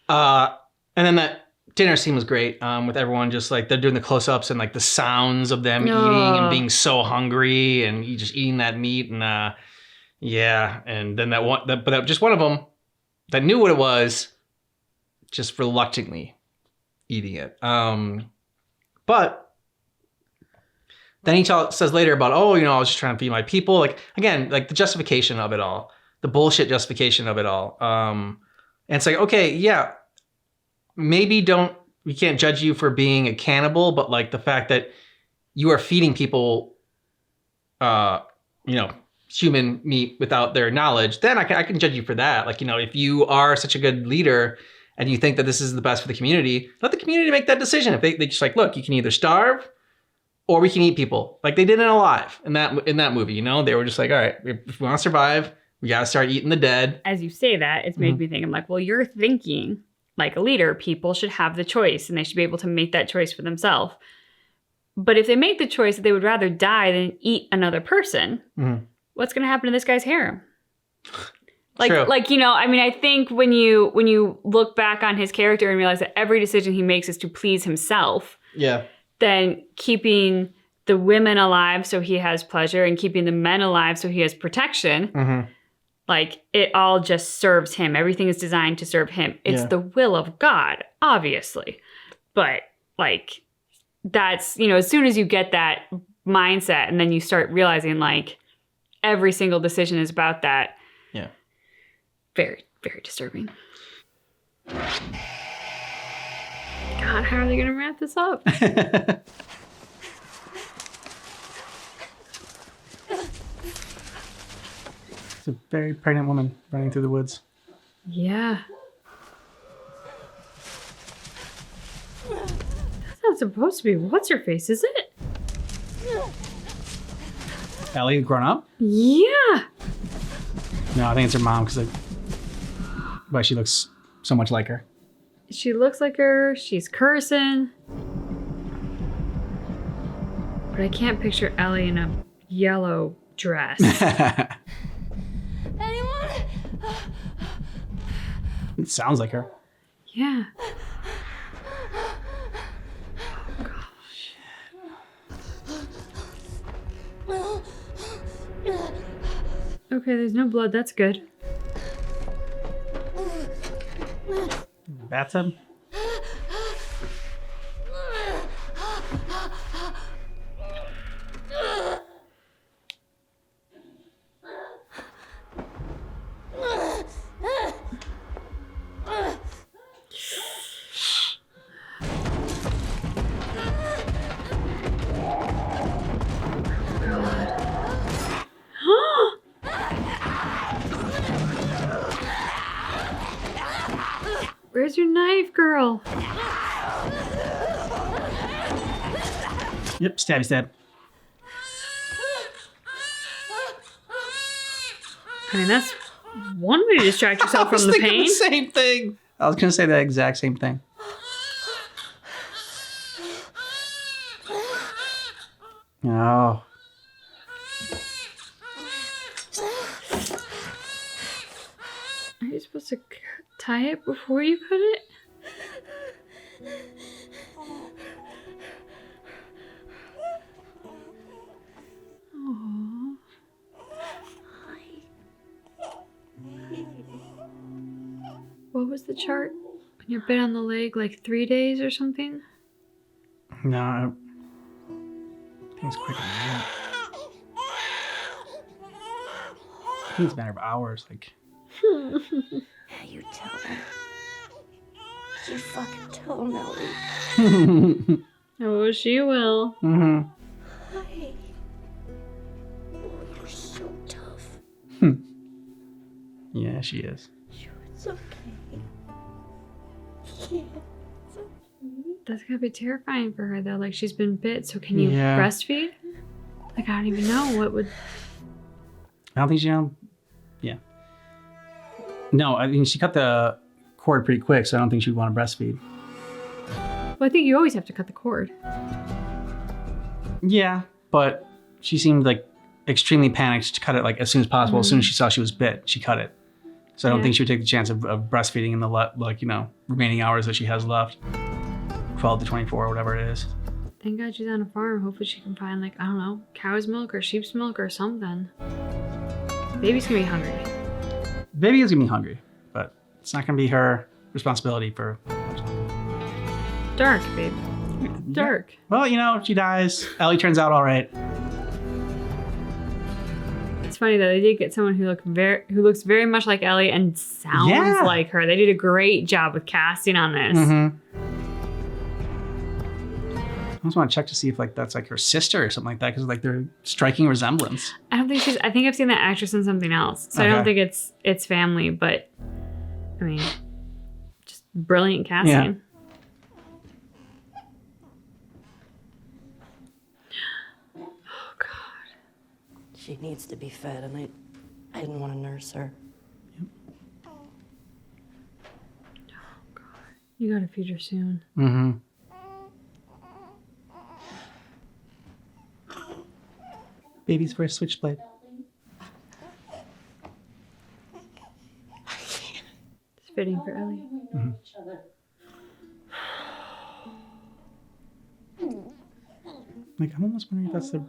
Speaker 2: And then that dinner scene was great, with everyone just like they're doing the close-ups and like the sounds of them eating and being so hungry and just eating that meat, and and then that just one of them that knew what it was, just reluctantly eating it. But then he says later about, I was just trying to feed my people. Like again, like the justification of it all, the bullshit justification of it all. And it's like, okay, yeah. Maybe we can't judge you for being a cannibal, but like the fact that you are feeding people, human meat without their knowledge, then I can judge you for that. Like, if you are such a good leader and you think that this is the best for the community, let the community make that decision. If they just like, look, you can either starve or we can eat people. Like they did in Alive in that movie, they were just like, all right, if we want to survive, we got to start eating the dead.
Speaker 19: As you say that, it's made me think, I'm like, well, you're thinking like a leader, people should have the choice and they should be able to make that choice for themselves. But if they make the choice that they would rather die than eat another person, what's going to happen to this guy's harem?
Speaker 2: True.
Speaker 19: I think when you look back on his character and realize that every decision he makes is to please himself, then keeping the women alive so he has pleasure and keeping the men alive so he has protection, like it all just serves him. Everything is designed to serve him. It's the will of God, obviously. But like that's, you know, as soon as you get that mindset and then you start realizing like every single decision is about that.
Speaker 2: Yeah.
Speaker 19: Very, very disturbing. God, how are they going to wrap this up?
Speaker 2: It's a very pregnant woman running through the woods.
Speaker 19: Yeah. That's not supposed to be what's her face, is it?
Speaker 2: Ellie grown up?
Speaker 19: Yeah.
Speaker 2: No, I think it's her mom because why she looks so much like her.
Speaker 19: She looks like her. She's cursing. But I can't picture Ellie in a yellow dress.
Speaker 13: Anyone?
Speaker 2: It sounds like her.
Speaker 19: Yeah. Okay, there's no blood. That's good.
Speaker 2: Bathtub?
Speaker 19: Where's your knife, girl?
Speaker 2: Yep, stabby stab.
Speaker 19: I mean, that's one way to distract yourself from the pain.
Speaker 2: The same thing. I was gonna say the exact same thing. Oh.
Speaker 19: Are you supposed to tie it before you cut it? Aww. What was the chart? When you're bit on the leg, like 3 days or something?
Speaker 2: No, I think it's quicker than that. I think it's a matter of hours. Like.
Speaker 9: Yeah, you tell her. You fucking tell Nellie.
Speaker 19: Oh, she will.
Speaker 2: Mm-hmm.
Speaker 9: Hi. Oh, you're so tough.
Speaker 2: Yeah, she is.
Speaker 9: Sure, it's okay. Yeah, it's okay.
Speaker 19: That's gotta be terrifying for her, though. Like, she's been bit, so can you
Speaker 2: Yeah.
Speaker 19: breastfeed? Like, I don't even know what would...
Speaker 2: I don't think she. Yeah. No, I mean she cut the cord pretty quick, so I don't think she'd want to breastfeed.
Speaker 19: Well, I think you always have to cut the cord.
Speaker 2: Yeah, but she seemed like extremely panicked to cut it like as soon as possible. As soon as she saw she was bit, she cut it. So I don't think she would take the chance of breastfeeding in the remaining hours that she has left, 12 to 24 or whatever it is.
Speaker 19: Thank God she's on a farm. Hopefully she can find, like, I don't know, cow's milk or sheep's milk or something. Baby's gonna be hungry.
Speaker 2: Baby is gonna be hungry, but it's not gonna be her responsibility for.
Speaker 19: Dark, babe. Dark.
Speaker 2: Well, she dies. Ellie turns out all right.
Speaker 19: It's funny though, they did get someone who looks very much like Ellie and sounds like her. They did a great job with casting on this.
Speaker 2: Mm-hmm. I just want to check to see if that's like her sister or something like that, because they're striking resemblance.
Speaker 19: I don't think I think I've seen that actress in something else, so I don't think it's family. But I mean, just brilliant casting.
Speaker 9: Yeah.
Speaker 19: Oh God.
Speaker 9: She needs to be fed, and I didn't want to nurse her.
Speaker 19: You gotta feed her soon.
Speaker 2: Mm-hmm. Baby's first switchblade.
Speaker 19: It's fitting for Ellie.
Speaker 2: Mm-hmm. Like, I'm almost wondering if that's the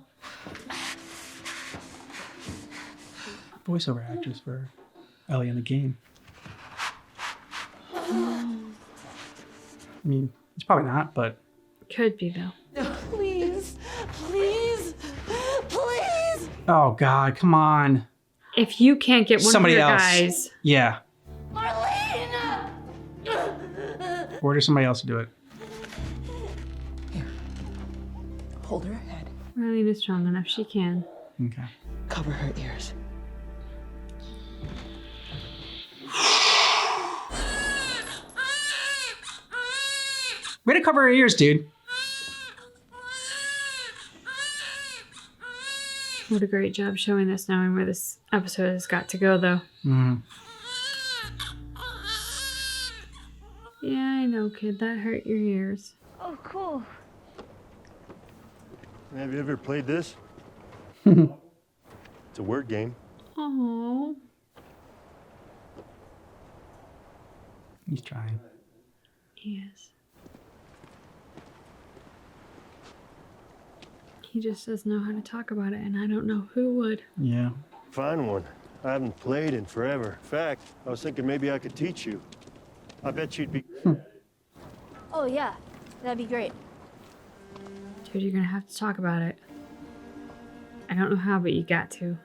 Speaker 2: voiceover actress for Ellie in the game. I mean, it's probably not, but
Speaker 19: Could be though.
Speaker 9: Please, please, please.
Speaker 2: oh god, come on.
Speaker 19: If you can't get one
Speaker 2: Somebody
Speaker 19: of your
Speaker 2: else.
Speaker 19: guys,
Speaker 2: Yeah.
Speaker 9: Marlene!
Speaker 2: Order somebody else to do it.
Speaker 9: Hold her head.
Speaker 19: Marlene is strong enough. She can.
Speaker 2: Okay.
Speaker 9: Cover her ears.
Speaker 2: Way to cover her ears, dude.
Speaker 19: What a great job showing us knowing where this episode has got to go, though.
Speaker 2: Mm.
Speaker 19: Yeah, I know, kid. That hurt your ears.
Speaker 13: Oh, cool.
Speaker 10: Have you ever played this? It's a word game.
Speaker 19: Oh.
Speaker 2: He's trying.
Speaker 19: He is. He just doesn't know how to talk about it, and I don't know who would.
Speaker 2: Yeah.
Speaker 10: Find one. I haven't played in forever. In fact, I was thinking maybe I could teach you. I bet you'd be.
Speaker 13: Oh, yeah. That'd be great.
Speaker 19: Dude, you're gonna have to talk about it. I don't know how, but you got to.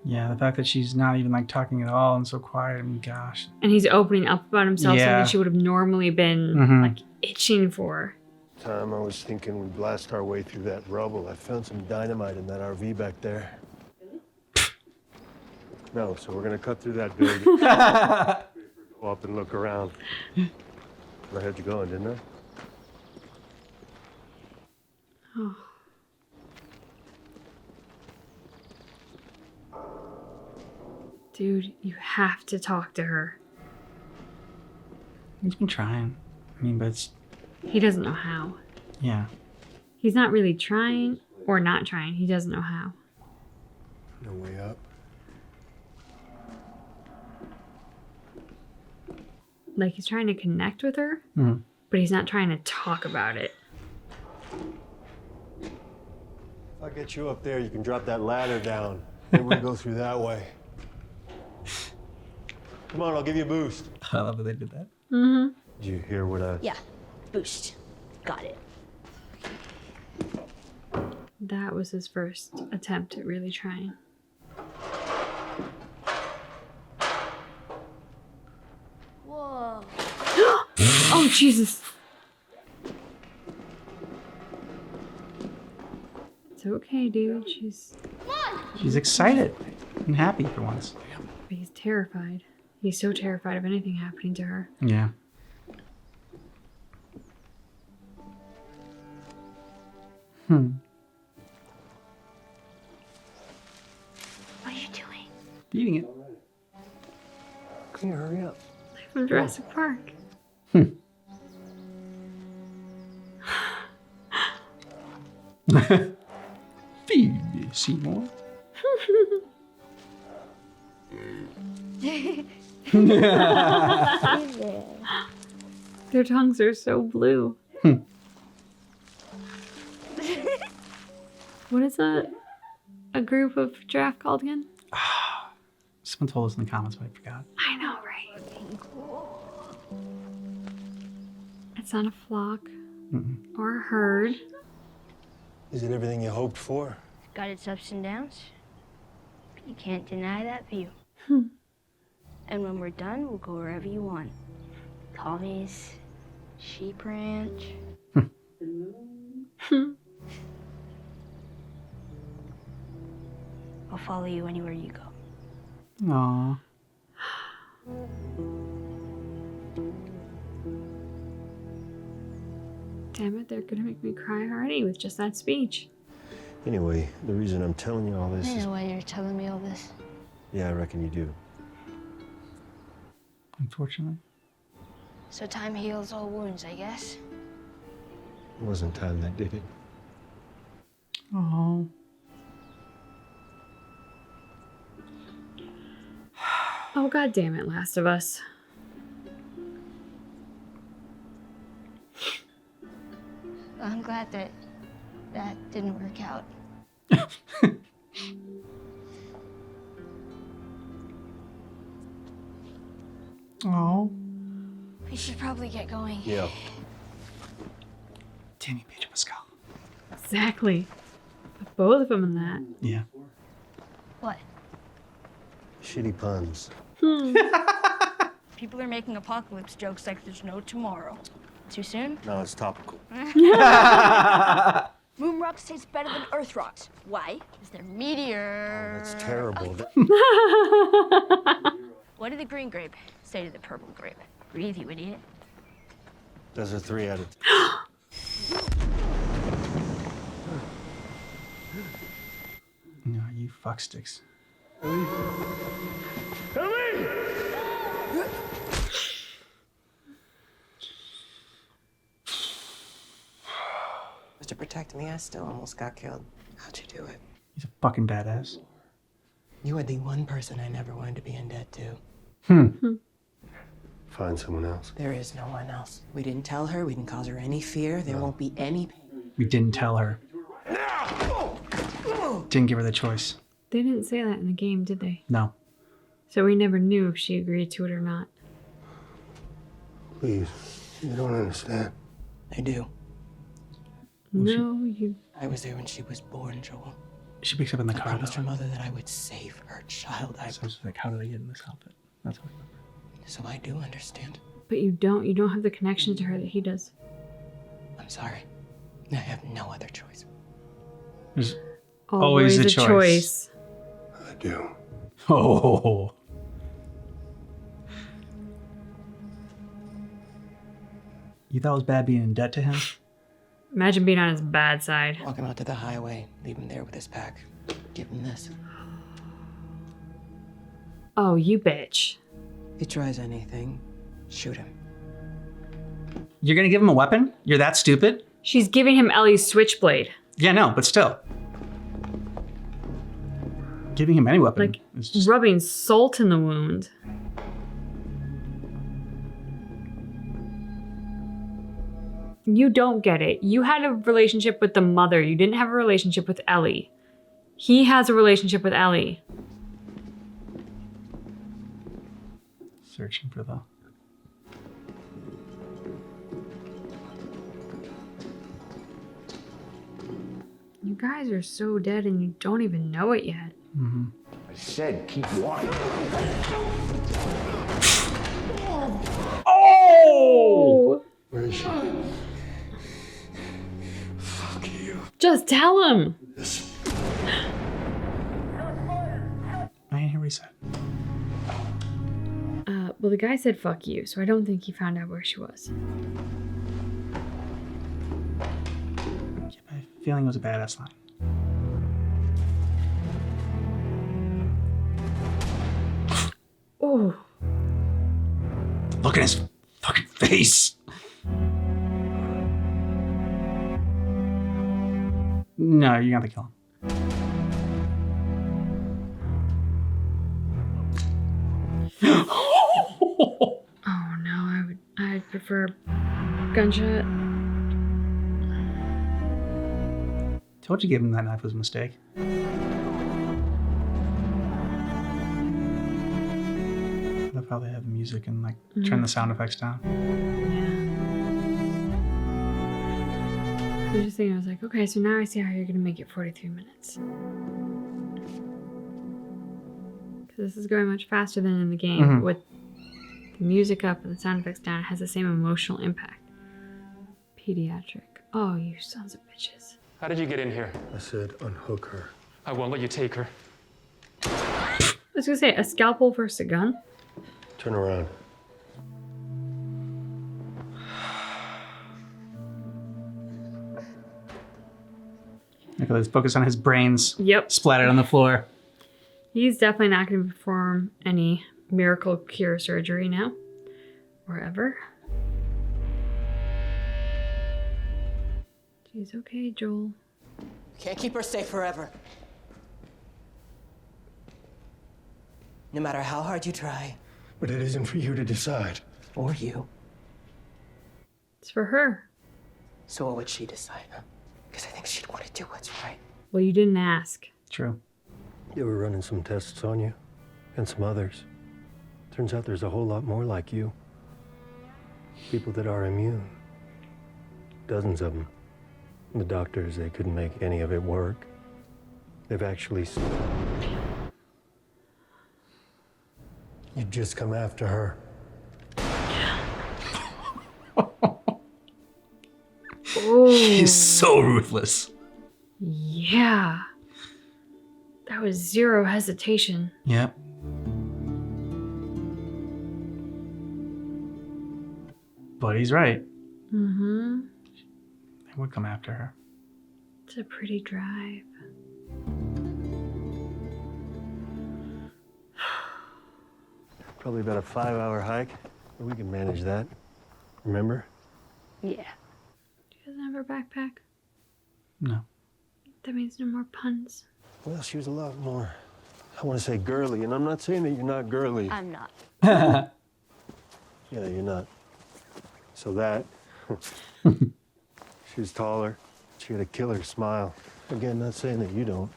Speaker 2: Yeah, the fact that she's not even like talking at all and so quiet, I mean, gosh.
Speaker 19: And he's opening up about himself,
Speaker 2: Yeah.
Speaker 19: something she would have normally been
Speaker 2: Mhm.
Speaker 19: like itching for.
Speaker 10: Time I was thinking we'd blast our way through that rubble. I found some dynamite in that RV back there. No, so we're gonna cut through that building. Go up and look around. I had you going, didn't I?
Speaker 19: Oh. Dude, you have to talk to her.
Speaker 2: He's been trying. I mean, but it's,
Speaker 19: He doesn't know how.
Speaker 2: yeah.
Speaker 19: He's not really trying or not trying. He doesn't know how.
Speaker 10: No way up.
Speaker 19: Like he's trying to connect with her,
Speaker 2: Mhm.
Speaker 19: but he's not trying to talk about it.
Speaker 10: If I get you up there, you can drop that ladder down. Then we'll go through that way. Come on, I'll give you a boost.
Speaker 2: I love that they did that.
Speaker 19: Mm-hmm.
Speaker 10: Did you hear what I...
Speaker 13: Yeah. Boost. Got it.
Speaker 19: That was his first attempt at really trying.
Speaker 13: Whoa.
Speaker 19: Oh, Jesus. It's okay, dude. She's
Speaker 2: She's excited and happy for once.
Speaker 19: but he's terrified. He's so terrified of anything happening to her.
Speaker 2: Yeah. Hmm.
Speaker 13: What are you doing?
Speaker 2: Eating it.
Speaker 10: Can you hurry up?
Speaker 19: Like from Jurassic Park.
Speaker 2: Feed me, Seymour.
Speaker 19: Their tongues are so blue. What is a group of giraffe called again?
Speaker 2: Someone told us in the comments, but I forgot.
Speaker 19: I know, right? It's not a flock or a herd.
Speaker 10: Is it everything you hoped for?
Speaker 13: Got its ups and downs. You can't deny that view. And when we're done, we'll go wherever you want. Tommy's, sheep ranch. I'll follow you anywhere you go.
Speaker 2: Aww.
Speaker 19: Damn it, they're gonna make me cry already with just that speech.
Speaker 10: Anyway, the reason I'm telling you all this
Speaker 13: I
Speaker 10: is...
Speaker 13: know why you're telling me all this.
Speaker 10: Yeah, I reckon you do.
Speaker 2: Unfortunately.
Speaker 13: So time heals all wounds, I guess.
Speaker 10: It wasn't time that did it.
Speaker 2: Oh.
Speaker 19: Oh, God damn it, Last of Us.
Speaker 13: I'm glad that didn't work out.
Speaker 2: Oh.
Speaker 13: We should probably get going.
Speaker 22: Yeah.
Speaker 2: Damn you, Pedro Pascal.
Speaker 19: Exactly. Both of them in that.
Speaker 2: Yeah.
Speaker 13: What?
Speaker 22: Shitty puns.
Speaker 13: People are making apocalypse jokes like there's no tomorrow. Too soon?
Speaker 22: No, it's topical.
Speaker 13: Moon rocks taste better than Earth rocks. Why? Because they're meteor.
Speaker 22: That's terrible.
Speaker 13: What did the green grape say to the purple grape? Breathe, you idiot.
Speaker 22: Those are 3 out of 10.
Speaker 2: No, you fucksticks.
Speaker 14: To protect me, I still almost got killed. How'd you do it?
Speaker 2: He's a fucking badass.
Speaker 14: You are the one person I never wanted to be in debt to.
Speaker 22: Find someone else.
Speaker 14: There is no one else. We didn't tell her. We didn't cause her any fear. There won't be any pain.
Speaker 2: We didn't tell her. Didn't give her the choice.
Speaker 19: They didn't say that in the game, did they?
Speaker 2: No.
Speaker 19: So we never knew if she agreed to it or not.
Speaker 22: Please, you don't understand.
Speaker 14: I do.
Speaker 19: No, you...
Speaker 14: I was there when she was born, Joel.
Speaker 2: She picks up in the
Speaker 14: I
Speaker 2: car.
Speaker 14: promised her mother that I would save her child.
Speaker 2: So it's like, how did I get in this outfit? That's what.
Speaker 14: So I do understand.
Speaker 19: But you don't. You don't have the connection to her that he does.
Speaker 14: I'm sorry. I have no other choice.
Speaker 2: There's
Speaker 19: Always a choice.
Speaker 22: I do.
Speaker 2: Oh. You thought it was bad being in debt to him?
Speaker 19: Imagine being on his bad side.
Speaker 14: Walk him out to the highway. Leave him there with his pack. Give him this.
Speaker 19: Oh, you bitch.
Speaker 14: If he tries anything, shoot him.
Speaker 2: You're gonna give him a weapon? You're that stupid?
Speaker 19: She's giving him Ellie's switchblade.
Speaker 2: Yeah, no, but still. Giving him any weapon.
Speaker 19: Like, rubbing salt in the wound. You don't get it. You had a relationship with the mother. You didn't have a relationship with Ellie. He has a relationship with Ellie.
Speaker 2: Searching for the...
Speaker 19: You guys are so dead and you don't even know it yet.
Speaker 2: Mm-hmm.
Speaker 17: I said keep walking.
Speaker 2: Oh!
Speaker 22: Where is she?
Speaker 17: Fuck you.
Speaker 19: Just tell him.
Speaker 2: I didn't hear what he said.
Speaker 19: Well, the guy said fuck you, so I don't think he found out where she was.
Speaker 2: I have a feeling it was a badass line.
Speaker 19: Oh.
Speaker 2: Look at his fucking face. No, you have to kill him.
Speaker 19: Oh no, I'd prefer gunshot.
Speaker 2: Told you giving him that knife was a mistake. I love how they have music and like turn the sound effects down.
Speaker 19: I was just thinking, I was like, okay, so now I see how you're gonna make it 43 minutes. Because this is going much faster than in the game. With the music up and the sound effects down, it has the same emotional impact. Pediatric. Oh, you sons of bitches.
Speaker 10: How did you get in here?
Speaker 22: I said unhook her.
Speaker 10: I won't let you take her.
Speaker 19: I was gonna say, a scalpel versus a gun?
Speaker 22: Turn around.
Speaker 2: Look at this, focus on his brains.
Speaker 19: Yep.
Speaker 2: Splattered on the floor.
Speaker 19: He's definitely not gonna perform any miracle cure surgery now. Or ever. She's okay, Joel.
Speaker 14: Can't keep her safe forever. No matter how hard you try.
Speaker 22: But it isn't for you to decide.
Speaker 14: Or you.
Speaker 19: It's for her.
Speaker 14: So what would she decide, huh? Because I think she'd want to do what's right.
Speaker 19: Well, you didn't ask.
Speaker 2: True.
Speaker 22: They were running some tests on you, and some others.
Speaker 10: Turns out there's a whole lot more like you. People that are immune. Dozens of them. The doctors, they couldn't make any of it work. They've actually... You've just come after her.
Speaker 2: He's so ruthless.
Speaker 19: Yeah. That was zero hesitation.
Speaker 2: Yep. But he's right.
Speaker 19: Mm-hmm.
Speaker 2: They would come after her.
Speaker 19: It's a pretty drive.
Speaker 10: Probably about a 5-hour hike, but we can manage that. Remember?
Speaker 13: Yeah.
Speaker 19: She doesn't have her backpack.
Speaker 2: No.
Speaker 19: That means no more puns.
Speaker 10: Well, she was a lot more, I want to say girly, and I'm not saying that you're not girly.
Speaker 13: I'm not.
Speaker 10: Yeah, you're not. So that, she was taller. She had a killer smile. Again, not saying that you don't.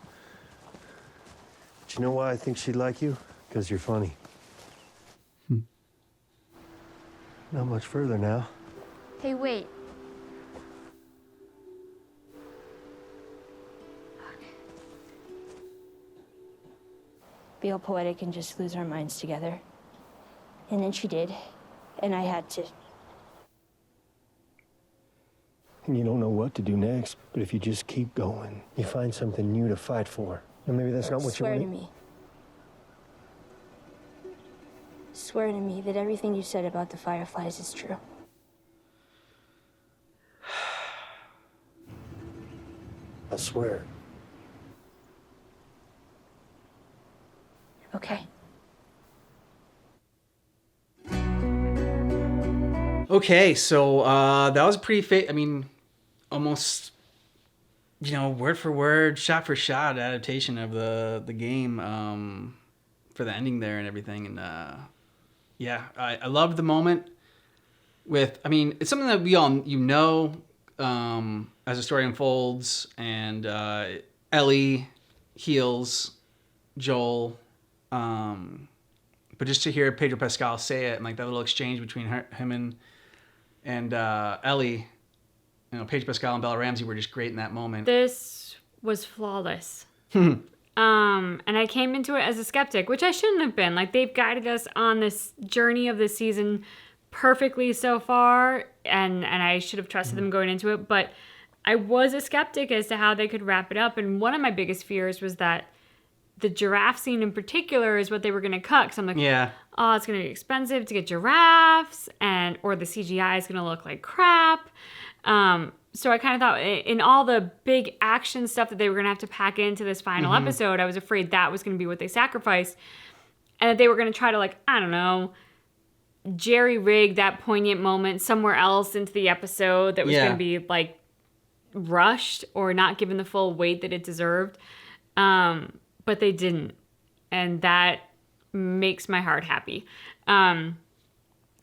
Speaker 10: But you know why I think she'd like you? Because you're funny. Not much further now.
Speaker 13: Hey, wait. Be all poetic and just lose our minds together. And then she did. And I had to.
Speaker 10: And you don't know what to do next, but if you just keep going, you find something new to fight for. And maybe that's not what you
Speaker 13: Swear
Speaker 10: want.
Speaker 13: to me. Swear to me that everything you said about the Fireflies is true.
Speaker 10: I swear.
Speaker 13: Okay.
Speaker 2: Okay, so that was a pretty I mean, almost, word for word, shot for shot adaptation of the game for the ending there and everything. And yeah, I loved the moment with, it's something that we all, as the story unfolds, and Ellie heals Joel. But just to hear Pedro Pascal say it and like that little exchange between him and Ellie, Pedro Pascal and Bella Ramsey were just great in that moment.
Speaker 19: This was flawless. And I came into it as a skeptic, which I shouldn't have been. Like, they've guided us on this journey of this season perfectly so far, and I should have trusted them going into it, but I was a skeptic as to how they could wrap it up. And one of my biggest fears was that the giraffe scene in particular is what they were going to cut. Because I'm like,
Speaker 2: yeah,
Speaker 19: oh, it's going to be expensive to get giraffes, or the CGI is going to look like crap. So I kind of thought in all the big action stuff that they were going to have to pack into this final episode, I was afraid that was going to be what they sacrificed. And that they were going to try to, like, I don't know, jerry-rig that poignant moment somewhere else into the episode that was going to be, like, rushed or not given the full weight that it deserved. But they didn't. And that makes my heart happy.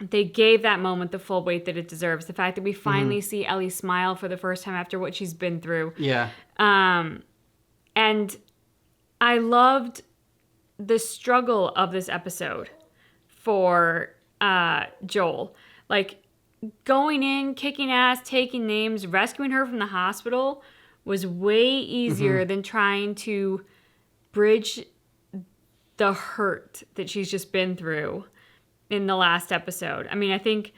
Speaker 19: They gave that moment the full weight that it deserves. The fact that we finally see Ellie smile for the first time after what she's been through.
Speaker 2: Yeah.
Speaker 19: And I loved the struggle of this episode for Joel. Like, going in, kicking ass, taking names, rescuing her from the hospital was way easier than trying to bridge the hurt that she's just been through in the last episode. I mean, I think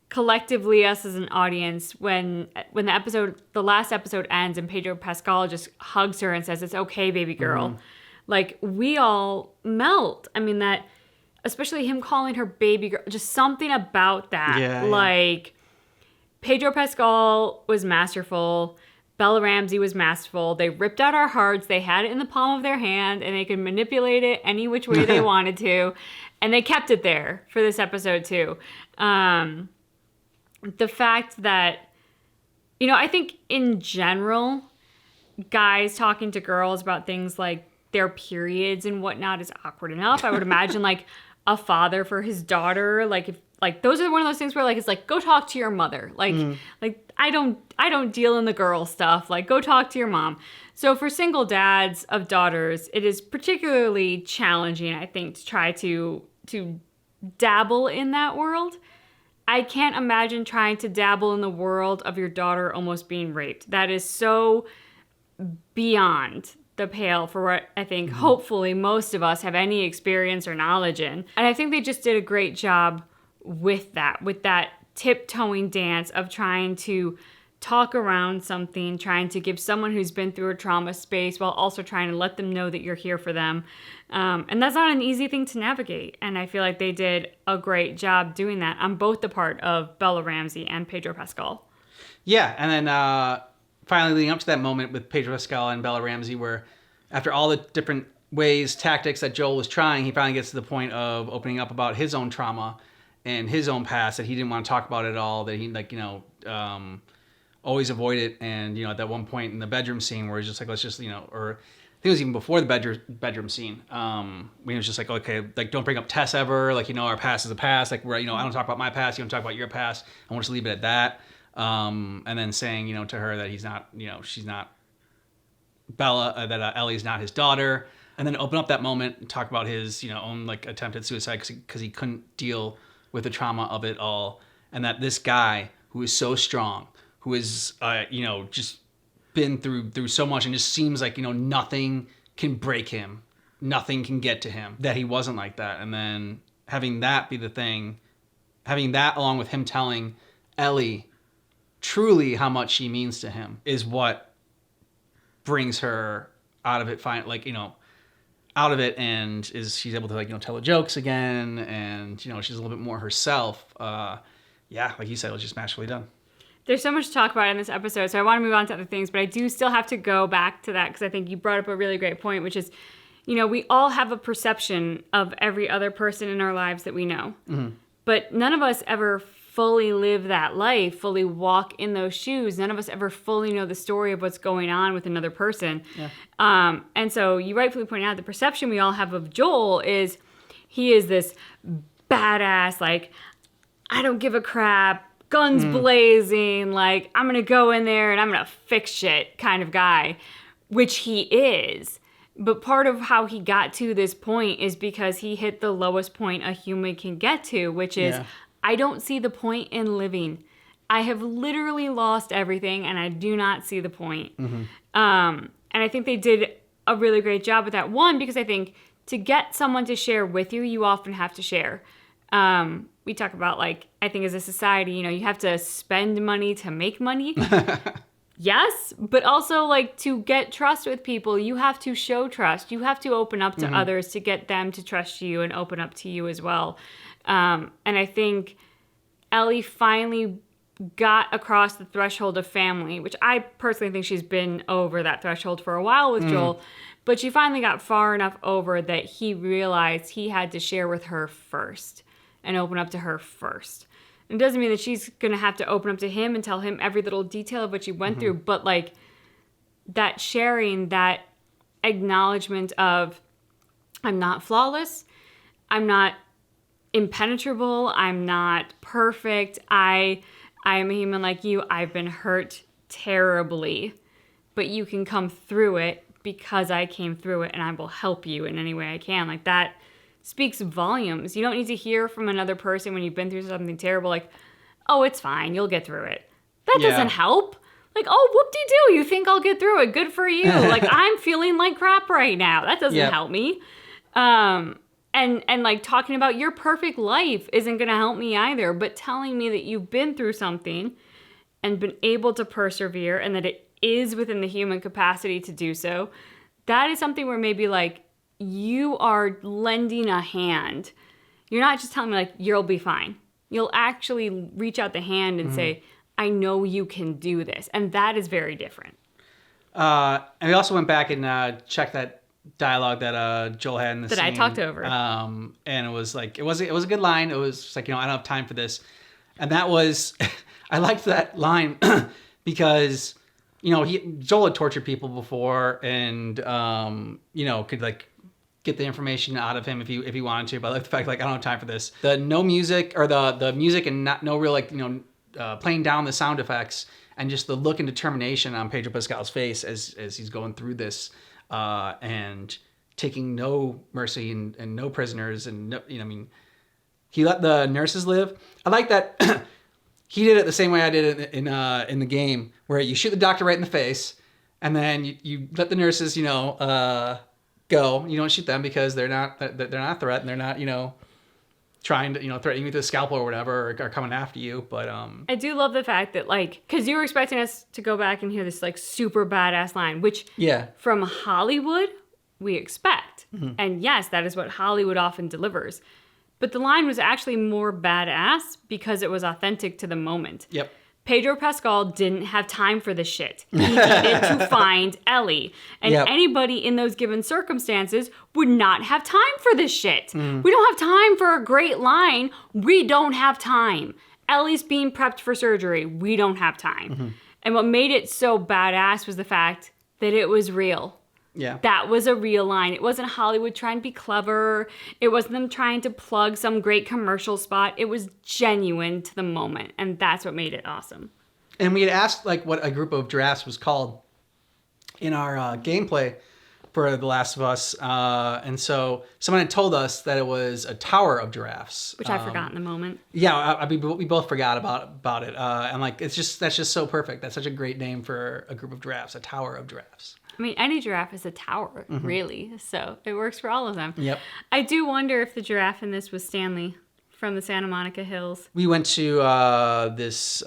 Speaker 19: collectively, us as an audience, when the last episode ends and Pedro Pascal just hugs her and says, "It's okay, baby girl," like, we all melt. I mean, that, especially him calling her baby girl, just something about that. Like, Pedro Pascal was masterful. Bella Ramsey was masterful. They ripped out our hearts. They had it in the palm of their hand, and they could manipulate it any which way they wanted to. And they kept it there for this episode, too. The fact that, I think in general, guys talking to girls about things like their periods and whatnot is awkward enough. I would imagine, like, a father for his daughter, like, if, like, those are one of those things where, like, it's like, go talk to your mother. Like, I don't deal in the girl stuff. Like, go talk to your mom. So for single dads of daughters, it is particularly challenging, I think, to try to dabble in that world. I can't imagine trying to dabble in the world of your daughter almost being raped. That is so beyond the pale for what I think hopefully most of us have any experience or knowledge in. And I think they just did a great job with that tiptoeing dance of trying to talk around something, trying to give someone who's been through a trauma space while also trying to let them know that you're here for them. And that's not an easy thing to navigate. And I feel like they did a great job doing that on both the part of Bella Ramsey and Pedro Pascal.
Speaker 2: Yeah, and then finally leading up to that moment with Pedro Pascal and Bella Ramsey, where after all the different tactics that Joel was trying, he finally gets to the point of opening up about his own trauma and his own past that he didn't want to talk about at all, that he always avoid it. And, at that one point in the bedroom scene where he's just like, let's just, or I think it was even before the bedroom scene, when he was just like, okay, like, don't bring up Tess ever. Like, our past is a past. Like, I don't talk about my past. You don't talk about your past. I want to just leave it at that. And then saying, to her that he's not, she's not Bella, that Ellie's not his daughter. And then open up that moment and talk about his, own like attempted suicide because he couldn't deal with the trauma of it all. And that this guy who is so strong, who is, just been through so much and just seems like, nothing can break him. Nothing can get to him. That he wasn't like that. And then having that be the thing, having that along with him telling Ellie truly how much she means to him is what brings her out of it, out of it, and she's able to tell the jokes again, and she's a little bit more herself. Yeah, like you said, it was just masterfully done.
Speaker 19: There's so much to talk about in this episode, so I want to move on to other things, but I do still have to go back to that because I think you brought up a really great point, which is, we all have a perception of every other person in our lives that we know. Mm-hmm. But none of us ever fully live that life, fully walk in those shoes. None of us ever fully know the story of what's going on with another person. Yeah. And so you rightfully point out the perception we all have of Joel is he is this badass, like, I don't give a crap, guns blazing, like, I'm going to go in there and I'm going to fix shit kind of guy, which he is. But part of how he got to this point is because he hit the lowest point a human can get to, which is, I don't see the point in living. I have literally lost everything and I do not see the point. Mm-hmm. And I think they did a really great job with that. One, because I think to get someone to share with you, you often have to share. We talk about, like, I think as a society, you have to spend money to make money. Yes, but also, like, to get trust with people, you have to show trust. You have to open up to others to get them to trust you and open up to you as well. And I think Ellie finally got across the threshold of family, which I personally think she's been over that threshold for a while with Joel. But she finally got far enough over that he realized he had to share with her first and open up to her first. It doesn't mean that she's going to have to open up to him and tell him every little detail of what she went through, but like that sharing, that acknowledgement of I'm not flawless, I'm not impenetrable, I'm not perfect, I am a human like you, I've been hurt terribly, but you can come through it because I came through it and I will help you in any way I can. Like that speaks volumes. You don't need to hear from another person when you've been through something terrible, like, oh, it's fine, you'll get through it. That doesn't help. Like, oh, whoop-de-doo, you think I'll get through it. Good for you. Like, I'm feeling like crap right now. That doesn't help me. And like talking about your perfect life isn't going to help me either, but telling me that you've been through something and been able to persevere and that it is within the human capacity to do so, that is something where maybe like you are lending a hand. You're not just telling me like, you'll be fine. You'll actually reach out the hand and say, I know you can do this. And that is very different.
Speaker 2: And we also went back and checked that dialogue that Joel had in the scene.
Speaker 19: That I talked over.
Speaker 2: And it was like, it was a good line. It was just like, I don't have time for this. And that was, I liked that line because, Joel had tortured people before and, could like get the information out of him if he wanted to. But I like the fact, like, I don't have time for this. The no music or the music and no real, like, playing down the sound effects and just the look and determination on Pedro Pascal's face as he's going through this and taking no mercy and no prisoners and no, He let the nurses live. I like that he did it the same way I did it in the game, where you shoot the doctor right in the face, and then you let the nurses, go. You don't shoot them because they're not a threat, and they're not, trying to, threaten you with a scalpel or whatever, or coming after you. But
Speaker 1: I do love the fact that, like, because you were expecting us to go back and hear this, like, super badass line, which from Hollywood we expect.
Speaker 2: Mm-hmm.
Speaker 1: And yes, that is what Hollywood often delivers. But the line was actually more badass because it was authentic to the moment.
Speaker 2: Yep.
Speaker 1: Pedro Pascal didn't have time for this shit. He needed to find Ellie. And anybody in those given circumstances would not have time for this shit. We don't have time for a great line. We don't have time. Ellie's being prepped for surgery. We don't have time. And what made it so badass was the fact that it was real.
Speaker 2: Yeah.
Speaker 1: That was a real line. It wasn't Hollywood trying to be clever. It wasn't them trying to plug some great commercial spot. It was genuine to the moment. And that's what made it awesome.
Speaker 2: And we had asked like what a group of giraffes was called in our gameplay for The Last of Us. And so someone had told us that it was a tower of giraffes.
Speaker 1: Which I forgot in the moment.
Speaker 2: Yeah, we both forgot about it. And like, that's just so perfect. That's such a great name for a group of giraffes, a tower of giraffes.
Speaker 1: I mean, any giraffe is a tower, really. So it works for all of them.
Speaker 2: Yep.
Speaker 1: I do wonder if the giraffe in this was Stanley from the Santa Monica Hills.
Speaker 2: We went to this...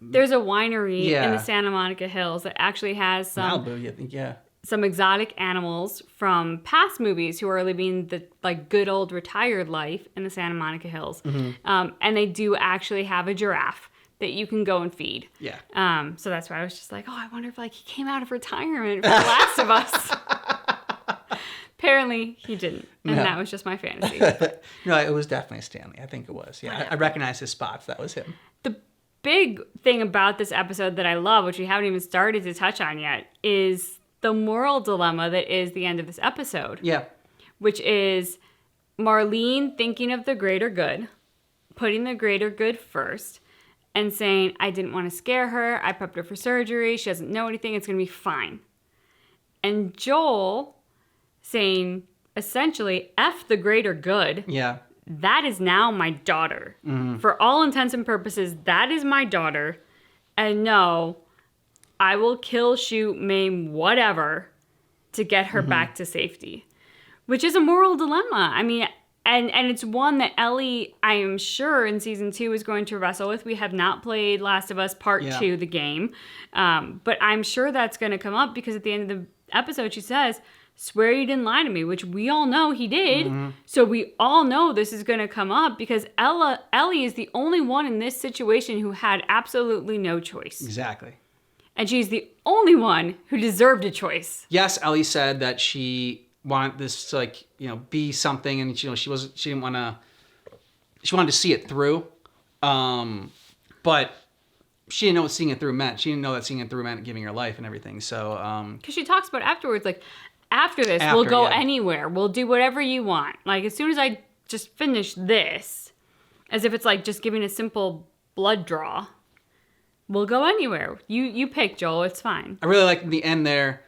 Speaker 1: There's a winery in the Santa Monica Hills that actually has some...
Speaker 2: Malibu, I think, yeah.
Speaker 1: Some exotic animals from past movies who are living the like good old retired life in the Santa Monica Hills. And they do actually have a giraffe that you can go and feed.
Speaker 2: Yeah.
Speaker 1: So that's why I was just like, oh, I wonder if like he came out of retirement for The Last of Us. Apparently he didn't. And that was just my fantasy.
Speaker 2: No, it was definitely Stanley. I think it was. Yeah, I recognize his spots. That was him.
Speaker 1: The big thing about this episode that I love, which we haven't even started to touch on yet, is the moral dilemma that is the end of this episode.
Speaker 2: Yeah.
Speaker 1: Which is Marlene thinking of the greater good, putting the greater good first, and saying, I didn't want to scare her. I prepped her for surgery. She doesn't know anything. It's going to be fine. And Joel saying, essentially, F the greater good.
Speaker 2: Yeah.
Speaker 1: That is now my daughter. For all intents and purposes, that is my daughter. And no, I will kill, shoot, maim, whatever to get her back to safety. Which is a moral dilemma. I mean, and it's one that Ellie, I am sure, in season 2 is going to wrestle with. We have not played Last of Us Part 2, the game. But I'm sure that's going to come up because at the end of the episode, she says, swear you didn't lie to me, which we all know he did. So we all know this is going to come up because Ellie is the only one in this situation who had absolutely no choice.
Speaker 2: Exactly.
Speaker 1: And she's the only one who deserved a choice.
Speaker 2: Yes, Ellie said that she wanted this to be something, and she didn't want to. She wanted to see it through, but she didn't know what seeing it through meant. She didn't know that seeing it through meant giving her life and everything. So
Speaker 1: because she talks about afterwards, like after this, we'll go anywhere. We'll do whatever you want. Like as soon as I just finish this, as if it's like just giving a simple blood draw. We'll go anywhere. You pick, Joel. It's fine.
Speaker 2: I really like the end there.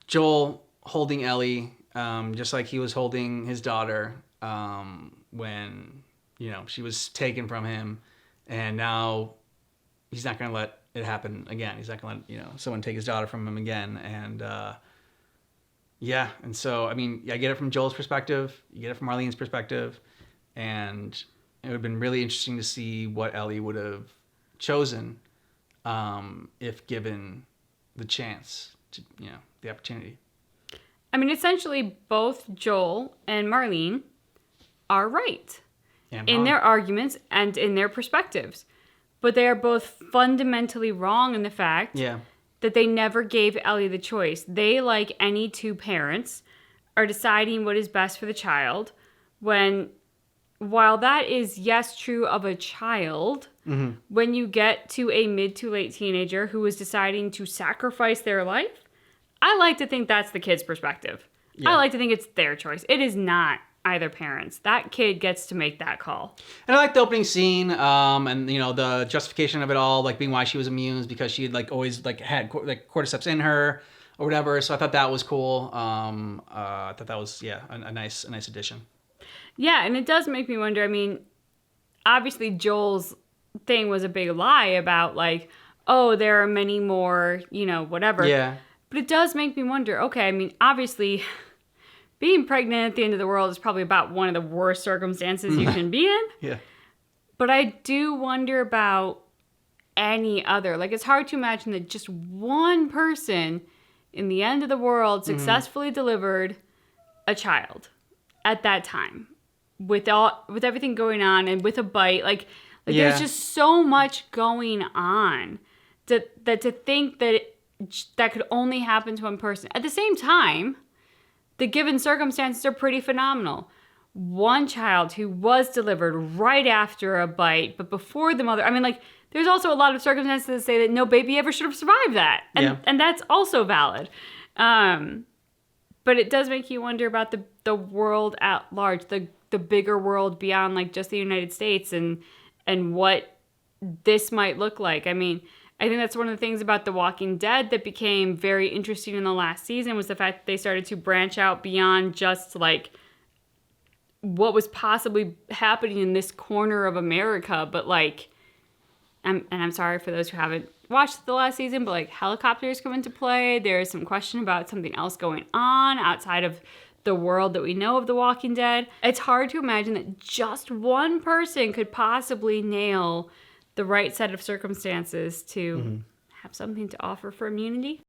Speaker 2: Joel holding Ellie, just like he was holding his daughter when she was taken from him, and now he's not going to let it happen again. He's not going to let someone take his daughter from him again. And and so I mean, I get it from Joel's perspective. You get it from Marlene's perspective, and it would have been really interesting to see what Ellie would have chosen. If given the chance to, the opportunity.
Speaker 1: I mean, essentially, both Joel and Marlene are right in their arguments and in their perspectives. But they are both fundamentally wrong in the fact that they never gave Ellie the choice. They, like any two parents, are deciding what is best for the child when, while that is, yes, true of a child... When you get to a mid to late teenager who is deciding to sacrifice their life, I like to think that's the kid's perspective. Yeah. I like to think it's their choice. It is not either parent's. That kid gets to make that call.
Speaker 2: And I like the opening scene, and the justification of it all, like being why she was immune because she had always had cordyceps in her or whatever. So I thought that was cool. I thought that was a nice addition.
Speaker 19: Yeah, and it does make me wonder. I mean, obviously Joel's thing was a big lie about like, oh, there are many more, whatever.
Speaker 2: Yeah.
Speaker 19: But it does make me wonder, okay, I mean, obviously being pregnant at the end of the world is probably about one of the worst circumstances you can be in.
Speaker 2: Yeah.
Speaker 19: But I do wonder about any other. Like, it's hard to imagine that just one person in the end of the world successfully delivered a child at that time with everything going on and with a bite. Like there's just so much going on that to think that could only happen to one person. At the same time, the given circumstances are pretty phenomenal. One child who was delivered right after a bite, but before the mother. I mean, like, there's also a lot of circumstances that say that no baby ever should have survived that. And that's also valid. But it does make you wonder about the world at large, the bigger world beyond like just the United States and what this might look like. I mean, I think that's one of the things about The Walking Dead that became very interesting in the last season was the fact that they started to branch out beyond just like what was possibly happening in this corner of America, but like, I'm sorry for those who haven't watched the last season, but like helicopters come into play. There's some question about something else going on outside of the world that we know of The Walking Dead. It's hard to imagine that just one person could possibly nail the right set of circumstances to have something to offer for immunity.